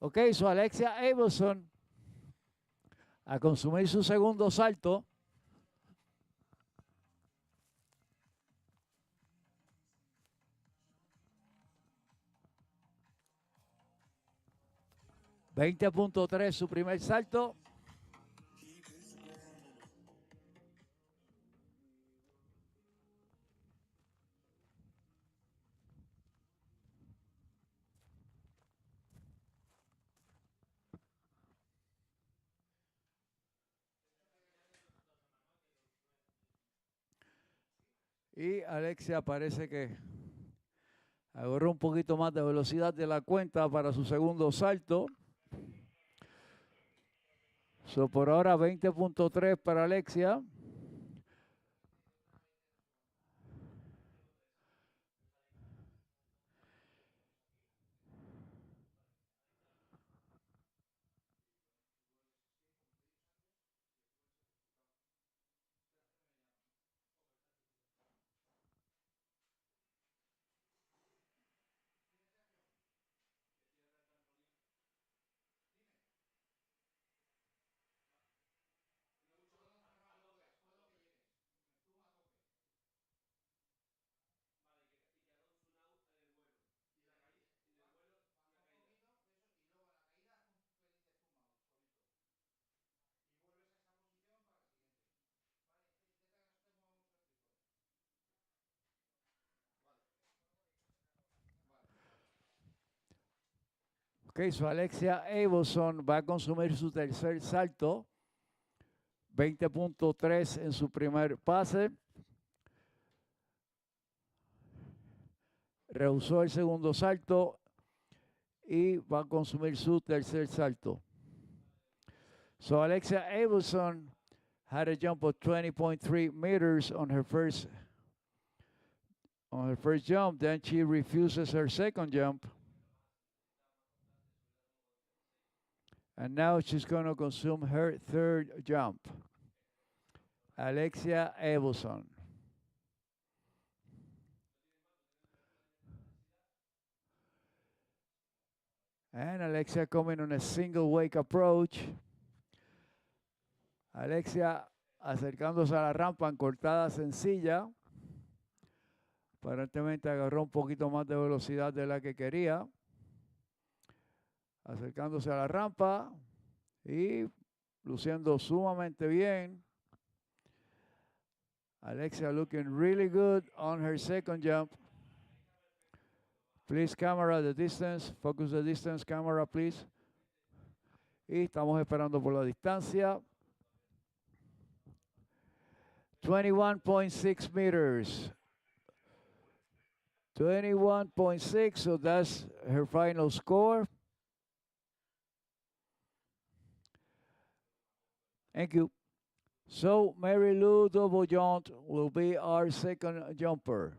Ok, so Alexia Abelson a consumir su segundo salto. $20.3 su primer salto. Y Alexia parece que agarró un poquito más de velocidad de la cuenta para su segundo salto. So, por ahora 20.3 para Alexia. Ok, so Alexia Abelson va a consumir su tercer salto. 20.3 en su primer pase. Rehusó el segundo salto y va a consumir su tercer salto. So Alexia Abelson had a jump of 20.3 meters on her first jump. Then she refuses her second jump. And now she's going to consume her third jump. Alexia Abelson. And Alexia coming on a single wake approach. Alexia acercándose a la rampa en cortada sencilla. Aparentemente agarró un poquito más de velocidad de la que quería. Acercándose a la rampa y luciendo sumamente bien. Alexia looking really good on her second jump. Please, camera, the distance. Focus the distance, camera, please. Y estamos esperando por la distancia. 21.6 meters. 21.6, so that's her final score. Thank you. So Mary Lou Double-Jaunt will be our second jumper.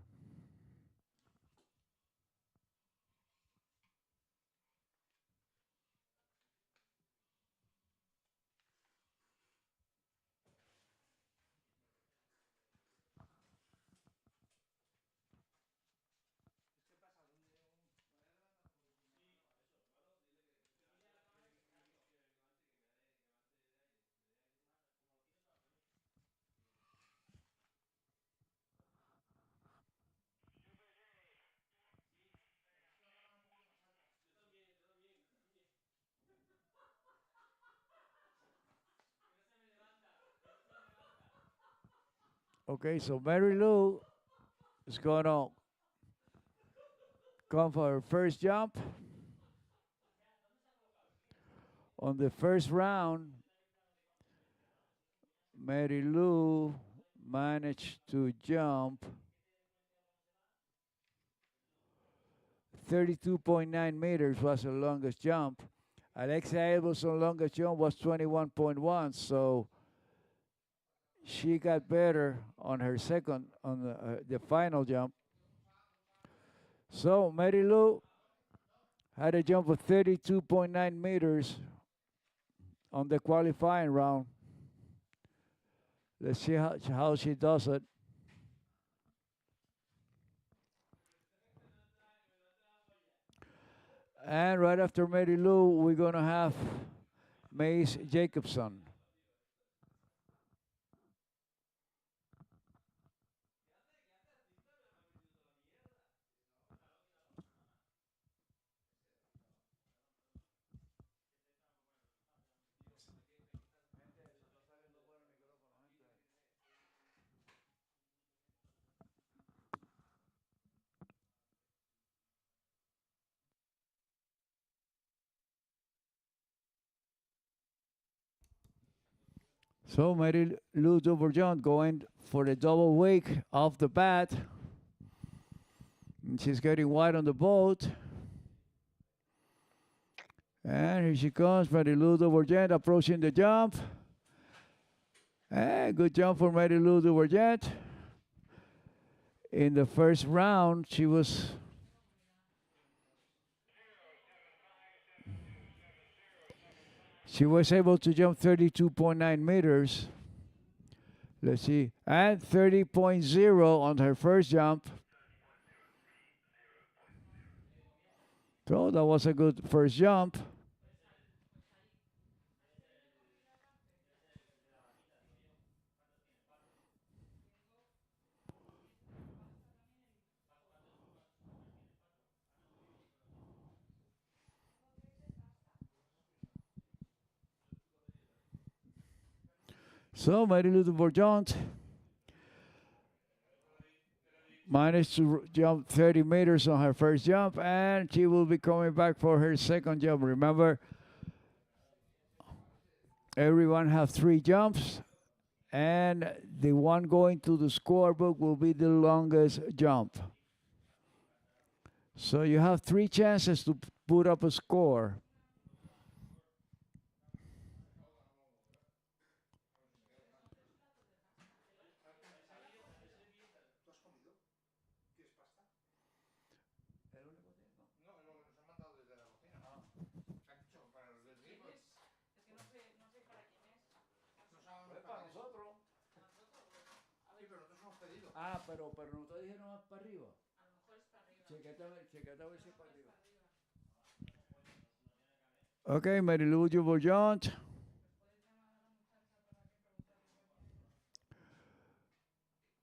Okay, so Mary Lou is going to come for her first jump. On the first round, Mary Lou managed to jump 32.9 meters was her longest jump. Alexia Abelson's longest jump was 21.1, so she got better on her second, on the final jump. So Mary Lou had a jump of 32.9 meters on the qualifying round. Let's see how she does it. And right after Mary Lou, we're going to have Mace Jacobson. So Mary Lou Dubourgeon going for a double wake off the bat. And she's getting wide on the boat. And here she comes, Mary Lou Dubourgeon approaching the jump. And good jump for Mary Lou Dubourgeon. In the first round, she was able to jump 32.9 meters. Let's see. And 30.0 on her first jump. So that was a good first jump. So Marie-Lou Dubourgeon managed to jump 30 meters on her first jump, and she will be coming back for her second jump. Remember, everyone has 3 jumps, and the one going to the scorebook will be the longest jump. So you have 3 chances to put up a score. Ah, pero no te dijeron más para arriba. A lo mejor es para arriba. Chequete a ver si es para arriba. Okay, Marie-Lou Dubourgeon.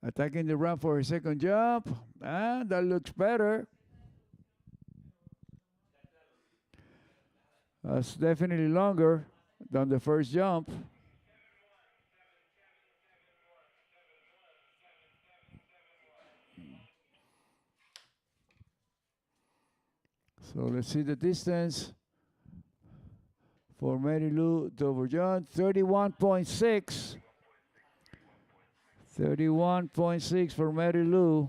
Attacking the ramp for her second jump. And that looks better. That's definitely longer than the first jump. So let's see the distance for Marie-Lou Dubourgeon, 31.6. 31.6 for Marie-Lou.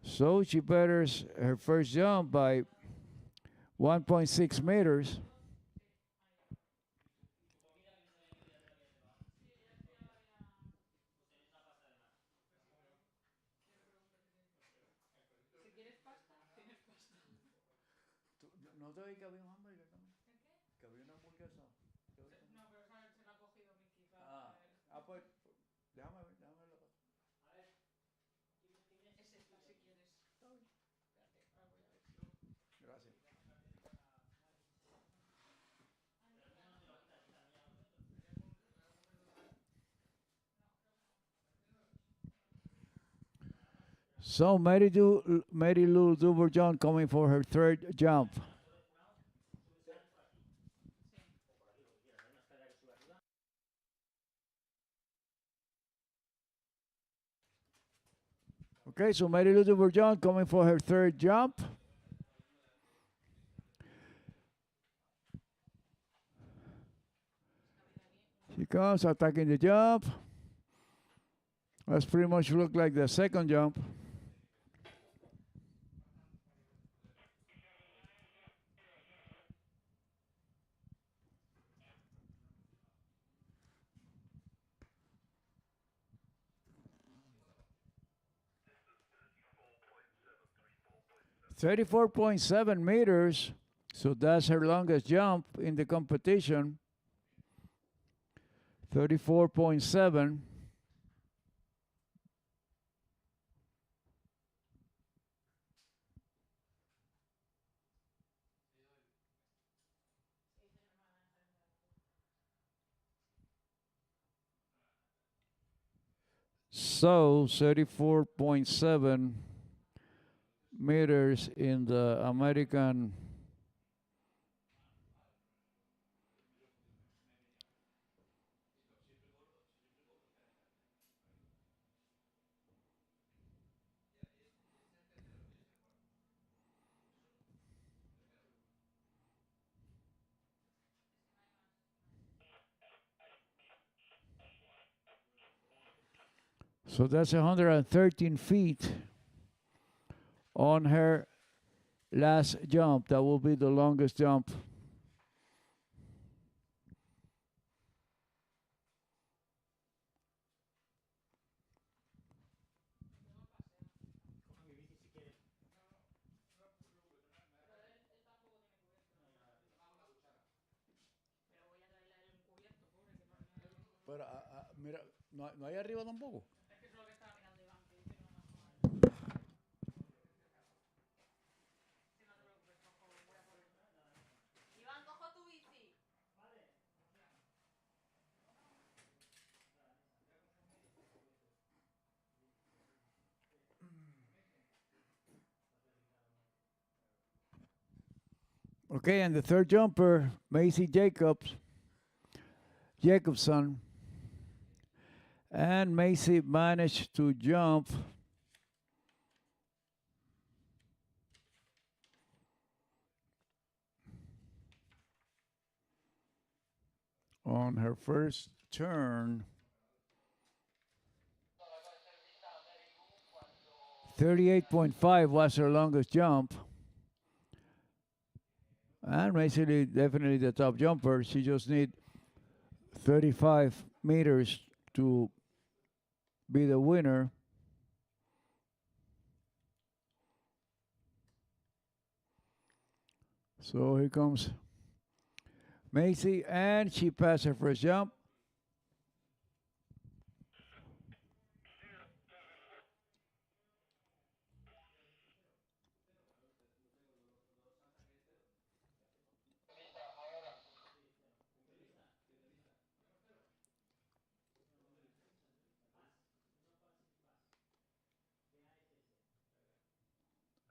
So she betters her first jump by 1.6 meters. ¿No te oí que había un hamburger también? ¿Qué? Que había una hamburguesa. No, pero esa se la ha cogido Mickey. Pues déjame ver la pata. A ver, es esta si quieres. Espérate, ahora voy a ver si. Gracias. So Marie-Lou Dubourgeon coming for her third jump. Okay, so Marie-Lou Dubourgeon coming for her third jump. She comes attacking the jump. That's pretty much look like the second jump. $34.7 meters, so that's her longest jump in the competition. 34.7. So 34.7 meters in the American so that's 113 feet on her last jump. That will be the longest jump. Pero, mira, no hay arriba tampoco. Okay, and the third jumper, Macy Jacobson. And Macy managed to jump on her first turn. 38.5 was her longest jump. And Macy definitely the top jumper. She just need 35 meters to be the winner. So here comes Macy, and she passed her first jump.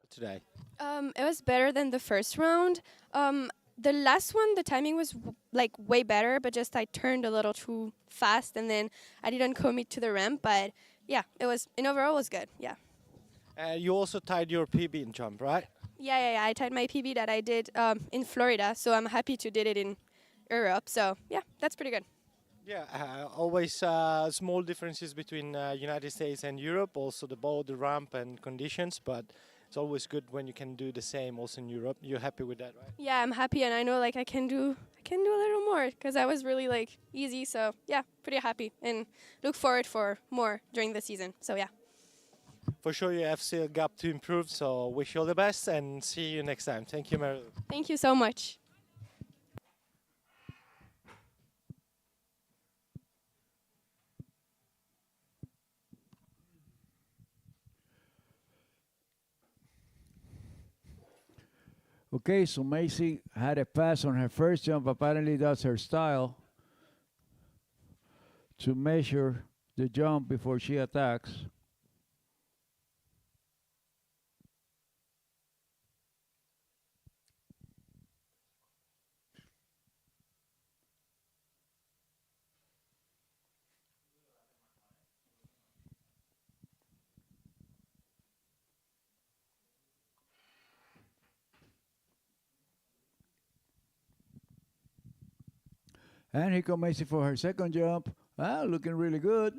Today? It was better than the first round. The last one, the timing was like way better, but just I turned a little too fast, and then I didn't commit to the ramp. But yeah, it was in overall was good. Yeah. You also tied your PB in jump, right? Yeah. I tied my PB that I did in Florida, so I'm happy to did it in Europe. So yeah, that's pretty good. Yeah, always small differences between United States and Europe, also the boat, the ramp and conditions, but it's always good when you can do the same also in Europe. You're happy with that, right? Yeah, I'm happy, and I know like I can do a little more because that was really like easy. So yeah, pretty happy, and look forward for more during the season. So yeah. For sure you have still gap to improve, so wish you all the best and see you next time. Thank you, Marilu. Thank you so much. Okay, so Macy had a pass on her first jump. Apparently that's her style, to measure the jump before she attacks. And here comes Macy for her second jump. Looking really good.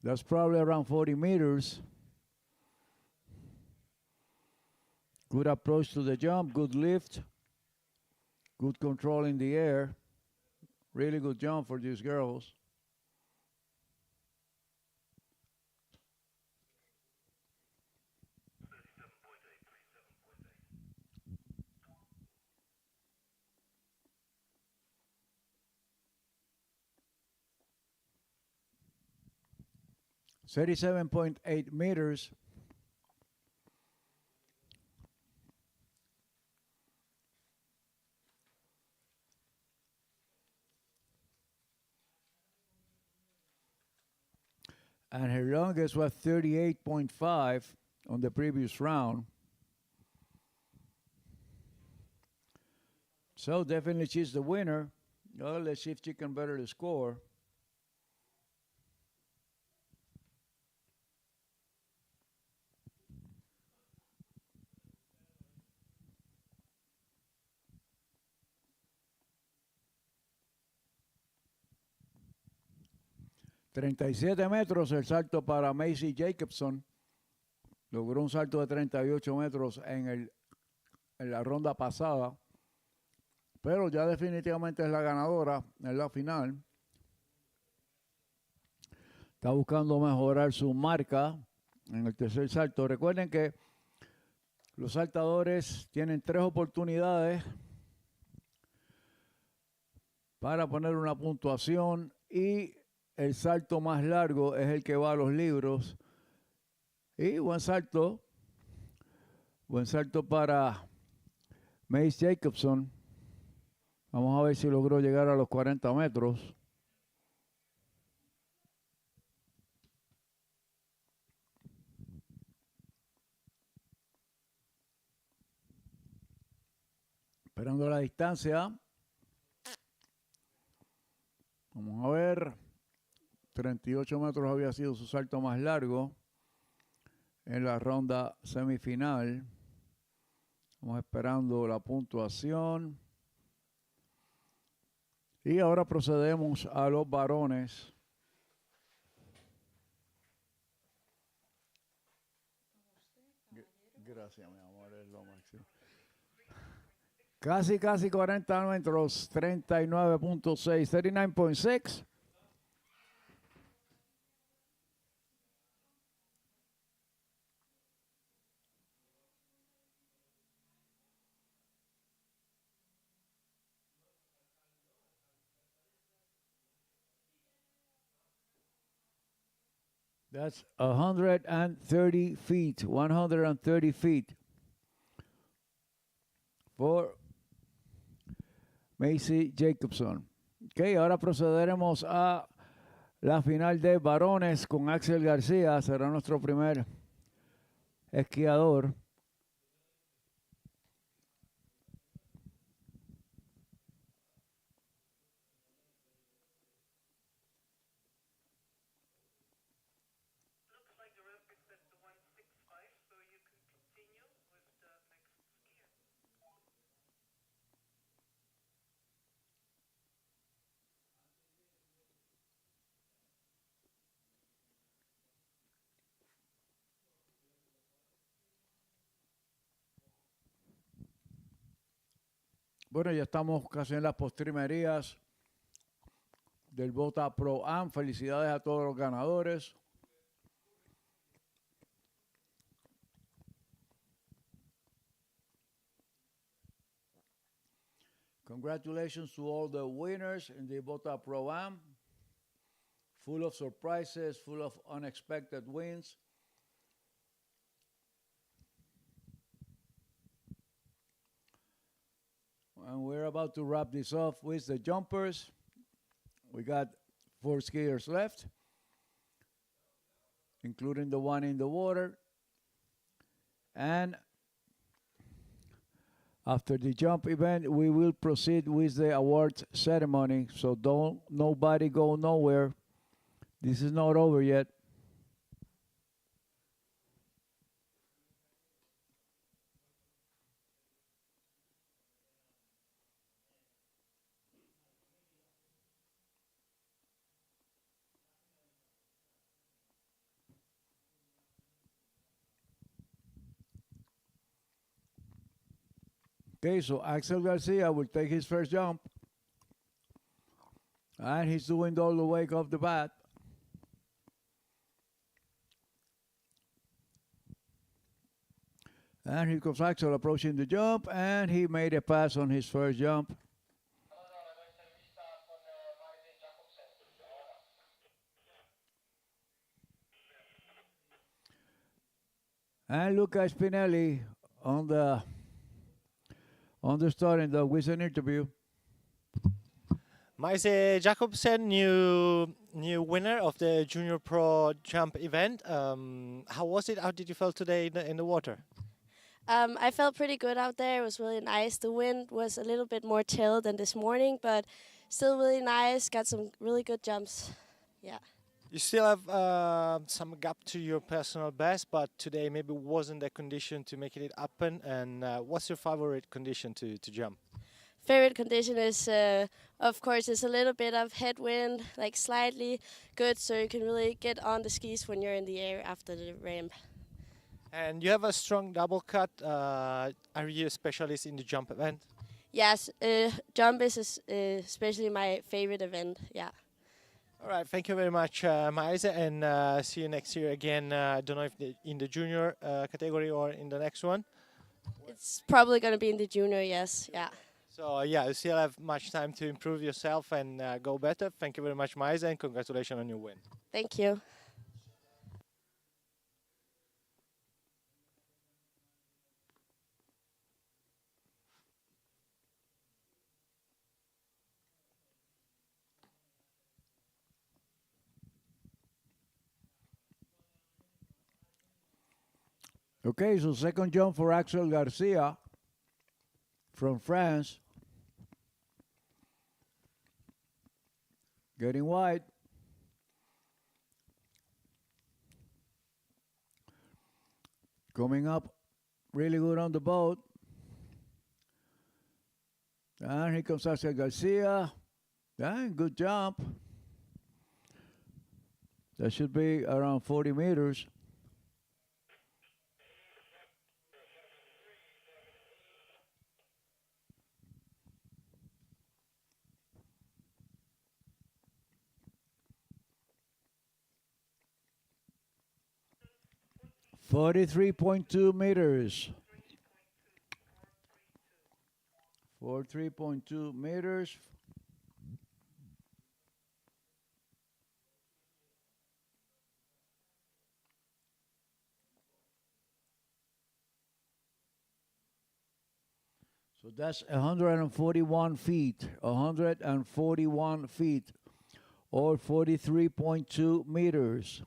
That's probably around 40 meters. Good approach to the jump, good lift, good control in the air. Really good jump for these girls. 37.8 meters. And her longest was 38.5 on the previous round. So definitely she's the winner. Well, let's see if she can better the score. $37 metros el salto para Macy Jacobson. Logró un salto de 38 metros en la ronda pasada. Pero ya definitivamente es la ganadora en la final. Está buscando mejorar su marca en el tercer salto. Recuerden que los saltadores tienen 3 oportunidades para poner una puntuación y el salto más largo es el que va a los libros. Y buen salto para Mace Jacobson. Vamos a ver si logró llegar a los 40 metros. Esperando la distancia. Vamos a ver. 38 metros había sido su salto más largo en la ronda semifinal. Vamos esperando la puntuación. Y ahora procedemos a los varones. Gracias, mi amor, es lo máximo. Casi 40 metros, 39.6, 39.6. That's 130 feet, 130 feet for Macy Jacobson. Ok, ahora procederemos a la final de varones con Axel García. Será nuestro primer esquiador. Bueno, ya estamos casi en las postrimerías del Bota ProAm. Felicidades a todos los ganadores. Congratulations to all the winners in the Bota ProAm. Full of surprises, full of unexpected wins. And we're about to wrap this off with the jumpers. We got 4 skiers left, including the one in the water. And after the jump event, we will proceed with the awards ceremony. So nobody go nowhere. This is not over yet. Okay, so Axel Garcia will take his first jump. And he's doing all the way off the bat. And here comes Axel approaching the jump, and he made a pass on his first jump. And Luca Spinelli on the starting dog with an interview. Maise Jacobsen, new winner of the Junior Pro Jump event. How was it? How did you feel today in the water? I felt pretty good out there. It was really nice. The wind was a little bit more chill than this morning, but still really nice. Got some really good jumps. Yeah. You still have some gap to your personal best, but today maybe wasn't the condition to make it happen. And what's your favorite condition to jump? Favorite condition is, of course, it's a little bit of headwind, like slightly good, so you can really get on the skis when you're in the air after the ramp. And you have a strong double cut. Are you a specialist in the jump event? Yes, jump is especially my favorite event, yeah. All right, thank you very much, Maise, and see you next year again. I don't know if in the junior category or in the next one. It's probably going to be in the junior, yes, yeah. So yeah, you still have much time to improve yourself and go better. Thank you very much, Maise, and congratulations on your win. Thank you. Okay, so second jump for Axel Garcia from France. Getting wide. Coming up really good on the boat. And here comes Axel Garcia. And good jump. That should be around 40 meters. $43.2 meters. 43.2 meters. So that's 141 feet. 141 feet, or 43.2 meters.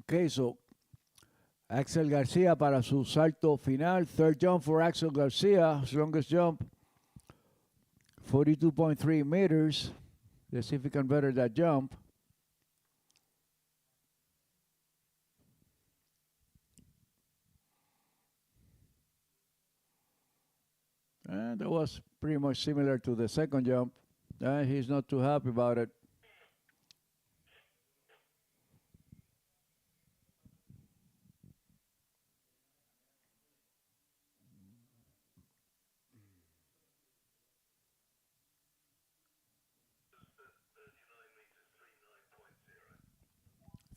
Okay, so Axel Garcia para su salto final. Third jump for Axel Garcia, his longest jump, 42.3 meters. Let's see if he can better that jump. And that was pretty much similar to the second jump. And he's not too happy about it.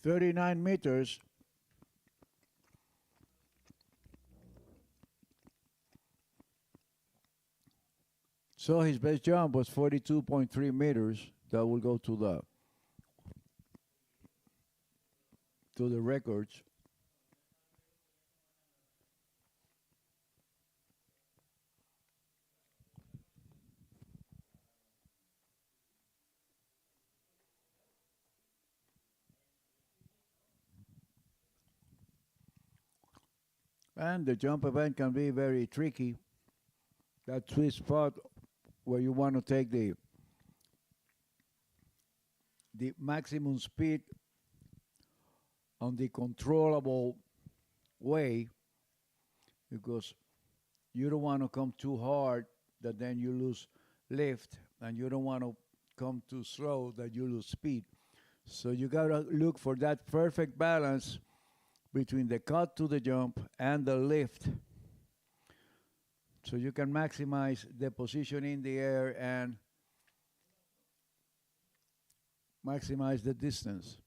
$39 meters. So his best jump was 42.3 meters. That will go to the records. And the jump event can be very tricky. That sweet spot where you want to take the maximum speed on the controllable way, because you don't want to come too hard that then you lose lift, and you don't want to come too slow that you lose speed. So you got to look for that perfect balance between the cut to the jump and the lift, so you can maximize the position in the air and maximize the distance.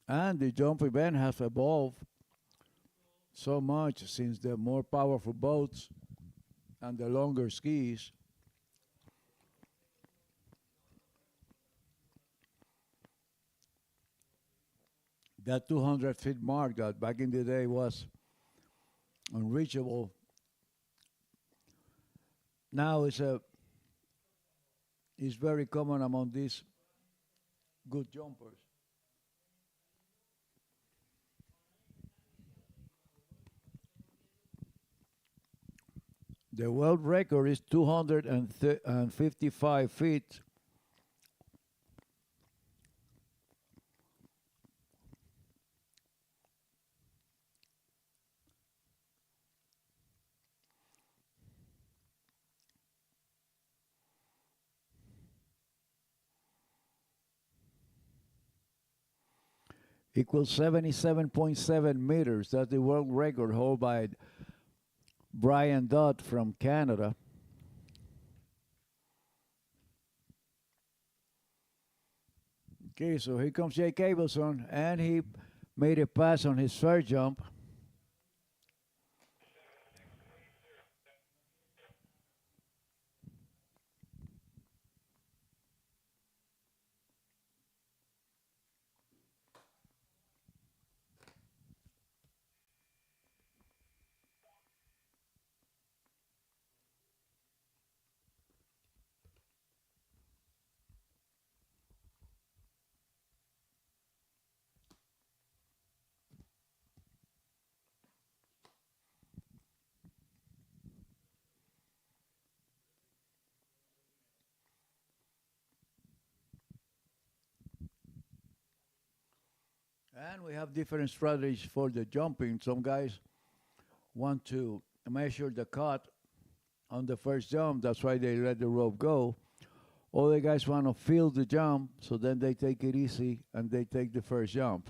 And the jump event has evolved so much since the more powerful boats and the longer skis. That 200-foot mark that back in the day was unreachable, now is very common among these good jumpers. The world record is 255 feet. Equals 77.7 meters. That's the world record held by Brian Dodd from Canada. Okay, so here comes Jake Abelson, and he made a pass on his first jump. And we have different strategies for the jumping. Some guys want to measure the cut on the first jump. That's why they let the rope go. Other guys want to feel the jump, so then they take it easy and they take the first jump.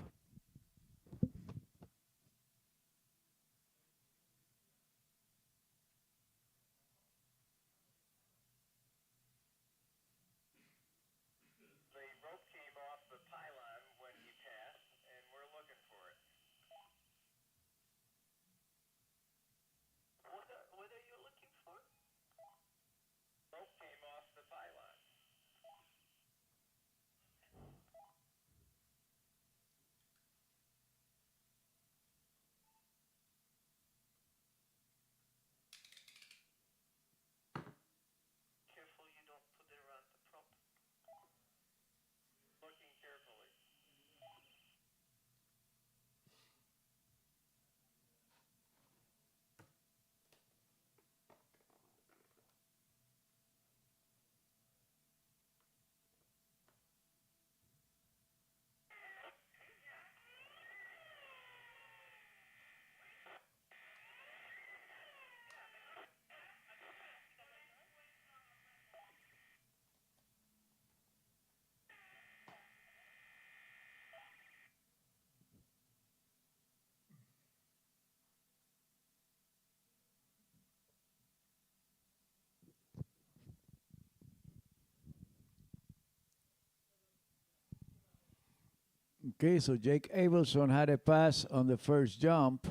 Okay, so Jake Abelson had a pass on the first jump.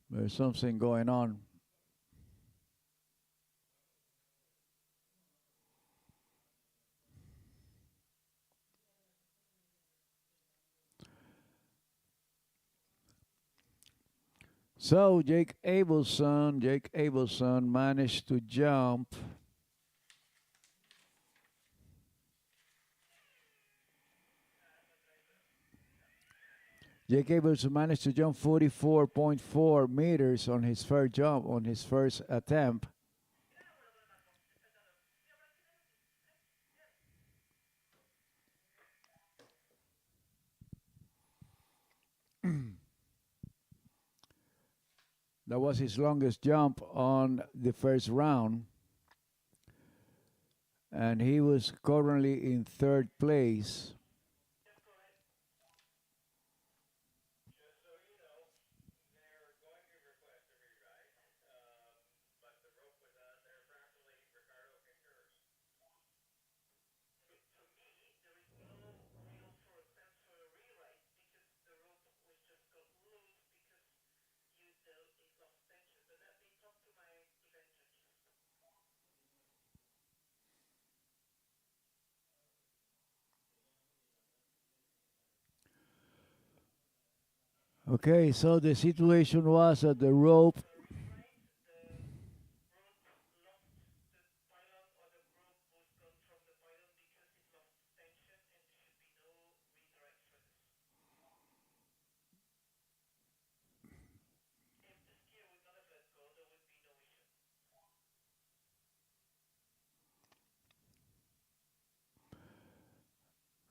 There's something going on. So Jake Abelson managed to jump Jake Abelson managed to jump 44.4 meters on his first jump, on his first attempt. That was his longest jump on the first round. And he was currently in third place. Okay, so the situation was that the rope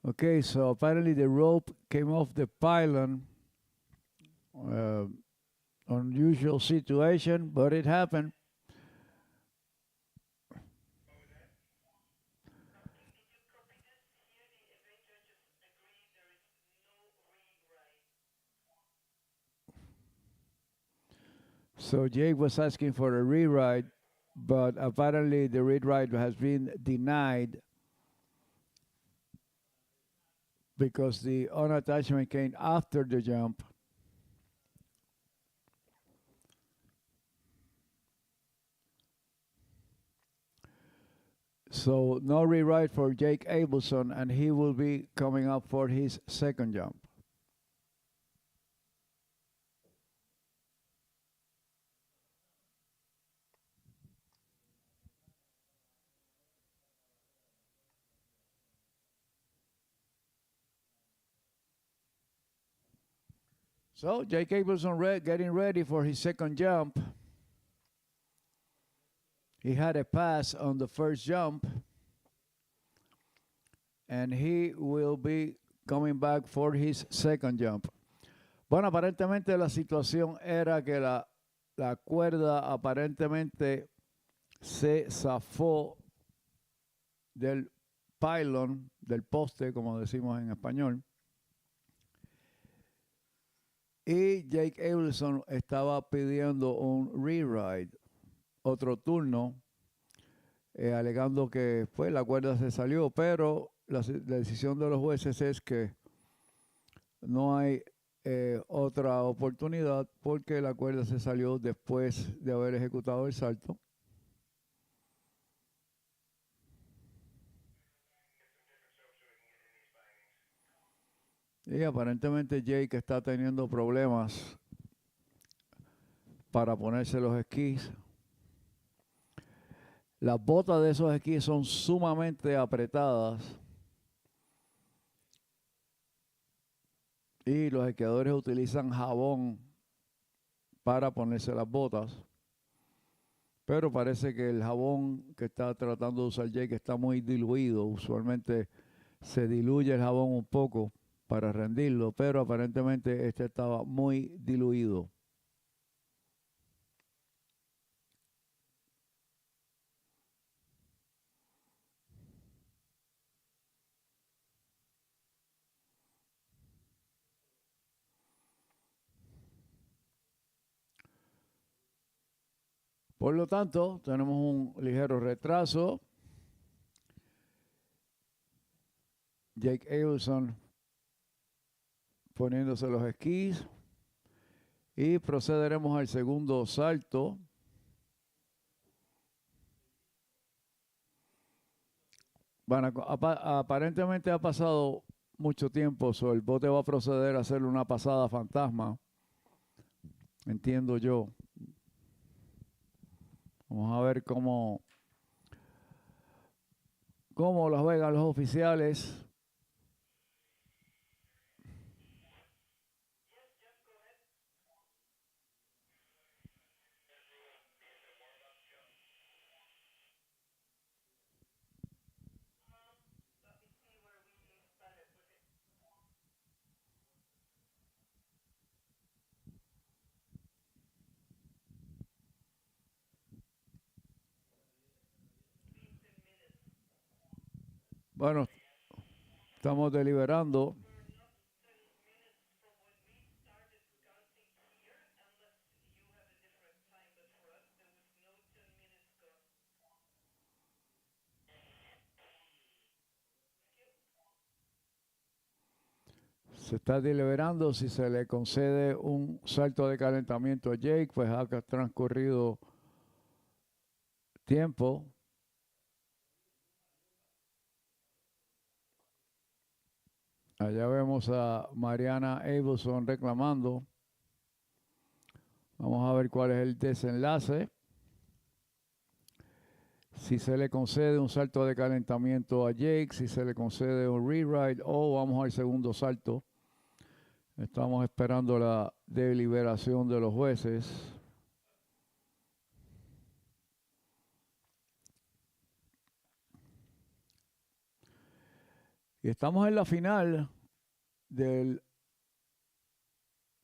Okay, so apparently the rope came off the pylon. Unusual situation, but it happened. So Jake was asking for a rewrite, but apparently the rewrite has been denied because the unattachment came after the jump. So no rewrite for Jake Abelson, and he will be coming up for his second jump. So Jake Abelson getting ready for his second jump. He had a pass on the first jump, and he will be coming back for his second jump. Bueno, aparentemente la situación era que la cuerda aparentemente se zafó del pylon, del poste, como decimos en español. Y Jake Abelson estaba pidiendo un rewrite, otro turno, alegando que pues, la cuerda se salió, pero la decisión de los jueces es que no hay otra oportunidad porque la cuerda se salió después de haber ejecutado el salto. Y aparentemente Jake está teniendo problemas para ponerse los esquís. Las botas de esos esquís son sumamente apretadas. Y los esquiadores utilizan jabón para ponerse las botas. Pero parece que el jabón que está tratando de usar Jake está muy diluido. Usualmente se diluye el jabón un poco para rendirlo, pero aparentemente este estaba muy diluido. Por lo tanto, tenemos un ligero retraso. Jake Abelson poniéndose los esquís. Y procederemos al segundo salto. Bueno, aparentemente ha pasado mucho tiempo, el bote va a proceder a hacerle una pasada fantasma. Entiendo yo. Vamos a ver cómo las juegan los oficiales. Bueno, estamos deliberando. Se está deliberando si se le concede un salto de calentamiento a Jake, pues ha transcurrido tiempo. Allá vemos a Mariana Abelson reclamando. Vamos a ver cuál es el desenlace. Si se le concede un salto de calentamiento a Jake, si se le concede un rewrite o vamos al segundo salto. Estamos esperando la deliberación de los jueces. Y estamos en la final de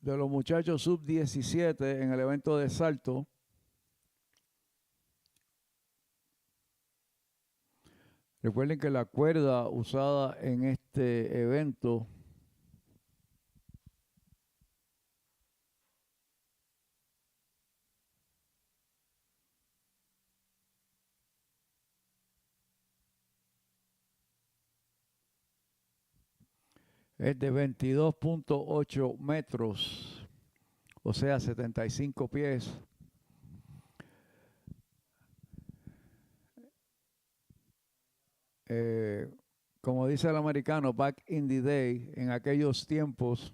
los muchachos sub-17 en el evento de salto. Recuerden que la cuerda usada en este evento es de 22.8 metros, o sea, 75 pies. Como dice el americano, back in the day, en aquellos tiempos,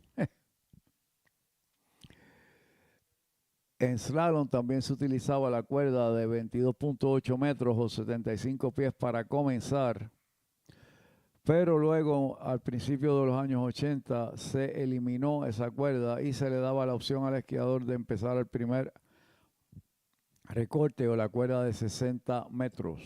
en slalom también se utilizaba la cuerda de 22.8 metros o 75 pies para comenzar. Pero luego, al principio de los años 80, se eliminó esa cuerda y se le daba la opción al esquiador de empezar el primer recorte o la cuerda de 60 metros.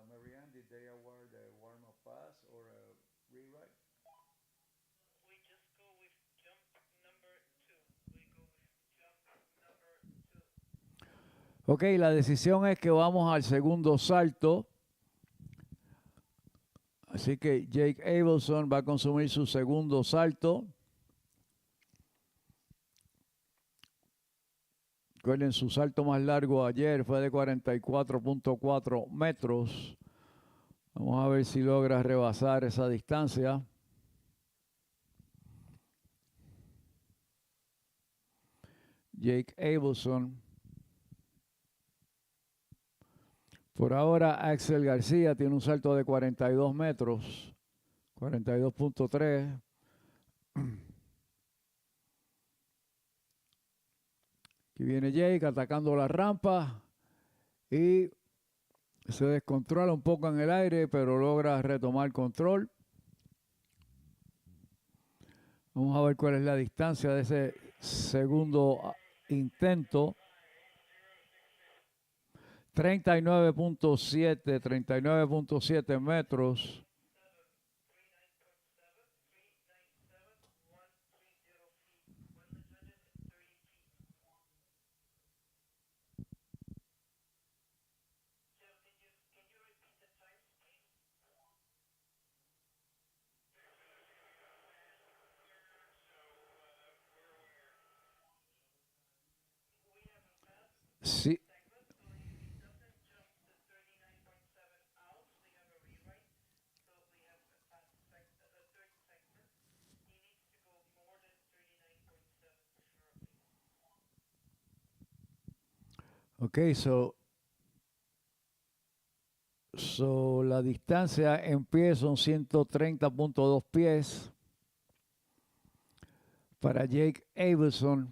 Marianne, did they award a warm-up pass or a rewrite? We just go with jump number 2. We go with jump number 2. Ok, la decisión es que vamos al segundo salto. Así que Jake Abelson va a consumir su segundo salto. Recuerden, su salto más largo ayer fue de 44.4 metros. Vamos a ver si logra rebasar esa distancia. Jake Abelson. Por ahora, Axel García tiene un salto de 42 metros, 42.3. Aquí viene Jake atacando la rampa y se descontrola un poco en el aire, pero logra retomar control. Vamos a ver cuál es la distancia de ese segundo intento. 39.7 metros. Sí. Ok, so la distancia en pie son 130.2 pies. Para Jake Abelson,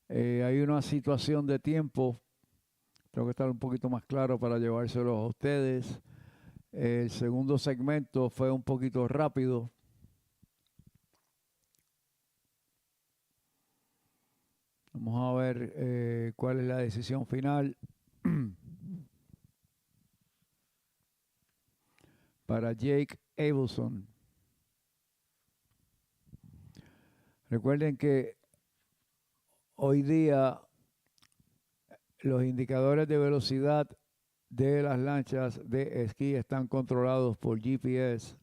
hay una situación de tiempo. Tengo que estar un poquito más claro para llevárselo a ustedes. El segundo segmento fue un poquito rápido. Vamos a ver cuál es la decisión final. Para Jake Abelson. Recuerden que hoy día los indicadores de velocidad de las lanchas de esquí están controlados por GPS.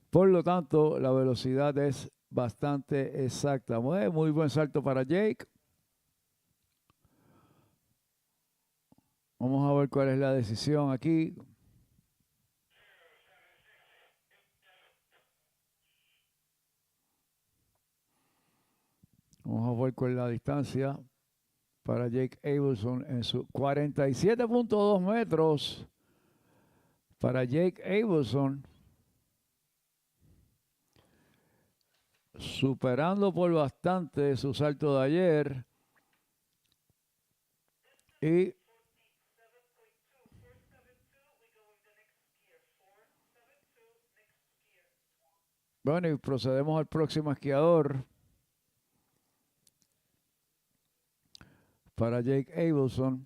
Por lo tanto, la velocidad es bastante exacta. Muy buen salto para Jake. Vamos a ver cuál es la decisión aquí. Vamos a ver cuál es la distancia para Jake Abelson en su 47.2 metros. Para Jake Abelson, superando por bastante su salto de ayer. Y bueno, y procedemos al próximo esquiador. Para Jake Abelson.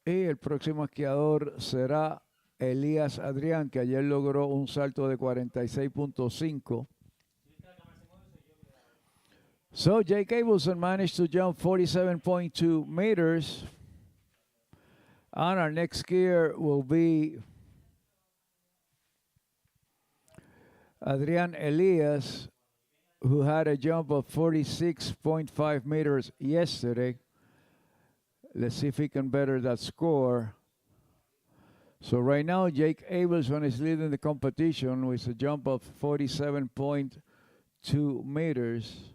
Y el próximo esquiador será Elías Adrián, que ayer logró un salto de 46.5. So Jake Abelson managed to jump 47.2 meters. And our next skier will be Adrián Elias, who had a jump of 46.5 meters yesterday. Let's see if he can better that score. So right now, Jake Abelson is leading the competition with a jump of 47.2 meters.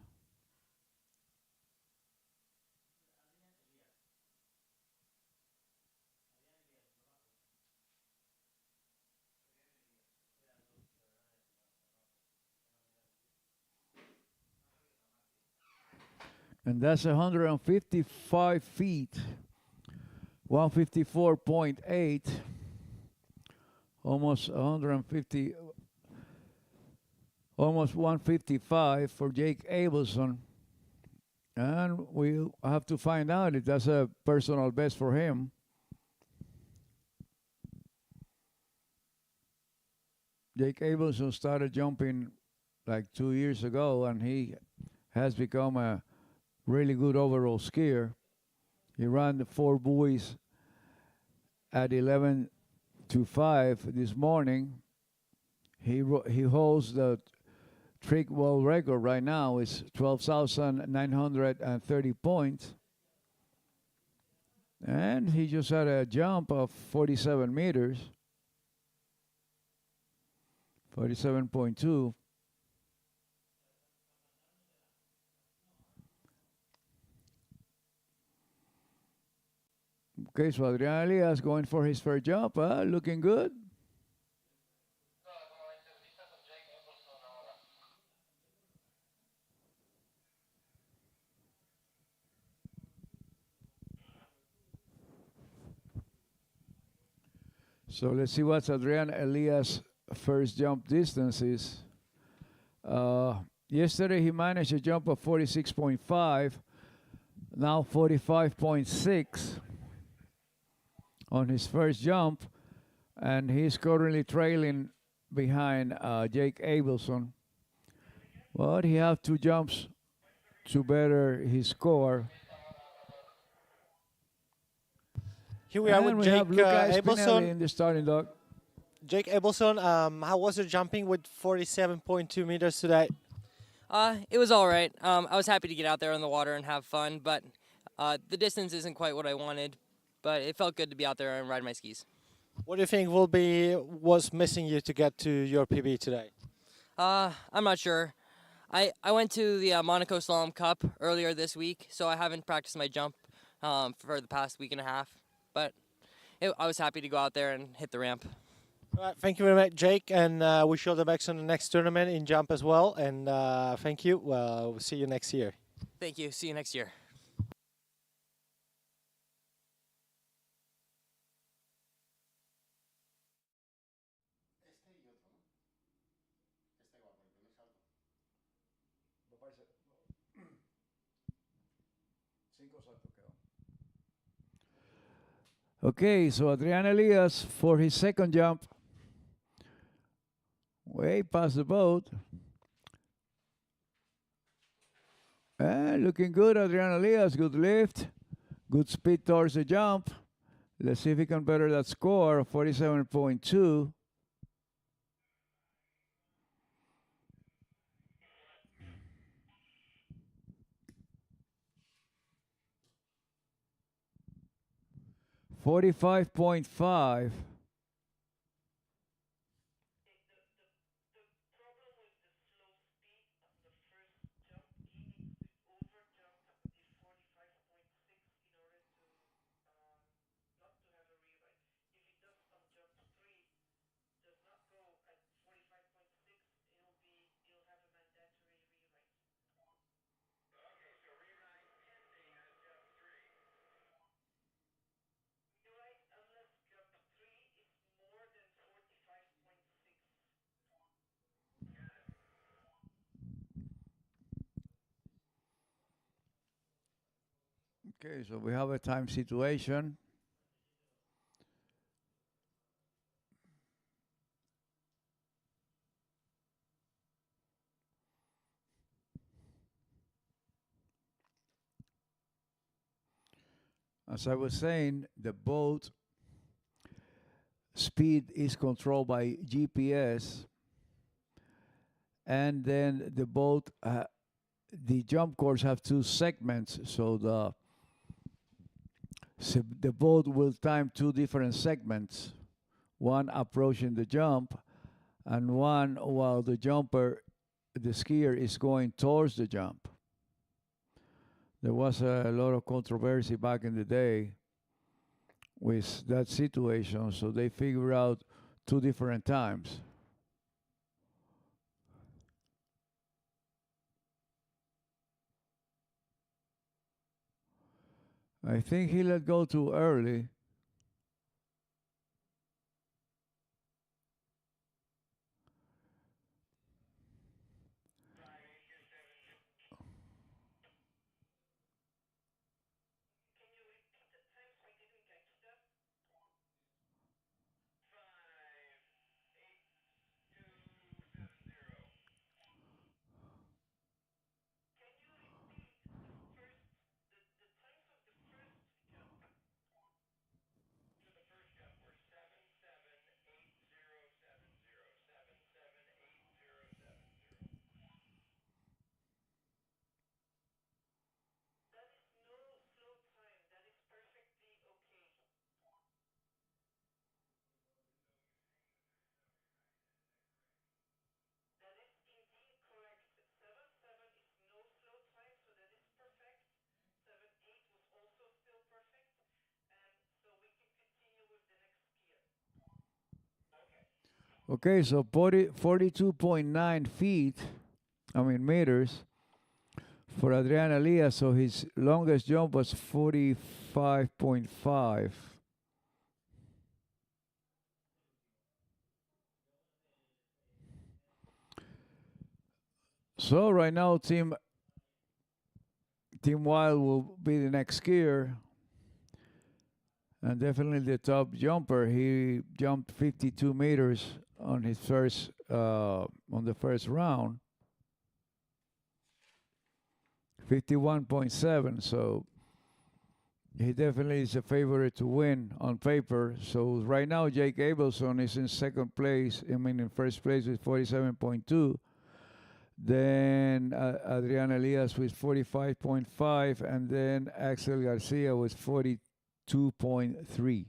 And that's 155 feet, 154.8, almost 150, almost 155 for Jake Abelson. And we'll have to find out if that's a personal best for him. Jake Abelson started jumping like 2 years ago, and he has become a really good overall skier. He ran the 4 buoys at 11 to 5 this morning. He holds the trick world record right now. It's 12,930 points. And he just had a jump of 47 meters. 47.2. Okay, so Adrián Elias going for his first jump, looking good. So let's see what's Adrián Elias' first jump distance is. Yesterday he managed a jump of 46.5, now 45.6 on his first jump, and he's currently trailing behind Jake Abelson. But he has 2 jumps to better his score. Here we are with Jake Abelson in the starting dog. Jake Abelson, how was your jumping with 47.2 meters today? It was all right. I was happy to get out there on the water and have fun, but the distance isn't quite what I wanted. But it felt good to be out there and ride my skis. What do you think was missing you to get to your PB today? I'm not sure. I went to the Monaco Slalom Cup earlier this week, so I haven't practiced my jump for the past week and a half. But I was happy to go out there and hit the ramp. All right, thank you very much, Jake, and wish you all the best on the next tournament in jump as well. And thank you. We'll see you next year. Thank you. See you next year. Okay, so Adrián Elias for his second jump. Way past the boat. And looking good, Adriana Elias. Good lift. Good speed towards the jump. Let's see if he can better that score, 47.2. $45.5. Okay, so we have a time situation. As I was saying, the boat speed is controlled by GPS, and then the boat, the jump course have two segments, so the boat will time two different segments, one approaching the jump, and one while the skier is going towards the jump. There was a lot of controversy back in the day with that situation, so they figure out two different times. I think he let go too early. Okay, so 42.9 meters for Adrian Elias. So his longest jump was 45.5. So right now, Team Wild will be the next skier. And definitely the top jumper. He jumped 52 meters on his first on the first round. 51.7. So he definitely is a favorite to win on paper. So right now, Jake Abelson is in second place. In first place with 47.2. Then Adrian Elias with 45.5, and then Axel Garcia with 42.3.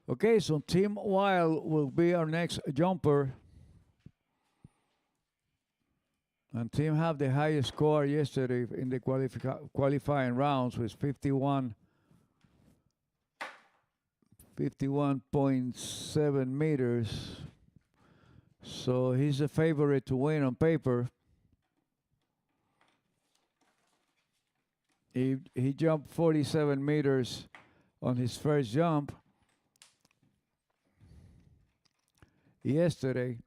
Okay, so Team Wild will be our next jumper. And Team have the highest score yesterday in the qualifying rounds with 51.7 meters. So he's a favorite to win on paper. He jumped 47 meters on his first jump yesterday,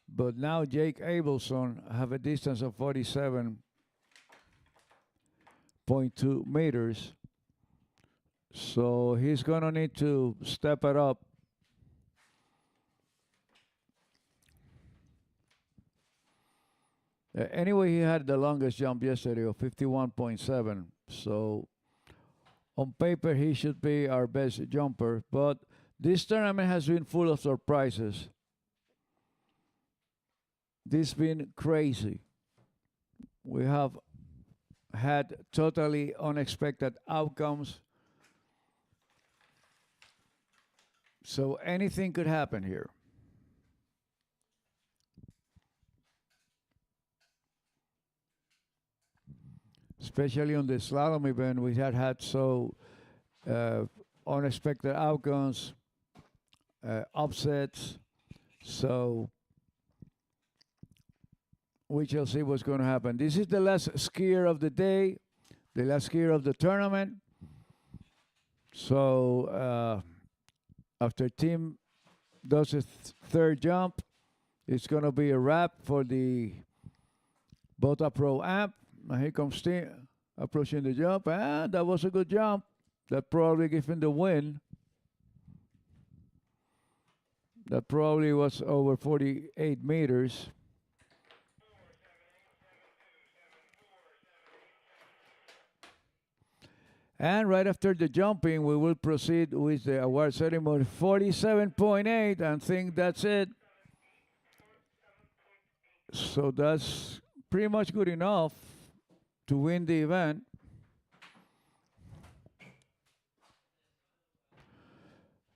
but now Jake Abelson have a distance of 47.2 meters. So he's gonna need to step it up. Anyway, he had the longest jump yesterday of 51.7. So on paper, he should be our best jumper. But this tournament has been full of surprises. This has been crazy. We have had totally unexpected outcomes. So anything could happen here. Especially on the slalom event, we had so unexpected outcomes, upsets. So we shall see what's going to happen. This is the last skier of the day, the last skier of the tournament. So after Tim does his third jump, it's going to be a wrap for the Botaski ProAm. Now here comes Tim approaching the jump, and that was a good jump. That probably gave him the win. That probably was over 48 meters. And right after the jumping, we will proceed with the award ceremony. 47.8, I think that's it. So that's pretty much good enough to win the event.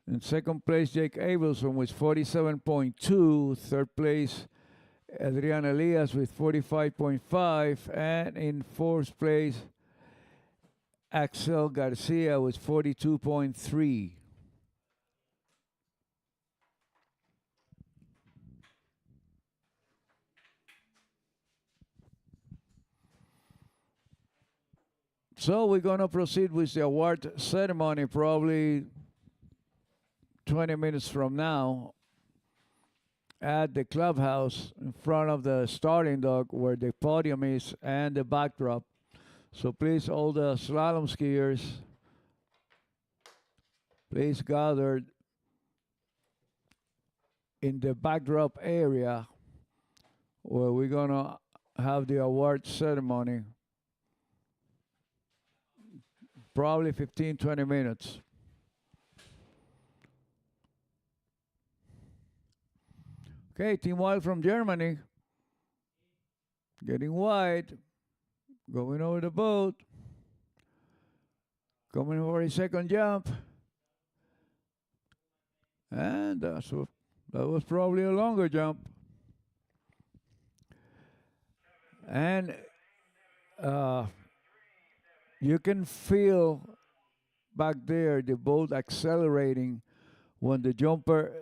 In second place, Jake Abelson with 47.2. Third place, Adrian Elias with 45.5. And in fourth place, Axel Garcia with 42.3. So we're going to proceed with the award ceremony probably 20 minutes from now at the clubhouse in front of the starting dock where the podium is and the backdrop. So please, all the slalom skiers, please gather in the backdrop area where we're going to have the award ceremony. Probably 15, 20 minutes. Okay, Team Wild from Germany. Getting wide. Going over the boat. Coming for his second jump. And that was probably a longer jump. And you can feel back there the boat accelerating when the jumper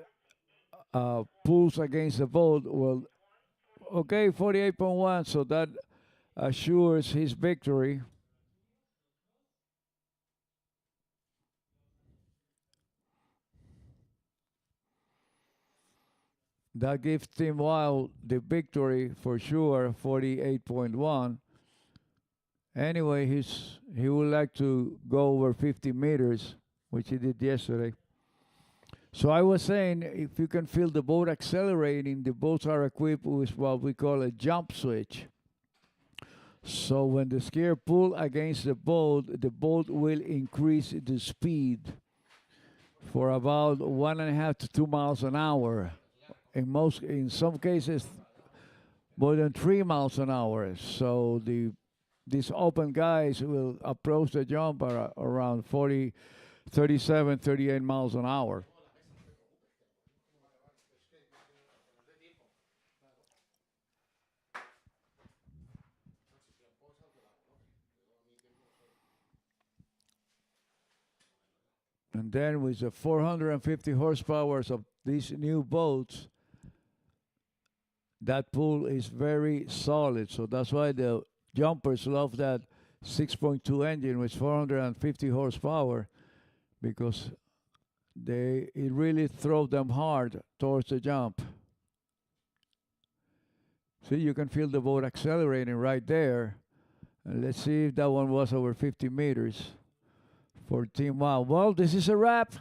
pulls against the boat. Well, okay, 48.1, so that assures his victory. That gives Team Wild the victory for sure, 48.1. Anyway, he would like to go over 50 meters, which he did yesterday. So I was saying, if you can feel the boat accelerating, the boats are equipped with what we call a jump switch. So when the skier pulls against the boat will increase the speed for about 1.5 to 2 miles an hour. In some cases, more than 3 miles an hour. So these open guys will approach the jump around 37, 38 miles an hour. And then with the 450 horsepower of these new boats, that pool is very solid. So that's why the jumpers love that 6.2 engine with 450 horsepower, because it really throws them hard towards the jump. See, you can feel the boat accelerating right there. And let's see if that one was over 50 meters. 14 miles. Well, this is a wrap.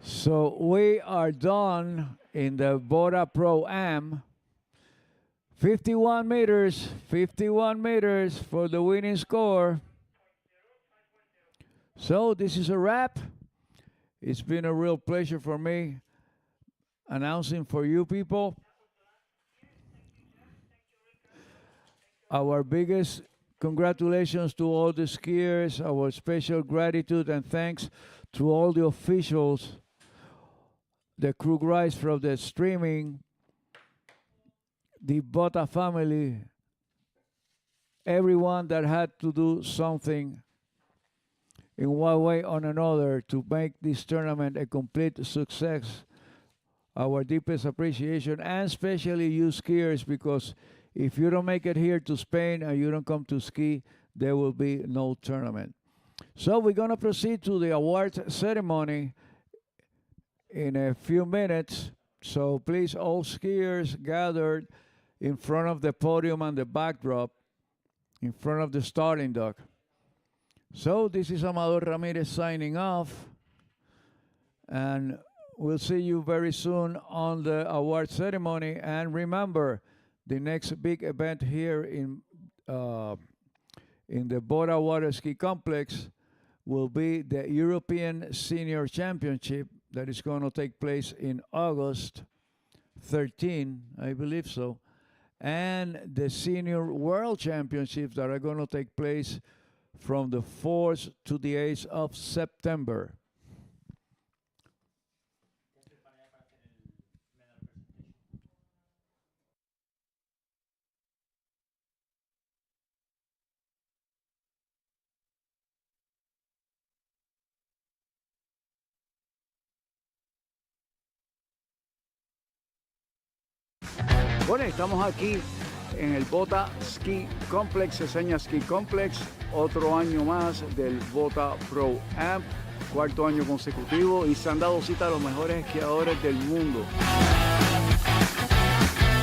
So we are done in the Bota ProAm. 51 meters for the winning score. So this is a wrap. It's been a real pleasure for me announcing for you people. Our biggest congratulations to all the skiers, our special gratitude and thanks to all the officials, the crew guys from the streaming, the Bota family, everyone that had to do something in one way or another to make this tournament a complete success. Our deepest appreciation, and especially you skiers, because if you don't make it here to Spain and you don't come to ski, there will be no tournament. So we're going to proceed to the award ceremony in a few minutes. So please, all skiers gathered in front of the podium and the backdrop, in front of the starting dock. So this is Amador Ramirez signing off, and we'll see you very soon on the award ceremony. And remember, the next big event here in the Bota Water Ski Complex will be the European Senior Championship that is going to take place in August 13, I believe so, and the Senior World Championships that are going to take place from the 4th to the 8th of September. Bueno, estamos aquí en el Botaski Complex, Seseña Ski Complex, otro año más del Bota ProAm, cuarto año consecutivo, y se han dado cita a los mejores esquiadores del mundo.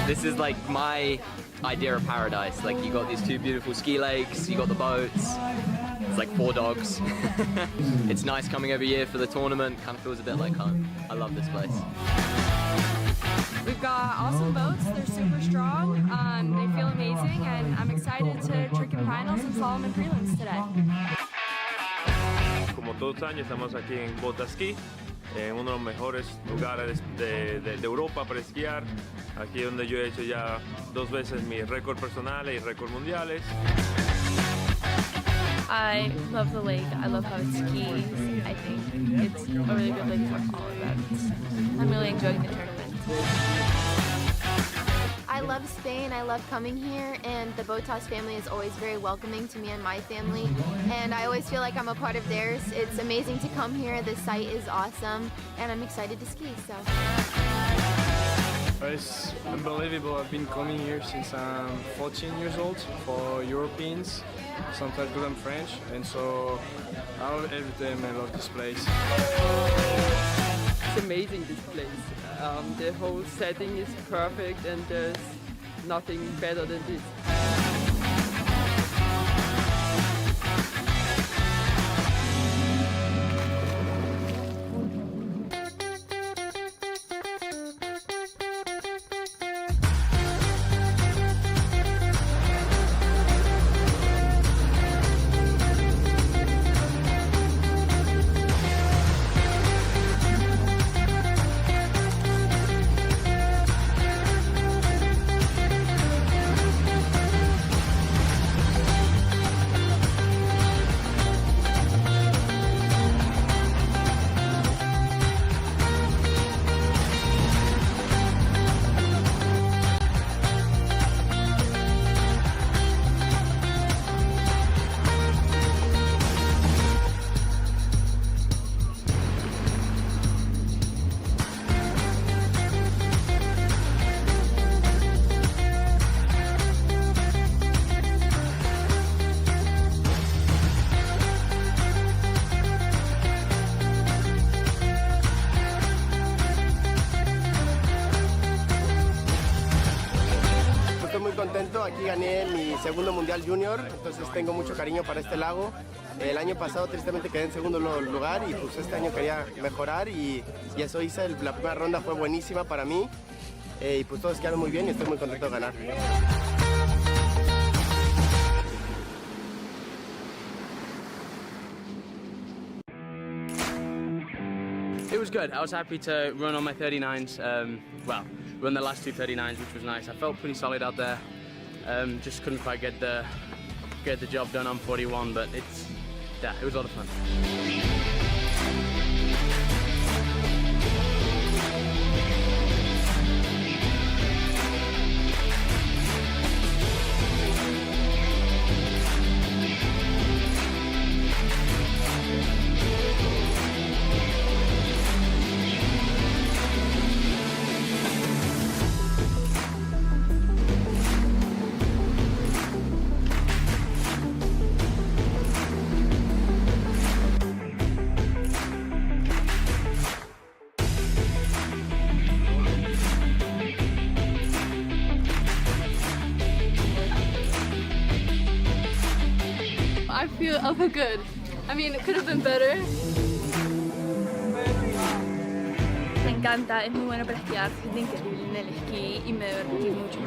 This is like my idea of paradise. Like, you got these two beautiful ski lakes, you got the boats, it's like 4 dogs. It's nice coming every year for the tournament, kind of feels a bit like home. I love this place. We've got awesome boats, they're super strong, they feel amazing, and I'm excited to trick in finals and slalom and prelims today. Como todos los años estamos aquí en Botaski, en uno de los mejores lugares de Europa para esquiar, aquí donde yo he hecho ya 2 veces mi récord personal y récord mundiales. I love the lake, I love how it skis, I think it's a really good lake for all events. I'm really enjoying the tournament. I love Spain, I love coming here, and the Botas family is always very welcoming to me and my family, and I always feel like I'm a part of theirs. It's amazing to come here, the site is awesome, and I'm excited to ski. So. It's unbelievable. I've been coming here since I'm 14 years old for Europeans, sometimes good and French, and so I love every time. I love this place. It's amazing, this place. The whole setting is perfect and there's nothing better than this. contento, aquí gané mi segundo mundial junior, entonces tengo mucho cariño para este lago. El año pasado tristemente quedé en segundo lugar y pues este año quería mejorar y eso hice. La primera ronda fue buenísima para mí y pues todos quedaron muy bien y estoy muy contento de ganar. It was good. I was happy to run on my 39s. Well, run the last two 39s, which was nice. I felt pretty solid out there. Just couldn't quite get the job done on 41, but it was a lot of fun. I feel good. I mean, it could have been better. Me encanta, es muy bueno para esquiar, se siente increíble en el esquí y me divertí mucho.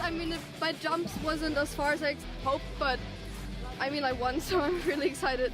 I mean, my jumps wasn't as far as I hoped, but I mean, I won, so I'm really excited.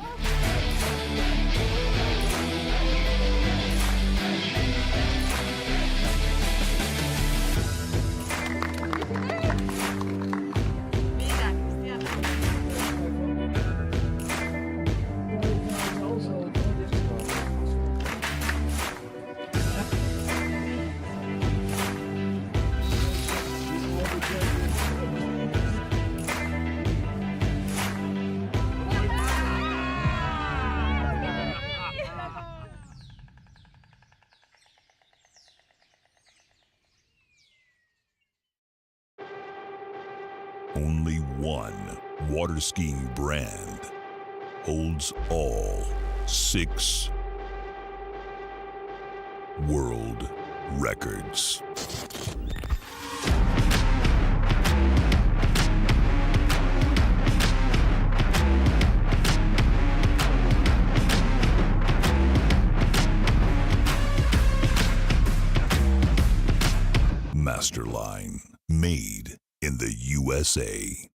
Only one water skiing brand holds all 6 world records. Masterline, made in the USA.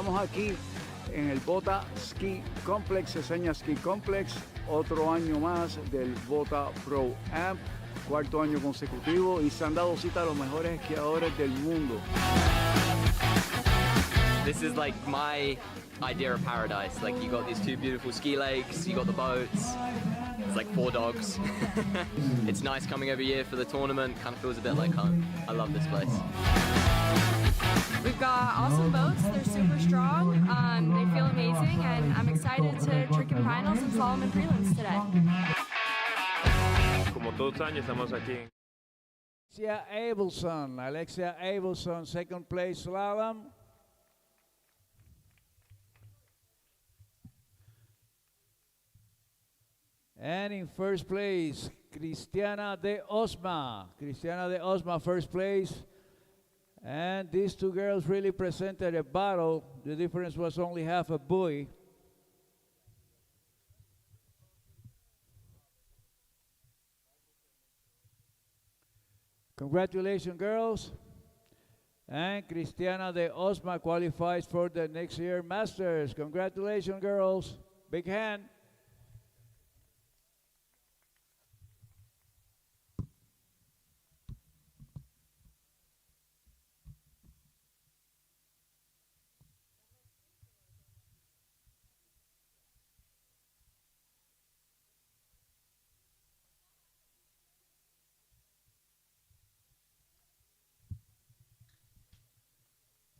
Estamos aquí en el Botaski Complex, Seseña Ski Complex, otro año más del Bota ProAm, cuarto año consecutivo, y se han dado cita a los mejores esquiadores del mundo. This is like my idea of paradise. Like you got these two beautiful ski lakes, you got the boats. It's like 4 dogs. It's nice coming every year for the tournament. Kind of feels a bit like home. I love this place. We've got awesome boats. They're super strong. They feel amazing, and I'm excited to trick in finals and slalom in prelims today. Como todos los años estamos aquí. Alexia Abelson, second place slalom. And in first place, Cristiana de Osma. Cristiana de Osma, first place. And these two girls really presented a battle. The difference was only half a buoy. Congratulations, girls. And Cristiana de Osma qualifies for the next year Masters. Congratulations, girls. Big hand.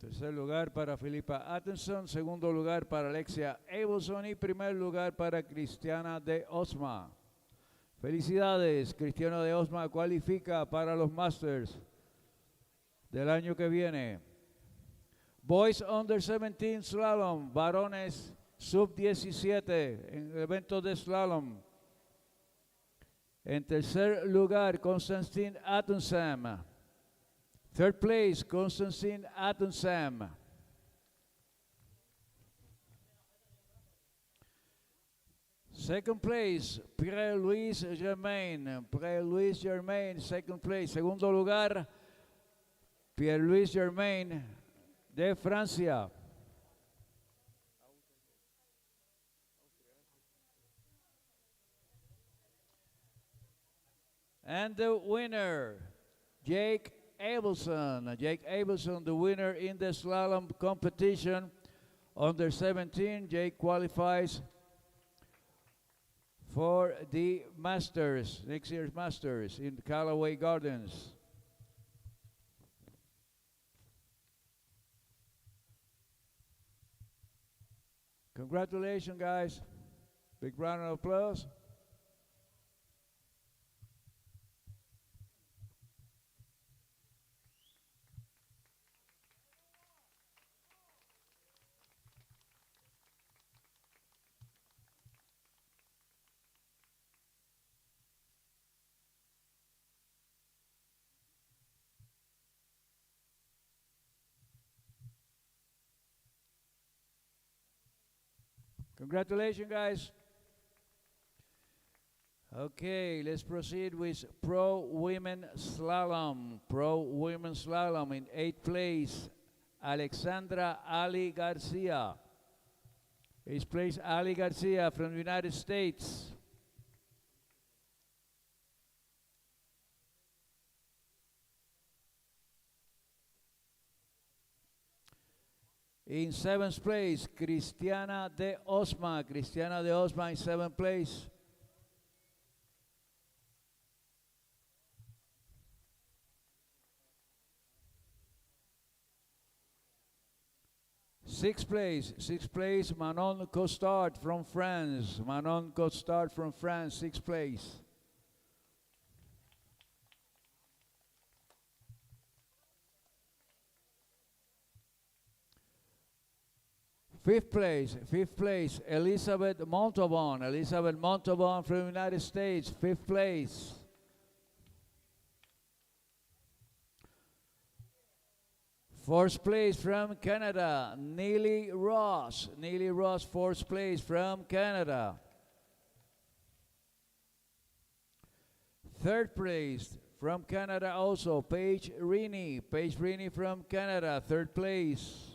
Tercer lugar para Filipa Atkinson, segundo lugar para Alexia Abelson y primer lugar para Cristiana de Osma. Felicidades, Cristiana de Osma cualifica para los Masters del año que viene. Boys Under 17 Slalom, varones sub-17 en el evento de slalom. En tercer lugar, Konstantin Atensam. Third place, Konstantin Atensam. Second place, Pierre-Louis Germain. Pierre-Louis Germain, second place. Segundo lugar, Pierre-Louis Germain de Francia. And the winner, Jake Abelson. Jake Abelson, the winner in the slalom competition. Under 17, Jake qualifies for the Masters, next year's Masters in Callaway Gardens. Congratulations, guys. Big round of applause. Congratulations, guys. Okay, let's proceed with Pro Women Slalom. Pro Women Slalom in 8th place, Alexandra Ali Garcia. 8th place, Ali Garcia from the United States. In 7th place, Cristiana de Osma. Cristiana de Osma in 7th place. Sixth place, Manon Costard from France. Manon Costard from France, 6th place. Fifth place, Elizabeth Montalban. Elizabeth Montalban from the United States, 5th place. Fourth place from Canada, Neely Ross. Neely Ross, 4th place from Canada. Third place from Canada also, Paige Rini. Paige Rini from Canada, 3rd place.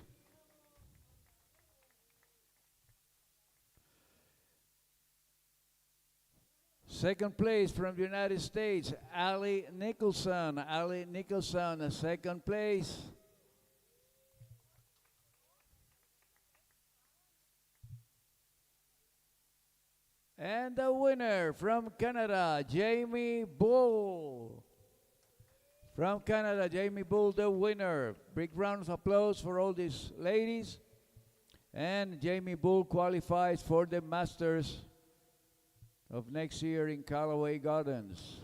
Second place from the United States, Ali Nicholson. Ali Nicholson, second place. And the winner from Canada, Jamie Bull. From Canada, Jamie Bull, the winner. Big round of applause for all these ladies. And Jamie Bull qualifies for the Masters of next year in Callaway Gardens.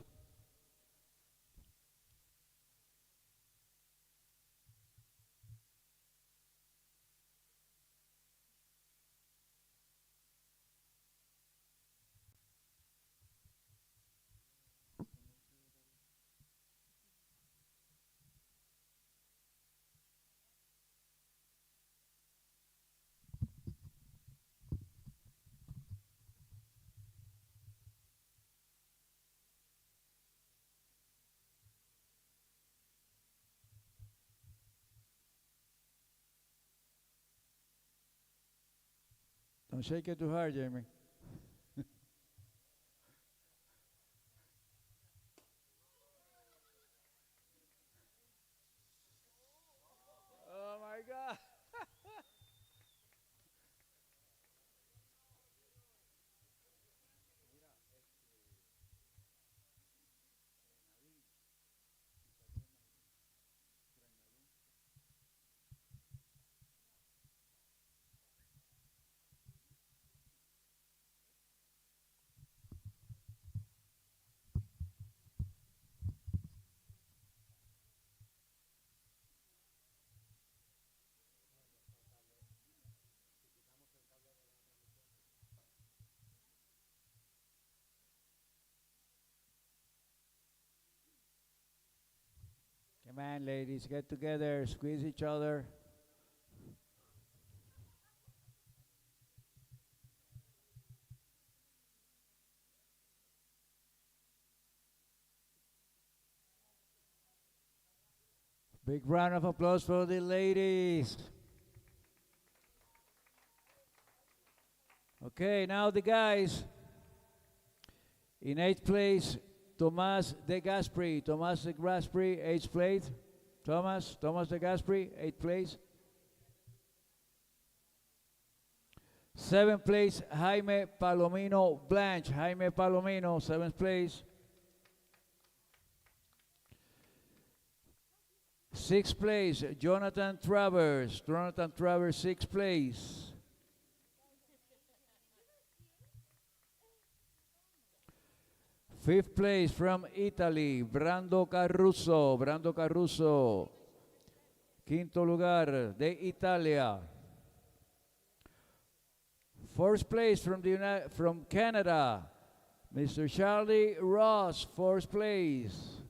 Don't shake it too hard, Jamie. Oh my God. Come on, ladies, get together, squeeze each other. Big round of applause for the ladies. Okay, now the guys. In 8th place, Thomas de Gasperi. Thomas de Gasperi, 8th place. Thomas de Gasperi, 8th place. 7th place, Jaime Palomino Blanche. Jaime Palomino, 7th place. 6th place, Jonathan Travers. Jonathan Travers, 6th place. 5th place from Italy, Brando Caruso. Brando Caruso, quinto lugar de Italia. 4th place from Canada, Mr. Charlie Ross, 4th place.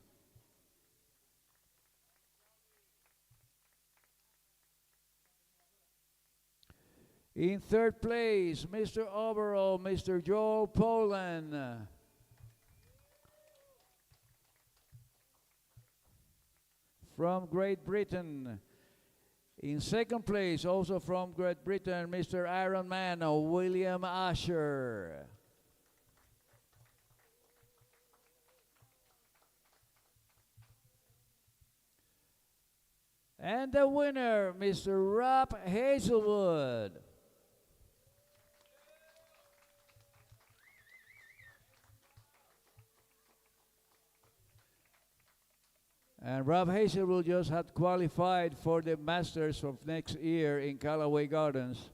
In 3rd place, Mr. Overall, Mr. Joel Poland. From Great Britain. In 2nd place, also from Great Britain, Mr. Ironman, William Asher. And the winner, Mr. Rob Hazelwood. And Rob Hazelwood just had qualified for the Masters of next year in Callaway Gardens.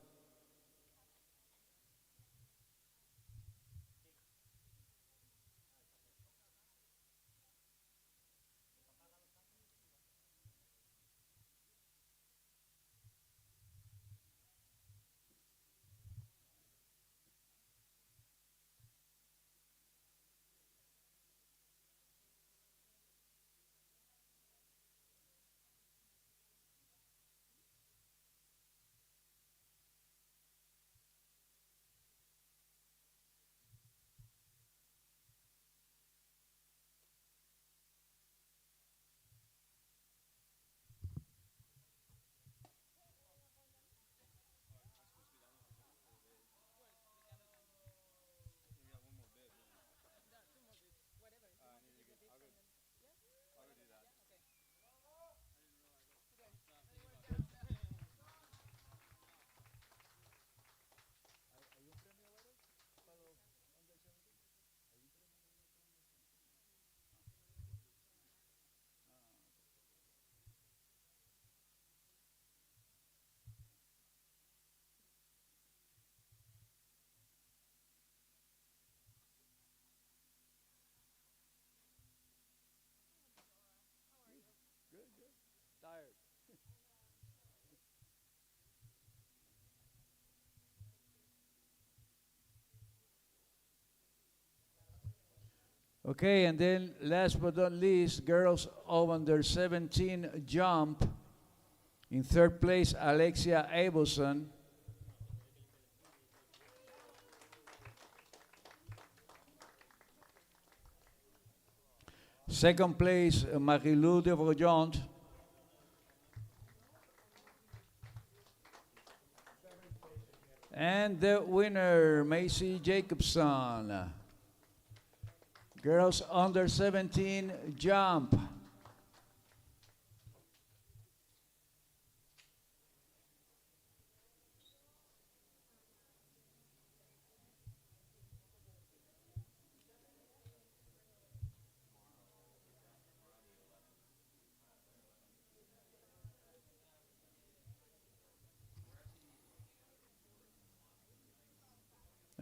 Okay, and then last but not least, girls under 17 jump. In third place, Alexia Abelson. Second place, Marie-Lou de Brogant. And the winner, Macy Jacobson. Girls under 17 jump.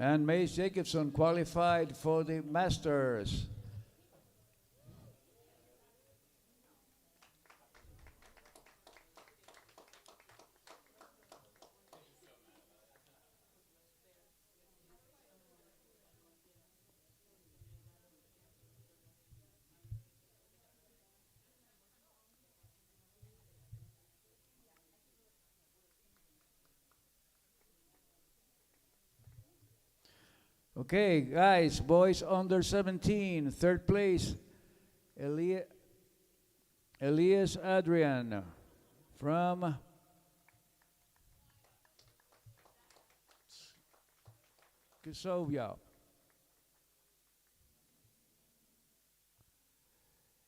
And Mace Jacobson qualified for the Masters. Okay, guys, boys under 17, third place, Elias Adrian from Kosovo.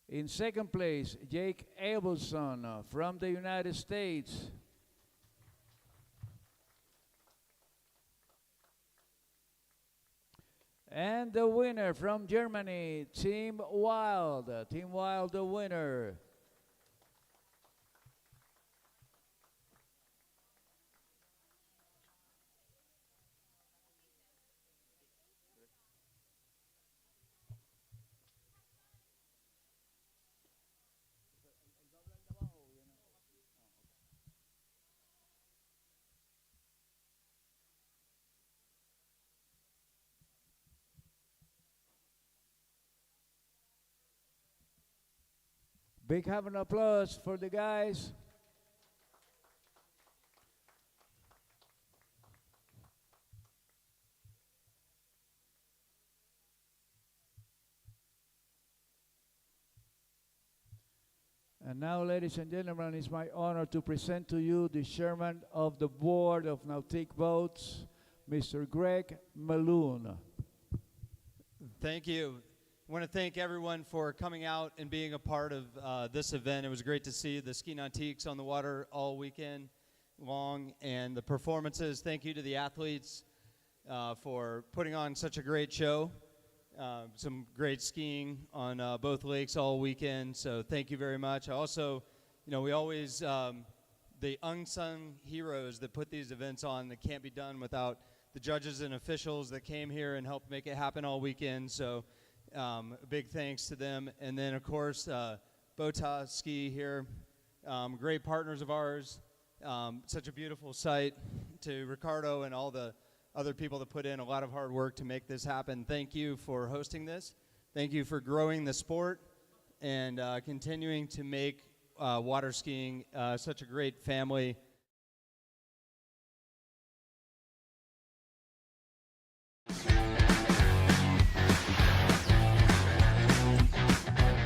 In second place, Jake Abelson from the United States. And the winner from Germany, Team Wild. Team Wild, the winner. Big have an applause for the guys. And now, ladies and gentlemen, it's my honor to present to you the chairman of the board of Nautique Boats, Mr. Greg Malone. Thank you. I want to thank everyone for coming out and being a part of this event. It was great to see the ski nautiques on the water all weekend long, and the performances. Thank you to the athletes for putting on such a great show. Some great skiing on both lakes all weekend, so thank you very much. I also, we always, the unsung heroes that put these events on that can't be done without the judges and officials that came here and helped make it happen all weekend, so a big thanks to them. And then, of course, Botaski here, great partners of ours, such a beautiful site. To Ricardo and all the other people that put in a lot of hard work to make this happen. Thank you for hosting this. Thank you for growing the sport and continuing to make water skiing such a great family.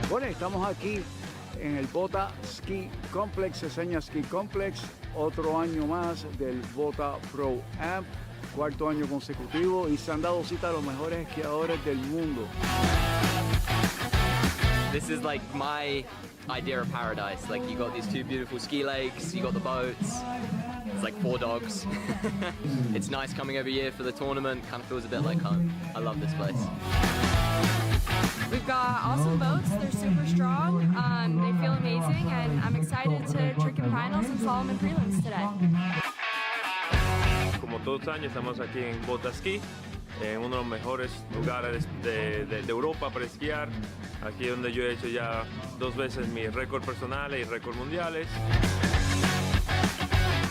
Bueno, estamos aquí en el Botaski Complex, Seseña Ski Complex, otro año más del Bota ProAm, cuarto año consecutivo, y se han dado cita a los mejores esquiadores del mundo. This is like my idea of paradise. Like, you got these two beautiful ski lakes, you got the boats, it's like 4 dogs. It's nice coming every year for the tournament, kind of feels a bit like home. I love this place. We've got awesome boats, they're super strong, they feel amazing, and I'm excited to trick in finals and slalom and prelims today. Como todos los años estamos aquí en Botaski, en uno de los mejores lugares de Europa para esquiar. Aquí donde yo he hecho ya 2 veces mis récords personales y récords mundiales.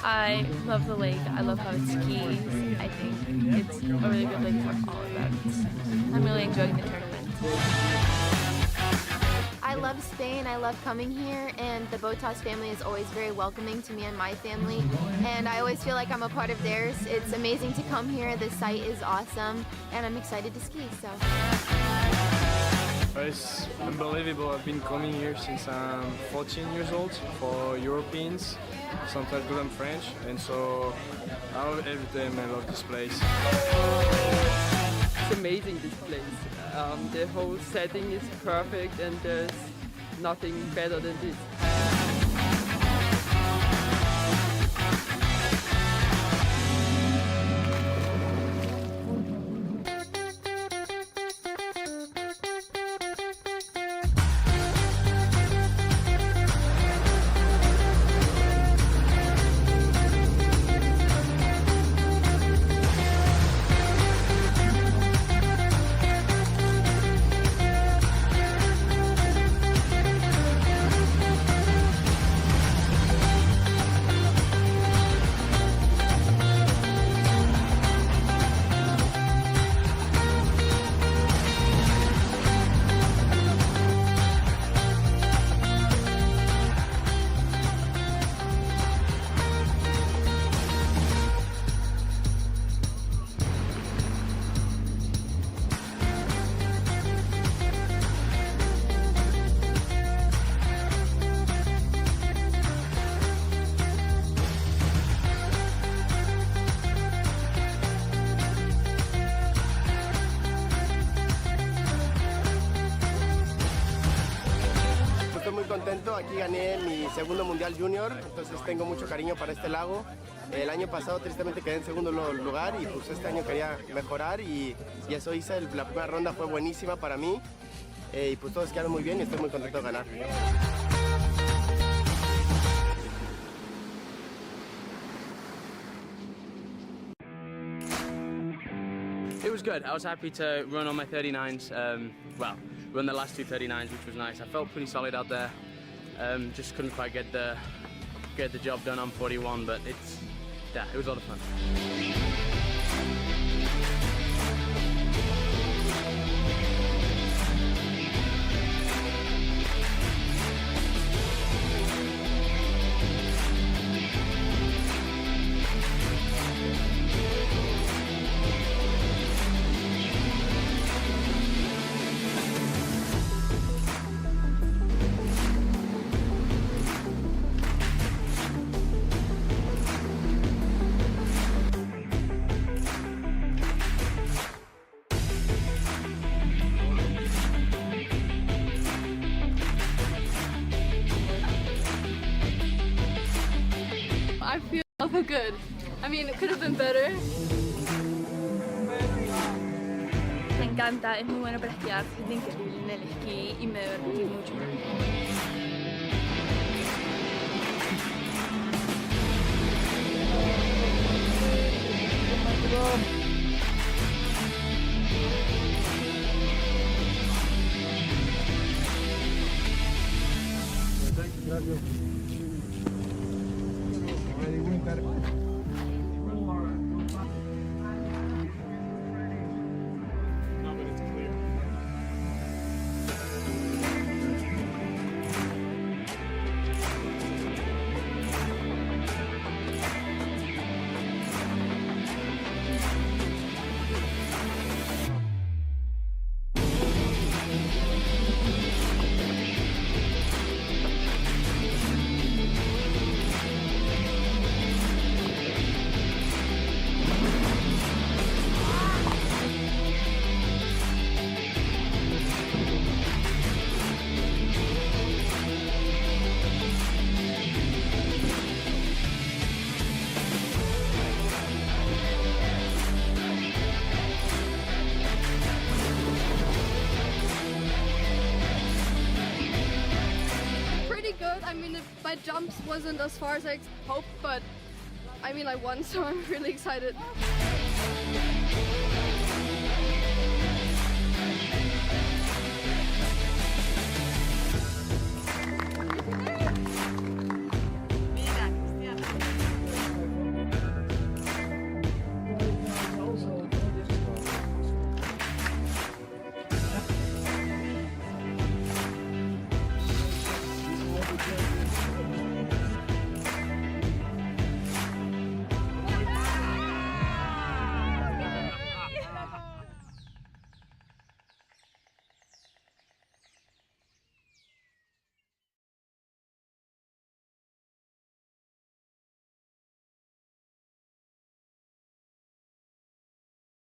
I love the lake. I love how it skis. I think it's a really good lake for all events. I'm really enjoying the tournament. love Spain. I love coming here, and the Botaski family is always very welcoming to me and my family, and I always feel like I'm a part of theirs. It's amazing to come here. The site is awesome, and I'm excited to ski. So. It's unbelievable. I've been coming here since I'm 14 years old for Europeans, sometimes good and French, and so I love every time. I love this place. It's amazing, this place. The whole setting is perfect and there's nothing better than this. Estoy muy contento, aquí gané mi segundo mundial junior, entonces tengo mucho cariño para este lago. El año pasado tristemente quedé en segundo lugar y pues este año quería mejorar y eso hice. La primera ronda fue buenísima para mí y pues todos quedaron muy bien y estoy muy contento de ganar. It was good. I was happy to run on my 39s. Well, run the last two 39s, which was nice. I felt pretty solid out there. Just couldn't quite get the job done on 41, but it was a lot of fun. I feel awful good. I mean, it could have been better. Me encanta, es muy bueno para esquiar, es increíble en el esquí y me divertí mucho. I mean, my jumps wasn't as far as I hoped, but I mean, I won, so I'm really excited.